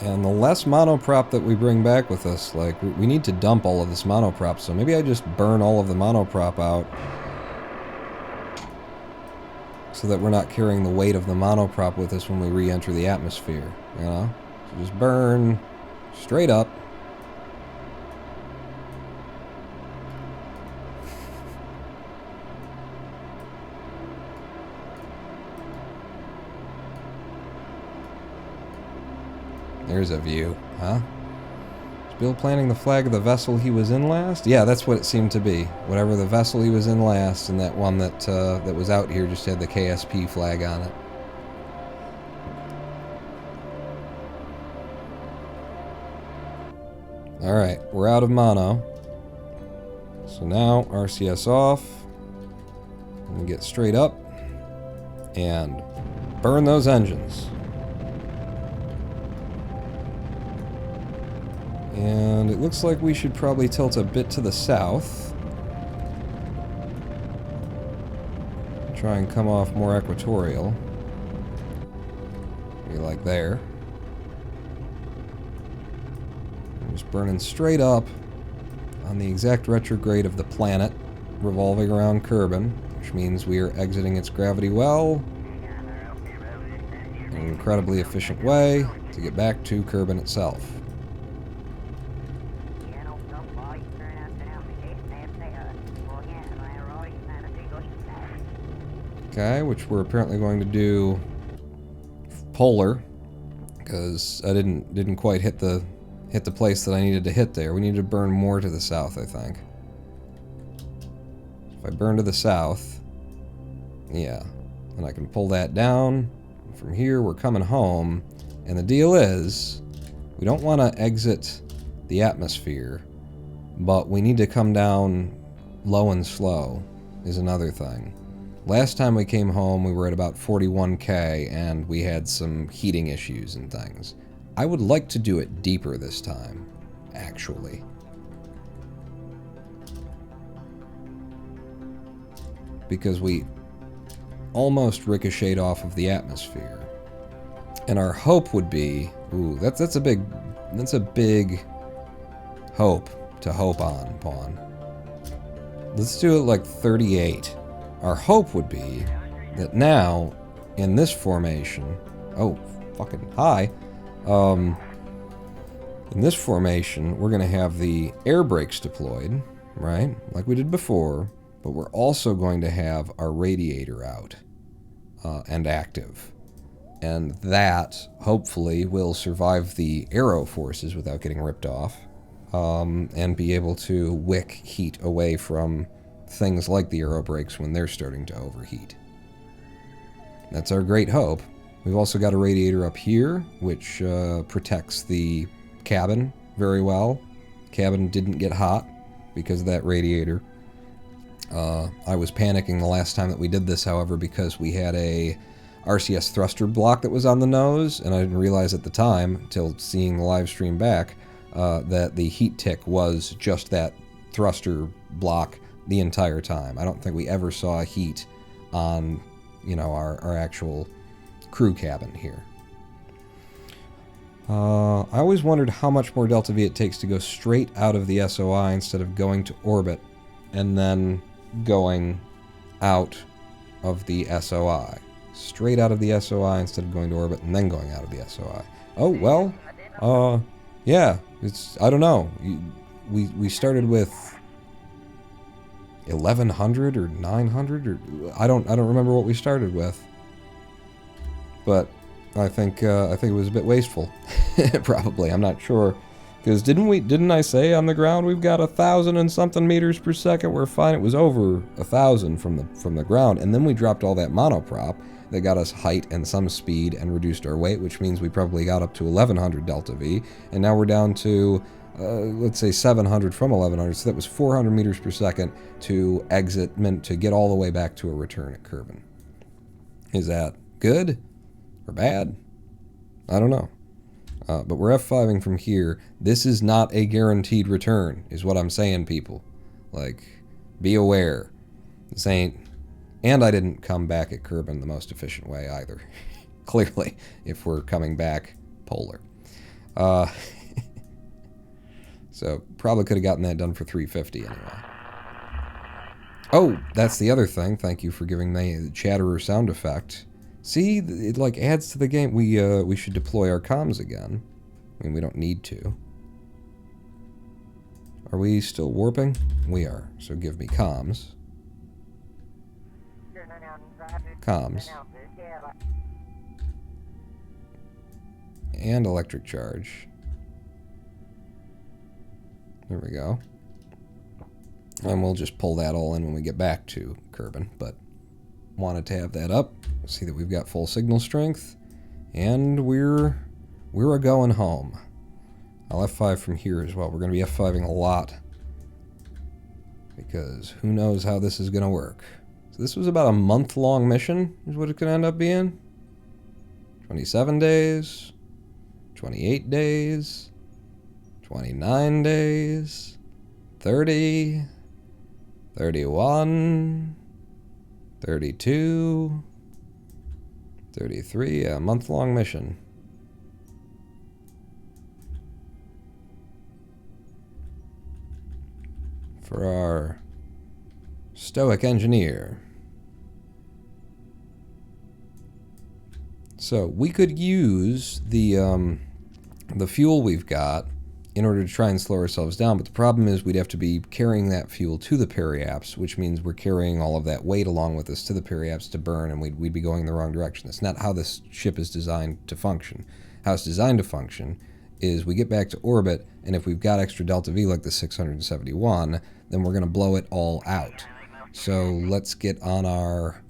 And the less monoprop that we bring back with us, like, we need to dump all of this monoprop, so maybe I just burn all of the monoprop out so that we're not carrying the weight of the monoprop with us when we re-enter the atmosphere, you know? So just burn straight up. There's a view, huh? Is Bill planting the flag of the vessel he was in last? Yeah, that's what it seemed to be. Whatever the vessel he was in last, and that one that that was out here just had the KSP flag on it. Alright, we're out of mono. So now, RCS off. And get straight up. And burn those engines. And it looks like we should probably tilt a bit to the south. Try and come off more equatorial. Maybe like there. And just burning straight up on the exact retrograde of the planet. revolving around Kerbin, which means we are exiting its gravity well in an incredibly efficient way to get back to Kerbin itself. Okay, which we're apparently going to do polar, because I didn't quite hit the place that I needed to hit there. We need to burn more to the south, I think. If I burn to the south, yeah, then I can pull that down. From here, we're coming home, and the deal is, we don't want to exit the atmosphere, but we need to come down low and slow, is another thing. Last time we came home, we were at about 41K, and we had some heating issues and things. I would like to do it deeper this time, actually. Because we almost ricocheted off of the atmosphere. And our hope would be, ooh, that's a big hope to hope on, Pawn. Let's do it like 38. Our hope would be that now, in this formation, oh, fucking hi, in this formation, we're going to have the air brakes deployed, right, like we did before, but we're also going to have our radiator out and active. And that, hopefully, will survive the aero forces without getting ripped off, and be able to wick heat away from things like the aero brakes when they're starting to overheat. That's our great hope. We've also got a radiator up here, which protects the cabin very well. Cabin didn't get hot because of that radiator. I was panicking the last time that we did this, however, because we had a RCS thruster block that was on the nose, and I didn't realize at the time, until seeing the live stream back, that the heat tick was just that thruster block the entire time. I don't think we ever saw heat on, you know, our actual crew cabin here. I always wondered how much more Delta V it takes to go straight out of the SOI instead of going to orbit and then going out of the SOI. Straight out of the SOI instead of going to orbit and then going out of the SOI. Oh, well, yeah, I don't know. We started with 1100 or 900 or I don't remember what we started with. But I think it was a bit wasteful. Probably, I'm not sure. Because didn't I say on the ground we've got 1,000 and something meters per second? We're fine. It was over 1,000 from the ground, and then we dropped all that monoprop that got us height and some speed and reduced our weight, which means we probably got up to 1,100 Delta V, and now we're down to let's say 700 from 1,100. So that was 400 meters per second to exit, meant to get all the way back to a return at Kerbin. Is that good or bad? I don't know. But we're F5ing from here. This is not a guaranteed return, is what I'm saying, people. Like, be aware. This ain't... And I didn't come back at Kerbin the most efficient way either. Clearly, if we're coming back polar. So, probably could have gotten that done for 350 anyway. Oh, that's the other thing. Thank you for giving me the chatterer sound effect. See, it like adds to the game. We should deploy our comms again. I mean, we don't need to. Are we still warping? We are. So give me comms. Comms. And electric charge. There we go. And we'll just pull that all in when we get back to Kerbin, but wanted to have that up. See that we've got full signal strength, and we're a-going home. I'll F5 from here as well. We're going to be F5ing a lot, because who knows how this is going to work. So this was about a month-long mission, is what it's going to end up being. 27 days, 28 days, 29 days, 30, 31, 32, 33, a month-long mission. For our Stoic engineer. So we could use the fuel we've got in order to try and slow ourselves down, but the problem is we'd have to be carrying that fuel to the periapse, which means we're carrying all of that weight along with us to the periapse to burn, and we'd be going the wrong direction. That's not how this ship is designed to function. How it's designed to function is we get back to orbit, and if we've got extra delta V like the 671, then we're going to blow it all out. So let's get on our,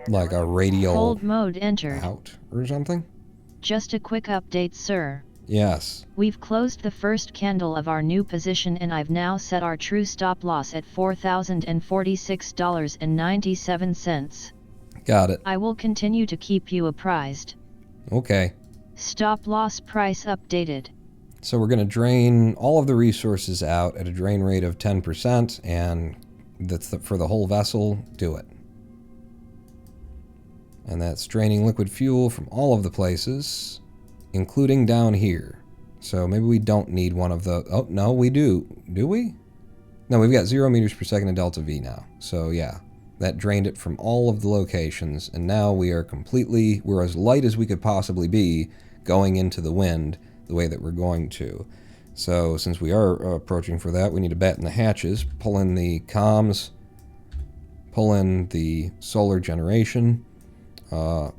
like a radial Hold mode entered. out or something. Just a quick update, sir. Yes. We've closed the first candle of our new position, and I've now set our true stop loss at $4,046.97. Got it. I will continue to keep you apprised. Okay. Stop loss price updated. So we're going to drain all of the resources out at a drain rate of 10%, and that's for the whole vessel. Do it. And that's draining liquid fuel from all of the places, including down here. So maybe we don't need one of the... Oh, no, we do. Do we? No, we've got 0 meters per second of delta V now. So, yeah, that drained it from all of the locations, and now we are completely... We're as light as we could possibly be going into the wind the way that we're going to. So, since we are approaching for that, we need to batten the hatches, pull in the comms, pull in the solar generation.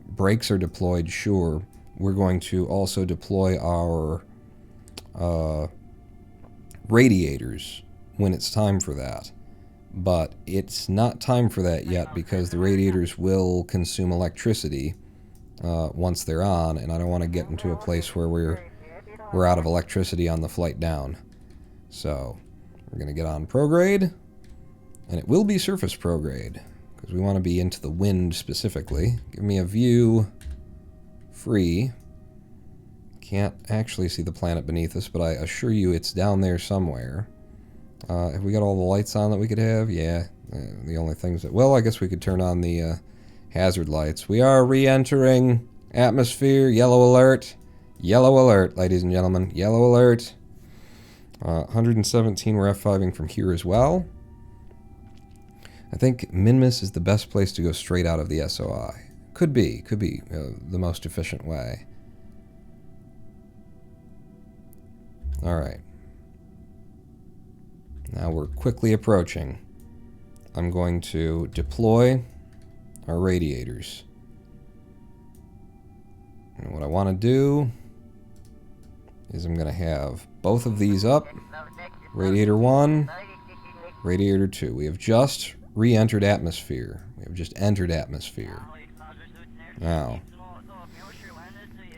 Brakes are deployed, sure. We're going to also deploy our radiators when it's time for that. But it's not time for that yet because the radiators will consume electricity once they're on, and I don't want to get into a place where we're out of electricity on the flight down. So we're going to get on prograde, and it will be surface prograde, because we want to be into the wind specifically. Give me a view free. Can't actually see the planet beneath us, but I assure you it's down there somewhere. Have we got all the lights on that we could have? Yeah, the only things that... Well, I guess we could turn on the hazard lights. We are re-entering atmosphere. Yellow alert. Yellow alert, ladies and gentlemen. Yellow alert. 117, we're F5ing from here as well. I think Minmus is the best place to go straight out of the SOI. Could be the most efficient way. Alright. Now we're quickly approaching. I'm going to deploy our radiators. And what I want to do is I'm going to have both of these up. Radiator 1, Radiator 2. We have just re-entered atmosphere. We have just entered atmosphere. Now,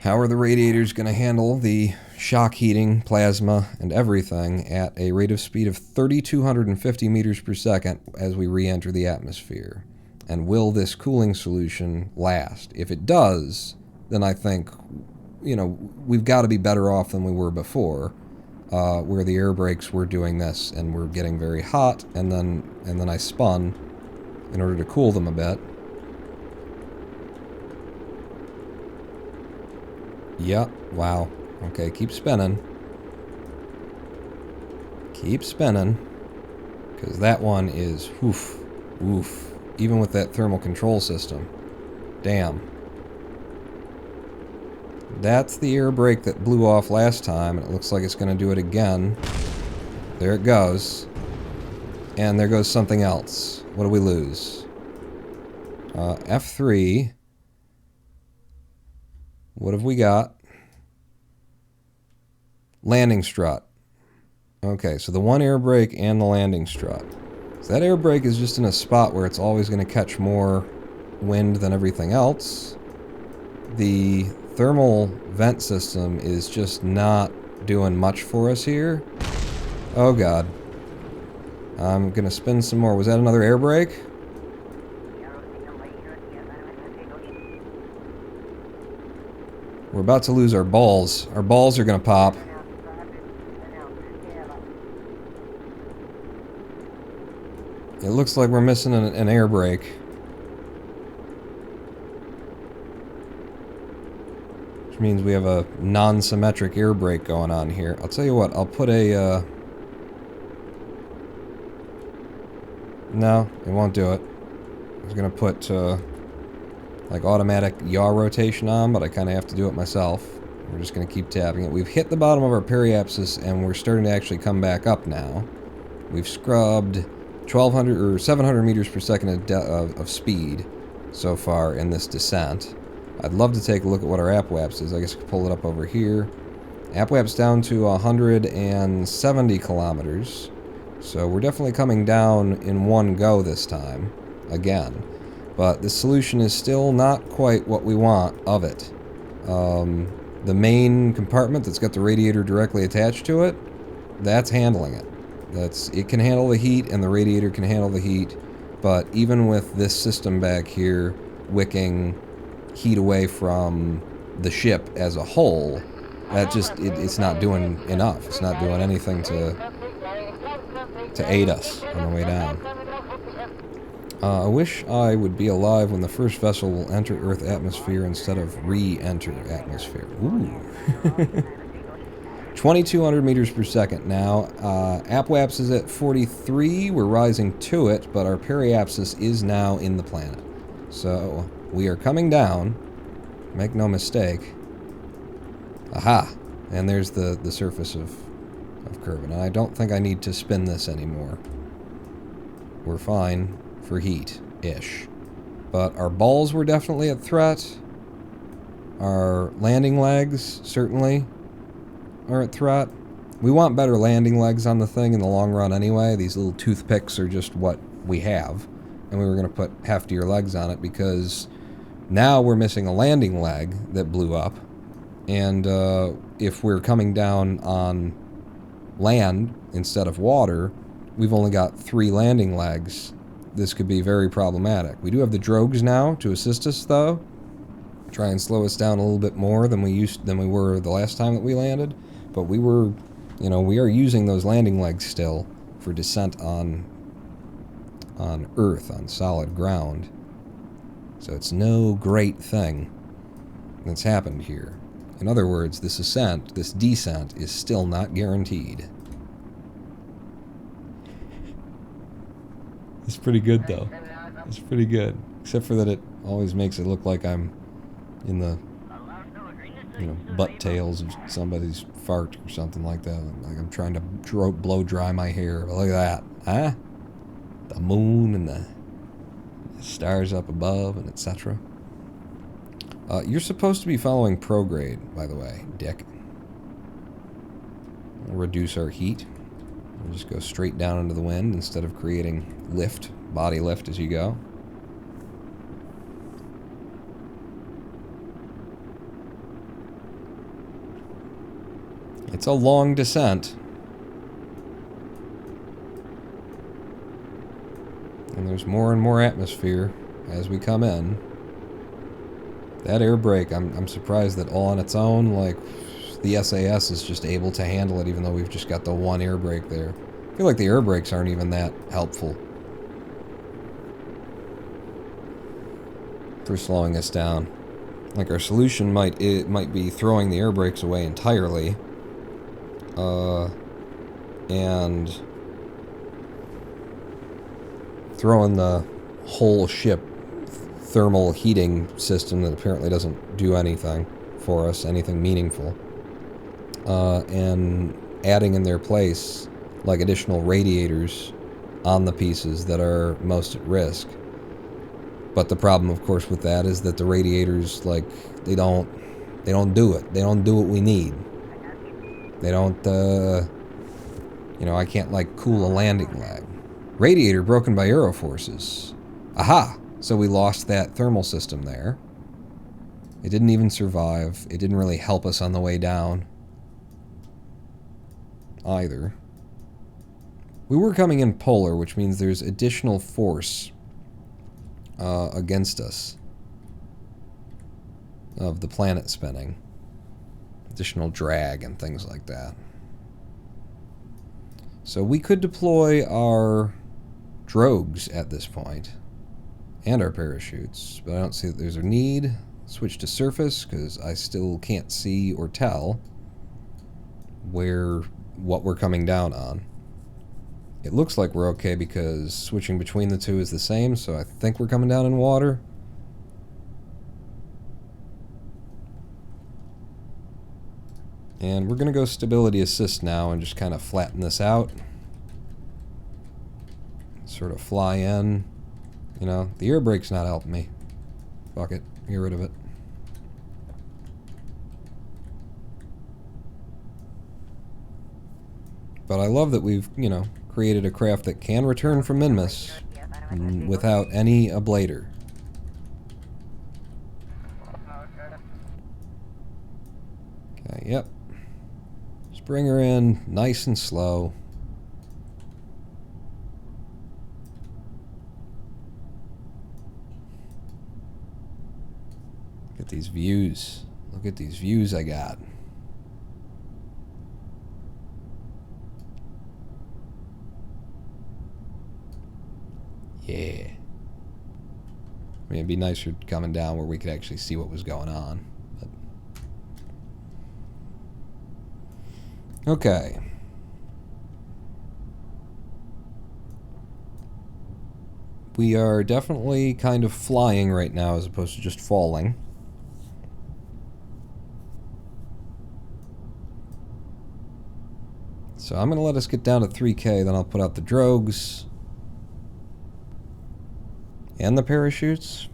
how are the radiators going to handle the shock heating, plasma, and everything at a rate of speed of 3,250 meters per second as we re-enter the atmosphere? And will this cooling solution last? If it does, then I think, you know, we've got to be better off than we were before, where the air brakes were doing this and we're getting very hot, and then I spun in order to cool them a bit. Yep, wow. Okay, keep spinning. Keep spinning. Because that one is, woof, woof. Even with that thermal control system. Damn. That's the air brake that blew off last time, and it looks like it's going to do it again. There it goes. And there goes something else. What do we lose? F3. What have we got? Landing strut. Okay, so the one air brake and the landing strut. So that air brake is just in a spot where it's always going to catch more wind than everything else. The thermal vent system is just not doing much for us here. Oh god. I'm going to spin some more. Was that another air brake? We're about to lose our balls. Our balls are going to pop. It looks like we're missing an air brake. Which means we have a non-symmetric air brake going on here. I'll tell you what, I'll put a... No, it won't do it. I was gonna put, like, automatic yaw rotation on, but I kind of have to do it myself. We're just gonna keep tapping it. We've hit the bottom of our periapsis, and we're starting to actually come back up now. We've scrubbed 1,200 or 700 meters per second of speed so far in this descent. I'd love to take a look at what our APWAPS is. I guess I could pull it up over here. APWAPS down to 170 kilometers. So we're definitely coming down in one go this time, again. But the solution is still not quite what we want of it. The main compartment that's got the radiator directly attached to it, that's handling it. It can handle the heat, and the radiator can handle the heat, but even with this system back here wicking heat away from the ship as a whole, that just, it's not doing enough. It's not doing anything to aid us on the way down. I wish I would be alive when the first vessel will enter Earth atmosphere instead of re-enter atmosphere. Ooh. 2,200 meters per second now. APWAPS is at 43. We're rising to it, but our periapsis is now in the planet. So we are coming down. Make no mistake. Aha! And there's the surface of Kerbal. And I don't think I need to spin this anymore. We're fine for heat-ish. But our balls were definitely at threat. Our landing legs, certainly, are at threat. We want better landing legs on the thing in the long run anyway. These little toothpicks are just what we have. And we were going to put heftier legs on it because now we're missing a landing leg that blew up. And if we're coming down on land instead of water, we've only got 3 landing legs. This could be very problematic. We do have the drogues now to assist us, though. Try and slow us down a little bit more than we were the last time that we landed. But we were, we are using those landing legs still for descent on Earth, on solid ground. So it's no great thing that's happened here. In other words, this descent is still not guaranteed. It's pretty good, though. It's pretty good. Except for that it always makes it look like I'm in the, butt tails of somebody's fart or something like that. Like I'm trying to blow dry my hair. But look at that. Huh? The moon and the stars up above and etc. You're supposed to be following prograde, by the way, Dick. We'll reduce our heat. We'll just go straight down into the wind instead of creating body lift as you go. It's a long descent. And there's more and more atmosphere as we come in. That air brake, I'm surprised that all on its own, like, the SAS is just able to handle it, even though we've just got the one air brake there. I feel like the air brakes aren't even that helpful for slowing us down. Like, our solution might be throwing the air brakes away entirely, and throwing the whole ship thermal heating system that apparently doesn't do anything for us, anything meaningful, and adding in their place like additional radiators on the pieces that are most at risk. But the problem, of course, with that is that the radiators, like, they don't do it. They don't do what we need. They don't, I can't, like, cool a landing leg. Radiator broken by aeroforces. Aha! So we lost that thermal system there. It didn't even survive. It didn't really help us on the way down either. We were coming in polar, which means there's additional force against us of the planet spinning. Additional drag and things like that. So we could deploy our drogues at this point, and our parachutes, but I don't see that there's a need. Switch to surface, because I still can't see or tell what we're coming down on. It looks like we're okay because switching between the two is the same, so I think we're coming down in water. And we're going to go stability assist now and just kind of flatten this out. Sort of fly in. You know, the air brake's not helping me. Fuck it. Get rid of it. But I love that we've, you know, created a craft that can return from Minmus without any ablator. Okay, yep. Just bring her in nice and slow. Look at these views. Look at these views I got. Yeah. I mean, it'd be nicer coming down where we could actually see what was going on. But... Okay. We are definitely kind of flying right now as opposed to just falling. So I'm going to let us get down to 3K, then I'll put out the drogues. And the parachutes.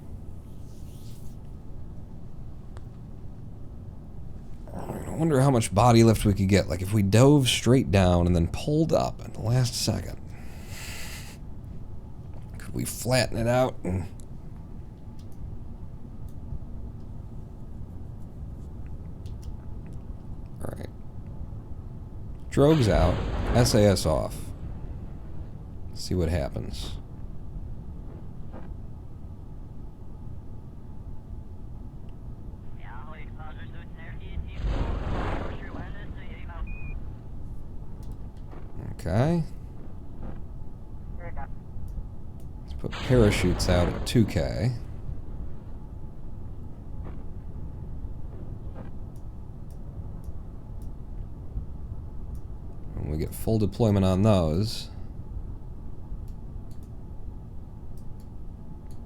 I wonder how much body lift we could get. Like if we dove straight down and then pulled up at the last second. Could we flatten it out? Alright. Drogues out. SAS off. See what happens. Okay. Let's put parachutes out at 2K. When we get full deployment on those,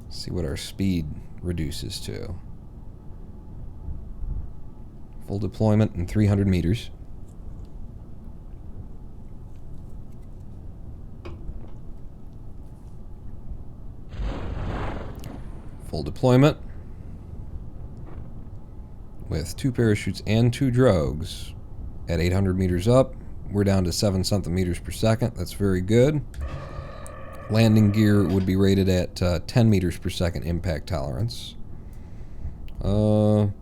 see what our speed reduces to. Full deployment in 300 meters. Full deployment with 2 parachutes and 2 drogues at 800 meters up. We're down to 7-something meters per second. That's very good. Landing gear would be rated at 10 meters per second impact tolerance. Our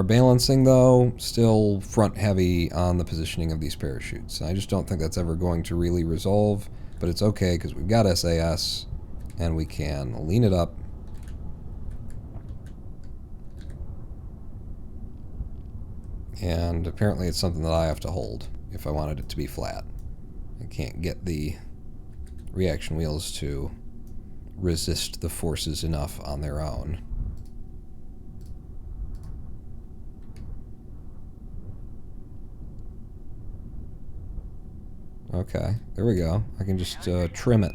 balancing, though, still front heavy on the positioning of these parachutes. I just don't think that's ever going to really resolve, but it's okay because we've got SAS and we can lean it up. And apparently it's something that I have to hold if I wanted it to be flat. I can't get the reaction wheels to resist the forces enough on their own. Okay, there we go. I can just trim it.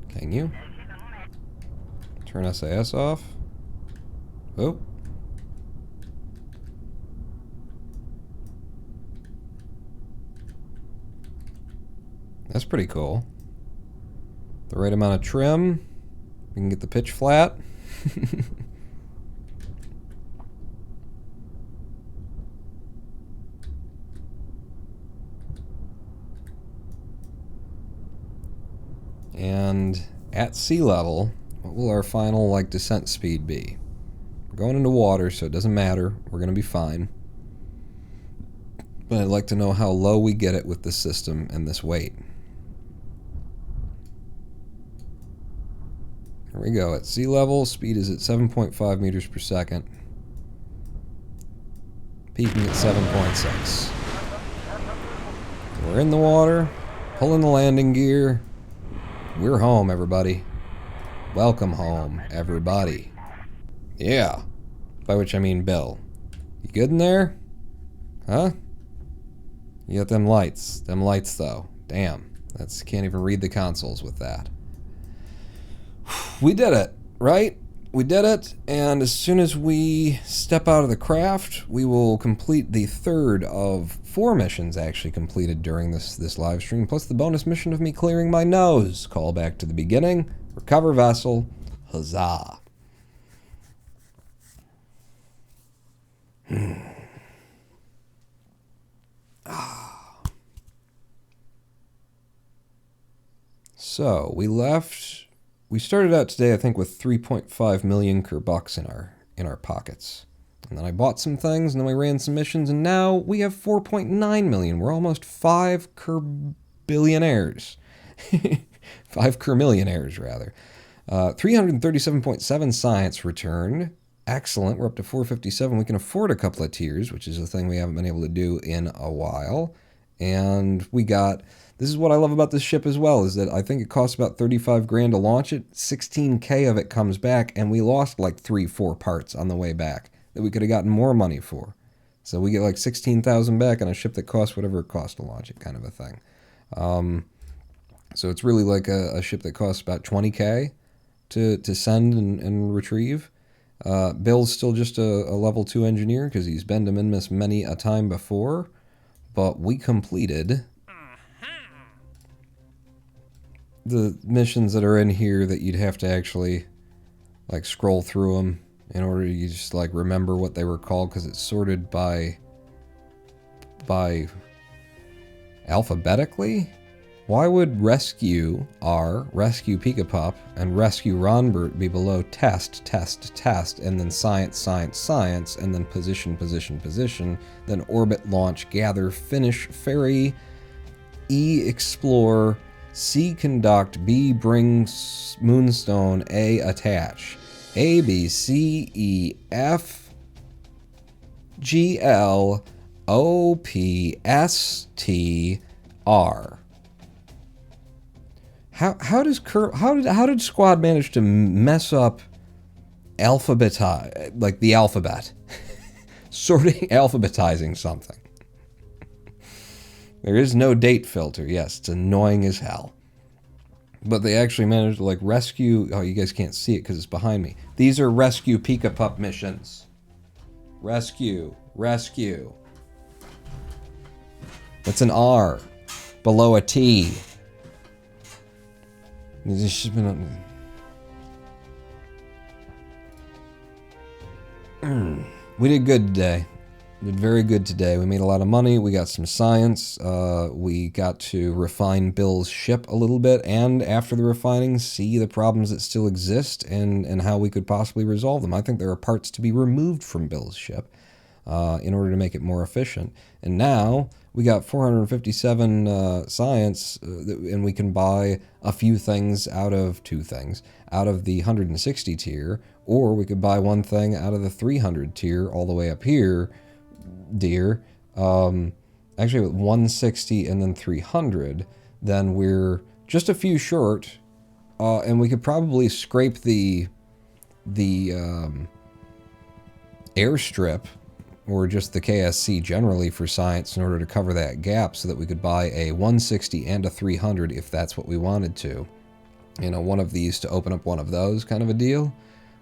Can you? Turn SAS off. Oh. That's pretty cool. The right amount of trim. We can get the pitch flat. And at sea level, what will our final like descent speed be? We're going into water, so it doesn't matter. We're going to be fine. But I'd like to know how low we get it with this system and this weight. Here we go. At sea level, speed is at 7.5 meters per second. Peaking at 7.6. We're in the water, pulling the landing gear. We're home, everybody. Welcome home, everybody. Yeah. By which I mean Bill. You good in there? Huh? You got them lights. Them lights, though. Damn. Can't even read the consoles with that. We did it, right? We did it, and as soon as we step out of the craft, we will complete the third of 4 missions actually completed during this live stream, plus the bonus mission of me clearing my nose. Call back to the beginning, recover vessel, huzzah. So, we started out today, I think, with 3.5 million Kerbucks in our pockets. And then I bought some things, and then we ran some missions, and now we have 4.9 million. We're almost 5 Kerbillionaires. 5 Kermillionaires, rather. 337.7 science returned. Excellent. We're up to 457. We can afford a couple of tiers, which is a thing we haven't been able to do in a while. And we got... This is what I love about this ship as well, is that I think it costs about 35 grand to launch it. 16K of it comes back, and we lost like 3-4 parts on the way back that we could have gotten more money for. So we get like 16,000 back on a ship that costs whatever it costs to launch it, kind of a thing. So it's really like a ship that costs about 20K to send and retrieve. Bill's still just a level 2 engineer because he's been to Minmus many a time before, but we completed the missions that are in here that you'd have to actually like scroll through them in order to just like remember what they were called, because it's sorted by alphabetically. Why would rescue R, rescue Pika-Pup, and rescue Ronbert be below test, and then science, and then position, then orbit, launch, gather, finish, ferry, E, explore, C, conduct, B, bring moonstone, A, attach. A, B, C, E, F, G, L, O, P, S, T, R. How did Squad manage to mess up like the alphabet? Alphabetizing something. There is no date filter. Yes, it's annoying as hell. But they actually managed to like rescue... Oh, you guys can't see it because it's behind me. These are rescue Pika-Pup missions. Rescue. That's an R below a T. We did good today. We did very good today. We made a lot of money. We got some science. We got to refine Bill's ship a little bit, and after the refining, see the problems that still exist and how we could possibly resolve them. I think there are parts to be removed from Bill's ship in order to make it more efficient. And now we got 457 science, and we can buy a few things out of 2 things out of the 160 tier, or we could buy one thing out of the 300 tier all the way up here, dear. Actually, with 160 and then 300, then we're just a few short, and we could probably scrape the airstrip, or just the KSC generally for science in order to cover that gap so that we could buy a 160 and a 300 if that's what we wanted to. You know, one of these to open up one of those kind of a deal.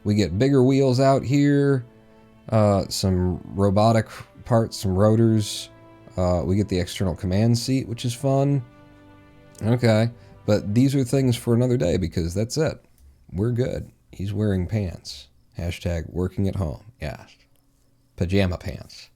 We get bigger wheels out here, some robotic parts, some rotors. We get the external command seat, which is fun. Okay, but these are things for another day because that's it. We're good. He's wearing pants. Hashtag working at home. Yes. Pajama pants.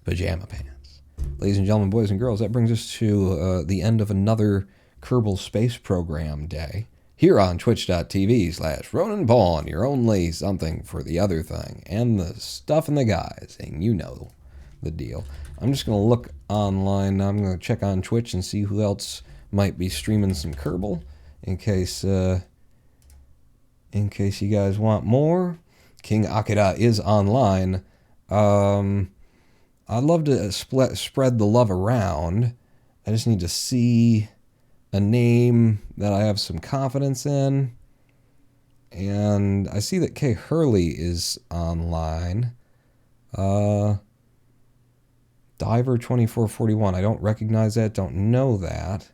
Pajama pants. Ladies and gentlemen, boys and girls, that brings us to the end of another Kerbal Space Program day here on twitch.tv/Ronan Pawn, your only something for the other thing, and the stuff and the guys, and you know the deal. I'm just going to look online. I'm going to check on Twitch and see who else might be streaming some Kerbal in case you guys want more. King Akira is online. I'd love to spread the love around. I just need to see a name that I have some confidence in. And I see that Kay Hurley is online. Diver 2441. I don't recognize that. Don't know that.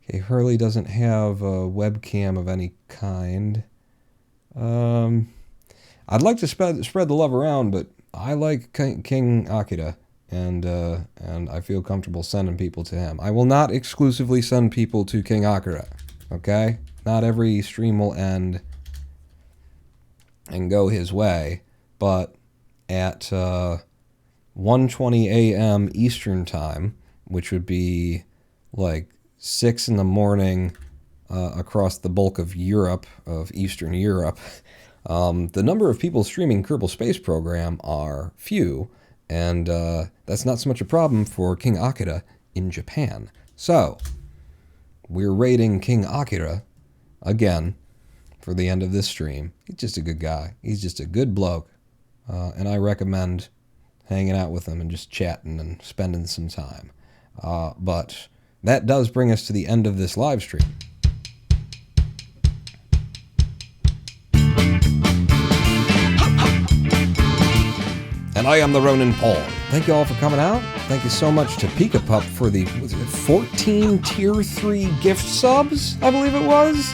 Okay, Hurley doesn't have a webcam of any kind. I'd like to spread the love around, but I like King Akira, and I feel comfortable sending people to him. I will not exclusively send people to King Akira, okay? Not every stream will end and go his way, but at 1:20 a.m. Eastern Time, which would be like 6 in the morning across the bulk of Europe, of Eastern Europe, the number of people streaming Kerbal Space Program are few, and that's not so much a problem for King Akira in Japan. So, we're raiding King Akira again for the end of this stream. He's just a good guy. He's just a good bloke, and I recommend hanging out with him and just chatting and spending some time. But that does bring us to the end of this live stream. And I am the Ronin Paul. Thank you all for coming out. Thank you so much to Pika Pup for the 14 Tier 3 gift subs, I believe it was.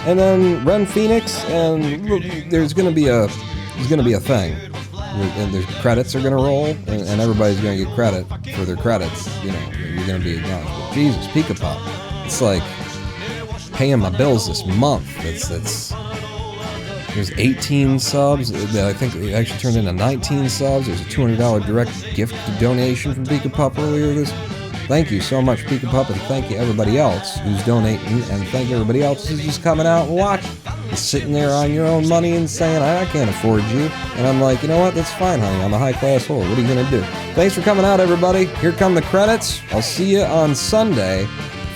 And then Ren Phoenix, and there's gonna be a thing. And the credits are gonna roll, and everybody's gonna get credit for their credits. You know, you're gonna be acknowledged. But Jesus, Pika Pup. It's like paying my bills this month. There's 18 subs that I think it actually turned into 19 subs. There's a $200 direct gift donation from Pika Pup earlier this. Thank you so much, Pika Pup, and thank you everybody else who's donating, and thank you everybody else who's just coming out and watching. And sitting there on your own money and saying, I can't afford you. And I'm like, you know what? That's fine, honey. I'm a high-class whore. What are you going to do? Thanks for coming out, everybody. Here come the credits. I'll see you on Sunday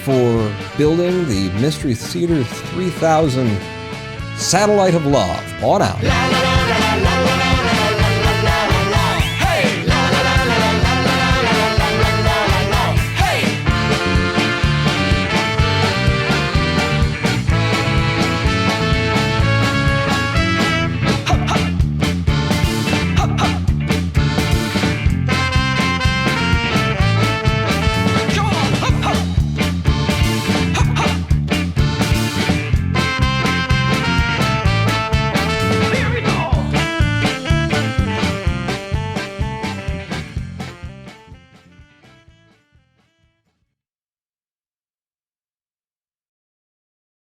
for building the Mystery Theater 3000 Satellite of Love. On out.